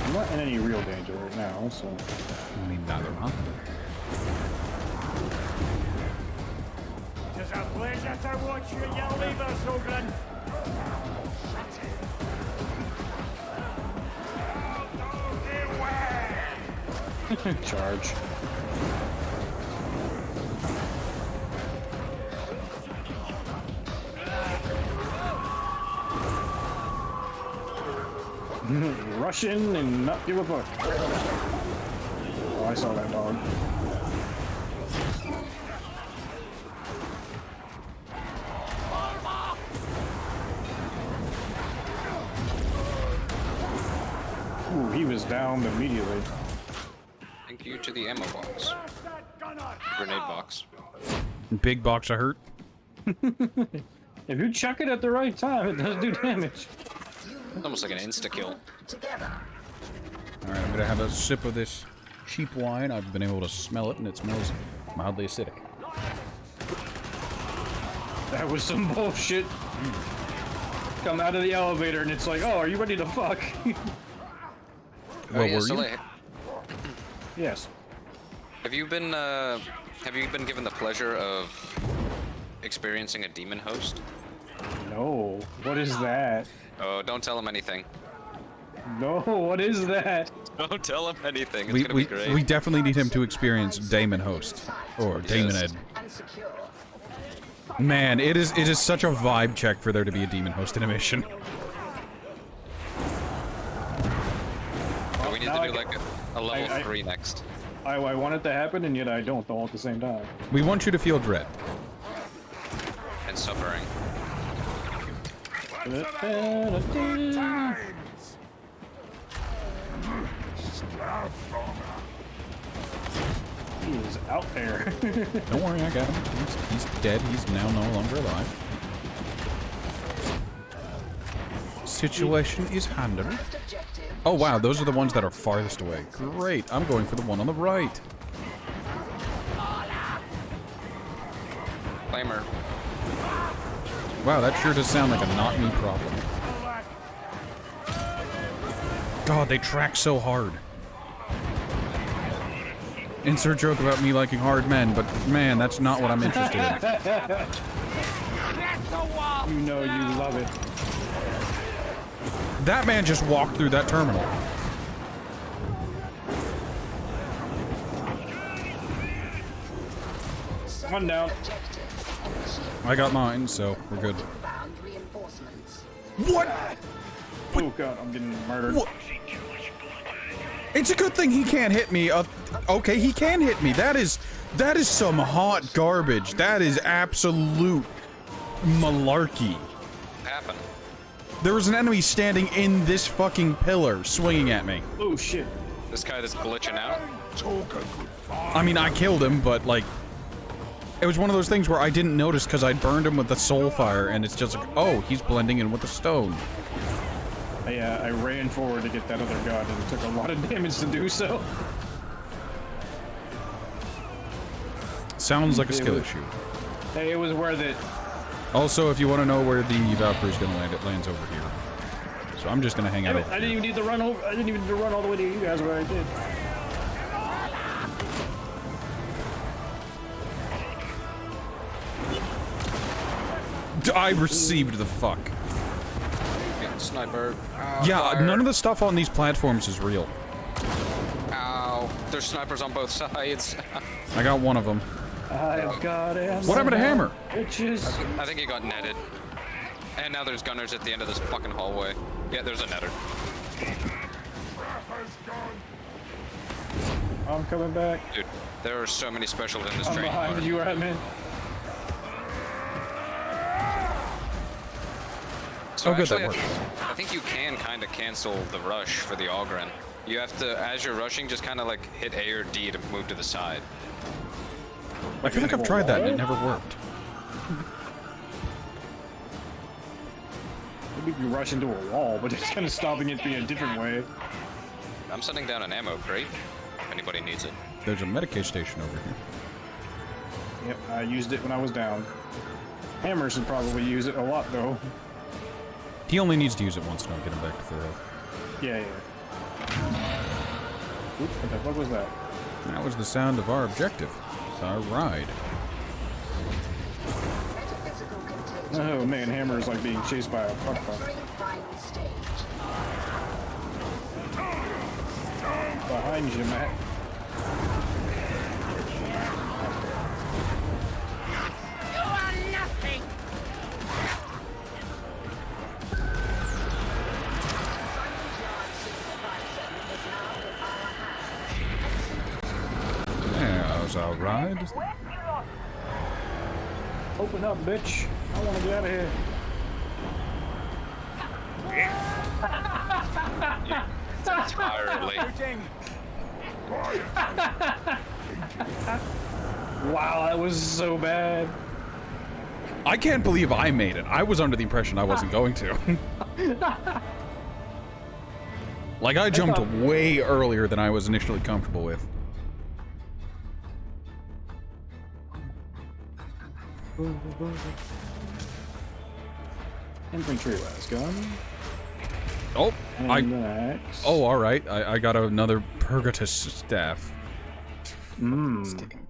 I'm not in any real danger right now, so... I mean, neither, huh? It is a pleasure to watch you and your leavers, ogryn. Charge. Rush in and not give a fuck. Oh, I saw that dog. Ooh, he was down immediately. Thank you to the ammo box. Grenade box. Big box of hurt. If you chuck it at the right time, it does do damage. You It's almost like an insta-kill. Alright, I'm gonna have a sip of this cheap wine. I've been able to smell it, and it smells mildly acidic. That was some bullshit. Come out of the elevator, and it's like, oh, are you ready to fuck? Well, were you? Yes. Have you been given the pleasure of experiencing a Daemonhost? No. What is that? Oh, don't tell him anything. No, what is that? Don't tell him anything. It's gonna be great. We definitely need him to experience Daemonhost or Daemonhead. Man, it is such a vibe check for there to be a Daemonhost in a mission. We need to do like a level 3 next. I want it to happen, and yet I don't all at the same time. We want you to feel dread. And suffering. He is out there. Don't worry, I got him. He's dead. He's now no longer alive. Situation is handled. Oh wow, those are the ones that are farthest away. Great, I'm going for the one on the right. Flamer. Wow, that sure does sound like a not me problem. God, they track so hard. Insert joke about me liking hard men, but man, that's not what I'm interested in. You know you love it. That man just walked through that terminal. One down. I got mine, so we're good. What? Oh god, I'm getting murdered. What? It's a good thing he can't hit me. Okay, he can hit me. That is some hot garbage. That is absolute malarkey. Happened. There was an enemy standing in this fucking pillar, swinging at me. Oh shit. This guy that's glitching out. I mean, I killed him, but like, it was one of those things where I didn't notice because I burned him with the soul fire, and it's just like, oh, he's blending in with the stone. I ran forward to get that other gun, and it took a lot of damage to do so. Sounds like a skill issue. Hey, it was worth it. Also, if you want to know where the Valkyrie's gonna land, it lands over here. So I'm just gonna hang out. I didn't even need to run over. I didn't even need to run all the way to you guys where I did. I received the fuck. Sniper. Yeah, none of the stuff on these platforms is real. Ow. There's snipers on both sides. I got one of them. I've got it. What happened to Hammer? Bitches. I think he got netted. And now there's gunners at the end of this fucking hallway. Yeah, there's a netter. I'm coming back. Dude, there are so many specials in this I'm train. behind you, Ratman. So oh, good, actually, that worked. I think you can kind of cancel the rush for the ogryn. You have to, as you're rushing, just kind of like hit A or D to move to the side. I feel like I've tried that and it never worked. Maybe you rush into a wall, but it's kind of stopping it being a different way. I'm setting down an ammo crate, if anybody needs it. There's a Medicaid station over here. Yep, I used it when I was down. Hammer should probably use it a lot, though. He only needs to use it once and I'll get him back to full health. Yeah. Oop, what the fuck was that? That was the sound of our objective. Our ride. Oh man, Hammer is like being chased by a fuck bug. Behind you, Matt. You are nothing. There's our ride. Open up, bitch. I want to get out of here. Entirely. Wow, that was so bad. I can't believe I made it. I was under the impression I wasn't going to. Like, I jumped way earlier than I was initially comfortable with. Infantry was going. Oh, next. Oh, all right. I got another Purgatus staff. Mmm.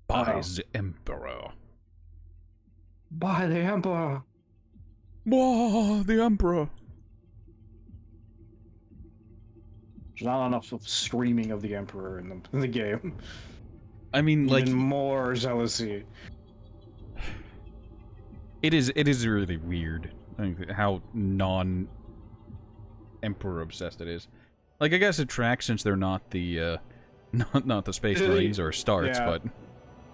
By the Emperor. By the Emperor. Whoa, the Emperor. There's not enough of screaming of the Emperor in the game. I mean, like, even more jealousy. It is really weird, like, how non-Emperor obsessed it is. Like, I guess it tracks since they're not the not the Space Marines or Starts, yeah. but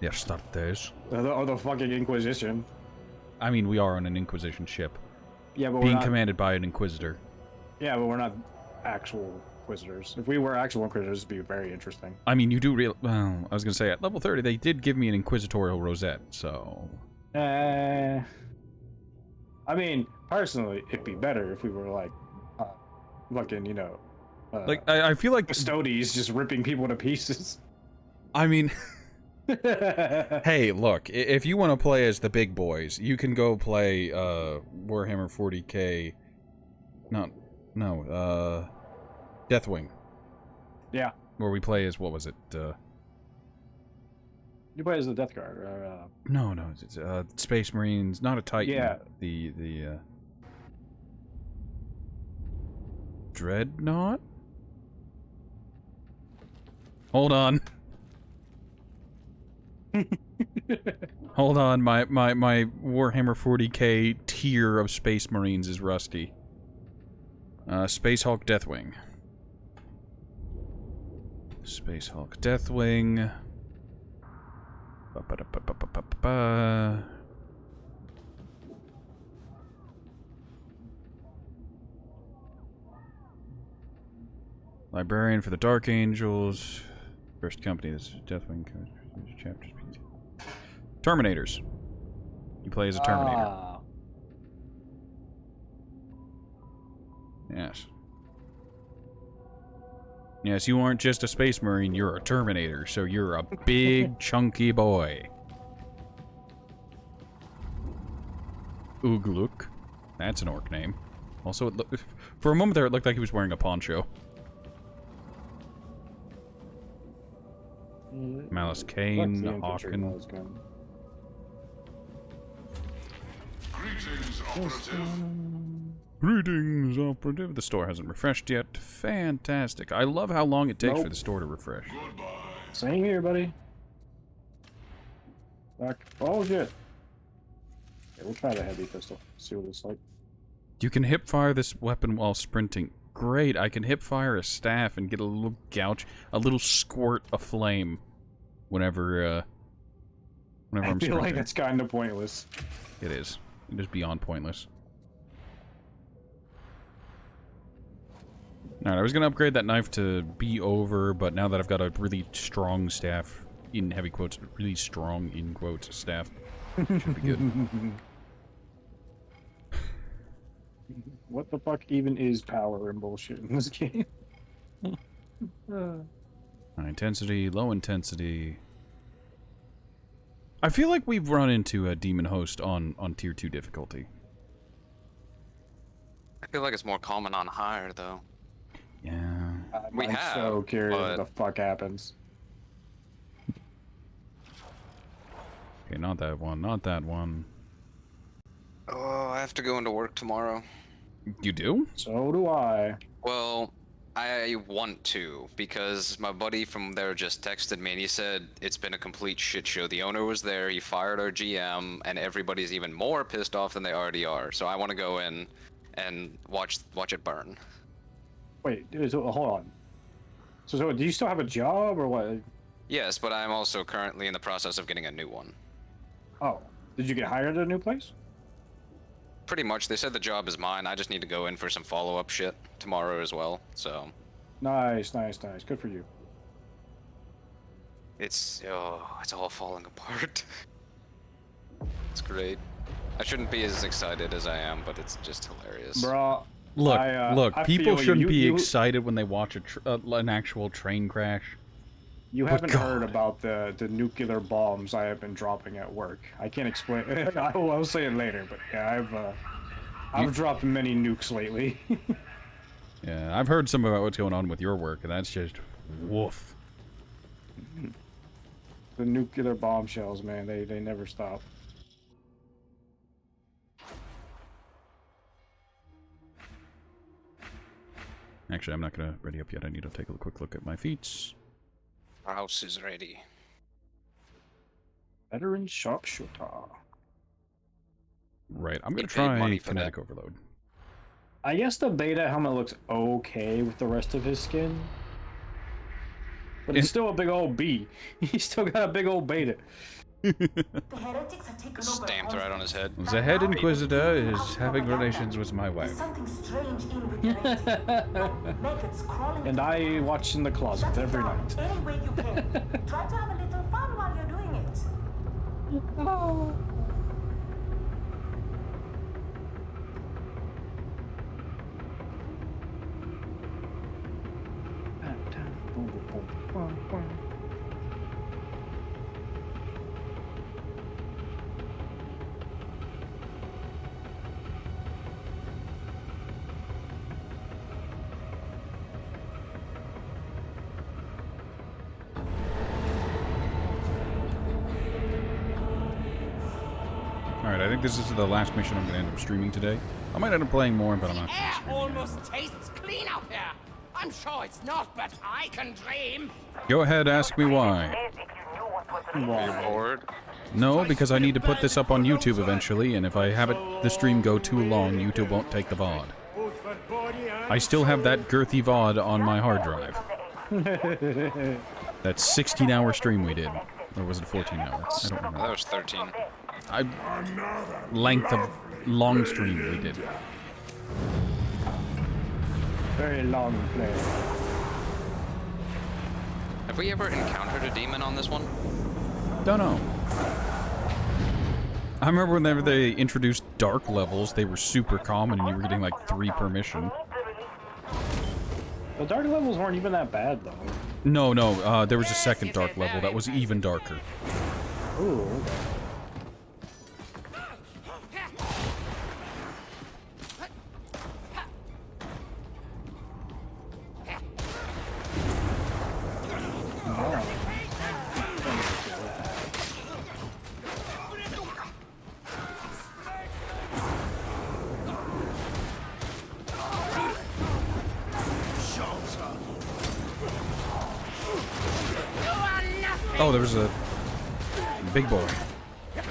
yeah, Startes. Or the fucking Inquisition. I mean, we are on an Inquisition ship. Yeah, but being we're not, commanded by an Inquisitor. Yeah, but we're not actual Inquisitors. If we were actual Inquisitors, it'd be very interesting. I mean, you do real. Well, I was gonna say at level 30, they did give me an Inquisitorial Rosette, so. I mean, personally, it'd be better if we were like, fucking, you know, like I feel like Custodes just ripping people to pieces. I mean, hey, look, if you want to play as the big boys, you can go play Warhammer 40k. Deathwing. Yeah. Where we play as, what was it? You play as the Death Guard. No, it's Space Marines, not a Titan. Yeah. The Dreadnought? Hold on. Hold on, my Warhammer 40k tier of Space Marines is rusty. Space Hulk Deathwing. Space Hulk Deathwing. Ba-ba-da-ba-ba-ba-ba-ba. Librarian for the Dark Angels. First company, this is Deathwing. Chapters. Terminators. You play as a Terminator. Yes. Yes, you aren't just a Space Marine, you're a Terminator, so you're a big, chunky boy. Ugluk. That's an orc name. Also, for a moment there, it looked like he was wearing a poncho. Malice Kane, Hawken. Greetings, operative. Greetings, operative. The store hasn't refreshed yet. Fantastic. I love how long it takes for the store to refresh. Goodbye. Same here, buddy. Back. Oh, shit. Okay, we'll try the heavy pistol. See what it's like. You can hip-fire this weapon while sprinting. Great, I can hip-fire a staff and get a little gouge, a little squirt of flame whenever I'm I feel sprinting. like it's kind of pointless. It is. It is beyond pointless. Alright, I was gonna upgrade that knife to be over, but now that I've got a really strong staff, in heavy quotes, really strong, in quotes, staff, should be good. What the fuck even is power and bullshit in this game? High intensity, low intensity. I feel like we've run into a Daemonhost on tier 2 difficulty. I feel like it's more common on higher, though. Yeah. I'm so curious what the fuck happens. Okay, not that one, not that one. Oh, I have to go into work tomorrow. You do? So do I. Well, I want to, because my buddy from there just texted me and he said it's been a complete shit show. The owner was there, he fired our GM, and everybody's even more pissed off than they already are. So I want to go in and watch it burn. Wait, hold on. So do you still have a job or what? Yes, but I'm also currently in the process of getting a new one. Oh, did you get hired at a new place? Pretty much. They said the job is mine. I just need to go in for some follow-up shit tomorrow as well, so... Nice. Good for you. It's all falling apart. It's great. I shouldn't be as excited as I am, but it's just hilarious. Bro, Look, I people feel shouldn't you. be You- excited when they watch an actual train crash. You But haven't God. heard about the nuclear bombs I have been dropping at work. I can't explain. I'll say it later, but yeah, I've dropped many nukes lately. Yeah, I've heard some about what's going on with your work, and that's just woof. The nuclear bombshells, man, they never stop. Actually, I'm not gonna ready up yet. I need to take a quick look at my feats. Our house is ready. Veteran sharpshooter. Right, I'm gonna Get paid money try for kinetic that. overload. I guess the beta helmet looks okay with the rest of his skin. But it's still a big old B. He's still got a big old beta. Stamped right on his head. The head inquisitor is having relations with my wife. Something strange in with the rating. Methods crawling. And I watch in the closet every night. Any way you can. Try to have a little fun while you're doing it. Oh. Alright, I think this is the last mission I'm gonna end up streaming today. I might end up playing more, but I'm not. Air almost tastes clean out here. I'm sure it's not, but I can dream. Go ahead, ask me why. Are you bored? No, because I need to put this up on YouTube eventually, and if I have the stream go too long, YouTube won't take the VOD. I still have that girthy VOD on my hard drive. That 16-hour stream we did. Or was it 14 hours? I don't remember. That was 13. Length of long stream we did. Very long play. Have we ever encountered a demon on this one? Don't know. I remember whenever they introduced dark levels, they were super common and you were getting like 3 per mission. The dark levels weren't even that bad, though. No, there was a second dark level that was even darker. Ooh, okay. Oh, there was a big boy. That's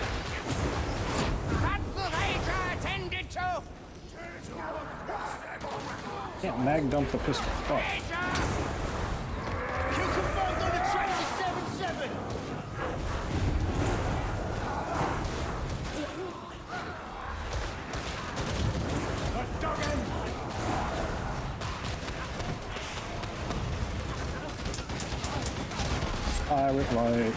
the rager attended to. Can't mag dump the pistol. Fuck. Kill confirmed on the track to 7-7. I would like.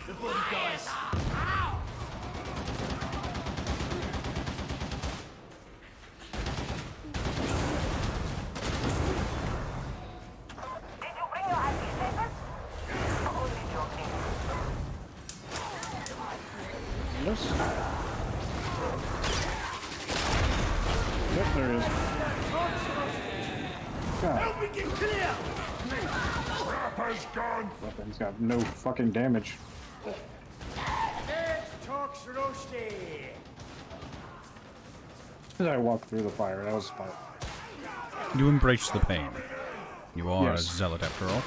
The body guys. Yes. Yep, there is. God. Help me get clear. Trapper's gone. Weapon's got no fucking damage. Let's talk roasty. As I walked through the fire, that was fun. You embrace the pain. You are Yes. a zealot after all.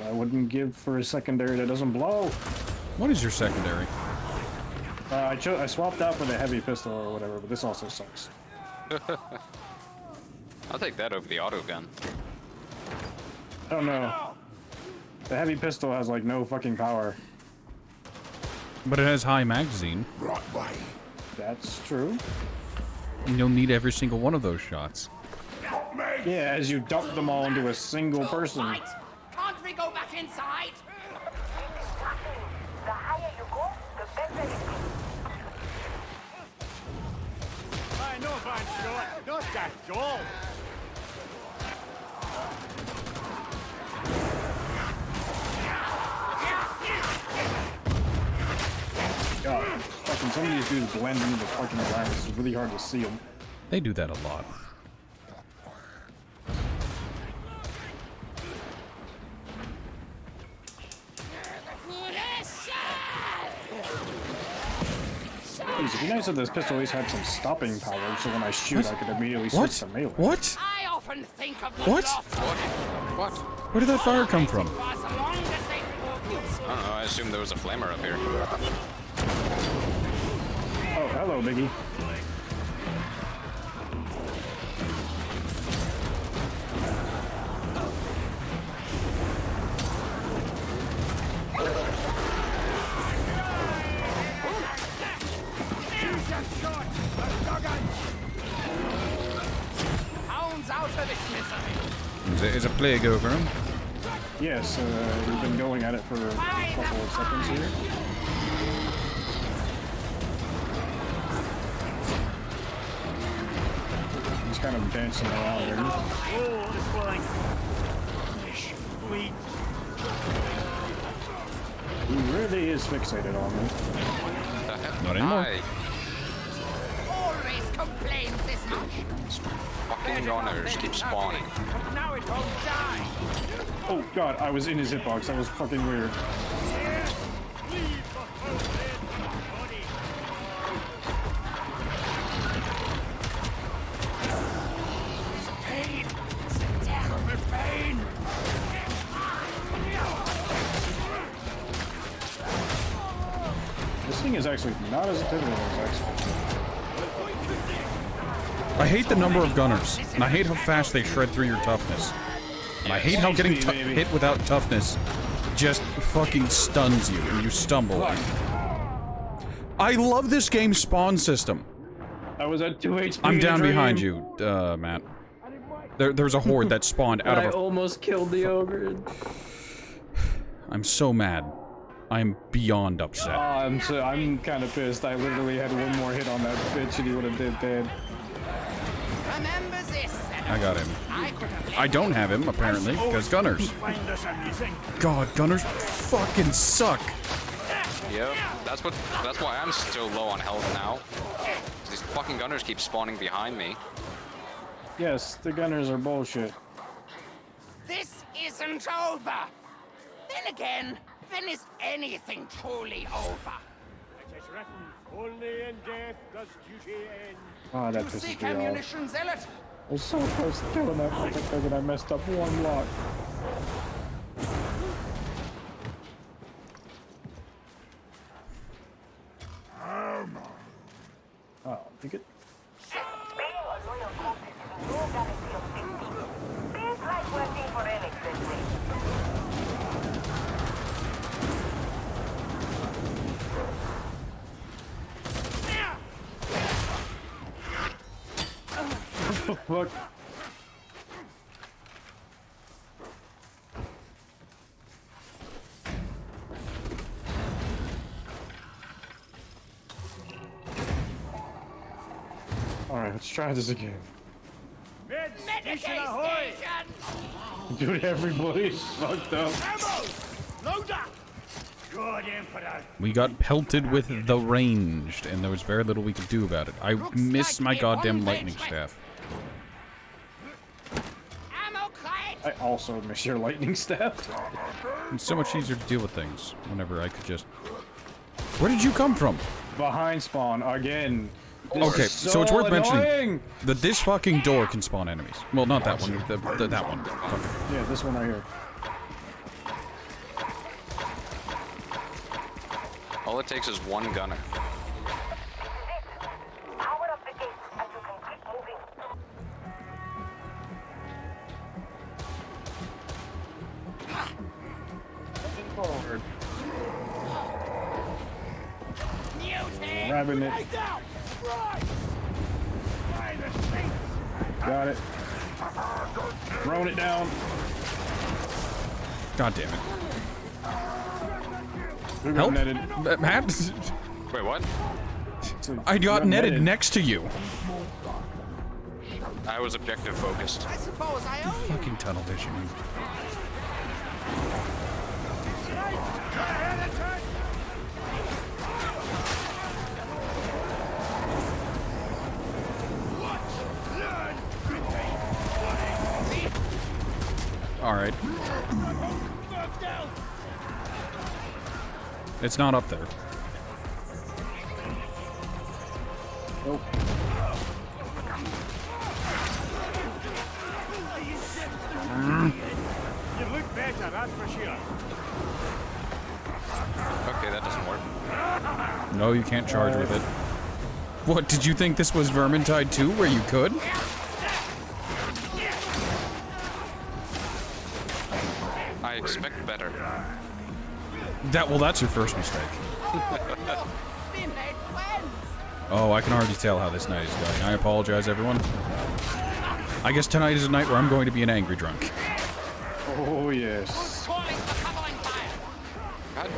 I wouldn't give for a secondary that doesn't blow. What is your secondary? I swapped out for the heavy pistol or whatever, but this also sucks. I'll take that over the auto gun. I don't know. The heavy pistol has like no fucking power. But it has high magazine. That's true. And you'll need every single one of those shots. Yeah, as you dump them all into a single person. Right. Can't we go back inside? The higher you go, the better it is. No, Van Short, not at all. God, fucking some of these dudes blend into the fucking environment. It's really hard to see them. They do that a lot. It'd be nice if this pistol at least had some stopping power, so when I shoot, I could immediately switch to melee. What? I often think of the What? What? Where did that fire come from? I don't know, I assumed there was a flamer up here. Oh, hello, Biggie. Hounds out of this misery. Is a plague over him? Yes, we've been going at it for a couple of seconds here. He's kind of dancing around here. Oh, it's flying. Bleed. He really is fixated on me. Not anymore. Always complains this much. Fucking runners keep spawning. Now it won't die. Oh god, I was in his hitbox. That was fucking weird. Pain. It's a terrible pain. This thing is actually not as intimidating as I expected. I hate the number of gunners, and I hate how fast they shred through your toughness. And I hate how getting hit without toughness just fucking stuns you and you stumble. I love this game's spawn system. I was at 2 HP. I'm down behind you, Matt. There was a horde that spawned out of I a... almost killed the ogre. I'm so mad. I'm beyond upset. I'm kind of pissed. I literally had one more hit on that bitch and he would have been dead. Remember this. I got him. I don't have him, apparently, because gunners. God, gunners fucking suck. Yep, that's why I'm still low on health now. These fucking gunners keep spawning behind me. Yes, the gunners are bullshit. This isn't over. Then again, when is anything truly over? It is written, only in death does duty end. Ah, that You pisses seek me off. ammunition, zealot? I was so close to killing that fucking thing and I messed up one lock. Oh, think it. Being a loyal cultist is no guarantee of safety. Feels like working for Enix this week. Fuck. Alright, let's try this again. Medication ahoy! Dude, everybody's fucked up. Ammo! Load up! Good Emperor. We got pelted with the ranged, and there was very little we could do about it. I missed my goddamn lightning staff. I also miss your lightning staff. It's so much easier to deal with things whenever I could just... Where did you come from? Behind spawn, again. This Okay, is so it's worth mentioning annoying. that this fucking door can spawn enemies. Well, not that one, that one. Yeah, this one right here. All it takes is one gunner. Power up the gate and you can keep moving. Grabbing it. Got it. Throwing it down. God damn it. Who got netted? Matt? Wait, what? I got netted next to you. I was objective focused. I suppose I owe you. Fucking tunnel vision. All right. It's not up there. Nope. You look better, that's for sure. Okay, that doesn't work. No, you can't charge with it. What, did you think this was Vermintide 2 where you could? I expect better. Well, that's your first mistake. We made friends. Oh, I can already tell how this night is going. I apologize, everyone. I guess tonight is a night where I'm going to be an angry drunk. Oh, yes. Calling for covering fire. God.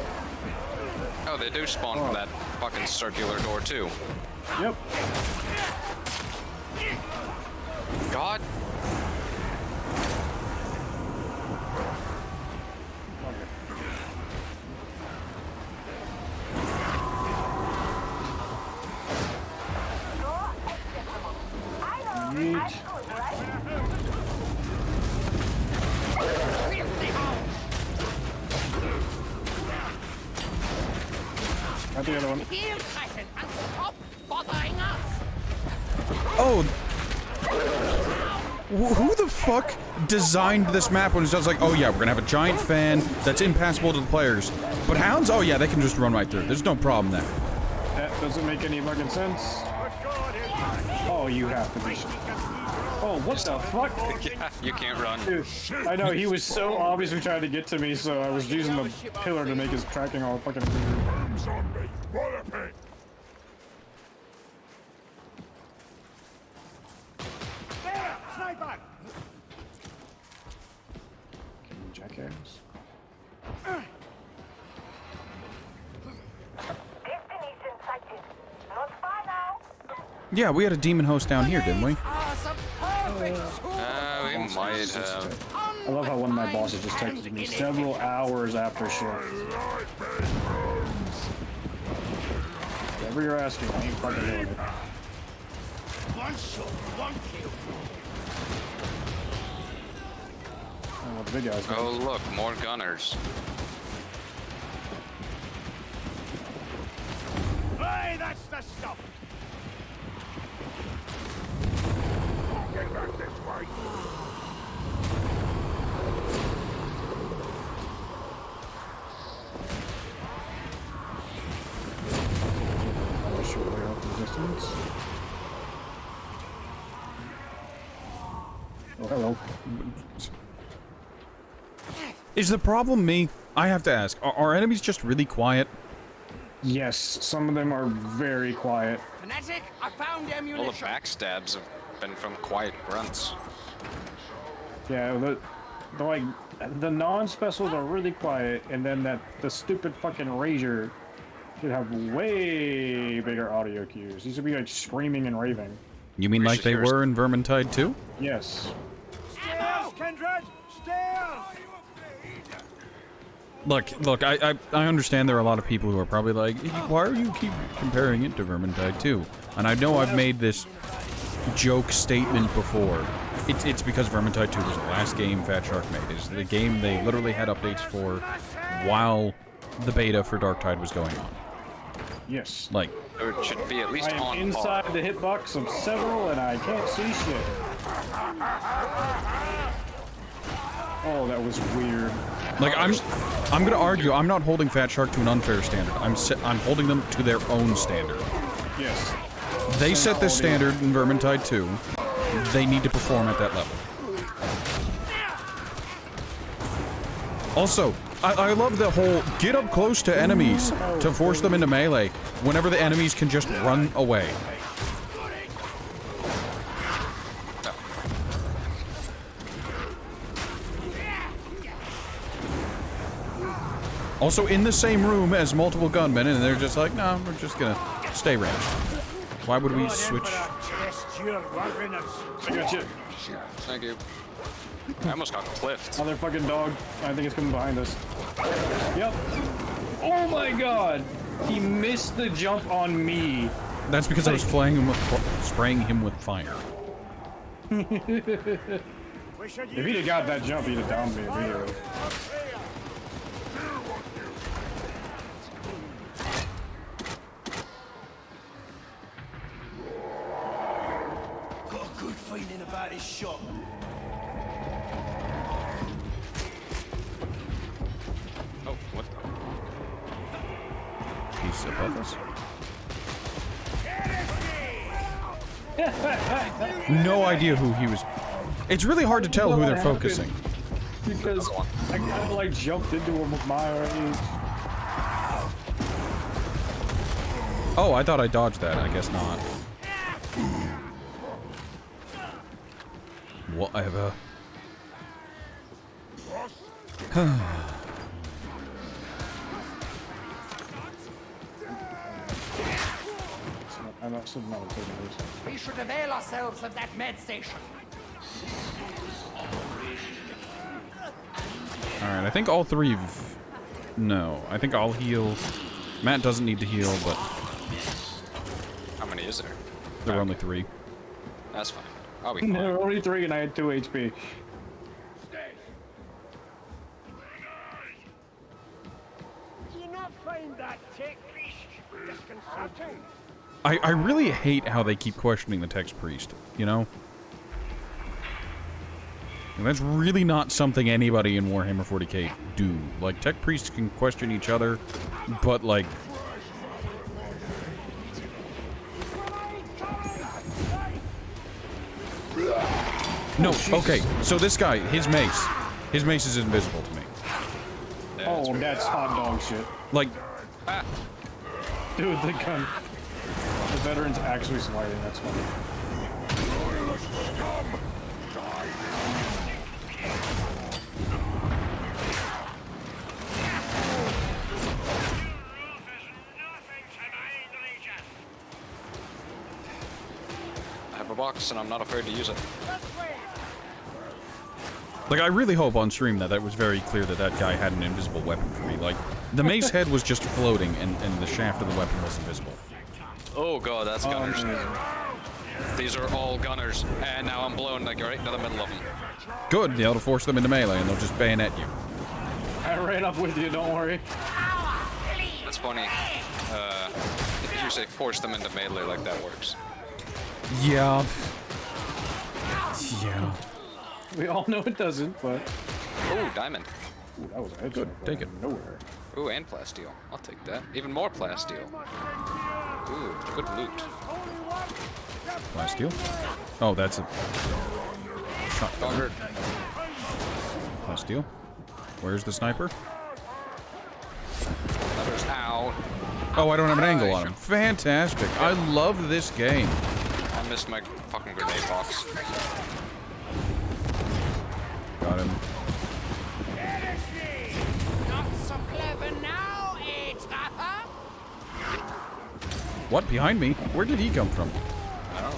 Oh, they do spawn from that fucking circular door, too. Yep. God. Yeet. Got the other one. Heal Titan and stop bothering us. Oh! Who the fuck designed this map when it's just like, oh yeah, we're gonna have a giant fan that's impassable to the players. But hounds? Oh yeah, they can just run right through. There's no problem there. That doesn't make any fucking sense. Oh, you have to be. Oh, what the fuck? Yeah, you can't run. Dude, I know, he was so obviously trying to get to me, so I was using the pillar to make his tracking all fucking weird. There! Sniper! Jackass. Destination sighted. Not far now. Yeah, we had a Daemonhost down here, didn't we? We might have. I love how one of my bosses just texted me several hours after shift. Whatever you're asking, I ain't fucking doing it. One shot, one kill. Oh, what the big guys. Oh, look, more gunners. Hey, that's the stuff. Get back this way. I'll shoot way off in the distance. Oh, hello. Is the problem me? I have to ask, are enemies just really quiet? Yes, some of them are very quiet. Fanatic, I found All the ammunition. backstabs have been from quiet grunts. Yeah, the like the non-specials are really quiet, and then the stupid fucking Rager should have way bigger audio cues. These would be like screaming and raving. You mean like they were in Vermintide 2? Yes. Stairs, Kindred! Stairs! Look, I understand there are a lot of people who are probably like, why are you keep comparing it to Vermintide 2? And I know I've made this joke statement before. It's because Vermintide 2 was the last game Fat Shark made. It's the game they literally had updates for while the beta for Darktide was going on. Yes. Like, So it should be at least I am on inside par. the hitbox of several, and I can't see shit. Oh, that was weird. Like I'm gonna argue I'm not holding Fat Shark to an unfair standard. I'm holding them to their own standard. Yes. They set this standard in Vermintide 2. They need to perform at that level. Also, I love the whole get up close to enemies to force them into melee whenever the enemies can just run away. Also in the same room as multiple gunmen, and they're just like, no, we're just gonna stay ranged. Why would we switch? I got you. Thank you. I almost got cliffed. Another fucking dog. I think it's coming behind us. Yep. Oh my god! He missed the jump on me. That's because I was spraying him with fire. If he'd have got that jump, he'd have downed me immediately. Got a good feeling about his shot. Oh, what the? He's above us. No idea who he was. It's really hard to tell who they're focusing. Because I kind of like jumped into him with my range. Oh, I thought I dodged that. I guess not. Whatever. We should avail ourselves of that med station. Alright, I think all three No, I think I'll heal. Matt doesn't need to heal, but... How many is there? There were only 3. That's fine. I'll be fine. There were only 3 and I had 2 HP. Do you not find that tech priest disconcerting? I really hate how they keep questioning the text priest, you know? And that's really not something anybody in Warhammer 40k do. Like, tech priests can question each other, but like... No, okay, so this guy, his mace is invisible to me. Oh, that's hot dog shit. Like... Dude, the gun. The veteran's actually sliding, that's funny. I have a box and I'm not afraid to use it. Like, I really hope on stream that was very clear that that guy had an invisible weapon for me. Like, the mace head was just floating and the shaft of the weapon was invisible. Oh god, that's gunners. These are all gunners, and now I'm blown like right into the middle of them. Good, that'll force them into melee and they'll just bayonet you. I ran up with you, don't worry. That's funny. You say force them into melee like that works. Yeah. Yeah. We all know it doesn't, but... Oh, diamond. Ooh, that was a headshot. Good, take it. Nowhere. Ooh, and plasteel. I'll take that. Even more plasteel. Ooh, good loot. Last steal? Oh, that's a... Shotgun. Last steal? Where's the sniper? Another's out. Oh, I don't have an angle on him. Fantastic. I love this game. I missed my fucking grenade box. Got him. Not so clever now, What? Behind me? Where did he come from? I don't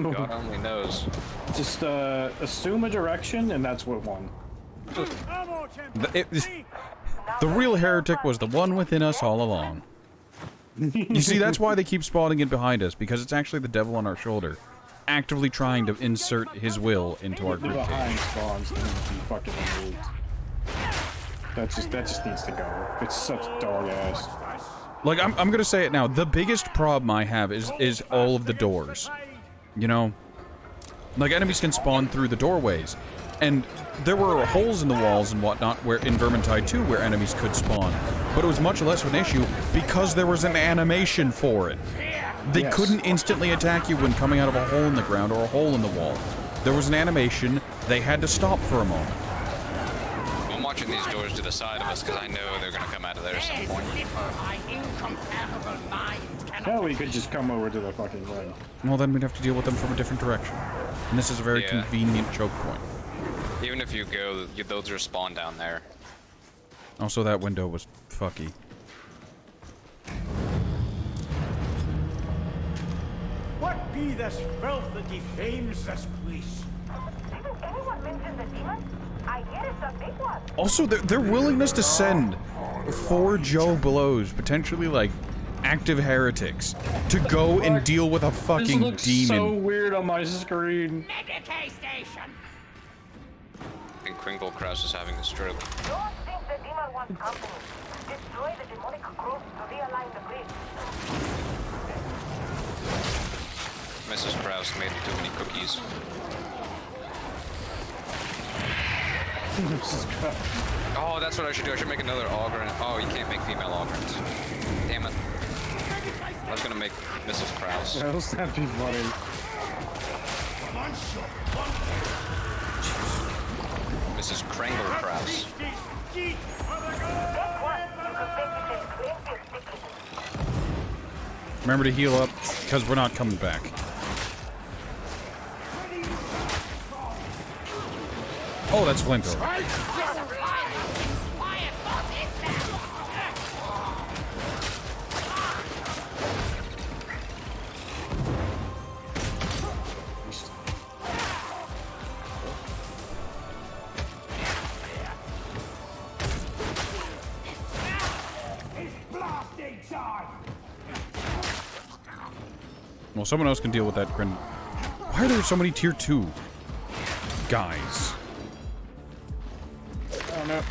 know. God only knows. Just assume a direction, and that's what won. The real heretic was the one within us all along. You see, that's why they keep spawning in behind us, because it's actually the devil on our shoulder, actively trying to insert his will into our group. Behind spawns and fucking removed. That just needs to go. It's such dog ass. Like, I'm gonna say it now. The biggest problem I have is all of the doors. You know? Like, enemies can spawn through the doorways. And there were holes in the walls and whatnot where in Vermintide 2 where enemies could spawn. But it was much less of an issue because there was an animation for it. They couldn't instantly attack you when coming out of a hole in the ground or a hole in the wall. There was an animation. They had to stop for a moment. watching these doors to the side of us because I know they're gonna come out of there at some point. My incomparable mind cannot. Hell, we could just come over to the fucking ring. Well, then we'd have to deal with them from a different direction. And this is a very Yeah. convenient choke point. Even if you go, they'll just spawn down there. Also, that window was fucky. What be this filth that defames this place? Didn't anyone mention the demon? I hear it's a big one. Also, their willingness to send 4 Joe Blows, potentially like active heretics, to go and deal with a fucking This looks demon. so weird on my screen. Medicaid station. I think Kringle Kraus is having a stroke. Don't think the demon wants company. Destroy the demonic growth to realign the grid. Mrs. Kraus made too many cookies. Oh, that's what I should do. I should make another ogryn. Oh, you can't make female ogryns. Damn it. I was gonna make Mrs. Kraus. That'd be funny. Mrs. Kringle Kraus. Remember to heal up, because we're not coming back. Oh, that's flamethrower. Well, someone else can deal with that grin. Why are there so many tier 2 guys? I don't know.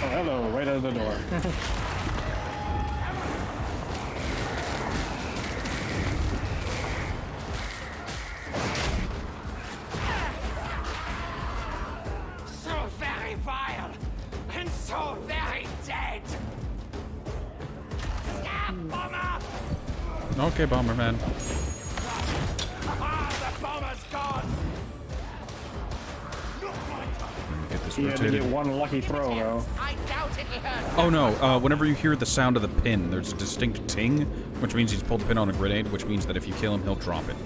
Oh, hello, right out of the door. So very vile and so very dead. Stab bomber! Okay, Bomberman. Ah, the bomber's gone. Get this He had to rotated. get one lucky throw, though. I doubt it'll hurt. Oh no, whenever you hear the sound of the pin, there's a distinct ting, which means he's pulled the pin on a grenade, which means that if you kill him, he'll drop it.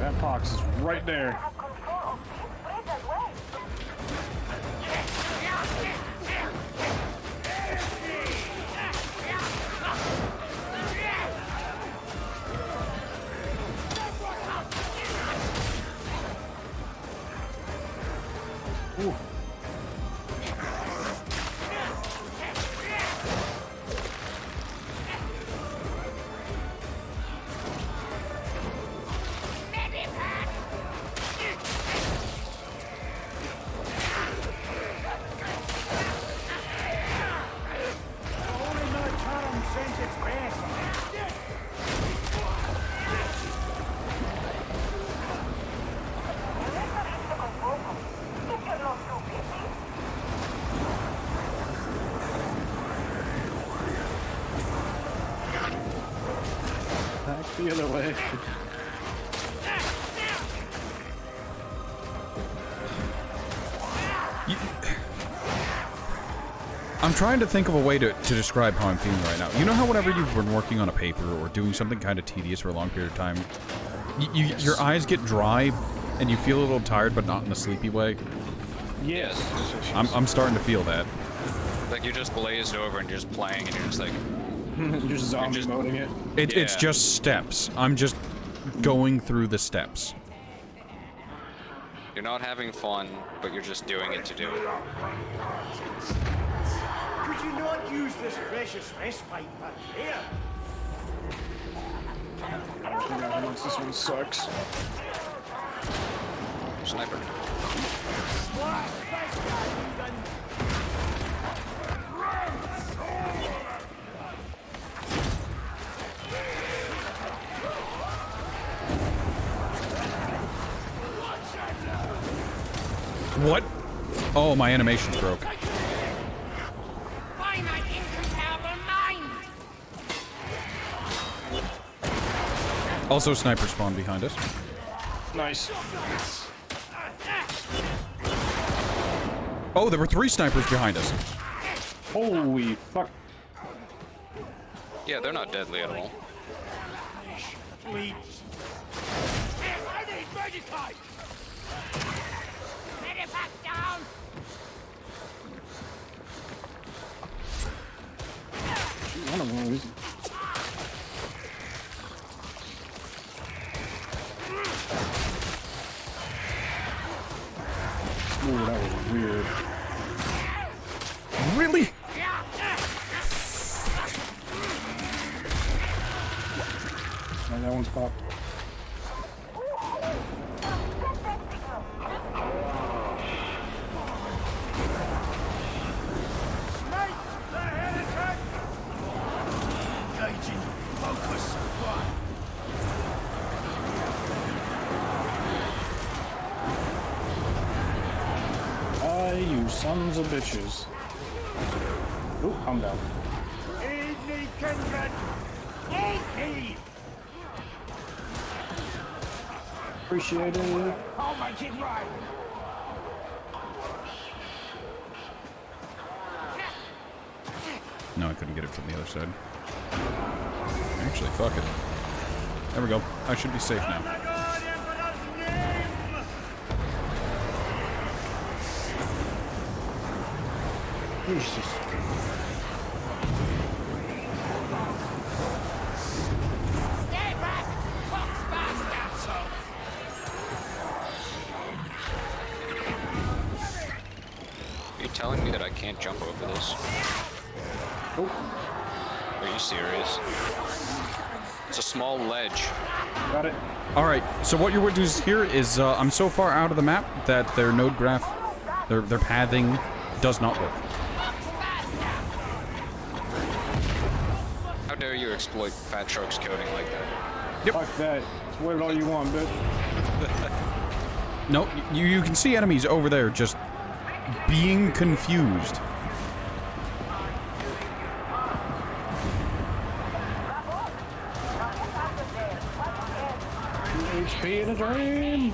That box is right there. Ooh. Only my charm sends its best. Back the other way. I'm trying to think of a way to describe how I'm feeling right now. You know how whenever you've been working on a paper or doing something kind of tedious for a long period of time, your eyes get dry and you feel a little tired, but not in a sleepy way? Yes. I'm starting to feel that. Like you're just glazed over and you're just playing and you're just like... You're just zombie moding it. It's just steps. I'm just going through the steps. You're not having fun, but you're just doing it to do it. Could you not use this precious respite back here? I think how much this one sucks. Sniper. What? Oh, my animation's broke. By my incomparable mind! Also, sniper spawn behind us. Nice. Oh, there were 3 snipers behind us. Holy fuck. Yeah, they're not deadly at all. Please. Medivac down! One of them is. Ooh, that was weird. Really? Oh, that one's popped. Engaging. Focus. You sons of bitches. Ooh, I'm down. Evening, Kindred. Evening. Appreciate it. I'll make it right. No, I couldn't get it from the other side. Actually, fuck it. There we go. I should be safe now. Jesus. Stay back, fox bastard! Are you telling me that I can't jump over this? Oh. Are you serious? It's a small ledge. Got it. All right. So what you're going to do here is I'm so far out of the map that their node graph, their pathing, does not work. How dare you exploit Fat Shark's coding like that? Yep. Fuck that. Exploit it all you want, bitch. No, you can see enemies over there just being confused. HP in a dream.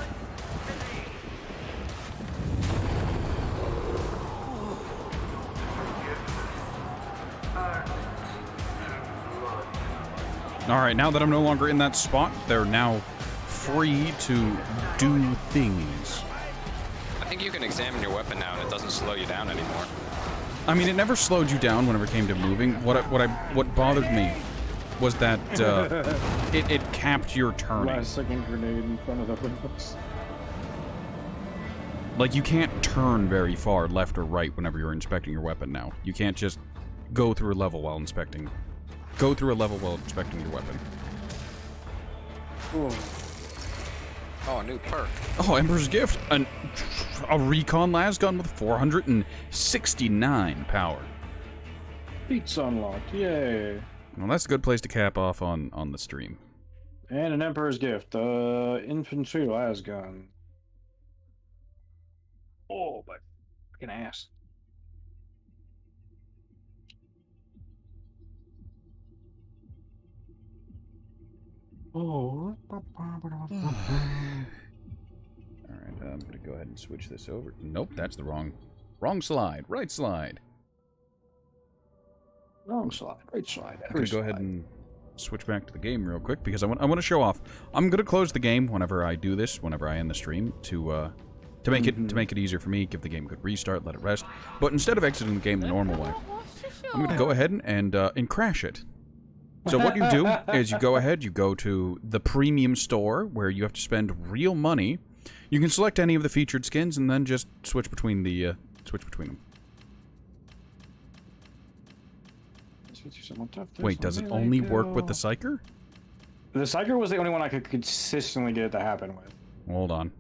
Alright, now that I'm no longer in that spot, they're now free to do things. I think you can examine your weapon now and it doesn't slow you down anymore. I mean, it never slowed you down whenever it came to moving. What bothered me was that it capped your turning. Last second grenade in front of the windows. Like, you can't turn very far left or right whenever you're inspecting your weapon now. You can't just go through a level while inspecting. Go through a level while inspecting your weapon. Ooh. Oh, a new perk. Oh, Emperor's Gift. A recon lasgun with 469 power. Beats unlocked. Yay. Well, that's a good place to cap off on the stream. And an Emperor's Gift. Infantry lasgun. Oh, my fucking ass. Oh. Alright, I'm gonna go ahead and switch this over. Nope, that's the wrong slide. Right slide. Wrong slide. Right slide. I'm gonna go ahead and switch back to the game real quick because I want to show off. I'm gonna close the game whenever I do this, whenever I end the stream, to make it easier for me, give the game a good restart, let it rest. But instead of exiting the game the normal way, I'm gonna go ahead and crash it. So what you do is you go ahead, you go to the premium store where you have to spend real money. You can select any of the featured skins and then just switch between them. Wait, does it only work with the Psyker? The Psyker was the only one I could consistently get it to happen with. Hold on.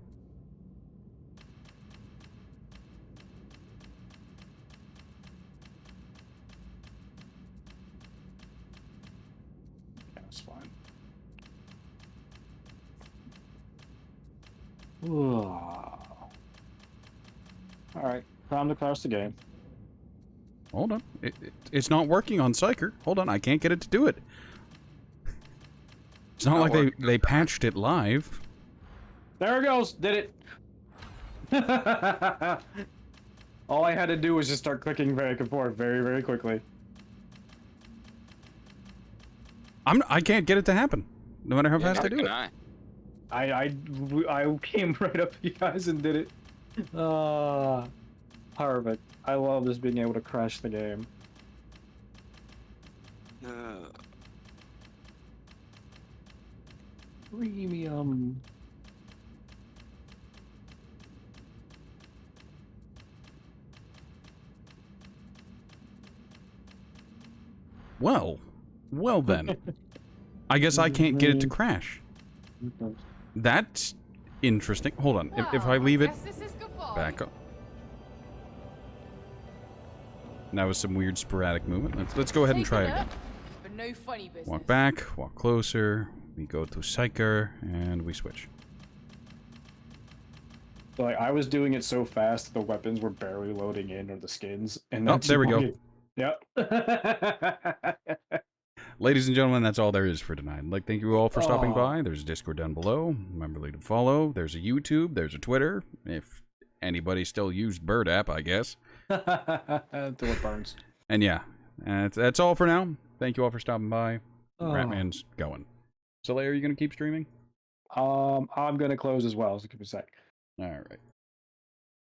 That's fine. Ooh. Alright, time to crash the game. Hold on. It's not working on Psyker. Hold on, I can't get it to do it. It's not like they patched it live. There it goes! Did it! All I had to do was just start clicking back and forth very, very quickly. I can't get it to happen, no matter how fast I do it. I came right up to you guys and did it. Perfect. I love just being able to crash the game. Premium. Well then. I guess I can't get it to crash. That's interesting. Hold on. If I leave it back up. That was some weird sporadic movement. Let's go ahead and try it again. But no funny business. Walk back, walk closer. We go to Psyker, and we switch. So, like, I was doing it so fast that the weapons were barely loading in, or the skins. And oh, there we go. Yep. Ladies and gentlemen, that's all there is for tonight. I'd like to thank you all for stopping by. There's a Discord down below. Remember to follow. There's a YouTube. There's a Twitter. If anybody still used Bird app, I guess. Until it burns. And yeah, that's all for now. Thank you all for stopping by. Ratman's going. So, are you going to keep streaming? I'm going to close as well, so give me a sec. All right.